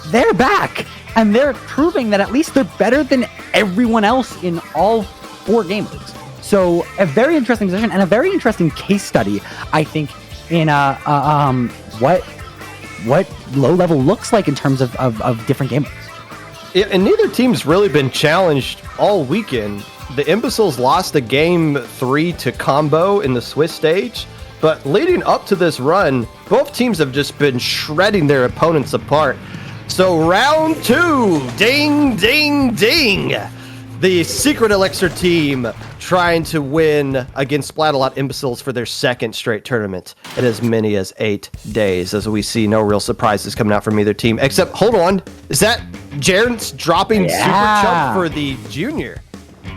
D: they're back. And they're proving that at least they're better than everyone else in all 4 game modes. So a very interesting position and a very interesting case study, I think, in what low level looks like in terms of different game modes.
C: Yeah, and neither team's really been challenged all weekend. The Imbeciles lost a Game 3 to Combo in the Swiss stage, but leading up to this run, both teams have just been shredding their opponents apart. So round 2, ding, ding, ding. The Secret Elixir team trying to win against Splatalot Imbeciles for their second straight tournament in as many as 8 days, as we see no real surprises coming out from either team. Except, hold on, is that Jarrett's dropping Super Chump for the Junior?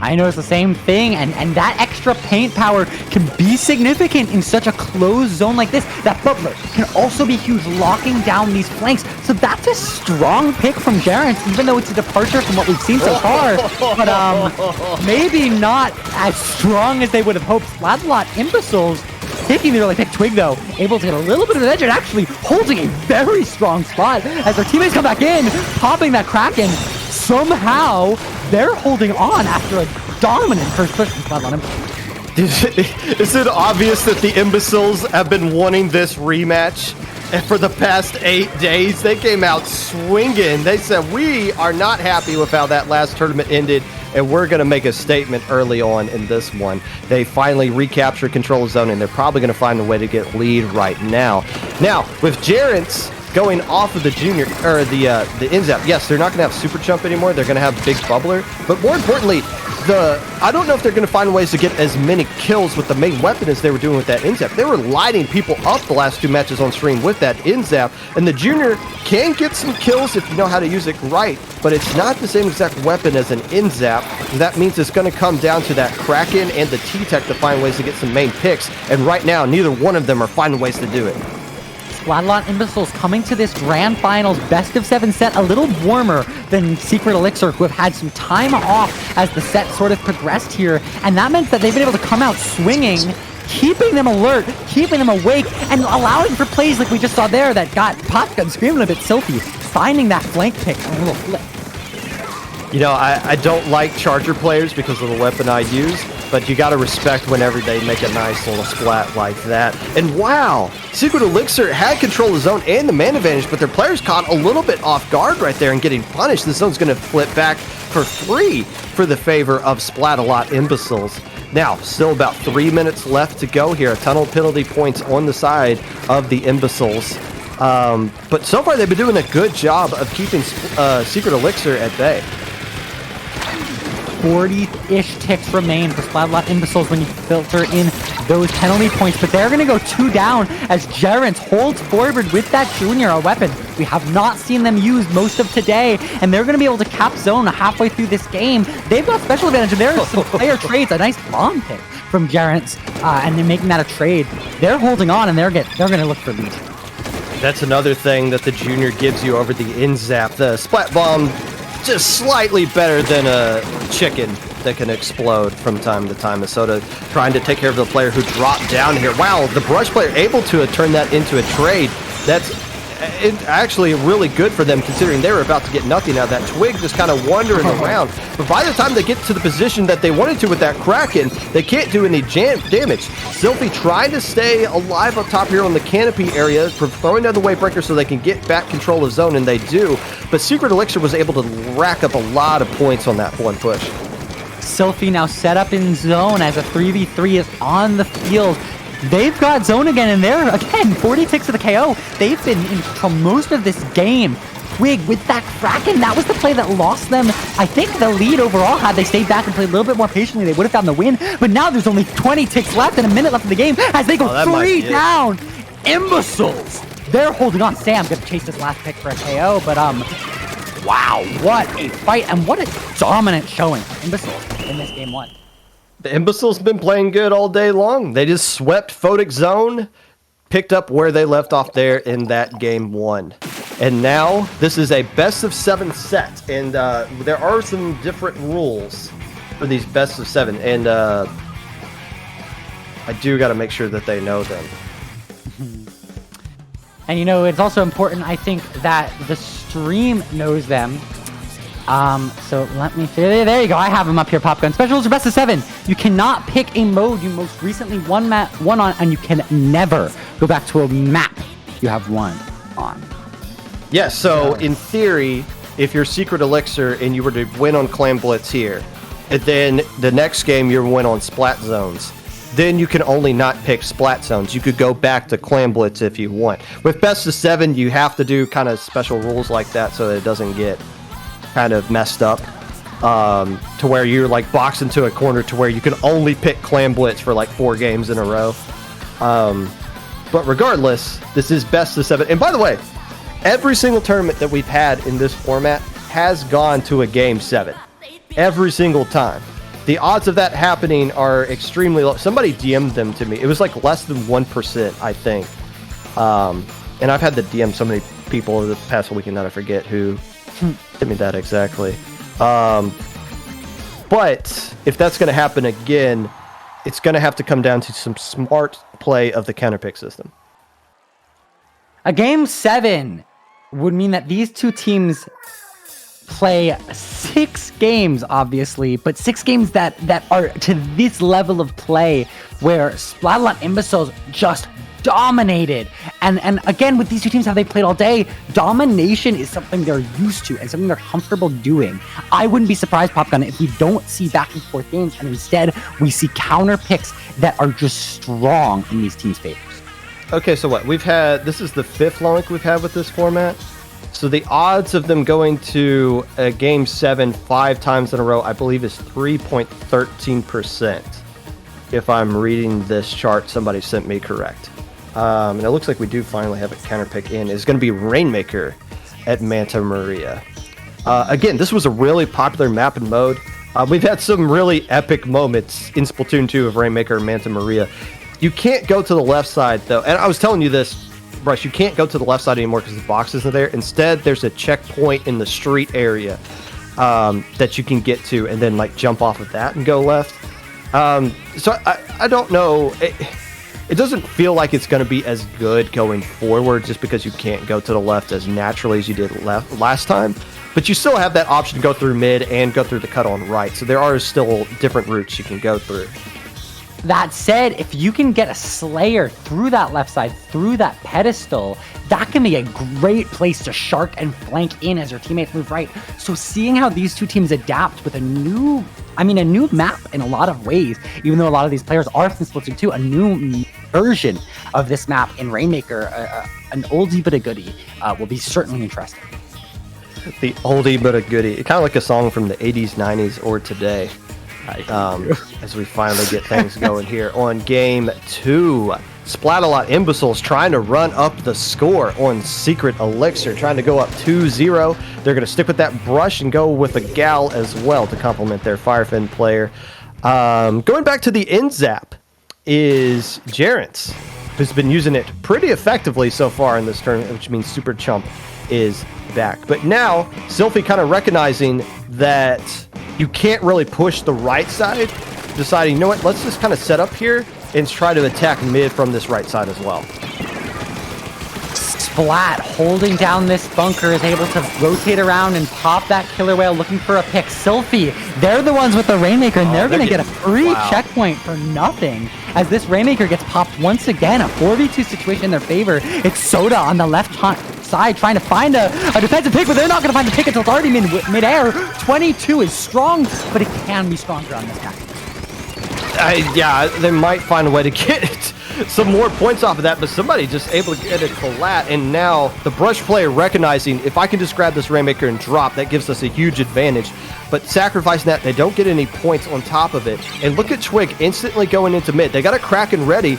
D: I noticed the same thing, and that extra paint power can be significant in such a closed zone like this. That Bubbler can also be huge, locking down these flanks. So that's a strong pick from Jarrett, even though it's a departure from what we've seen so far. But maybe not as strong as they would have hoped. Splatalot Imbeciles taking their pick Twig, though, able to get a little bit of an edge and actually holding a very strong spot as their teammates come back in, popping that Kraken. Somehow, they're holding on after a dominant first push from Splatalot Imbeciles.
C: Is it obvious that the Imbeciles have been wanting this rematch? And for the past 8 days, they came out swinging. They said, we are not happy with how that last tournament ended, and we're going to make a statement early on in this one. They finally recaptured control of zone, and they're probably going to find a way to get lead right now. Now, with Jarrett's going off of the Junior, or the Inzap, yes, they're not going to have Super Chump anymore. They're going to have Big Bubbler. But more importantly, I don't know if they're going to find ways to get as many kills with the main weapon as they were doing with that Inzap. They were lighting people up the last 2 matches on stream with that Inzap, and the Junior can get some kills if you know how to use it right, but it's not the same exact weapon as an Inzap. That means it's going to come down to that Kraken and the T-Tech to find ways to get some main picks, and right now, neither one of them are finding ways to do it.
D: Splatalot Imbeciles coming to this Grand Finals best of 7 set a little warmer than Secret Elixir, who have had some time off as the set sort of progressed here, and that meant that they've been able to come out swinging, keeping them alert, keeping them awake, and allowing for plays like we just saw there that got Popgun screaming a bit silky, finding that flank pick on a little flip.
C: You know, I don't like Charger players because of the weapon I use, but you got to respect whenever they make a nice little splat like that. And wow, Secret Elixir had control of the zone and the man advantage, but their players caught a little bit off guard right there and getting punished. The zone's going to flip back for free for the favor of Splatalot Imbeciles. Now, still about 3 minutes left to go here. A ton of penalty points on the side of the Imbeciles. But so far, they've been doing a good job of keeping Secret Elixir at bay.
D: 40-ish ticks remain for Splatalot Imbeciles when you filter in those penalty points, but they're going to go 2 down as Gerrans holds forward with that Junior, a weapon we have not seen them use most of today, and they're going to be able to cap zone halfway through this game. They've got special advantage, and there are some player trades, a nice bomb pick from Gerrans, and they're making that a trade. They're holding on, and they're going to look for lead.
C: That's another thing that the Junior gives you over the in-zap. The Splat Bomb just slightly better than a chicken that can explode from time to time. Minnesota trying to take care of the player who dropped down here. Wow, the Brush player able to turn that into a trade. That's actually really good for them considering they were about to get nothing out of that. Twig just kind of wandering around. But by the time they get to the position that they wanted to with that Kraken, they can't do any damage. Sylphie trying to stay alive up top here on the canopy area, throwing down the wave breaker so they can get back control of zone, and they do. But Secret Elixir was able to rack up a lot of points on that one push.
D: Sylphie now set up in zone as a 3v3 is on the field. They've got zone again, and they're, again, 40 ticks to the KO. They've been in control most of this game. Twig with that Kraken, that was the play that lost them, I think, the lead overall. Had they stayed back and played a little bit more patiently, they would have found the win. But now there's only 20 ticks left and a minute left in the game as they go 3 down. Imbeciles! They're holding on. Sam gonna chase this last pick for a KO, but wow, what a fight, and what a dominant showing for Imbeciles in this game 1.
C: The Imbeciles been playing good all day long. They just swept Photic zone, picked up where they left off there in that game 1. And now this is a best of 7 set, and there are some different rules for these best of 7, and I do got to make sure that they know them.
D: And you know, it's also important, I think, that the stream knows them. So let me figure. There you go. I have them up here. Popgun specials are best of 7. You cannot pick a mode you most recently won on, and you can never go back to a map you have won on.
C: Yes. So in theory, if you're Secret Elixir and you were to win on Clan Blitz here, and then the next game you win on Splat Zones, then you can only not pick Splat Zones. You could go back to Clan Blitz if you want. With best of 7, you have to do kind of special rules like that so that it doesn't get kind of messed up to where you're like boxed into a corner to where you can only pick Clan Blitz for like 4 games in a row. But regardless, this is best of 7. And by the way, every single tournament that we've had in this format has gone to a game 7. Every single time. The odds of that happening are extremely low. Somebody DM'd them to me. It was like less than 1%, I think. And I've had to DM so many people over the past weekend that I forget who did me that exactly. But if that's going to happen again, it's going to have to come down to some smart play of the counterpick system.
D: A game 7 would mean that these two teams play 6 games, obviously, but 6 games that are to this level of play where Splatalot Imbeciles just dominated. And again, with these two teams, how they played all day, domination is something they're used to and something they're comfortable doing. I wouldn't be surprised, Popgun, if we don't see back and forth games, and instead we see counter picks that are just strong in these teams' favors.
C: Okay, so what? This is the 5th long we've had with this format. So the odds of them going to a game 7 5 times in a row, I believe, is 3.13%. If I'm reading this chart somebody sent me correct. And it looks like we do finally have a counter pick in. It's going to be Rainmaker at Manta Maria. Again, this was a really popular map and mode. We've had some really epic moments in Splatoon 2 of Rainmaker and Manta Maria. You can't go to the left side, though. And I was telling you this, Bryce, you can't go to the left side anymore because the box isn't there. Instead, there's a checkpoint in the street area that you can get to and then like jump off of that and go left. So I don't know. It doesn't feel like it's going to be as good going forward just because you can't go to the left as naturally as you did last time. But you still have that option to go through mid and go through the cut on right. So there are still different routes you can go through.
D: That said, if you can get a Slayer through that left side, through that pedestal, that can be a great place to shark and flank in as your teammates move right. So seeing how these two teams adapt with a new I mean, a new map in a lot of ways, even though a lot of these players are from Splatoon 2, a new version of this map in Rainmaker, an oldie but a goodie, will be certainly interesting.
C: The oldie but a goodie. Kind of like a song from the 80s, 90s, or today. As we finally get things going here on game 2. Splatalot Imbeciles trying to run up the score on Secret Elixir, trying to go up 2-0. They're going to stick with that brush and go with a gal as well to complement their Firefin player. Going back to the end zap is Jarence, who's been using it pretty effectively so far in this tournament, which means Super Chump is back. But now, Sylphie kind of recognizing that you can't really push the right side, deciding, you know what, let's just kind of set up here and try to attack mid from this right side as well.
D: Splat holding down this bunker is able to rotate around and pop that killer whale looking for a pick. Sylphie, they're the ones with the Rainmaker, and they're going to get a free checkpoint for nothing as this Rainmaker gets popped once again. A 4v2 situation in their favor. It's Soda on the left side trying to find a defensive pick, but they're not going to find the pick until it's already mid-air. 22 is strong, but it can be stronger on this guy.
C: Yeah, they might find a way to get some more points off of that, but somebody just able to get a collat, and now the brush player recognizing, if I can just grab this Rainmaker and drop, that gives us a huge advantage. But sacrificing that, they don't get any points on top of it. And look at Twig instantly going into mid. They got a Kraken ready.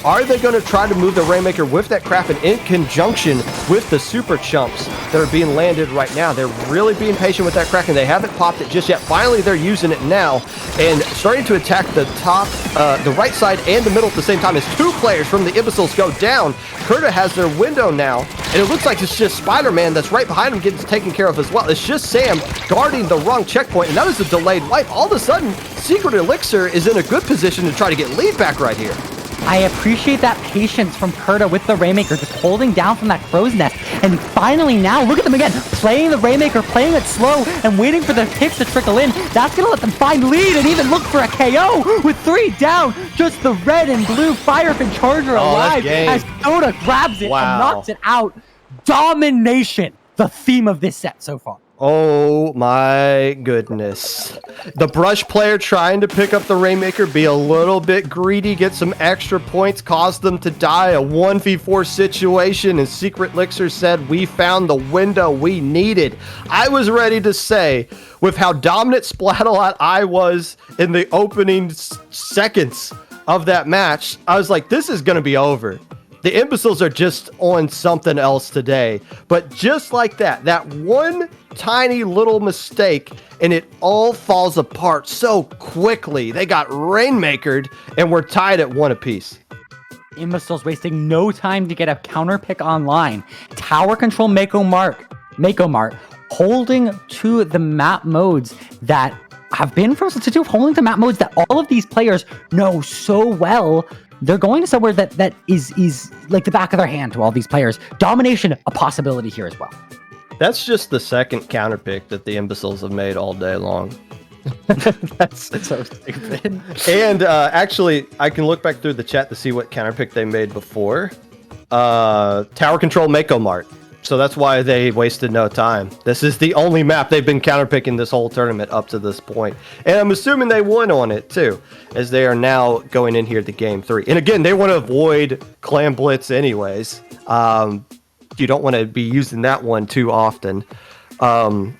C: Are they going to try to move the Rainmaker with that Kraken in conjunction with the Super Chumps that are being landed right now? They're really being patient with that Kraken. They haven't popped it just yet. Finally, they're using it now and starting to attack the top, the right side and the middle at the same time as two players from the Imbeciles go down. Kurta has their window now, and it looks like it's just Spider-Man that's right behind him getting taken care of as well. It's just Sam guarding the wrong checkpoint, and that is a delayed wipe. All of a sudden, Secret Elixir is in a good position to try to get lead back right here.
D: I appreciate that patience from Kurta with the Rainmaker, just holding down from that crow's nest. And finally now, look at them again, playing the Rainmaker, playing it slow, and waiting for the picks to trickle in. That's going to let them find lead and even look for a KO with 3 down. Just the red and blue Firefin Charger alive as Soda grabs it and knocks it out. Domination, the theme of this set so far.
C: Oh my goodness. The brush player trying to pick up the Rainmaker, be a little bit greedy, get some extra points, cause them to die. A 1v4 situation, and Secret Elixir said, we found the window we needed. I was ready to say, with how dominant Splatalot I was in the opening seconds of that match, I was like, this is going to be over. The Imbeciles are just on something else today. But just like that, that one tiny little mistake, and it all falls apart so quickly. They got Rainmakered, and we're tied at 1 apiece.
D: Imbeciles wasting no time to get a counter pick online. Tower control Mako Mart holding to the map modes that have been from Splatoon 2, holding to map modes that all of these players know so well. They're going to somewhere that is like the back of their hand to all these players. Domination, a possibility here as well.
C: That's just the second counter pick that the Imbeciles have made all day long.
D: That's so stupid.
C: And actually, I can look back through the chat to see what counter pick they made before. Tower control Mako Mart. So that's why they wasted no time. This is the only map they've been counterpicking this whole tournament up to this point. And I'm assuming they won on it too, as they are now going in here to game 3. And again, they want to avoid Clam Blitz anyways. You don't want to be using that one too often. But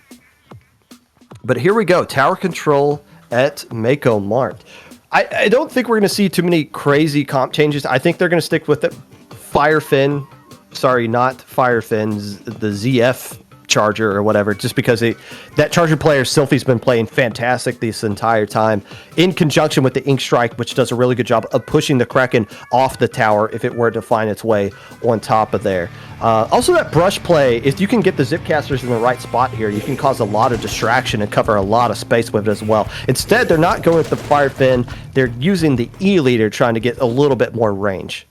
C: here we go. Tower control at Mako Mart. I don't think we're going to see too many crazy comp changes. I think they're going to stick with it. Firefin. Sorry, not Firefins, the ZF Charger or whatever, just because that Charger player, Sylphie's been playing fantastic this entire time, in conjunction with the Ink Strike, which does a really good job of pushing the Kraken off the tower if it were to find its way on top of there. Also, that brush play, if you can get the Zipcasters in the right spot here, you can cause a lot of distraction and cover a lot of space with it as well. Instead, they're not going with the Firefin, they're using the E-Leader, trying to get a little bit more range.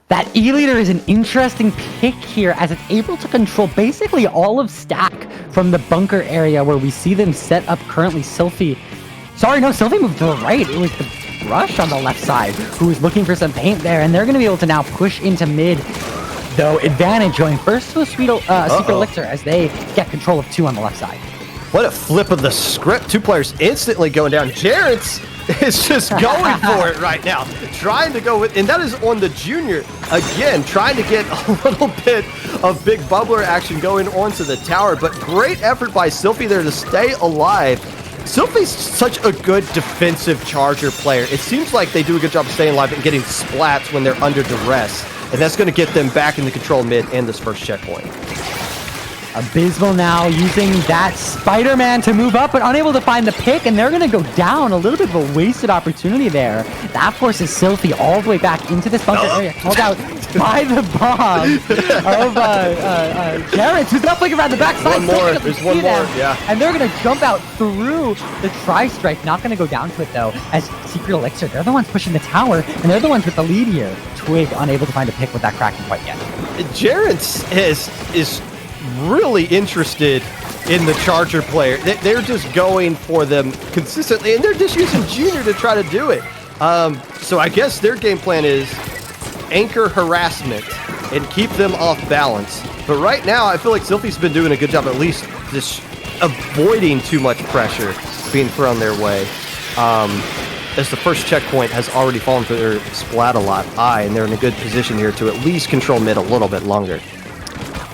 D: That E-Leader is an interesting pick here, as it's able to control basically all of Stack from the bunker area where we see them set up currently. Sylphie moved to the right. It was the Brush on the left side who was looking for some paint there, and they're going to be able to now push into mid. Though advantage going first to a Secret Elixir as they get control of 2 on the left side.
C: What a flip of the script. 2 players instantly going down. Jarrett's is just going for it right now. Trying to go with, and that is on the junior. Again, trying to get a little bit of big bubbler action going onto the tower, but great effort by Sylphie there to stay alive. Sylphie's such a good defensive charger player. It seems like they do a good job of staying alive and getting splats when they're under duress, and that's going to get them back in the control mid and this first checkpoint.
D: Abysmal now using that Spider-Man to move up, but unable to find the pick, and they're going to go down. A little bit of a wasted opportunity there. That forces Sylphie all the way back into this bunker area, called out by the bomb of Jarrett, who's not flicking around the backside.
C: One more. There's one more, yeah.
D: And they're going to jump out through the tri-strike. Not going to go down to it, though, as Secret Elixir, they're the ones pushing the tower, and they're the ones with the lead here. Twig unable to find a pick with that Kraken quite yet.
C: Jarrett is really interested in the charger player. They're just going for them consistently, and they're just using Junior to try to do it. So I guess their game plan is anchor harassment and keep them off balance. But right now, I feel like Sylphie's been doing a good job at least just avoiding too much pressure being thrown their way. As the first checkpoint has already fallen for their Splatalot eye, and they're in a good position here to at least control mid a little bit longer.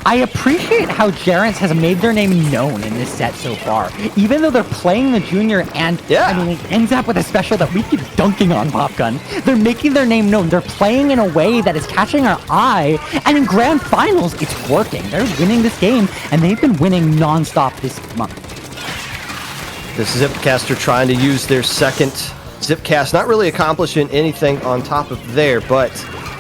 D: I appreciate how Jarrett has made their name known in this set so far. Even though they're playing the junior and, I mean, it ends up with a special that we keep dunking on Popgun. They're making their name known. They're playing in a way that is catching our eye. And in grand finals, it's working. They're winning this game, and they've been winning nonstop this month.
C: The Zipcaster trying to use their second Zipcast, not really accomplishing anything on top of there, but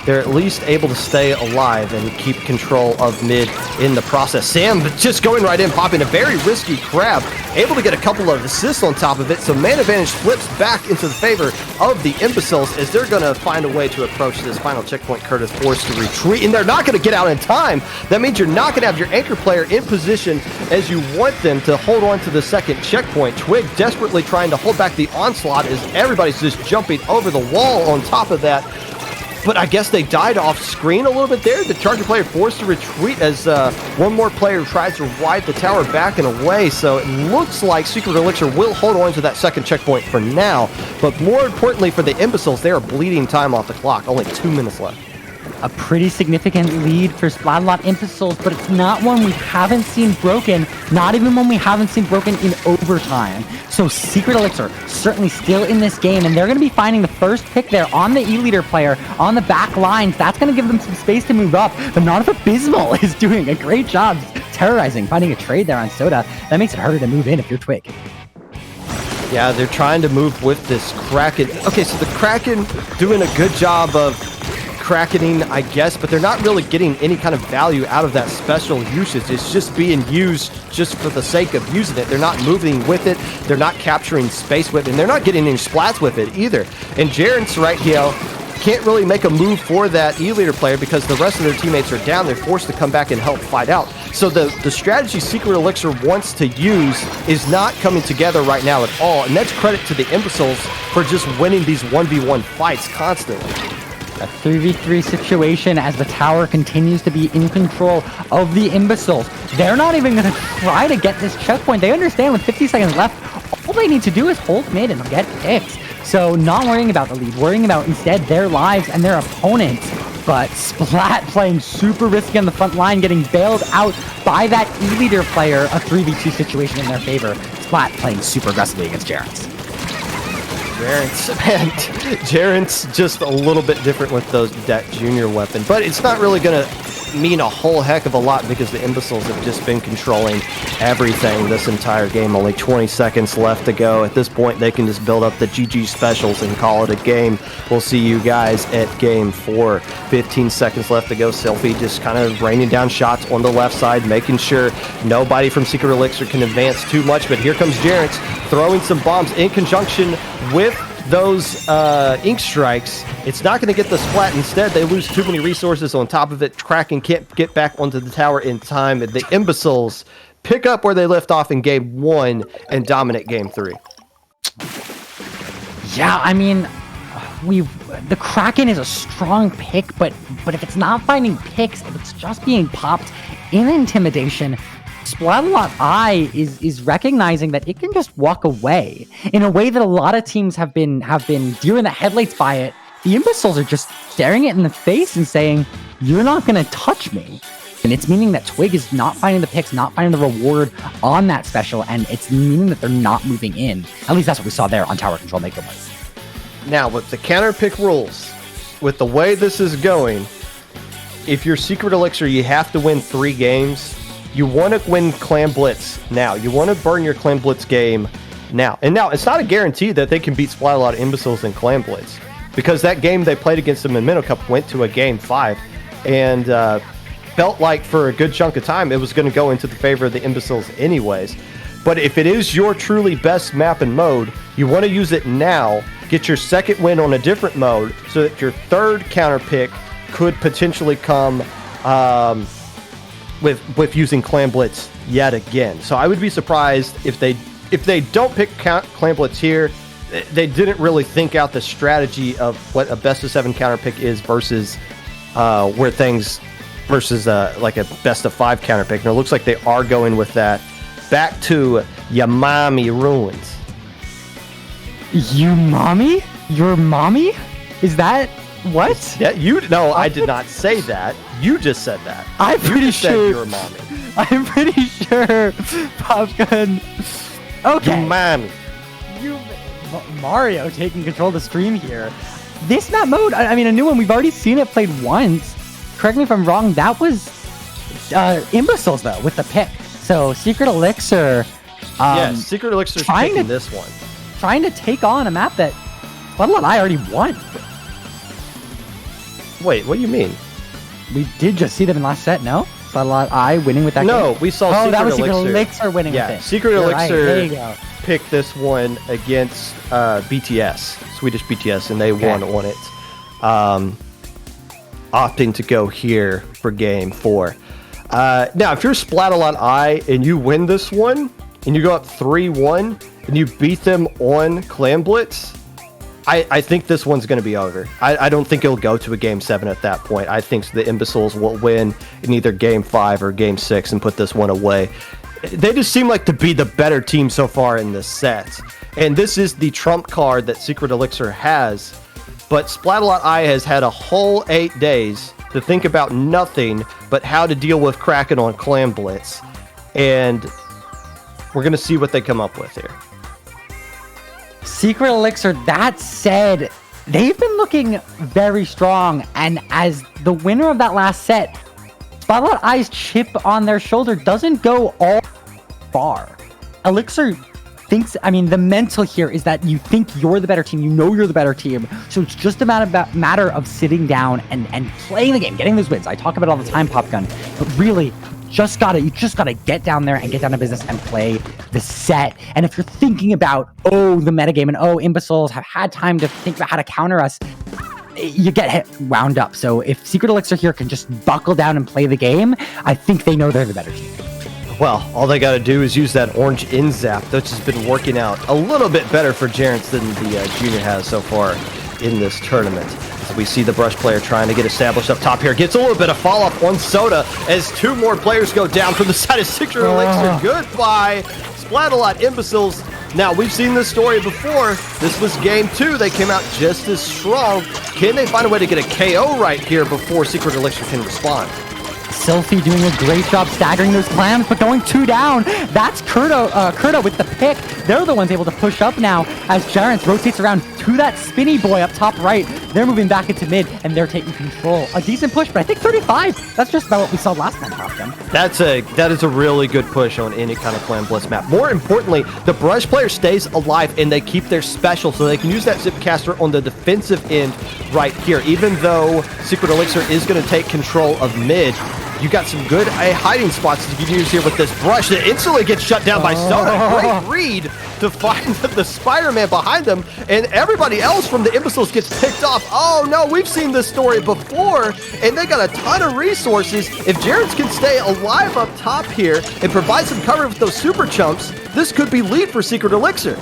C: they're at least able to stay alive and keep control of mid in the process. Sam just going right in, popping a very risky crab, able to get a couple of assists on top of it, so man advantage flips back into the favor of the Imbeciles as they're going to find a way to approach this final checkpoint. Curtis forced to retreat, and they're not going to get out in time. That means you're not going to have your anchor player in position as you want them to hold on to the second checkpoint. Twig desperately trying to hold back the onslaught as everybody's just jumping over the wall on top of that. But I guess they died off screen a little bit there. The charger player forced to retreat as one more player tries to ride the tower back and away. So it looks like Secret Elixir will hold on to that second checkpoint for now. But more importantly for the Imbeciles, they are bleeding time off the clock. Only 2 minutes left.
D: A pretty significant lead for Splatalot Imbeciles, but it's not one we haven't seen broken, not even one we haven't seen broken in overtime. So Secret Elixir certainly still in this game, and they're going to be finding the first pick there on the E-Leader player, on the back lines. That's going to give them some space to move up, but not if Abysmal is doing a great job terrorizing, finding a trade there on Soda. That makes it harder to move in if you're Twig.
C: Yeah, they're trying to move with this Kraken. Okay, so the Kraken doing a good job of Krakening, I guess, but they're not really getting any kind of value out of that special usage. It's just being used just for the sake of using it. They're not moving with it. They're not capturing space with it, and they're not getting any splats with it either. And Jarrett's right here can't really make a move for that E-Leader player because the rest of their teammates are down. They're forced to come back and help fight out. So the strategy Secret Elixir wants to use is not coming together right now at all, and that's credit to the Imbeciles for just winning these 1v1 fights constantly.
D: A 3v3 situation as the tower continues to be in control of the Imbeciles. They're not even going to try to get this checkpoint. They understand with 50 seconds left, all they need to do is hold mid and get picks. So not worrying about the lead, worrying about instead their lives and their opponents. But Splat playing super risky on the front line, getting bailed out by that E-Leader player. A 3v2 situation in their favor. Splat playing super aggressively against Jarrett's.
C: Jarrett's just a little bit different with that junior weapon, but it's not really going to mean a whole heck of a lot because the Imbeciles have just been controlling everything this entire game. Only 20 seconds left to go. At this point, they can just build up the GG specials and call it a game. We'll see you guys at game 4. 15 seconds left to go. Sylphie just kind of raining down shots on the left side, making sure nobody from Secret Elixir can advance too much, but here comes Jarrett's throwing some bombs in conjunction with those ink strikes. It's not going to get the splat. Instead, they lose too many resources on top of it. Kraken can't get back onto the tower in time. The Imbeciles pick up where they left off in game 1 and dominate game 3.
D: Yeah, I mean, the Kraken is a strong pick, but if it's not finding picks, if it's just being popped in intimidation, Splatalot I is recognizing that it can just walk away in a way that a lot of teams have been deer in the headlights by it. The Imbeciles are just staring it in the face and saying, "You're not going to touch me." And it's meaning that Twig is not finding the picks, not finding the reward on that special, and it's meaning that they're not moving in. At least that's what we saw there on Tower Control Maker Mode.
C: Now, with the counter pick rules, with the way this is going, if you're Secret Elixir, you have to win 3 games. You want to win Clan Blitz now. You want to burn your Clan Blitz game now. And now, it's not a guarantee that they can beat Splatalot, Imbeciles, in Clan Blitz. Because that game they played against them in Minnow Cup went to a Game 5. And felt like for a good chunk of time, it was going to go into the favor of the Imbeciles anyways. But if it is your truly best map and mode, you want to use it now. Get your second win on a different mode so that your third counter pick could potentially come with using Clan Blitz yet again. So I would be surprised if they don't pick Clan Blitz here. They didn't really think out the strategy of what a best of 7 counter pick is versus where things versus like a best of 5 counter pick. And it looks like they are going with that. Back to Yamami Ruins.
D: You mommy? Your mommy? Is that what?
C: Yeah, no, I did not say that. You just said that.
D: I'm pretty sure.
C: Said you're a mommy.
D: I'm pretty sure. Popgun. Okay.
C: You mommy.
D: Mario taking control of the stream here. This map mode, I mean, a new one. We've already seen it played once. Correct me if I'm wrong. That was Imbeciles though with the pick. So Secret Elixir.
C: Yes, Secret Elixir's picking this one.
D: Trying to take on a map that Splatalot I already won.
C: Wait, what do you mean?
D: We did just see them in last set, no? Splatalot I winning with that
C: No,
D: game?
C: we saw
D: that
C: Secret
D: was
C: Elixir.
D: Secret Elixir winning with it.
C: Secret
D: You're
C: Elixir
D: right. There you go.
C: picked this one against BTS, Swedish BTS, and they won on it. Opting to go here for game 4. Now, if you're Splatalot I and you win this one, and you go up 3-1, and you beat them on Clan Blitz, I think this one's going to be over. I don't think it'll go to a Game 7 at that point. I think the Imbeciles will win in either Game 5 or Game 6 and put this one away. They just seem like to be the better team so far in this set. And this is the trump card that Secret Elixir has. But Splatalot I has had a whole 8 days to think about nothing but how to deal with Kraken on Clan Blitz. And we're going to see what they come up with here.
D: Secret Elixir, that said, they've been looking very strong. And as the winner of that last set, Splatalot I's chip on their shoulder doesn't go all far. Elixir thinks, I mean, the mental here is that you think you're the better team, you know you're the better team, so it's just a matter of sitting down and playing the game, getting those wins. I talk about it all the time, Popgun, but really, you just gotta get down there and get down to business and play the set. And if you're thinking about, oh, the metagame and Imbeciles have had time to think about how to counter us, you get wound up. So if Secret Elixir here can just buckle down and play the game, I think they know they're the better team.
C: Well, all they got to do is use that orange in zap, which has been working out a little bit better for Jarence than the Junior has so far in this tournament. So we see the Brush player trying to get established up top here. Gets a little bit of fall off on Soda as 2 more players go down from the side of Secret Elixir. Goodbye, Splatalot, Imbeciles. Now, we've seen this story before. This was game 2. They came out just as strong. Can they find a way to get a KO right here before Secret Elixir can respond?
D: Sylphie doing a great job staggering those clams, but going 2 down. That's Kurta with the pick. They're the ones able to push up now as Jarence rotates around to that spinny boy up top right. They're moving back into mid, and they're taking control. A decent push, but I think 35. That's just about what we saw last time, Popgun.
C: That is a really good push on any kind of Clan Blitz map. More importantly, the Brush player stays alive, and they keep their special, so they can use that Zipcaster on the defensive end right here. Even though Secret Elixir is going to take control of mid, you got some good hiding spots that you can use here with this Brush that instantly gets shut down by Soda. Great read to find the Spider-Man behind them, and everybody else from the Imbeciles gets picked off. Oh no, we've seen this story before, and they got a ton of resources. If Jarence can stay alive up top here and provide some cover with those super chumps, this could be lead for Secret Elixir.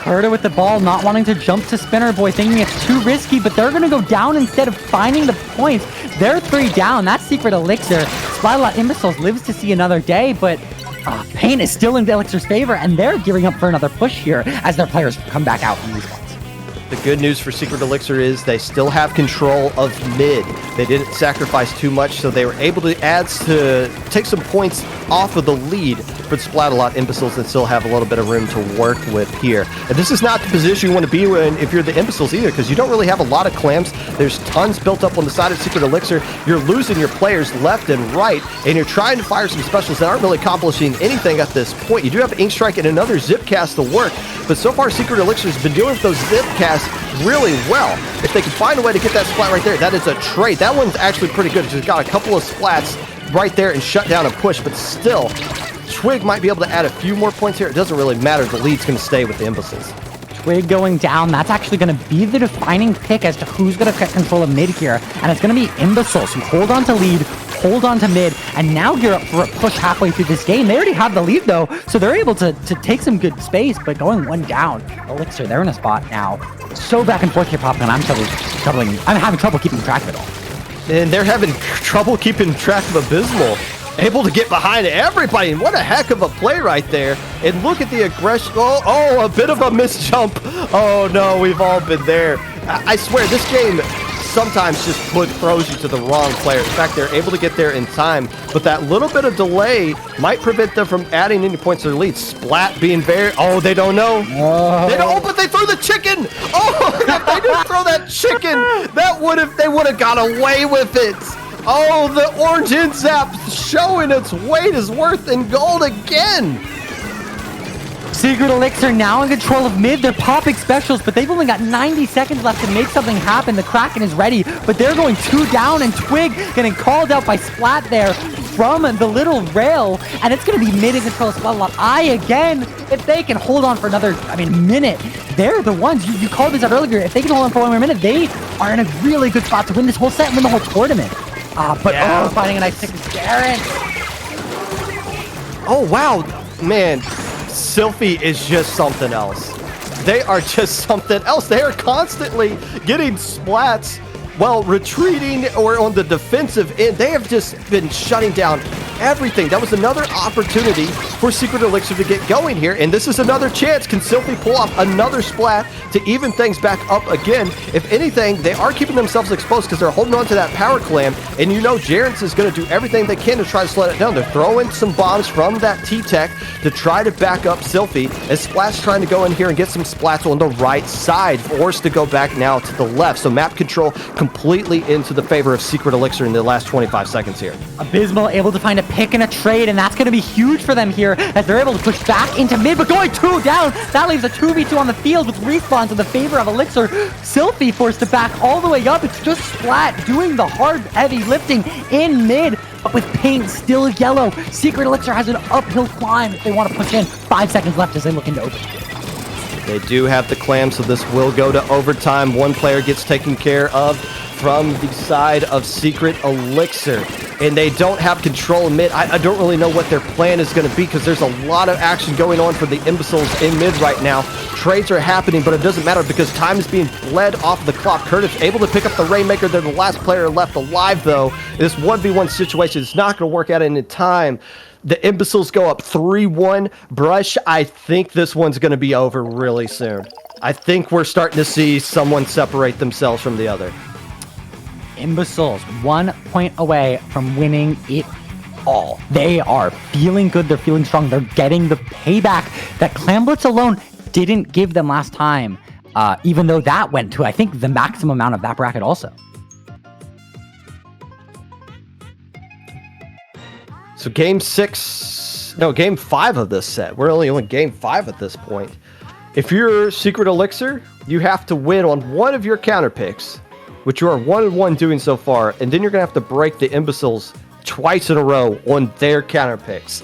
D: Kurta with the ball, not wanting to jump to Spinner Boy, thinking it's too risky, but they're going to go down instead of finding the points. They're 3 down. That's Secret Elixir. Splatalot Imbeciles lives to see another day, but Paint is still in Elixir's favor, and they're gearing up for another push here as their players come back out from these ones.
C: The good news for Secret Elixir is they still have control of mid. They didn't sacrifice too much, so they were able to take some points off of the lead for the Splatalot Imbeciles and still have a little bit of room to work with here. And this is not the position you want to be in if you're the Imbeciles either, because you don't really have a lot of clams. There's tons built up on the side of Secret Elixir. You're losing your players left and right, and you're trying to fire some specials that aren't really accomplishing anything at this point. You do have Ink Strike and another Zip Cast to work, but so far Secret Elixir's been dealing with those Zip Casts really well. If they can find a way to get that splat right there, that is a trade. That one's actually pretty good. It's got a couple of splats right there and shut down and push, but still, Twig might be able to add a few more points here. It doesn't really matter. The lead's going to stay with the Imbeciles.
D: Twig going down, that's actually going to be the defining pick as to who's going to get control of mid here, and it's going to be Imbeciles who hold on to lead, hold on to mid, and now gear up for a push halfway through this game. They already have the lead though, so they're able to take some good space, but going one down, Elixir, they're in a spot now. So back and forth here, Popcorn. I'm having trouble keeping track of it all.
C: And they're having trouble keeping track of Abysmal. Able to get behind everybody. And what a heck of a play right there. And look at the aggression. Oh, a bit of a misjump. Oh, no, we've all been there. I swear, this game sometimes just throws you to the wrong player. In fact, they're able to get there in time, but that little bit of delay might prevent them from adding any points to their lead. Splat being very... Oh, they don't know.
D: Oh.
C: They don't... Oh, but they threw the chicken. Oh, if they didn't throw that chicken, they would have got away with it. Oh, the orange end zap showing its weight is worth in gold again.
D: Secret Elixir now in control of mid. They're popping specials, but they've only got 90 seconds left to make something happen. The Kraken is ready, but they're going 2 down, and Twig getting called out by Splat there from the little rail, and it's going to be mid in control of Splatalot. Again, if they can hold on for another, minute, they're the ones, you called this out earlier, if they can hold on for 1 more minute, they are in a really good spot to win this whole set and win the whole tournament. Finding a nice pick is Darren.
C: Oh, wow. Man, Sylphie is just something else. They are just something else. They are constantly getting splats while retreating or on the defensive end. They have just been shutting down everything. That was another opportunity for Secret Elixir to get going here, and this is another chance. Can Sylphie pull off another splat to even things back up again? If anything, they are keeping themselves exposed because they're holding on to that power clam, and you know Jarence is going to do everything they can to try to slow it down. They're throwing some bombs from that T-Tech to try to back up Sylphie, and Splat's trying to go in here and get some splats on the right side, forced to go back now to the left. So map control completely into the favor of Secret Elixir in the last 25 seconds here.
D: Abysmal able to find a pick and a trade, and that's going to be huge for them here as they're able to push back into mid, but going 2 down. That leaves a 2v2 on the field with respawns in the favor of Elixir. Sylphie forced to back all the way up. It's just Splat doing the hard, heavy lifting in mid, but with paint still yellow. Secret Elixir has an uphill climb if they want to push in. 5 seconds left as they look into overtime.
C: They do have the clam, so this will go to overtime. One player gets taken care of from the side of Secret Elixir, and they don't have control in mid. I don't really know what their plan is going to be because there's a lot of action going on for the Imbeciles in mid right now. Trades are happening, but it doesn't matter because time is being bled off the clock. Curtis able to pick up the Rainmaker. They're the last player left alive, though. This 1v1 situation is not going to work out in time. The Imbeciles go up 3-1. Brush, I think this one's going to be over really soon. I think we're starting to see someone separate themselves from the other.
D: Imbeciles 1 point away from winning it all. They are feeling good. They're feeling strong. They're getting the payback that Clamblitz alone didn't give them last time, even though that went to, I think, the maximum amount of that bracket also.
C: So game 5 of this set. We're only on game 5 at this point. If you're Secret Elixir, you have to win on one of your counter picks, which you are 1-1 doing so far, and then you're going to have to break the Imbeciles twice in a row on their counter picks.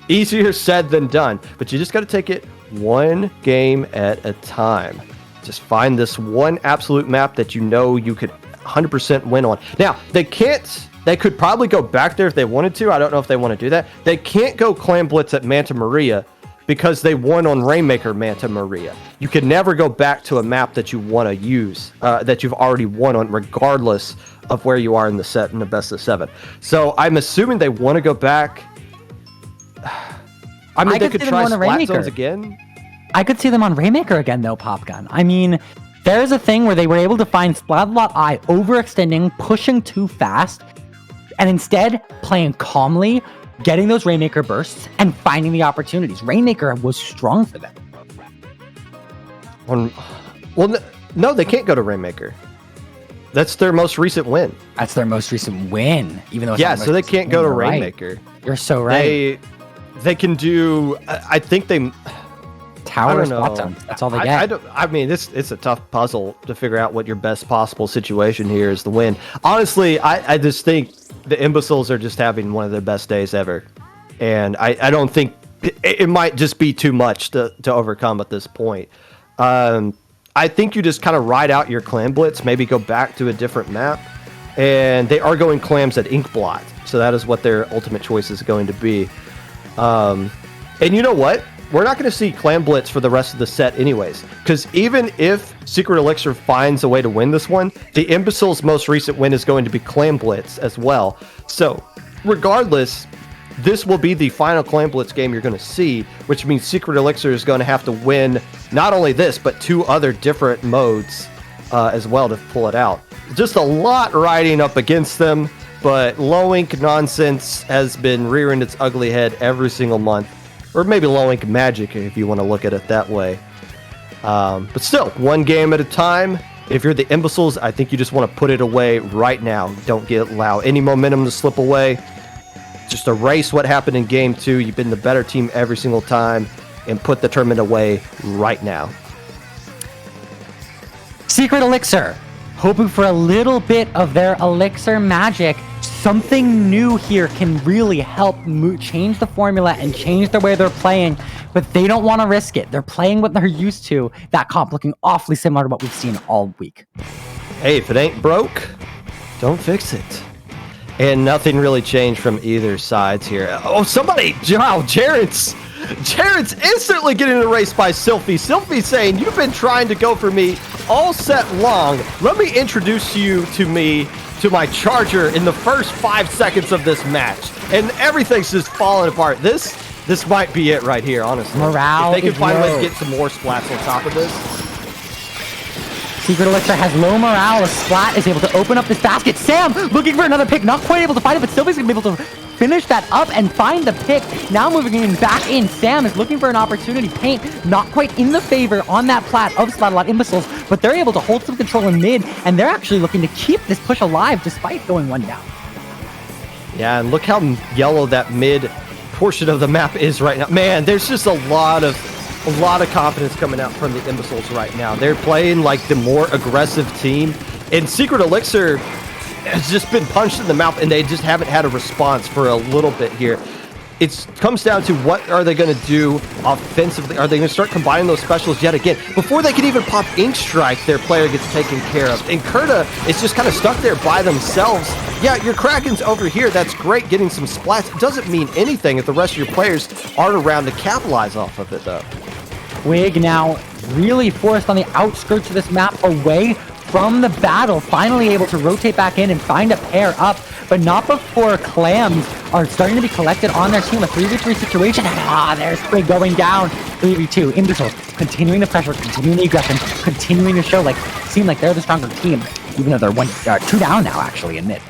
C: Easier said than done, but you just got to take it one game at a time. Just find this one absolute map that you know you could 100% win on. Now, they could probably go back there if they wanted to. I don't know if they want to do that. They can't go Clam Blitz at Manta Maria because they won on Rainmaker Manta Maria. You can never go back to a map that you want to use, that you've already won on, regardless of where you are in the set in the best of 7. So I'm assuming they want to go back. I mean, they
D: could
C: could
D: see them
C: try
D: on a
C: Splat
D: Rainmaker.
C: Zones again.
D: I could see them on Rainmaker again, though, Popgun. I mean, there's a thing where they were able to find Splatalot Eye overextending, pushing too fast, and instead playing calmly, getting those Rainmaker bursts, and finding the opportunities. Rainmaker was strong for them.
C: Well, no, they can't go to Rainmaker. That's their most recent win.
D: That's their most recent win, even though it's
C: Yeah,
D: not
C: so they can't go to
D: right.
C: Rainmaker.
D: You're so right.
C: They can do. I think they.
D: Tower
C: I don't
D: spot
C: know.
D: zones. That's all they get.
C: I mean, it's a tough puzzle to figure out what your best possible situation here is to win. Honestly, I just think the Imbeciles are just having one of their best days ever, and I don't think it might just be too much to overcome at this point. I think you just kind of ride out your clam blitz, maybe go back to a different map, and they are going clams at Inkblot, so that is what their ultimate choice is going to be. And you know what? We're not going to see Clam Blitz for the rest of the set anyways, because even if Secret Elixir finds a way to win this one, the Imbeciles' most recent win is going to be Clam Blitz as well. So, regardless, this will be the final Clam Blitz game you're going to see, which means Secret Elixir is going to have to win not only this, but 2 other different modes as well to pull it out. Just a lot riding up against them, but low ink nonsense has been rearing its ugly head every single month. Or maybe low ink magic if you want to look at it that way. But still, one game at a time. If you're the Imbeciles, I think you just want to put it away right now. Don't allow any momentum to slip away. Just erase what happened in game 2. You've been the better team every single time. And put the tournament away right now.
D: Secret Elixir, hoping for a little bit of their Elixir magic. Something new here can really help change the formula and change the way they're playing, but they don't want to risk it. They're playing what they're used to. That comp looking awfully similar to what we've seen all week.
C: Hey, if it ain't broke, don't fix it. And nothing really changed from either sides here. Oh, somebody! Wow, Jared's instantly getting erased by Sylphie. Sylphie saying, you've been trying to go for me all set long. Let me introduce you to my charger in the first 5 seconds of this match. And everything's just falling apart. This might be it right here, honestly.
D: Morale
C: if they can
D: is
C: find a way
D: low.
C: to get some more splats on top of this.
D: Secret Elixir has low morale as Splat is able to open up this basket. Sam looking for another pick, not quite able to find it, but Sylvie's going to be able to finish that up and find the pick. Now moving in back in, Sam is looking for an opportunity. Paint not quite in the favor on that plat of Splatalot Imbeciles, but they're able to hold some control in mid, and they're actually looking to keep this push alive despite going 1 down.
C: Yeah, and look how yellow that mid portion of the map is right now. Man, there's just a lot of confidence coming out from the Imbeciles right now. They're playing like the more aggressive team, and Secret Elixir has just been punched in the mouth, and they just haven't had a response for a little bit here. It comes down to what are they going to do offensively? Are they going to start combining those specials yet again? Before they can even pop Ink Strike, their player gets taken care of. And Kurta is just kind of stuck there by themselves. Yeah, your Kraken's over here. That's great, getting some splats. It doesn't mean anything if the rest of your players aren't around to capitalize off of it, though.
D: Wig now really forced on the outskirts of this map away from the battle, finally able to rotate back in and find a pair up, but not before clams are starting to be collected on their team. A 3v3 situation, and there's Wig going down. 3v2, Imbeciles continuing the pressure, continuing the aggression, continuing to seem like they're the stronger team, even though they're 2 down now actually in mid.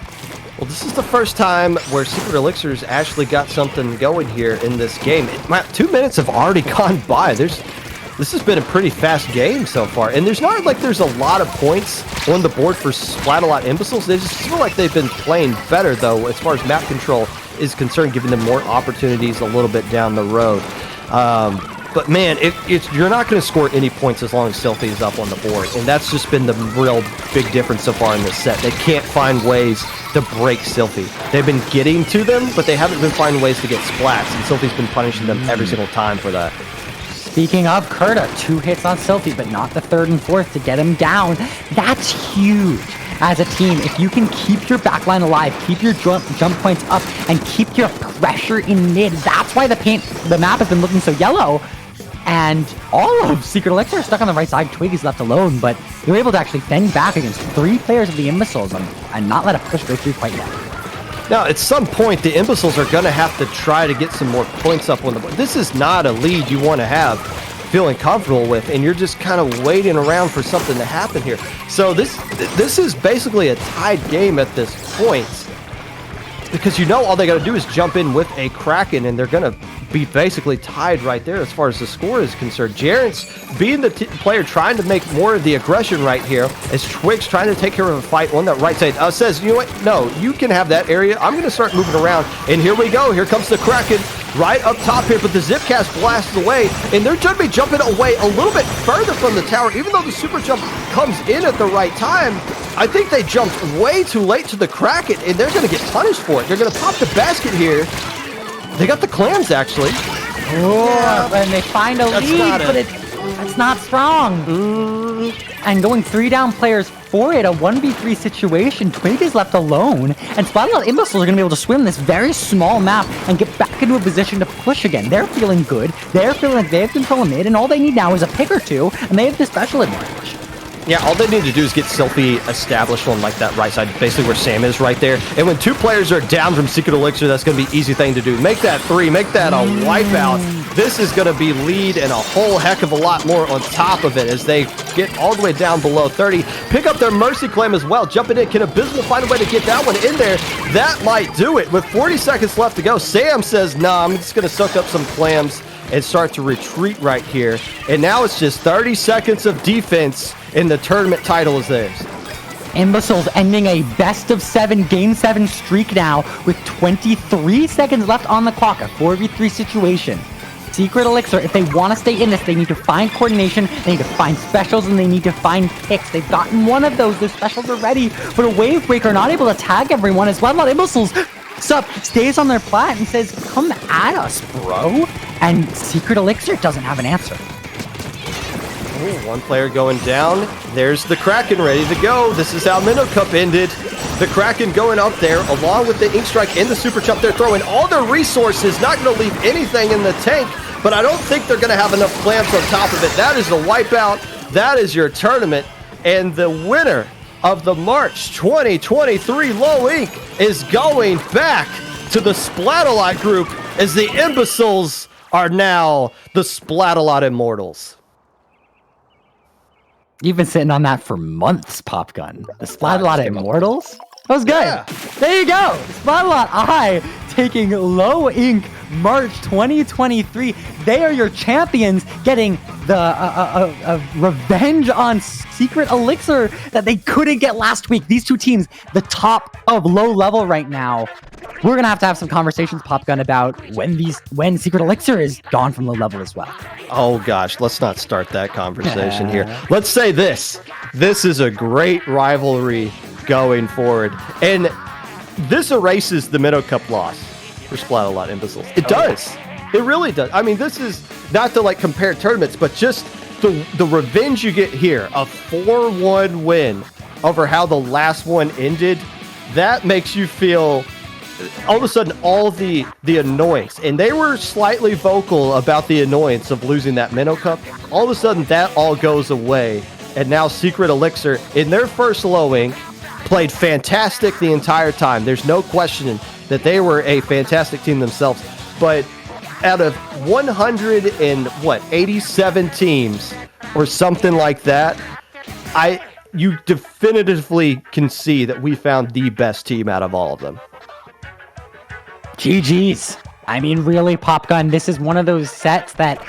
C: Well, this is the first time where Secret Elixir's actually got something going here in this game. 2 minutes have already gone by. This has been a pretty fast game so far, and there's not like there's a lot of points on the board for Splatalot Imbeciles. They just feel like they've been playing better, though, as far as map control is concerned, giving them more opportunities a little bit down the road. But man, you're not going to score any points as long as Sylphie is up on the board, and that's just been the real big difference so far in this set. They can't find ways to break Sylphie. They've been getting to them, but they haven't been finding ways to get splats, and Sylphie's been punishing them every single time for that.
D: Speaking of Kurta, 2 hits on Sylphie, but not the 3rd and 4th to get him down. That's huge as a team. If you can keep your backline alive, keep your jump points up, and keep your pressure in mid, that's why the map has been looking so yellow. And all of Secret Elixir are stuck on the right side. Twig is left alone, but they're able to actually fend back against 3 players of the Imbeciles and not let a push go through quite yet.
C: Now, at some point, the Imbeciles are going to have to try to get some more points up on the board. This is not a lead you want to have feeling comfortable with, and you're just kind of waiting around for something to happen here. So this is basically a tied game at this point, because you know all they got to do is jump in with a Kraken, and they're going to be basically tied right there as far as the score is concerned. Jarrett's being the player trying to make more of the aggression right here, as Twix trying to take care of a fight on that right side. Says, you know what? No, you can have that area. I'm going to start moving around, and here we go. Here comes the Kraken right up top here, but the Zipcast blasts away, and they're going to be jumping away a little bit further from the tower. Even though the super jump comes in at the right time, I think they jumped way too late to the Kraken, and they're going to get punished for it. They're going to pop the basket here. They got the clams, actually.
D: Oh, and they find a lead, but it's not strong. And going 3 down players for it, a 1v3 situation. Twig is left alone, and Splatalot Imbeciles are going to be able to swim this very small map and get back into a position to push again. They're feeling good. They're feeling like they have control of mid, and all they need now is a pick or two, and they have the special advantage.
C: Yeah, all they need to do is get Sylphie established on like that right side, basically where Sam is right there. And when 2 players are down from Secret Elixir, that's going to be an easy thing to do. Make that 3, make that a wipeout. This is going to be lead and a whole heck of a lot more on top of it as they get all the way down below 30. Pick up their Mercy Claim as well. Jumping in, can Abysmal find a way to get that one in there? That might do it. With 40 seconds left to go, Sam says, nah, I'm just going to suck up some clams and start to retreat right here. And now it's just 30 seconds of defense, and the tournament title is theirs.
D: Imbeciles ending a best-of-7 Game 7 streak now with 23 seconds left on the clock, a 4v3 situation. Secret Elixir, if they want to stay in this, they need to find coordination, they need to find specials, and they need to find picks. They've gotten one of those. Their specials are ready, but a Wave Breaker not able to tag everyone as Splatalot Imbeciles stays on their plat and says, come at us, bro. And Secret Elixir doesn't have an answer.
C: Oh, one player going down. There's the Kraken ready to go. This is how Minnow Cup ended. The Kraken going up there along with the Ink Strike and the Super Chump. They're throwing all their resources, not going to leave anything in the tank, but I don't think they're going to have enough clams on top of it. That is the wipeout. That is your tournament. And the winner of the March 2023 Low Ink is going back to the Splatalot group, as the Imbeciles are now the Splatalot Immortals.
D: You've been sitting on that for months, Popgun. The Splatalot Immortals? That was good. Yeah. There you go. Splatalot I taking Low Ink March 2023. They are your champions, getting the revenge on Secret Elixir that they couldn't get last week. These two teams, the top of low level right now. We're gonna have to have some conversations, Popgun, about when Secret Elixir is gone from low level as well.
C: Oh gosh, let's not start that conversation here. Let's say this is a great rivalry going forward, and this erases the Minnow Cup loss for Splatalot Imbeciles. It does. It really does. I mean, this is not to like compare tournaments, but just the revenge you get here, a 4-1 win over how the last one ended, that makes you feel all of a sudden all the annoyance. And they were slightly vocal about the annoyance of losing that Minnow Cup. All of a sudden that all goes away. And now Secret Elixir, in their first Low Ink, played fantastic the entire time. There's no question that they were a fantastic team themselves. But out of 187 teams or something like that, you definitively can see that we found the best team out of all of them.
D: GG's. I mean, really, Popgun, this is one of those sets that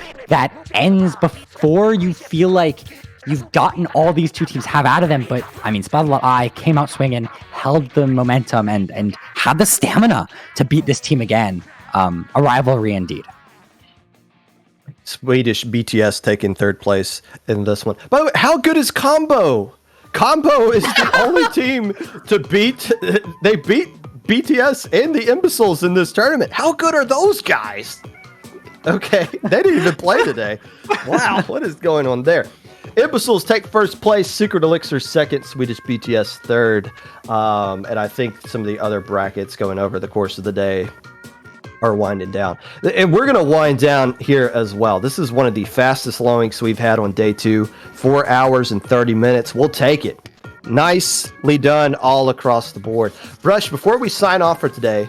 D: ends before you feel like you've gotten all these two teams have out of them. But, I mean, Splatalot I came out swinging, held the momentum, and had the stamina to beat this team again. A rivalry indeed.
C: Swedish BTS taking third place in this one. By the way, how good is Combo? Combo is the only team to beat. They beat BTS and the Imbeciles in this tournament. How good are those guys? Okay, they didn't even play today. Wow, what is going on there? Imbeciles take first place, Secret Elixir second, Swedish BTS third. And I think some of the other brackets going over the course of the day are winding down. And we're going to wind down here as well. This is one of the fastest Low Inks we've had on day 2. 4 hours and 30 minutes. We'll take it. Nicely done all across the board. Brush, before we sign off for today,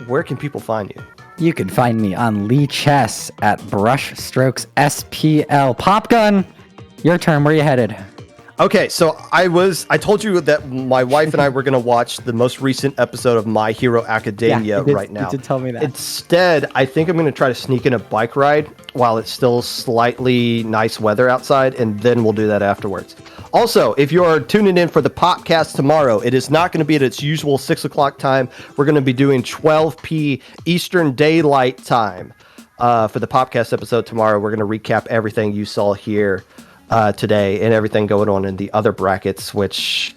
C: where can people find you?
D: You can find me on Lee Chess at Brushstrokes SPL. Popgun, your turn. Where you headed?
C: Okay, so I told you that my wife and I were going to watch the most recent episode of My Hero Academia right now.
D: You did tell me that.
C: Instead, I think I'm going to try to sneak in a bike ride while it's still slightly nice weather outside, and then we'll do that afterwards. Also, if you're tuning in for the podcast tomorrow, it is not going to be at its usual 6 o'clock time. We're going to be doing 12 p. Eastern Daylight Time for the podcast episode tomorrow. We're going to recap everything you saw here today and everything going on in the other brackets, which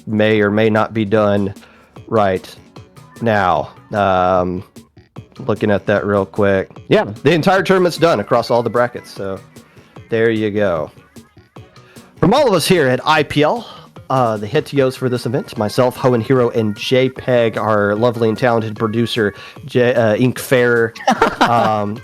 C: may or may not be done right now. Looking at that real quick. Yeah, the entire tournament's done across all the brackets. So there you go. From all of us here at IPL, the hit TOs for this event, myself, Hoenn Hero, and JPEG, our lovely and talented producer, Ink Fair, and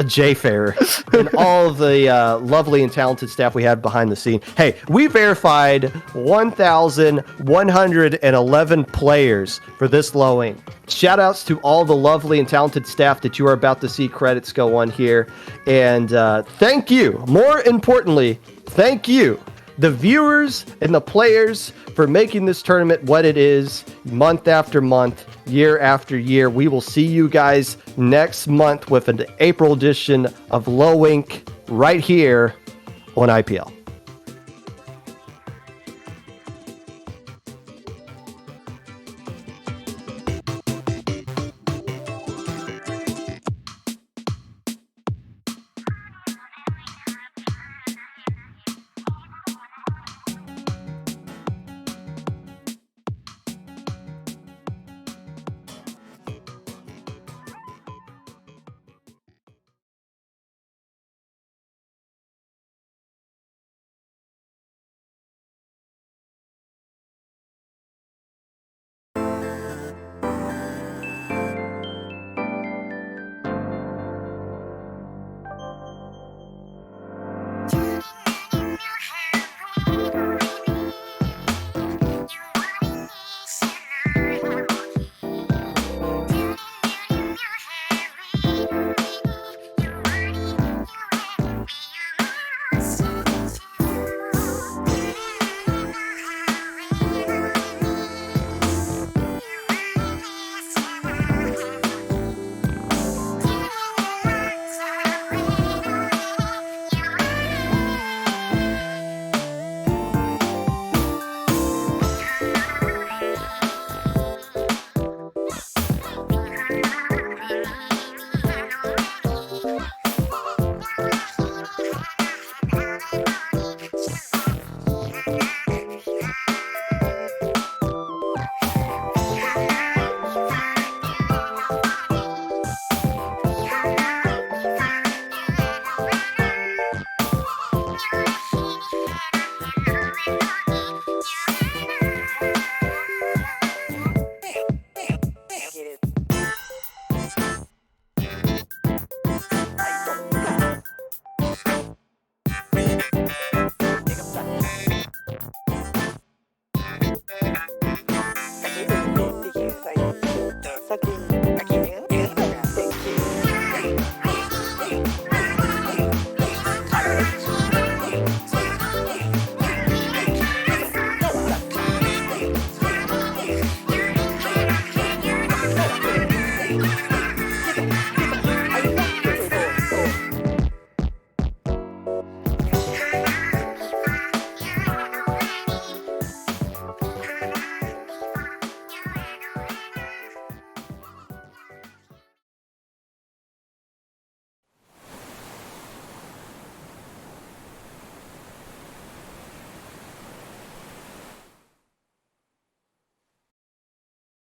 C: J Fair, and all of the lovely and talented staff we had behind the scene. Hey, we verified 1,111 players for this lowing. Shout outs to all the lovely and talented staff that you are about to see credits go on here. And thank you. More importantly, thank you, the viewers and the players, for making this tournament what it is month after month, year after year. We will see you guys next month with an April edition of Low Ink right here on IPL.